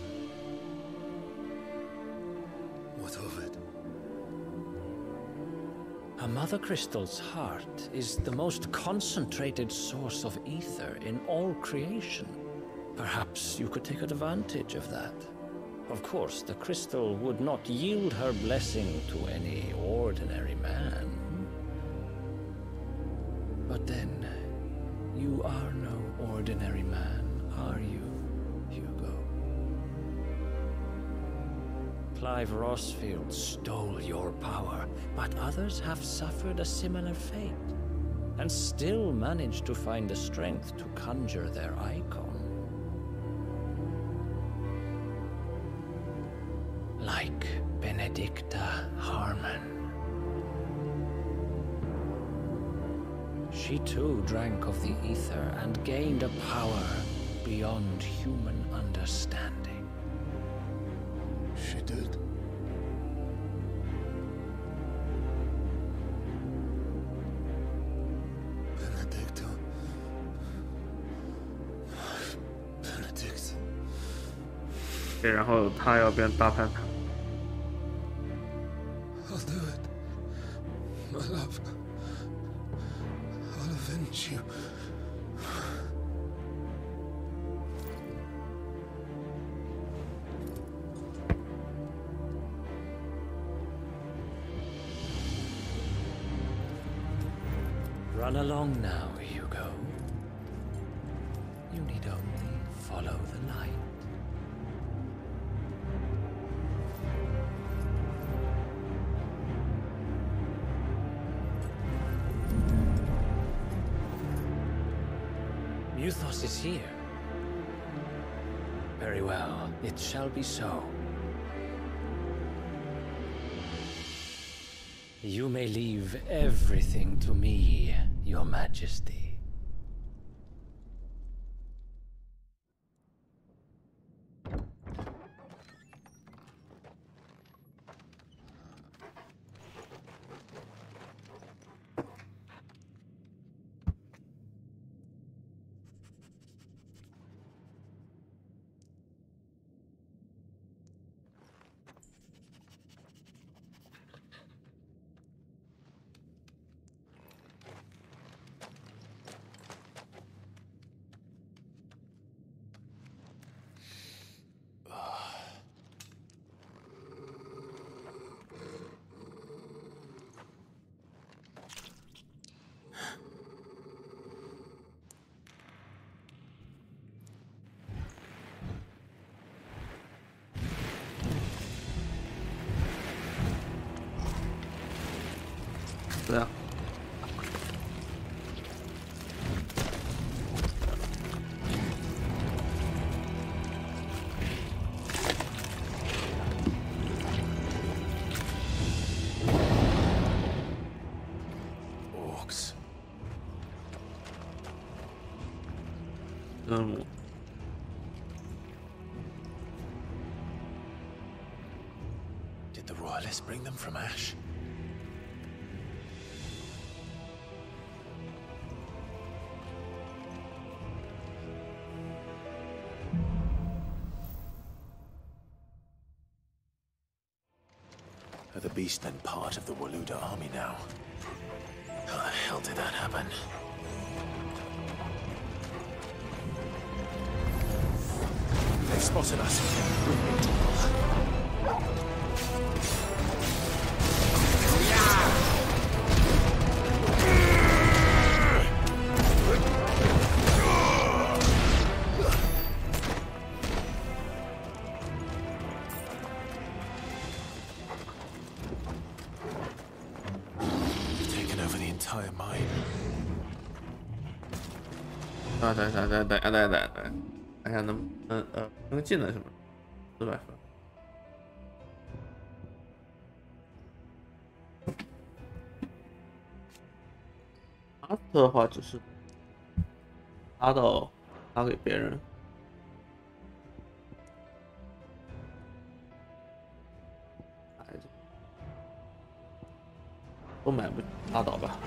J: What of it?
I: Mother Crystal's heart is the most concentrated source of ether in all creation. Perhaps you could take advantage of that. Of course, the crystal would not yield her blessing to any ordinary man. But then, you are no ordinary man, are you, Hugo? Clive Rossfield stole your power, but others have suffered a similar fate, and still managed to find the strength to conjure their icon. Like Benedicta Harmon. She too drank of the ether and gained a power beyond human understanding.
C: She did.
J: Benedicta. Benedict.
A: 对，然后他要变大反派。
J: I'll do it. My love. I'll avenge you.
I: Run along now, Hugo. You need only follow the light. Muthos is here. Very well, it shall be so. You may leave everything to me, Your Majesty.
A: 对啊。
C: Orcs. 'Did the royalists bring them from Ash? Are the beast then part of the Waluda army now? How the hell did that happen? They spotted us. Taken over the entire mine.
A: 等一下能技能什么400分。阿特的话只是拉给别人。都买不起，拉倒吧。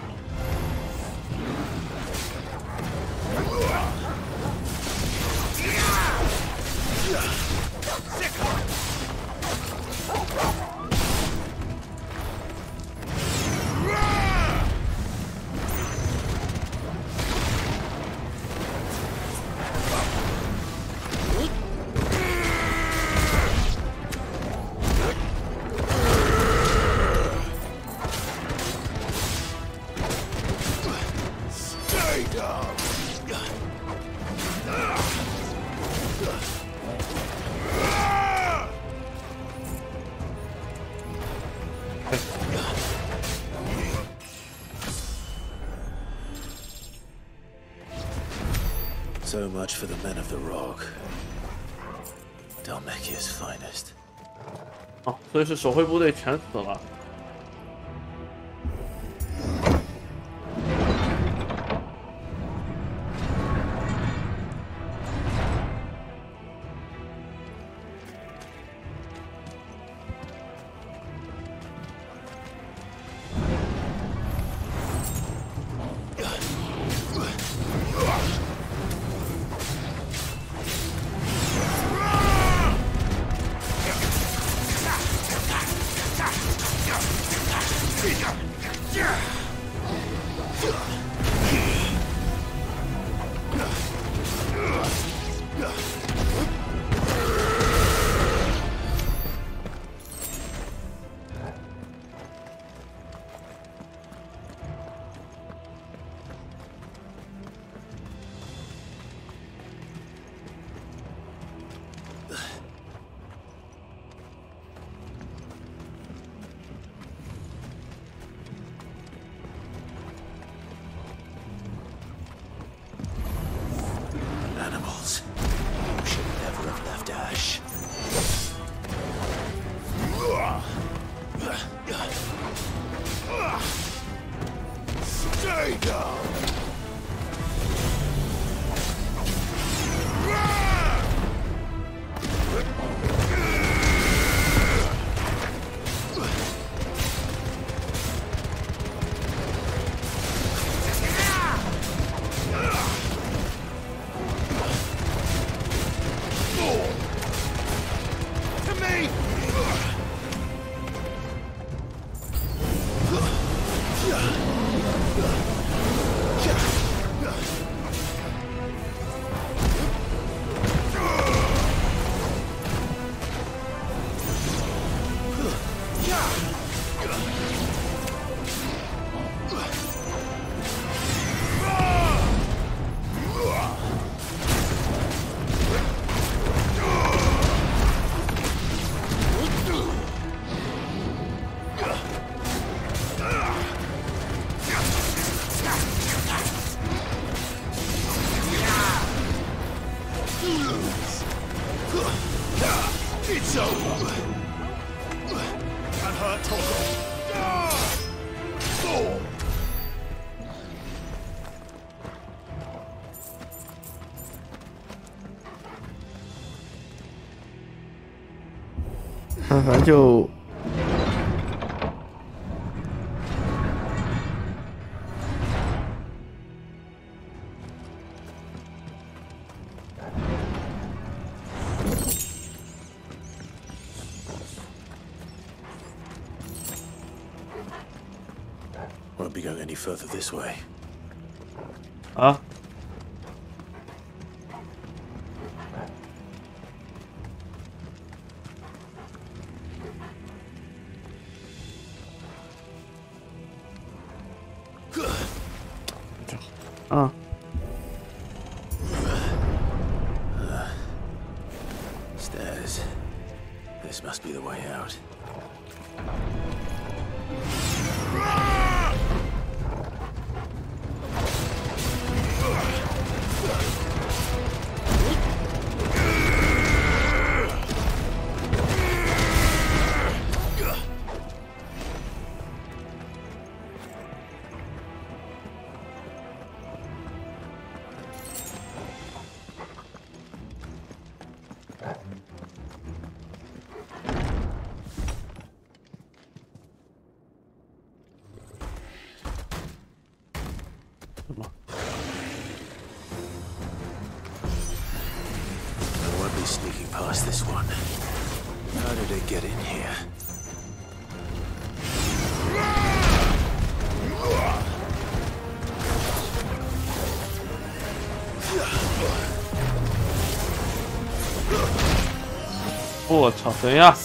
C: So much for the men of the rock. Dalmekia's finest.
A: 哦，所以是手绘部队全死了。
C: Animals. You should never have left Ash.
J: Stay down! It's over. And her toggle. Go.
A: 反正就
C: Won't be going any further this way.
A: 啊。啊。
C: Stairs. This must be the way out. I won't be sneaking past this one. How did it get in here?
A: Oh, 我操，等一下。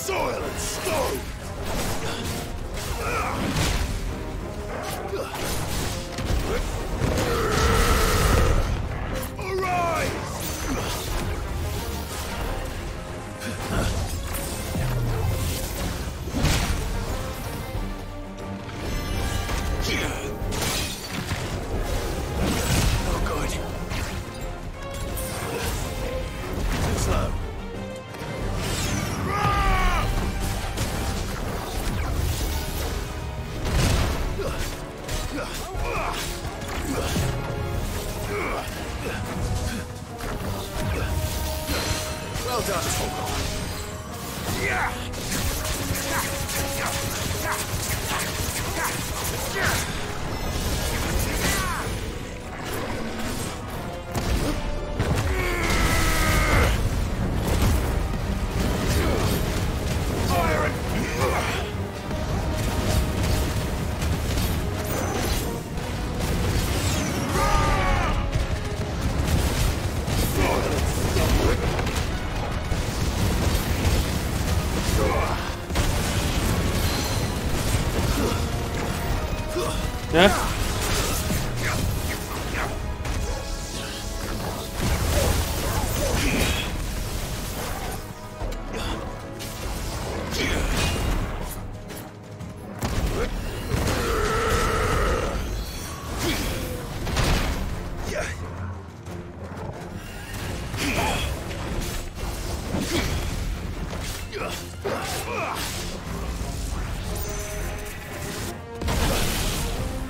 C: Well done, Togo.
A: Yeah.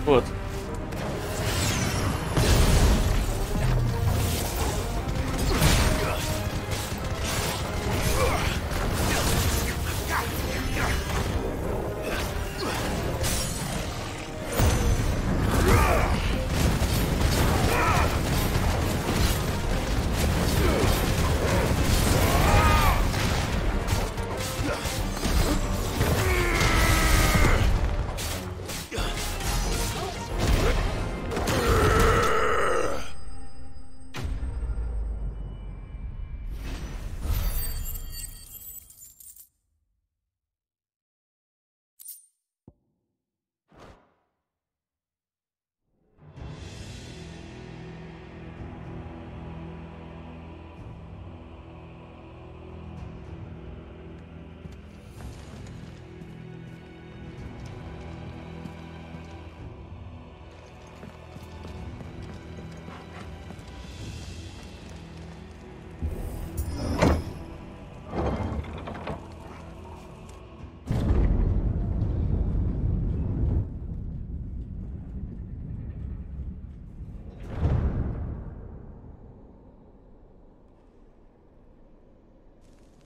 A: What?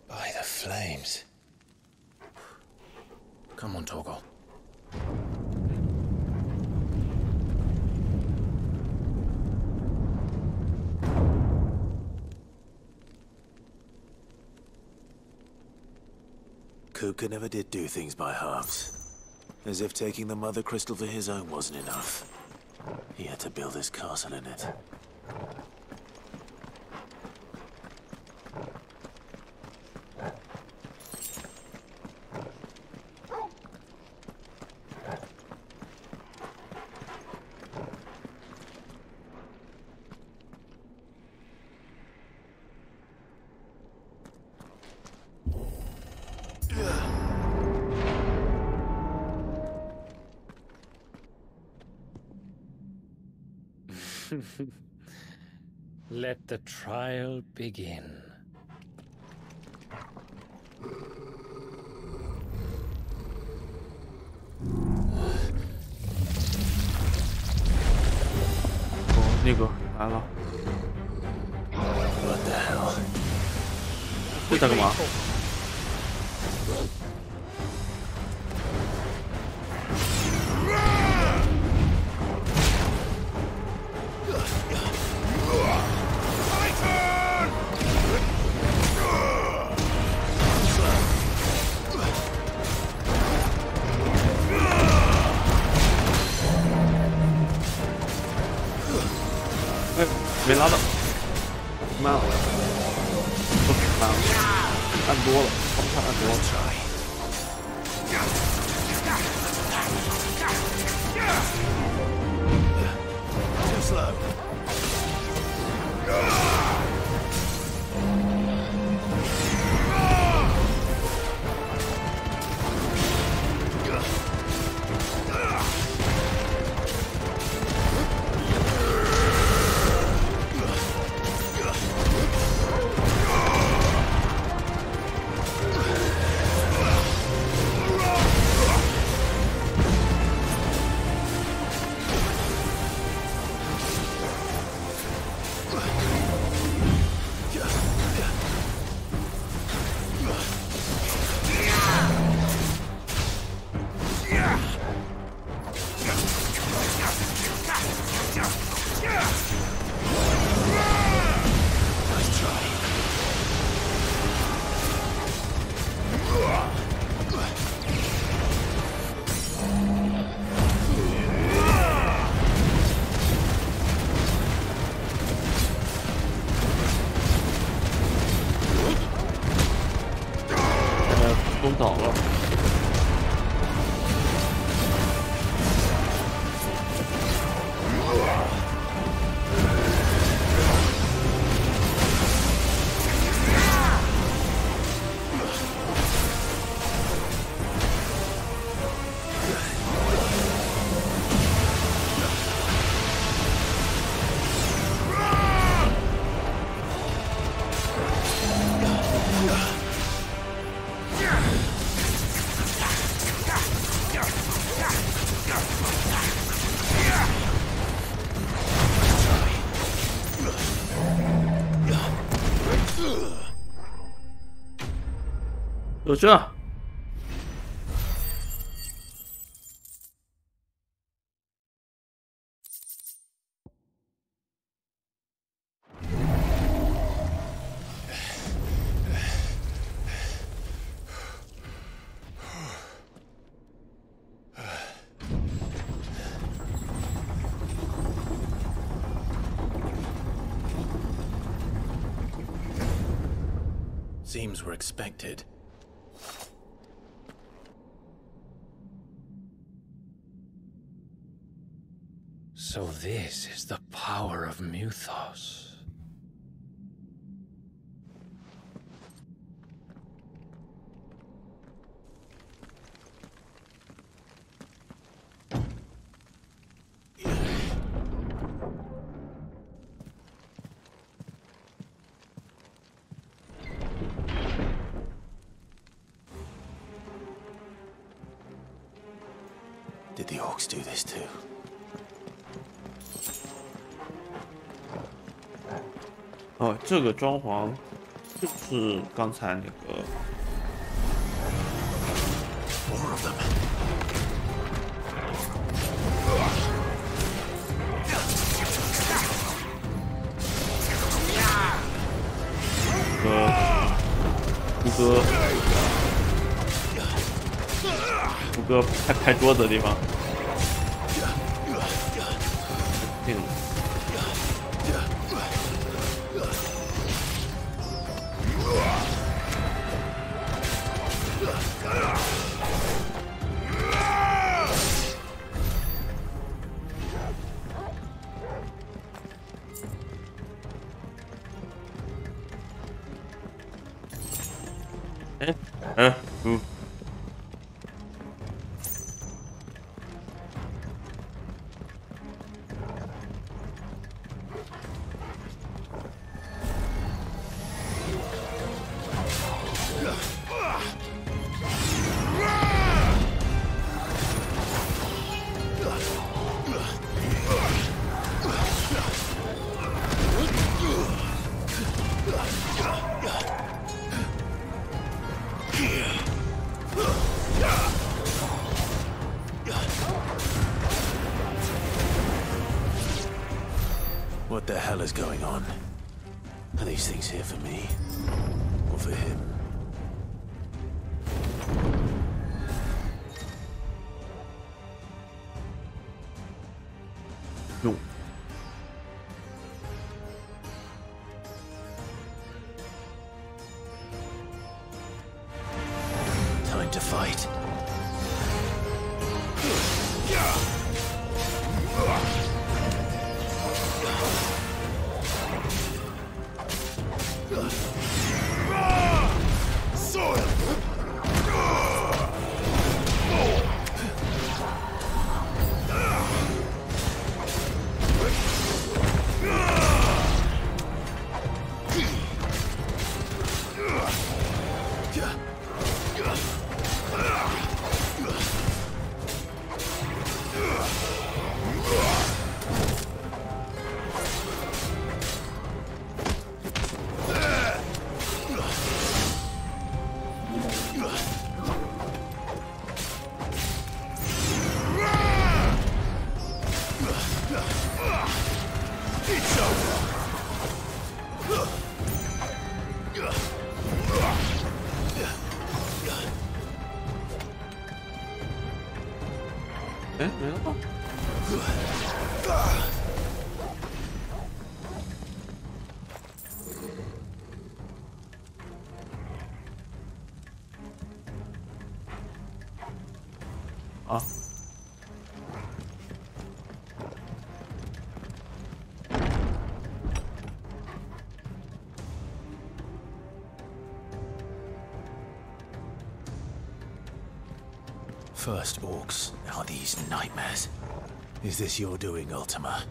C: By the flames. Come on, Togo. Kuka never did do things by halves. As if taking the Mother Crystal for his own wasn't enough. He had to build his castle in it.
I: Let the trial begin.
A: 哦，那个来了。
C: What the hell？
A: 这在干嘛？ 没拉到，慢了，不慢了，按多了，他们看按多了。
C: Too slow.
A: 倒了。有这。
C: Seems we're expected.
I: So this is the power of Muthos.
C: Did the orcs do this too?
A: 哦，这个装潢就是刚才那个。
C: More of them.
A: 胡歌拍桌子的地方。这个。
C: What the hell is going on? Are these things here for me? Or for him?
A: No.
C: Time to fight. First orcs, now these nightmares. Is this your doing, Ultima?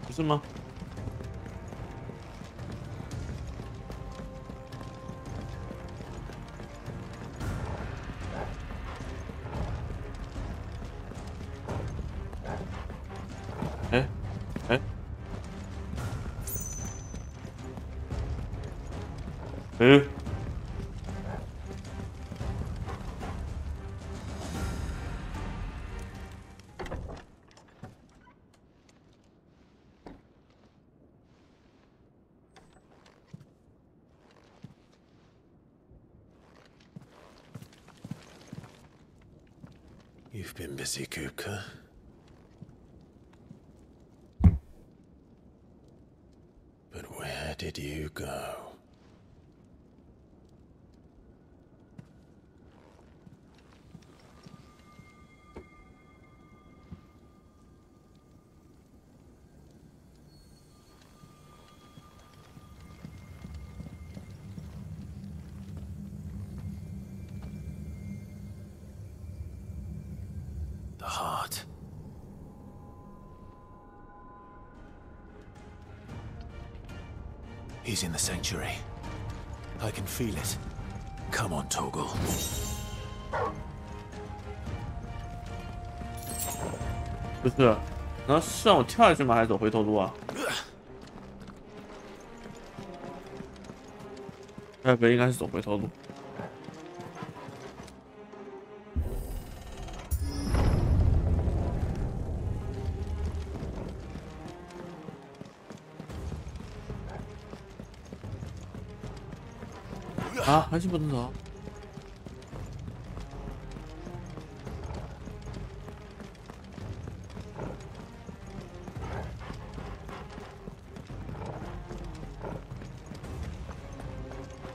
A: 不是吗？哎，哎，哎。
C: You've been busy, Kupka. But where did you go? The heart. He's in the sanctuary. I can feel it. Come on, Toggle.
A: 不是，那是让我跳下去吗？还是走回头路啊？哎，不，应该是走回头路。 啊，还是不能走。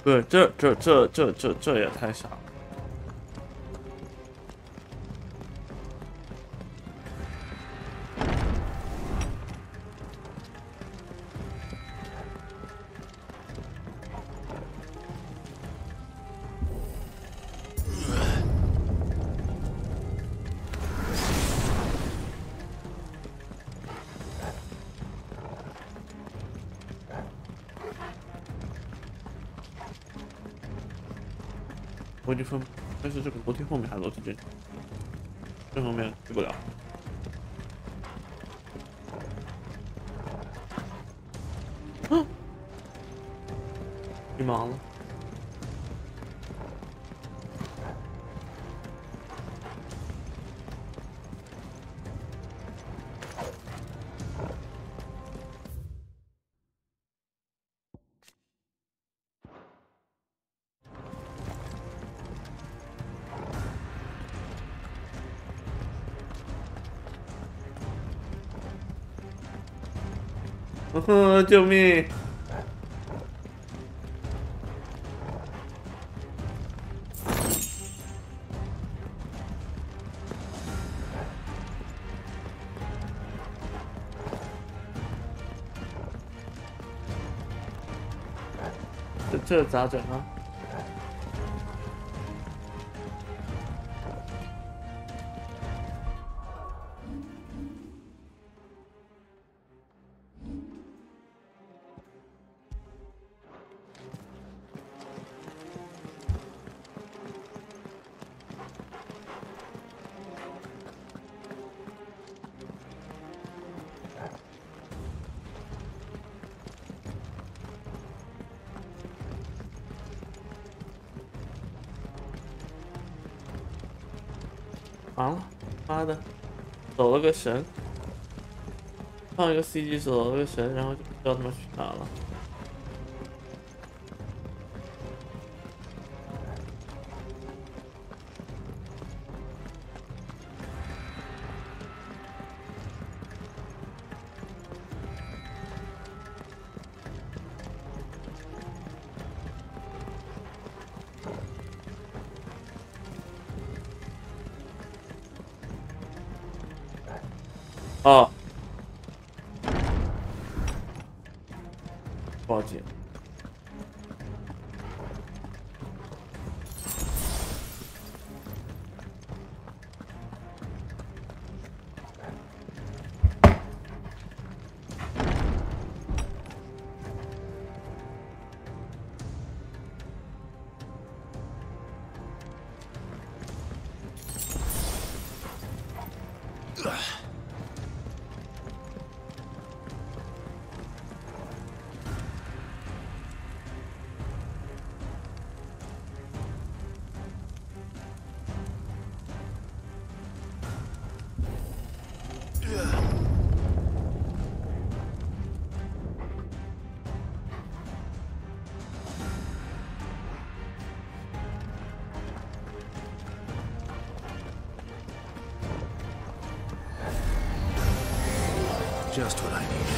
A: 不是，这也太傻了。我已经分，但是这个楼梯后面还是楼梯这正后面去不了。啊！迷茫了。救命！这咋整啊？完了，妈的，走了个神，放一个 CG 走了个神，然后就不知道他们去哪了。哦，报警。
C: Just what I needed.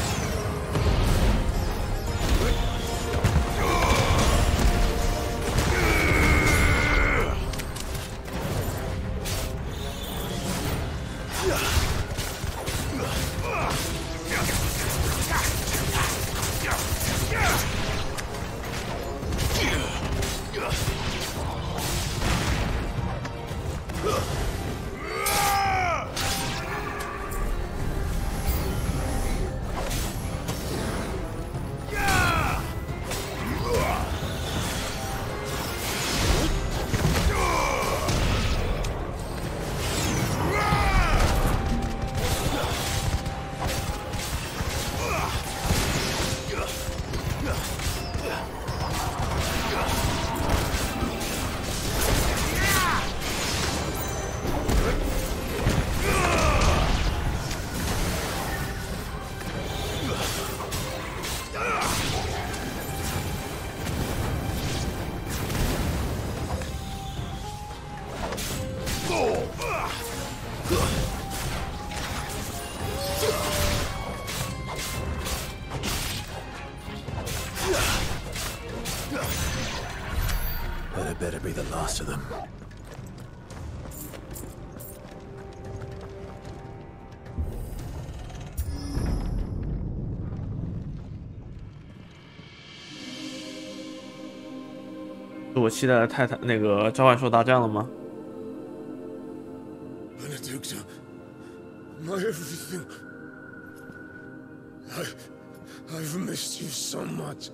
C: That better be the last of them.
A: 是我期待的泰坦那个召唤兽大战了吗？
J: Benedicta, my everything. I've missed you so much.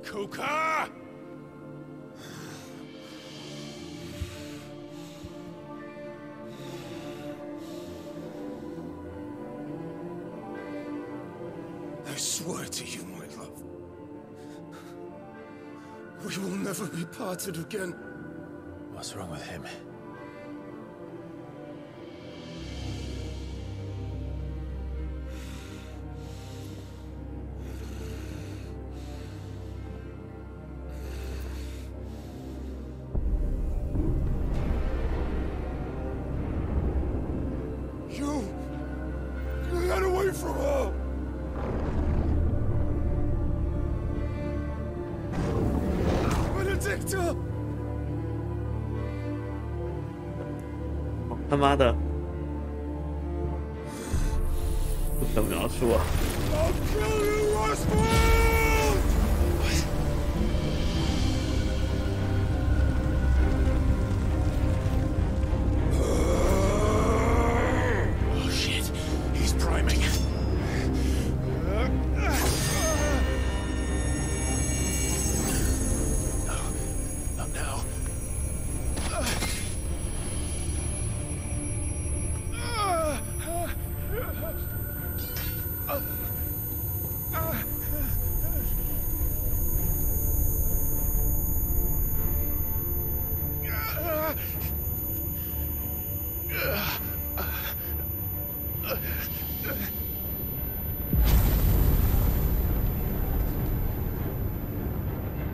J: Koka! I swear to you, my love. We will never be parted again.
C: What's wrong with him?
J: You get away from her! Benedicta!
A: 他妈的，不可描述啊！
J: I'll kill you, Oswald!
C: Oh shit, he's priming. No, not now.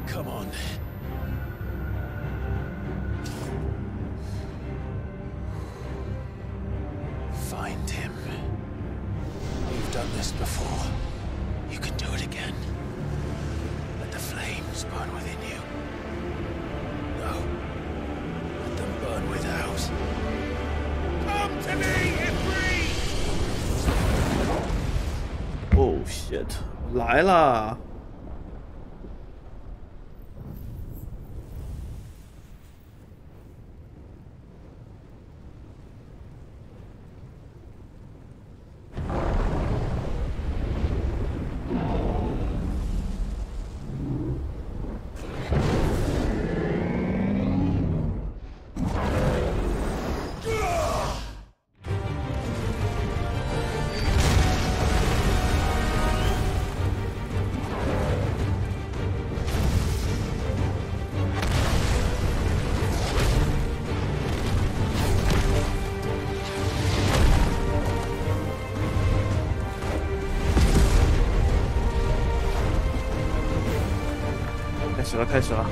C: Come on. Find him. You've done this before. You can do it again. Let the flames burn within you. No. Let them burn without.
J: Come to me, Ifrit!
A: Oh shit， 来啦！开始了！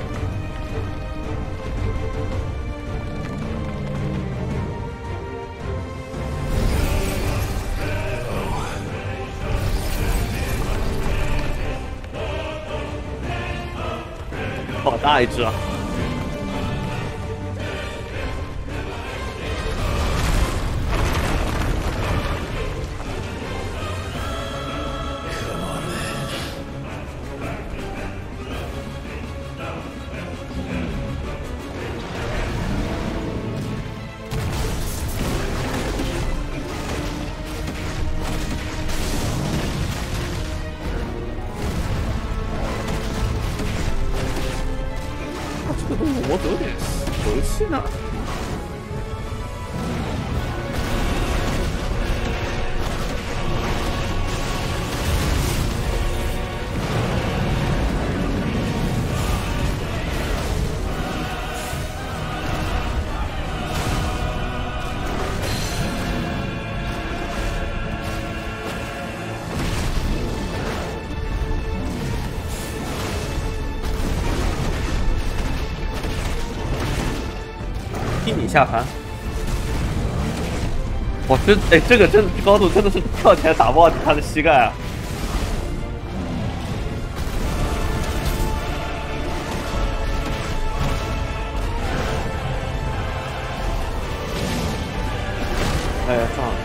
A: 好大一只啊！ 我怎么有点熟悉呢？踢你下盘！哇，这个真的高度真的是跳起来打爆他的膝盖啊！哎呀，撞了！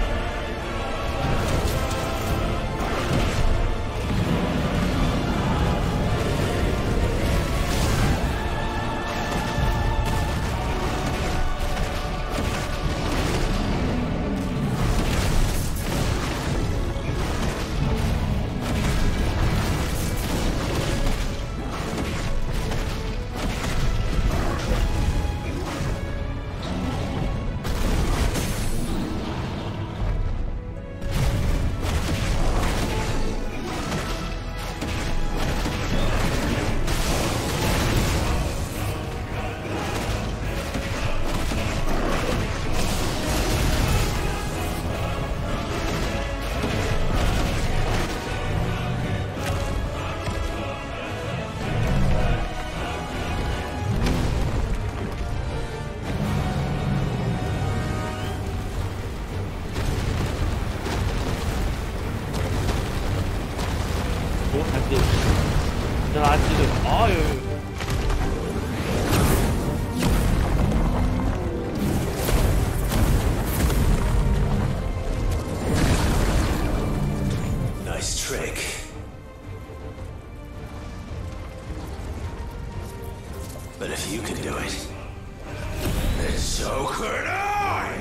A: 扔垃圾对吧？哎呦！
C: Nice trick. But if you can do it, then so could I!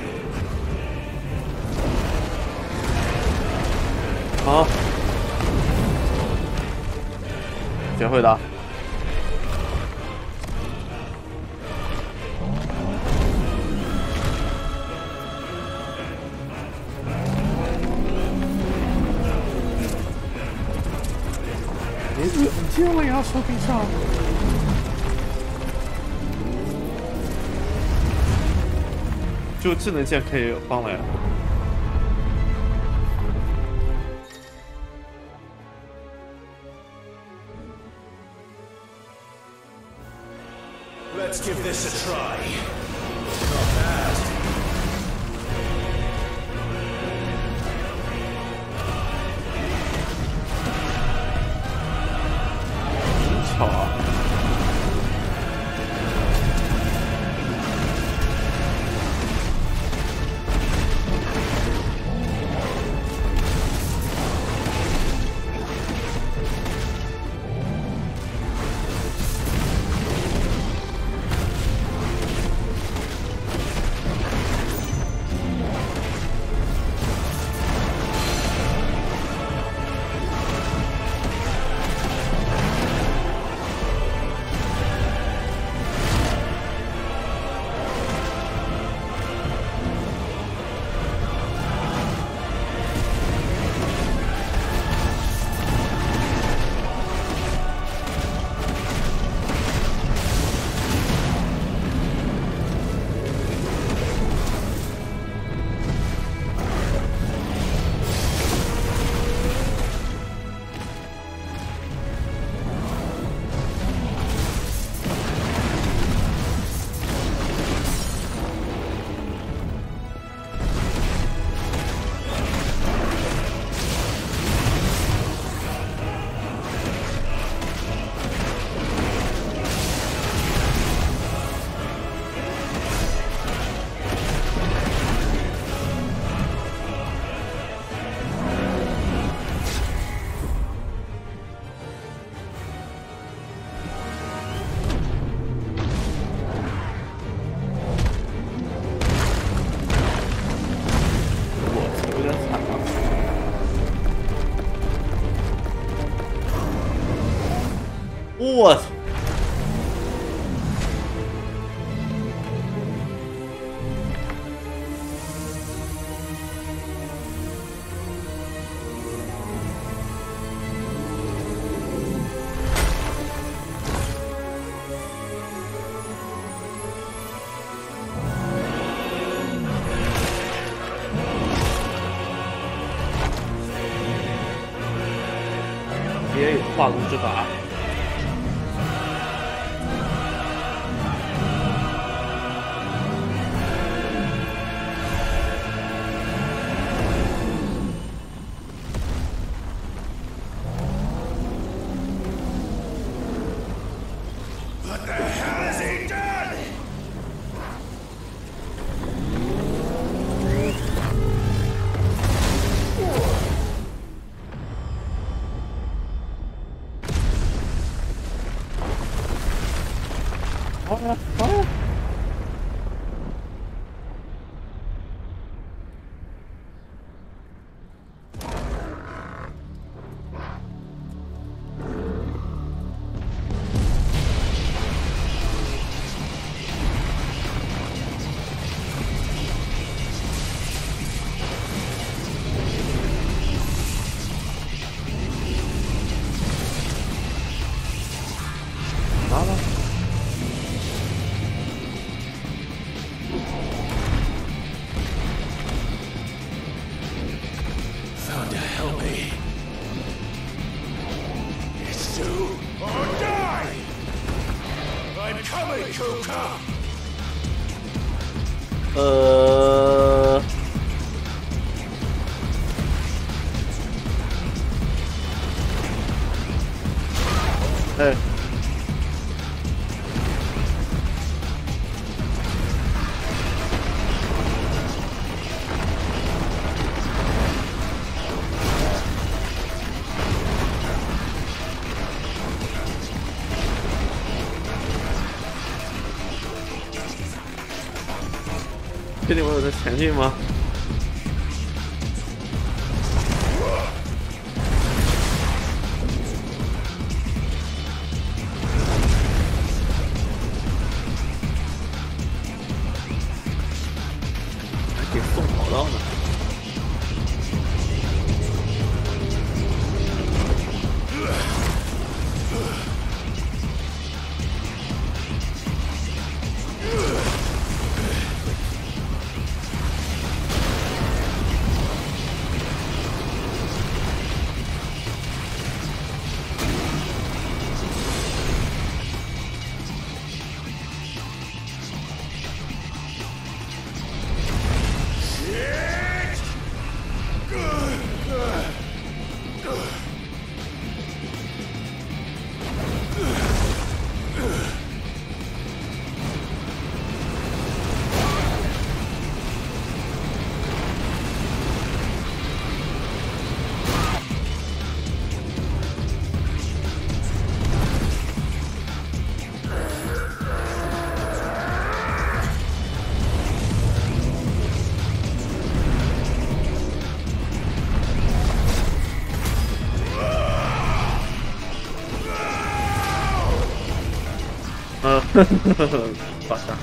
A: 好，学会了。你剑我也要手柄上。就智能键可以放了呀。
C: Let's give this a try. Not bad.
A: 真巧啊！我操！也有化龙之法。哎。确定我有在前进吗？还给送跑道呢。发杀。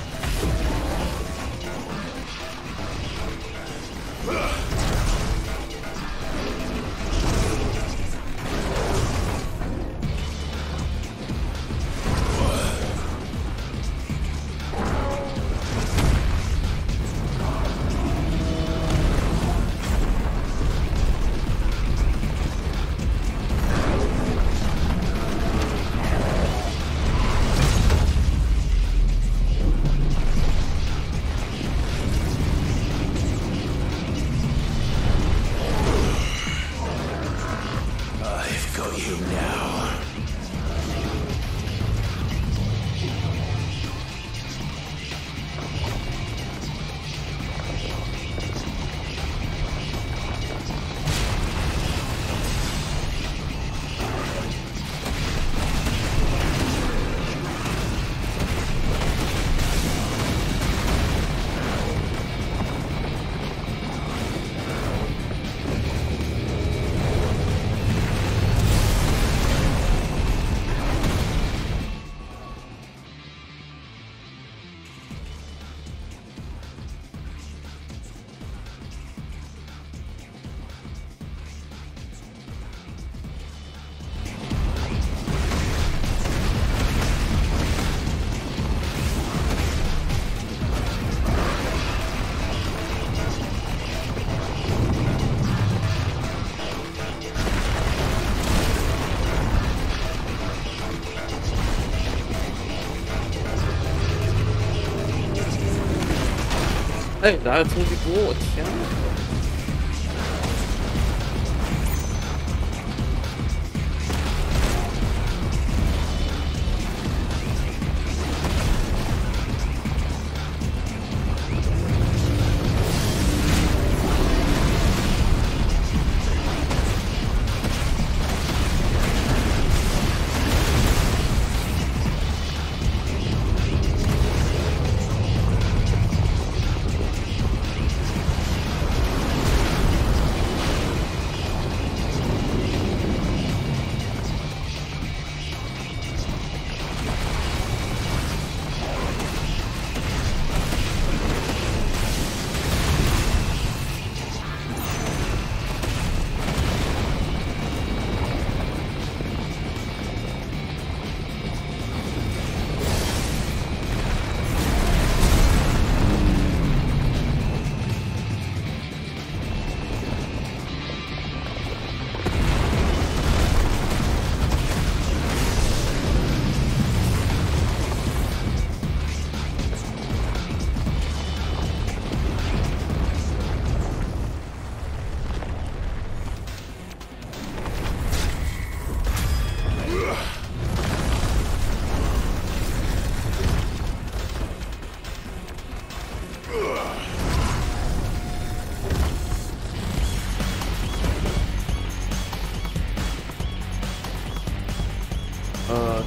A: 哎，哪有冲击波？我天哪！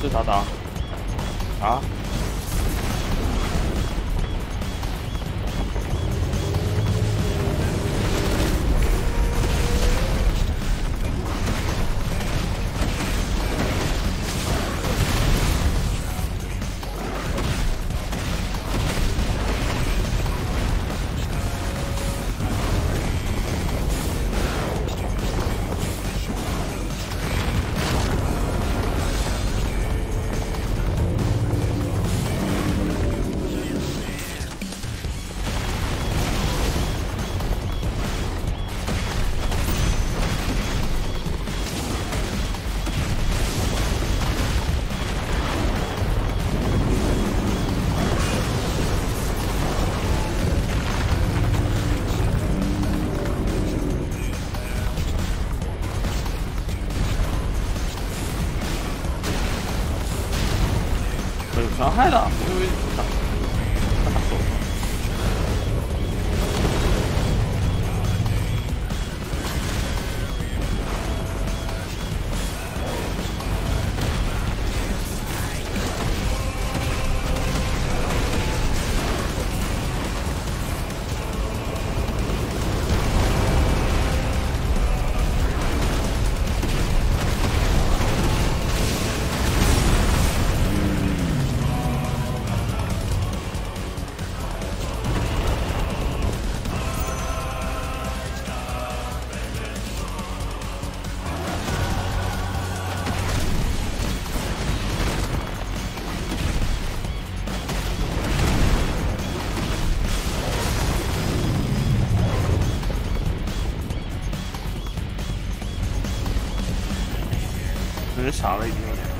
A: 这咋打？啊？伤害的，因为他打手。人傻了已经有点。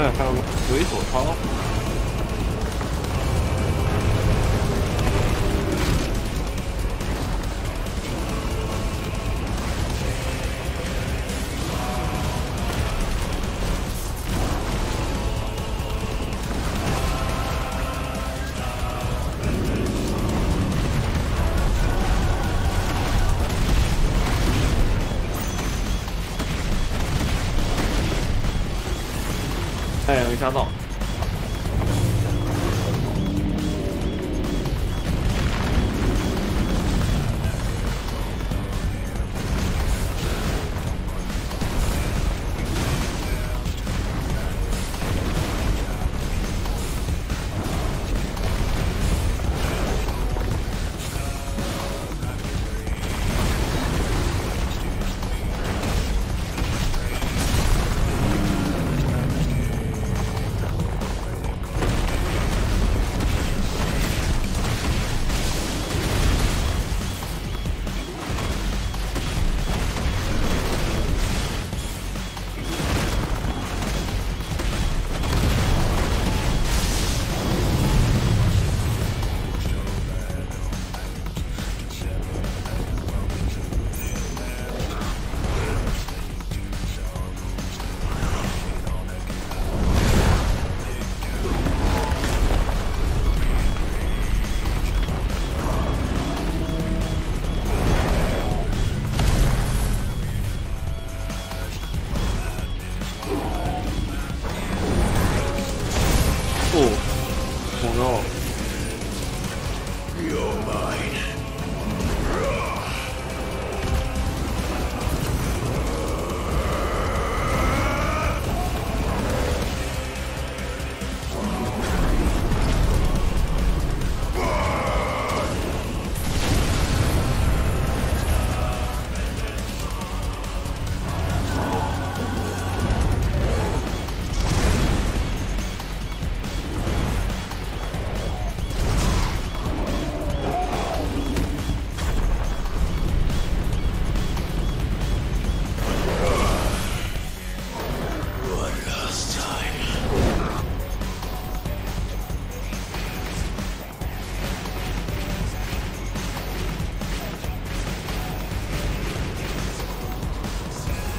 A: 哎，还有个回手操。太阳下到。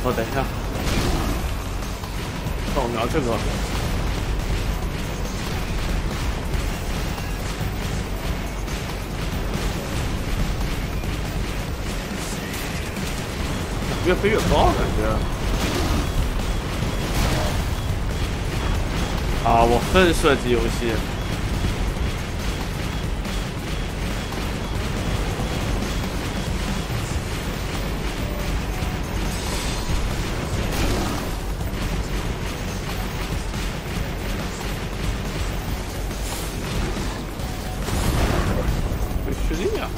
A: 哦，等一下，扫描这个。越飞越高，感觉。啊，我恨射击游戏。被吃力呀！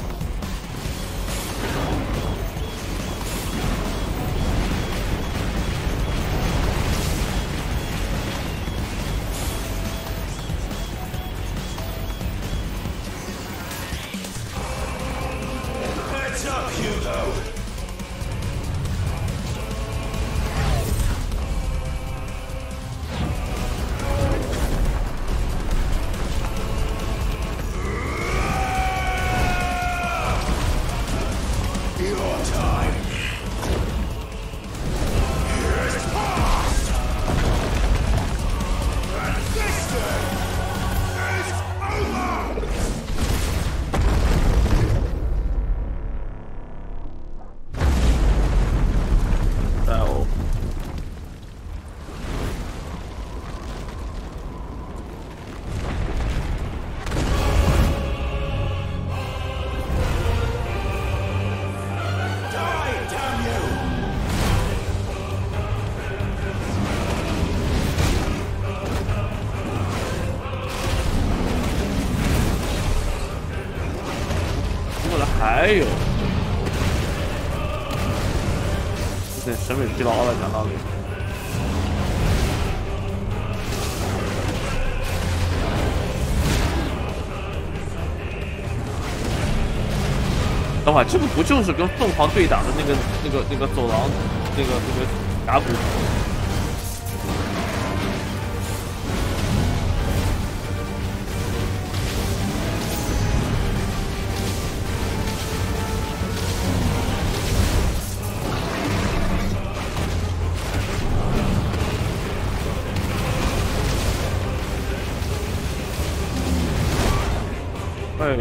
A: 还有，有点审美疲劳了，讲道理。等会儿，这个不就是跟凤凰对打的那个走廊，那个峡谷？ 哎，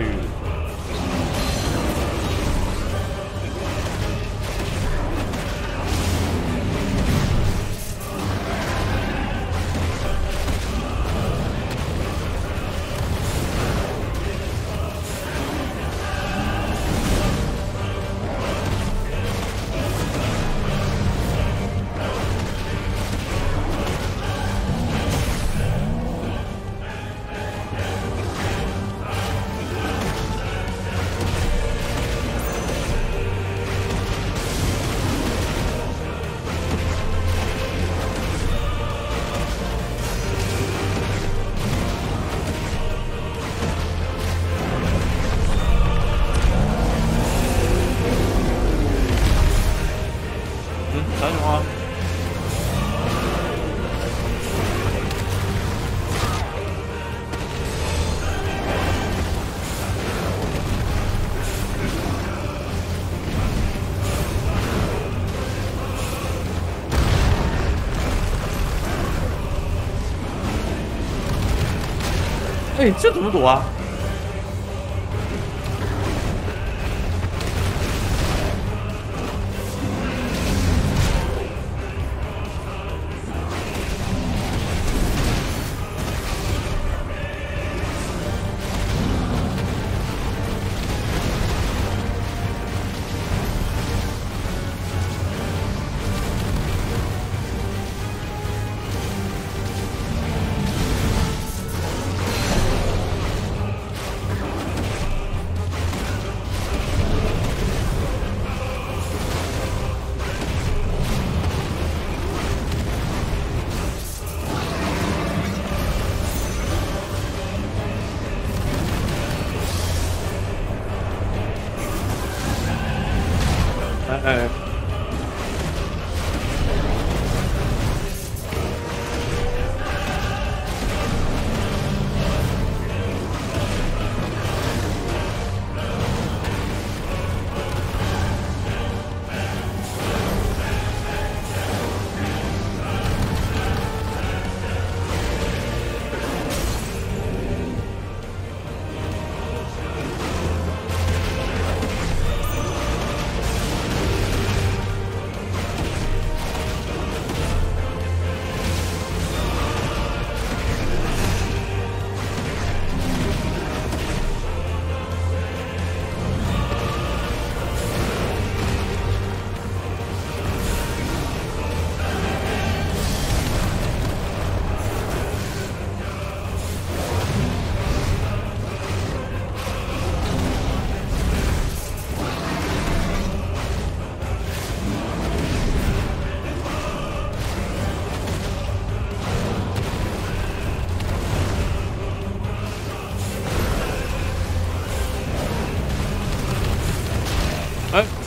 A: 啥情况？哎，这怎么躲啊？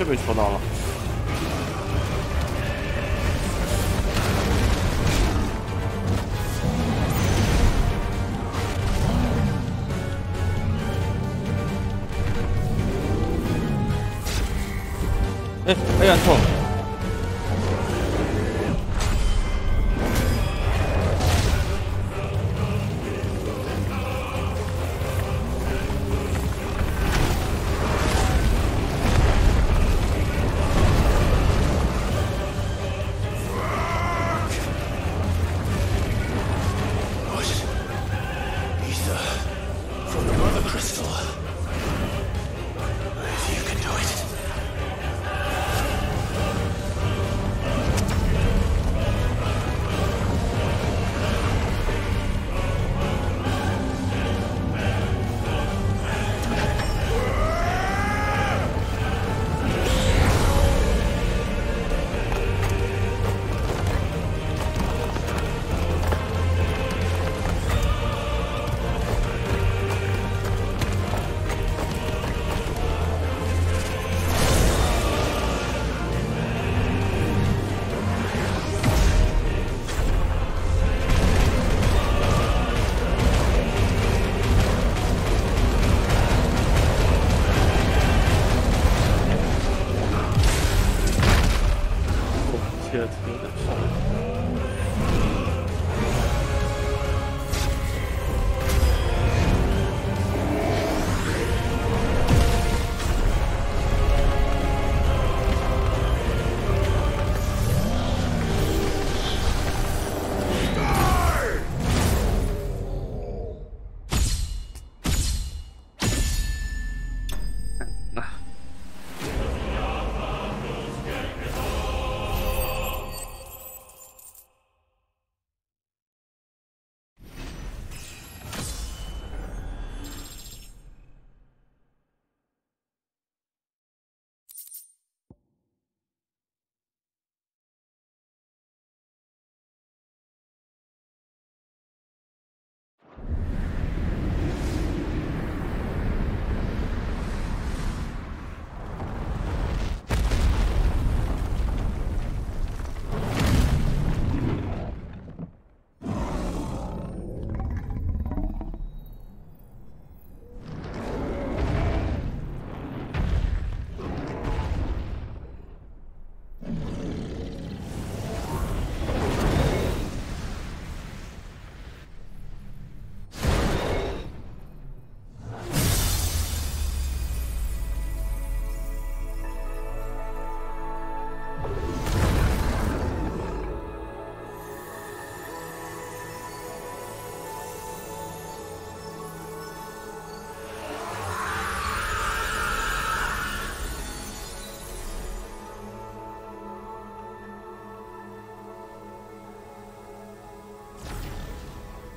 A: 是被戳到了。哎，黑暗透。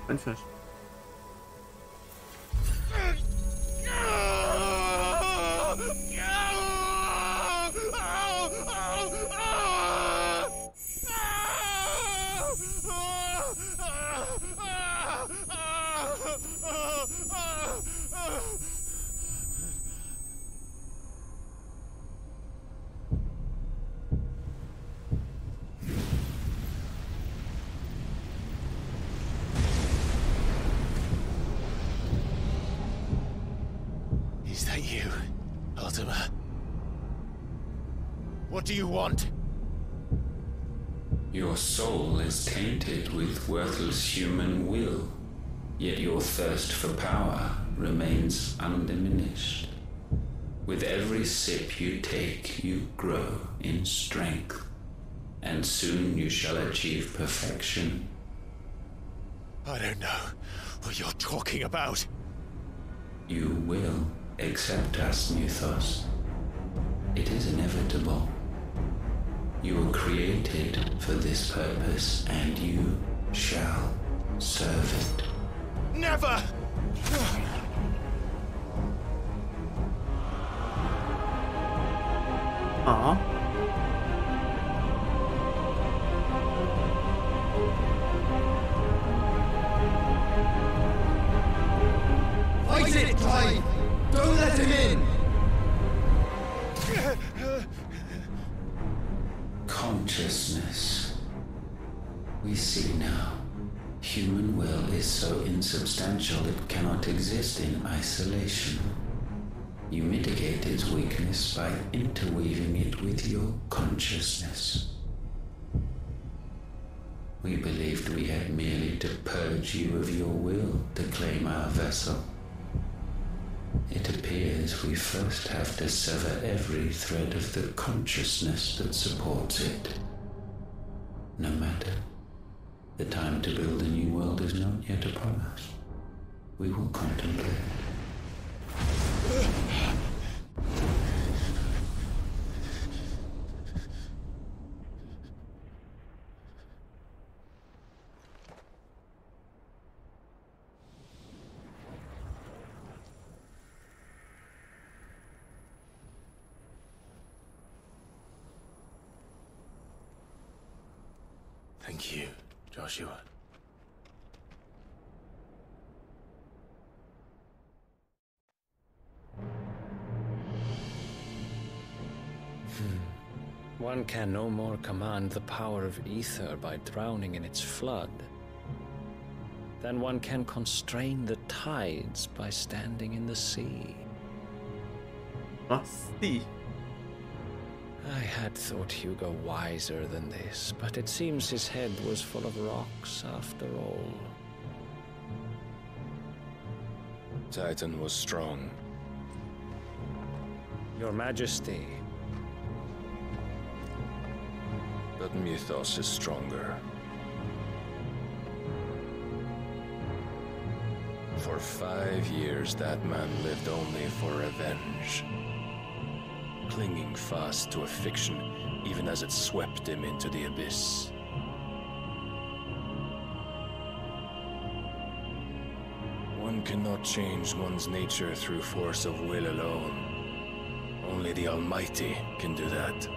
A: 完全是。
C: Is that you, Ultima? What do you want?
L: Your soul is tainted with worthless human will, yet your thirst for power remains undiminished. With every sip you take, you grow in strength, and soon you shall achieve perfection.
C: I don't know what you're talking about.
L: You will accept us, Mythos. It is inevitable. You were created for this purpose, and you shall serve it.
C: Never!
U: Fight it, Clive! Don't let him in!
L: see now. Human will is so insubstantial it cannot exist in isolation. You mitigate its weakness by interweaving it with your consciousness. We believed we had merely to purge you of your will to claim our vessel. It appears we first have to sever every thread of the consciousness that supports it. No matter. The time to build a new world is not yet upon us. We will contemplate.
C: Thank you, Joshua.
I: One can no more command the power of ether by drowning in its flood than one can constrain the tides by standing in the sea.
A: Sea.
I: I had thought Hugo wiser than this, but it seems his head was full of rocks after all.
Q: Titan was strong.
I: Your Majesty.
Q: But Mythos is stronger. For 5 years, that man lived only for revenge. Clinging fast to a fiction, even as it swept him into the abyss. One cannot change one's nature through force of will alone. Only the Almighty can do that.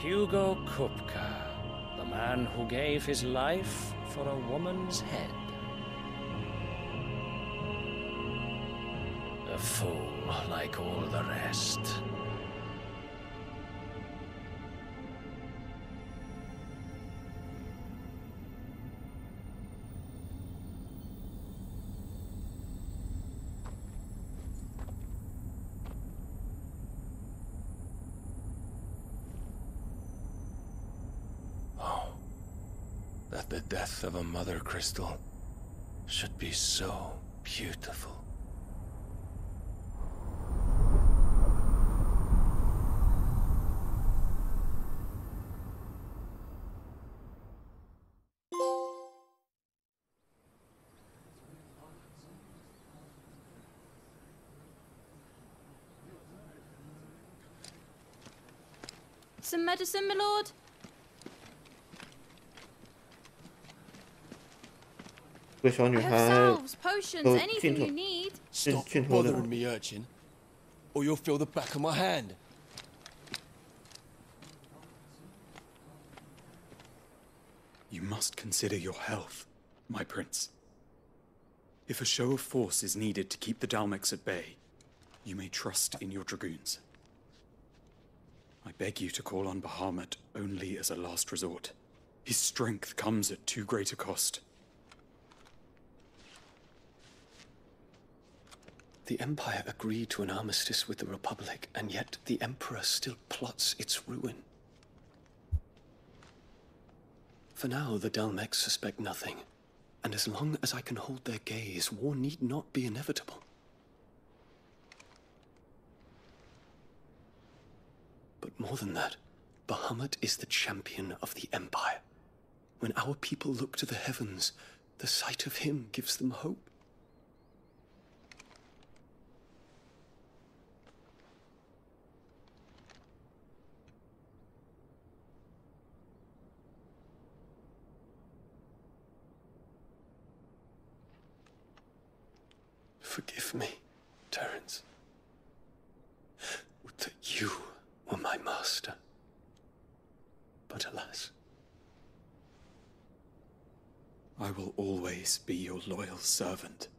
I: Hugo Kupka, the man who gave his life for a woman's head. A fool like all the rest.
Q: That the death of a mother crystal should be so beautiful.
P: Some medicine, my lord?
A: 这个小女
P: I
A: 孩
P: have salves, potions,
A: 都
P: anything
A: 镜头
P: you need.
A: 镜头的
Q: bothering me, urchin, or you'll feel the back of my hand.
R: You must consider your health, my prince. If a show of force is needed to keep the Dalmex at bay, you may trust in your dragoons. I beg you to call on Bahamut only as a last resort. His strength comes at too great a cost.
C: The Empire agreed to an armistice with the Republic, and yet the Emperor still plots its ruin. For now, the Dalmex suspect nothing, and as long as I can hold their gaze, war need not be inevitable. But more than that, Bahamut is the champion of the Empire. When our people look to the heavens, the sight of him gives them hope. Forgive me, Terence. Would that you were my master. But alas.
R: I will always be your loyal servant.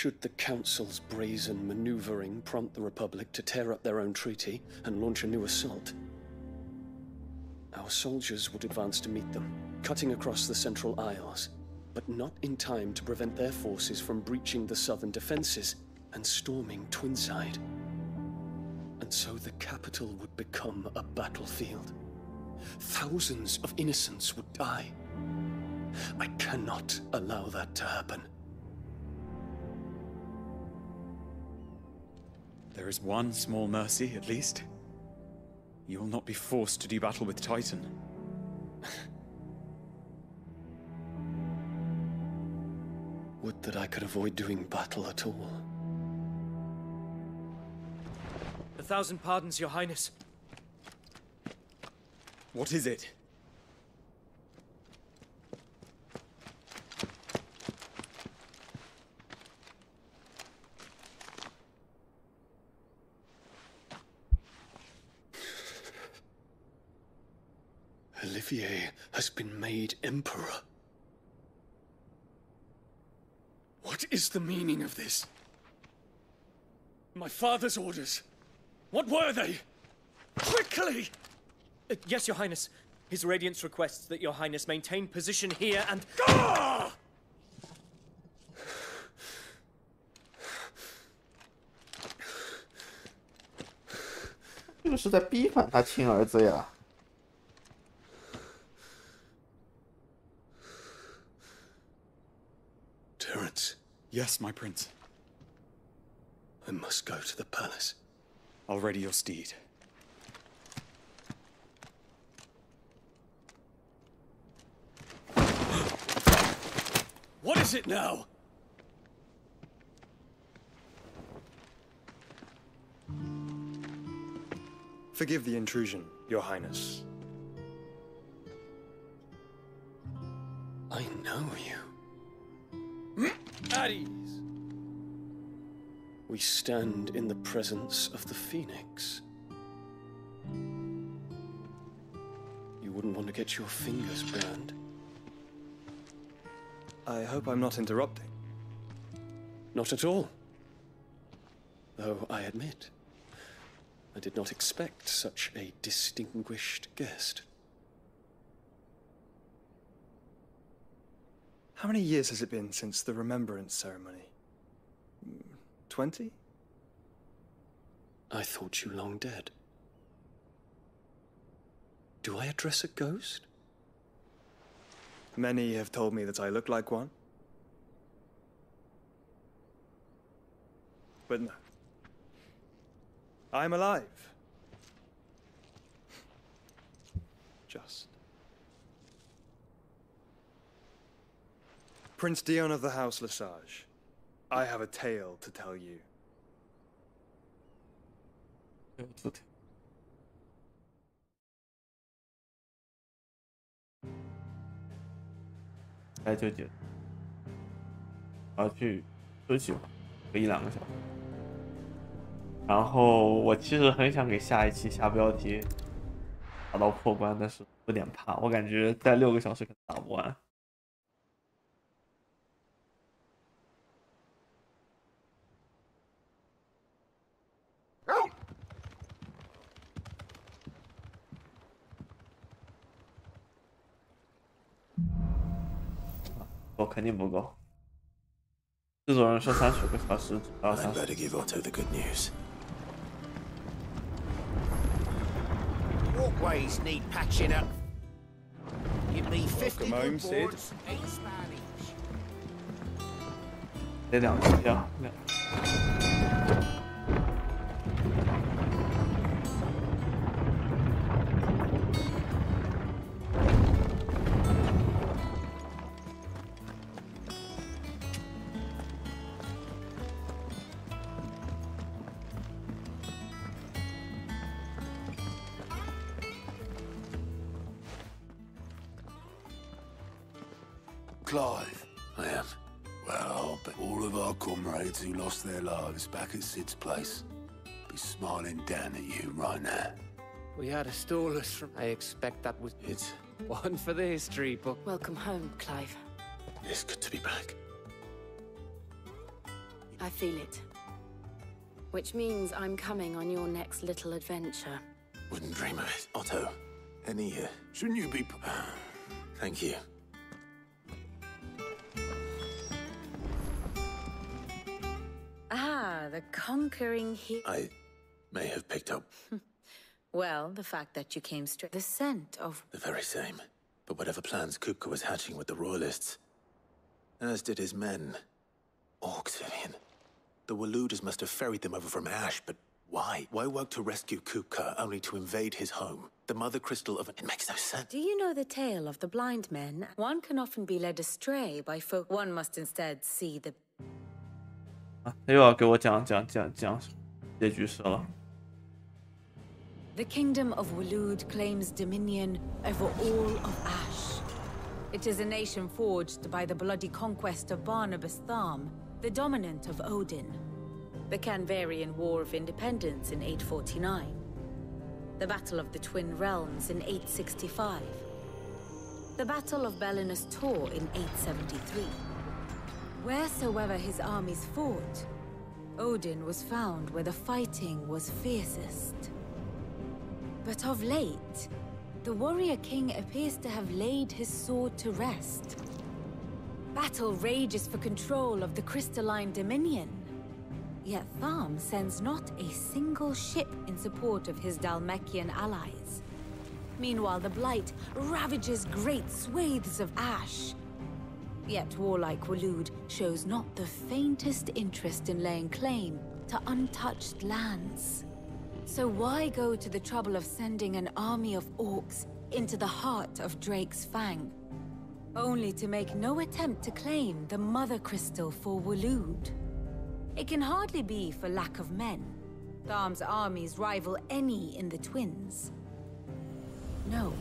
B: Should the Council's brazen maneuvering prompt the Republic to tear up their own treaty and launch a new assault, our soldiers would advance to meet them, cutting across the Central Isles, but not in time to prevent their forces from breaching the southern defenses and storming Twinside. And so the capital would become a battlefield. Thousands of innocents would die. I cannot allow that to happen.
R: There is one small mercy, at least. You will not be forced to do battle with Titan.
B: Would that I could avoid doing battle at all.
U: 1,000 pardons, Your Highness.
R: What is it?
B: Olivier has been made Emperor. What is the meaning of this? My father's orders. What were they? Quickly!
U: Yes, Your Highness. His Radiance requests that Your Highness maintain position here and...
B: Ah!
A: 这个是在逼反他亲儿子呀。
B: Terence.
R: Yes, my prince.
B: I must go to the palace.
R: I'll ready your steed.
B: What is it now?
Q: Forgive the intrusion, Your Highness.
B: I know you.
U: At ease.
B: We stand in the presence of the Phoenix. You wouldn't want to get your fingers burned.
Q: I hope I'm not interrupting.
B: Not at all. Though I admit, I did not expect such a distinguished guest.
Q: How many years has it been since the Remembrance ceremony? 20?
B: I thought you long dead. Do I address a ghost?
Q: Many have told me that I look like one. But no. I'm alive. Just. Prince Dion of the House Lesage, I have a tale to tell you.
A: 该就结束，我要去休息会，个1-2个小时。然后我其实很想给下一期下标题打到破关，但是有点怕，我感觉再6个小时可能打不完。我肯定不够。制作人说30个小时，只要30。
C: better give Otto the good news.
G: Walkways need patching up. Give me 50
Q: home,
G: good
Q: Sid.
G: boards, 8 Spanish.
A: 得2期啊。
J: Clive.
C: I am.
J: Well, but all of our comrades who lost their lives back at Sid's place be smiling down at you right now.
V: We had a stall us from... I expect that was...
C: It's
V: one for the history book.
F: Welcome home, Clive.
C: good to be back.
D: I feel it. Which means I'm coming on your next little adventure.
C: Wouldn't dream of it. Otto, any...
J: Shouldn't you be...
C: Thank you.
D: Ah, the conquering hero.
C: I may have picked up...
D: Well, the fact that you came straight... The scent of...
C: The very same. But whatever plans Kupka was hatching with the Royalists, as did his men. Orcs, Vivian. The Waluders must have ferried them over from Ash, but why? Why work to rescue Kupka only to invade his home? The mother crystal of... It makes no sense.
D: Do you know the tale of the blind men? One can often be led astray by folk. One must instead see the...
A: 他又要给我讲结局是了。
D: The kingdom of Walud claims dominion over all of Ash. It is a nation forged by the bloody conquest of Barnabas Tharm, the dominant of Odin. The Canvarian War of Independence in 849. The Battle of the Twin Realms in 865. The Battle of Belinus Tor in 873. Wheresoever his armies fought, Odin was found where the fighting was fiercest. But of late, the warrior king appears to have laid his sword to rest. Battle rages for control of the crystalline dominion. Yet Tharm sends not a single ship in support of his Dhalmekian allies. Meanwhile, the Blight ravages great swathes of Ash. Yet warlike Walud shows not the faintest interest in laying claim to untouched lands. So why go to the trouble of sending an army of orcs into the heart of Drake's Fang, only to make no attempt to claim the Mother Crystal for Walud? It can hardly be for lack of men. Tharm's armies rival any in the Twins. No.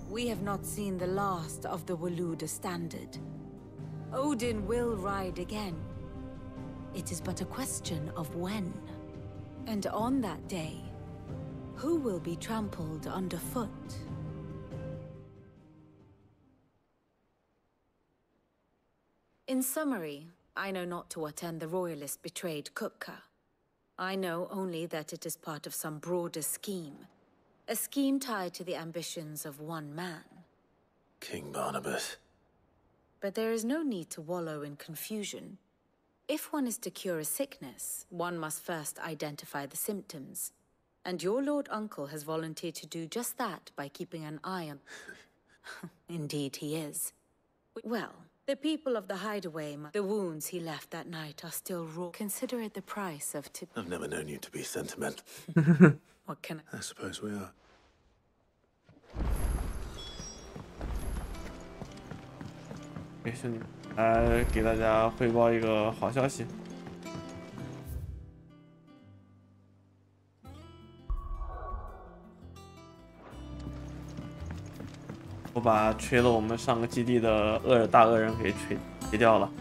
D: We have not seen the last of the Waluda standard. Odin will ride again. It is but a question of when. And on that day, who will be trampled underfoot? In summary, I know not to what end the Royalists betrayed Kupka. I know only that it is part of some broader scheme. A scheme tied to the ambitions of one man.
C: King Barnabas.
D: But there is no need to wallow in confusion. If one is to cure a sickness, one must first identify the symptoms. And your Lord Uncle has volunteered to do just that by keeping an eye on... Indeed he is. Well, the people of the Hideaway, the wounds he left that night are still raw. Consider it the price of...
C: I've never known you to be sentimental.
D: What can
C: I suppose we are.
A: 没事，来给大家汇报一个好消息。我把吹了我们上个基地的大恶人给吹掉了。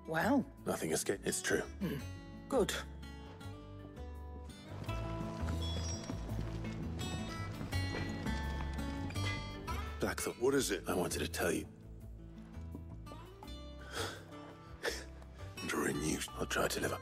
M: Well,
C: nothing escaped. It's true.
M: Good.
C: Blackthorn. What is it? I wanted to tell you. During you, I'll try to live up.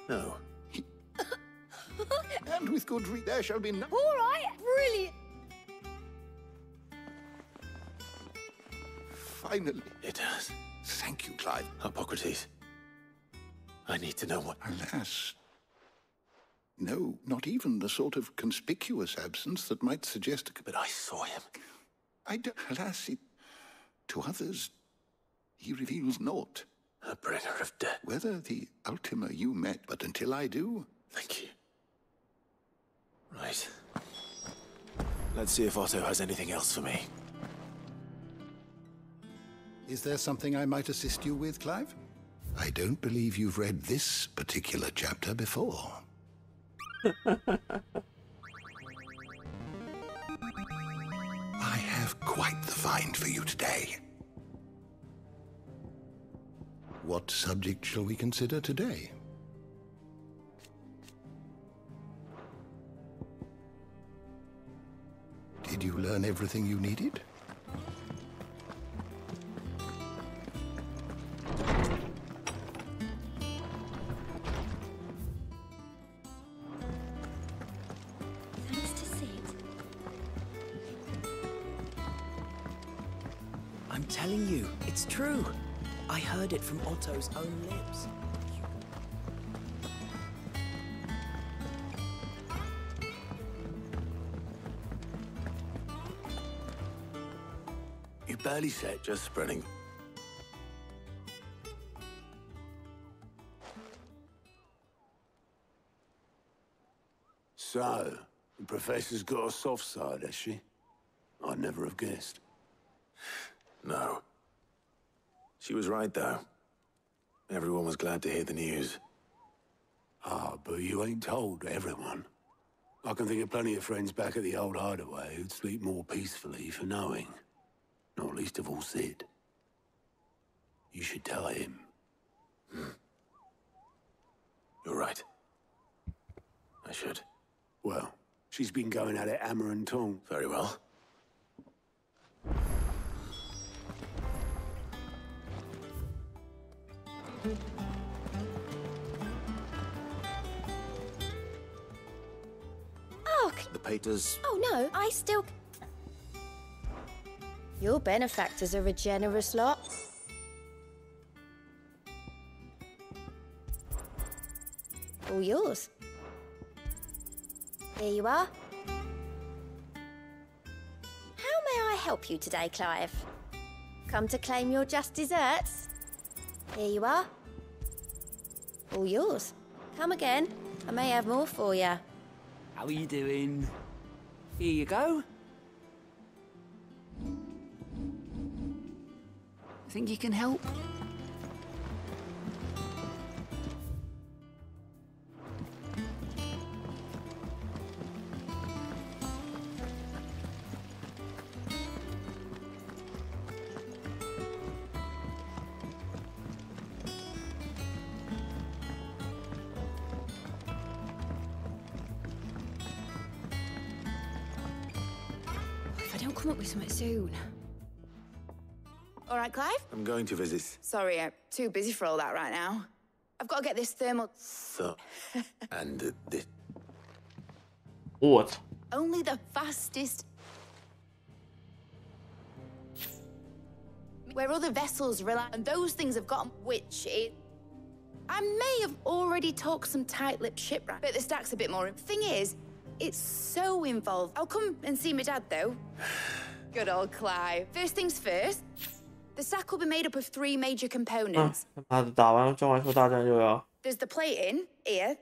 C: No.
J: And with good reason, there shall be no...
F: All right, brilliant.
J: Finally.
C: It does.
J: Thank you, Clive.
C: Hippocrates. I need to know what...
J: Alas. No, not even the sort of conspicuous absence that might suggest...
C: But I saw him.
J: I don't... Alas, to others, he reveals naught.
C: A bringer of death.
J: Whether the Ultima you met, but until I do...
C: Thank you. Right. Let's see if Otto has anything else for me.
J: Is there something I might assist you with, Clive?
H: I don't believe you've read this particular chapter before. I have quite the find for you today. What subject shall we consider today? Did you learn everything you needed?
O: I'm telling you, it's true. I heard it from Otto's own lips.
M: You barely said, just spreading.
J: So, the Professor's got a soft side, has she? I'd never have guessed.
M: No. She was right, though. Everyone was glad to hear the news.
J: Ah, but you ain't told everyone. I can think of plenty of friends back at the old hideaway who'd sleep more peacefully for knowing. Not least of all Sid. You should tell him.
M: You're right. I should.
J: Well, she's been going at it hammer and tongue.
M: Very well.
F: Oh,
M: The Paters.
F: oh no, I still... Your benefactors are a generous lot. All yours. Here you are. How may I help you today, Clive? Come to claim your just desserts? Here you are. All yours. Come again. I may have more for you.
O: How are you doing? Here you go. Think you can help?
F: If I don't come up with something soon.
T: All right, Clive?
M: I'm going to visit.
T: Sorry, I'm too busy for all that right now. I've got to get this thermal...
M: So... and this...
A: What?
T: Only the fastest... Where other vessels rely... And those things have got... Which is... I may have already talked some tight-lipped shipwreck, but the stack's a bit more... Thing is, it's so involved. I'll come and see my dad, though. Good old Clive. First things first... The sack will be made up of 3 major components.
A: 妈的，打完召唤兽大战就要。
T: There's the plating, here,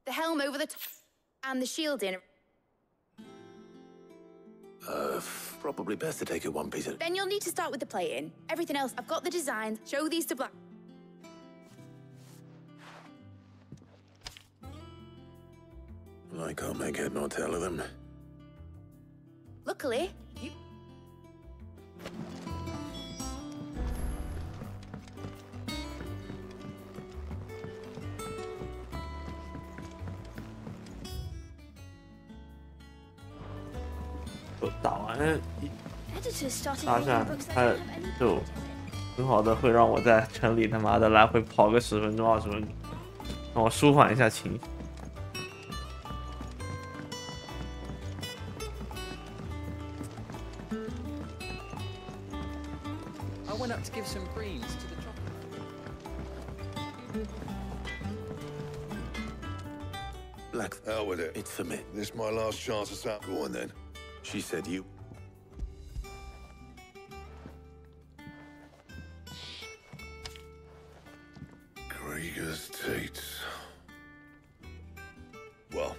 T: the helm over the top, and the shielding.
M: Probably best to take it one piece at a...
T: Then you'll need to start with the plating. Everything else, I've got the designs. Show these to Black.
M: I can't make head nor tail of them.
T: Luckily, you...
A: 打完
F: Editors starting
A: 大
F: reading
A: 战，
F: books that
A: 它
F: don't have any
A: 就很好的会让我在城里他妈的来回跑个10分钟20分钟，让我舒缓一下情绪。
U: I went up to give some greens to the chocolate.
M: Black.
W: Hell with it.
M: It's for me.
W: This my last chance of something. Go on then.
M: She said you.
W: Krieger's Tates. Well,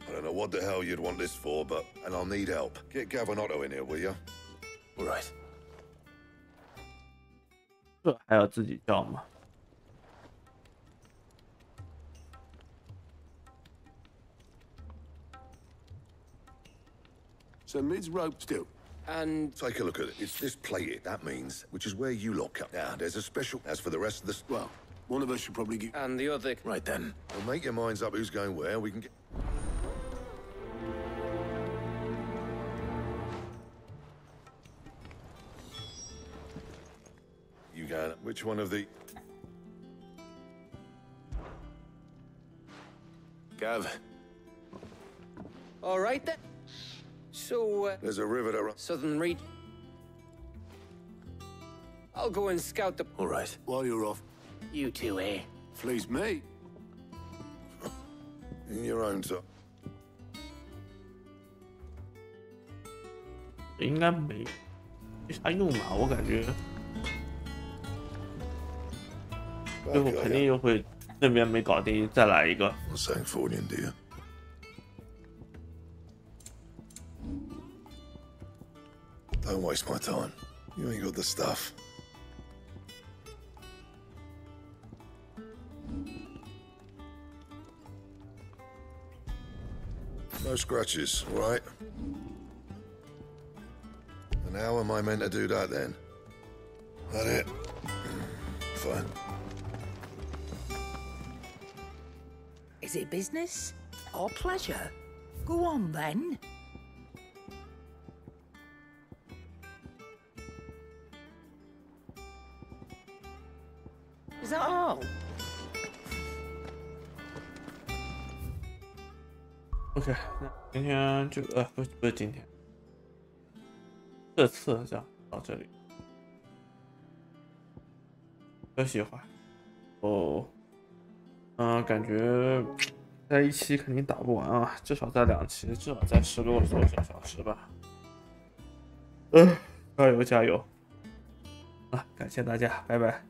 W: I don't know what the hell you'd want this for, but... And I'll need help. Get Gavin Otto in here, will you?
M: All right.
A: 这还要自己叫吗？
J: So mid's rope still.
X: And
W: take a look at it. It's this plated. That means, which is where you lot come. Now, there's a special. As for the rest of the,
J: well, one of us should probably get.
X: And the other.
W: Right then. Well, make your minds up. Who's going where? We can get. You going? Which one of the?
X: Gav.
V: All right then. So,
W: There's a river to run.
V: Southern Reach. I'll go and scout the.
W: All right.
J: While you're off.
V: You two, eh?
J: Please me.
W: In your own time.
A: 应该没啥用吧，我感觉。最后肯定又会那边没搞定，再来一个。
W: I'm saying forward, dear. Don't waste my time. You ain't got the stuff. No scratches, right? And how am I meant to do that then? That it? Fine.
O: Is it business or pleasure? Go on then. Is that all?
A: OK， 那今天这个不是今天，这次就到这里。休息一会儿。感觉在一期肯定打不完啊，至少在2期，至少在16多小时吧。加油加油！感谢大家，拜拜。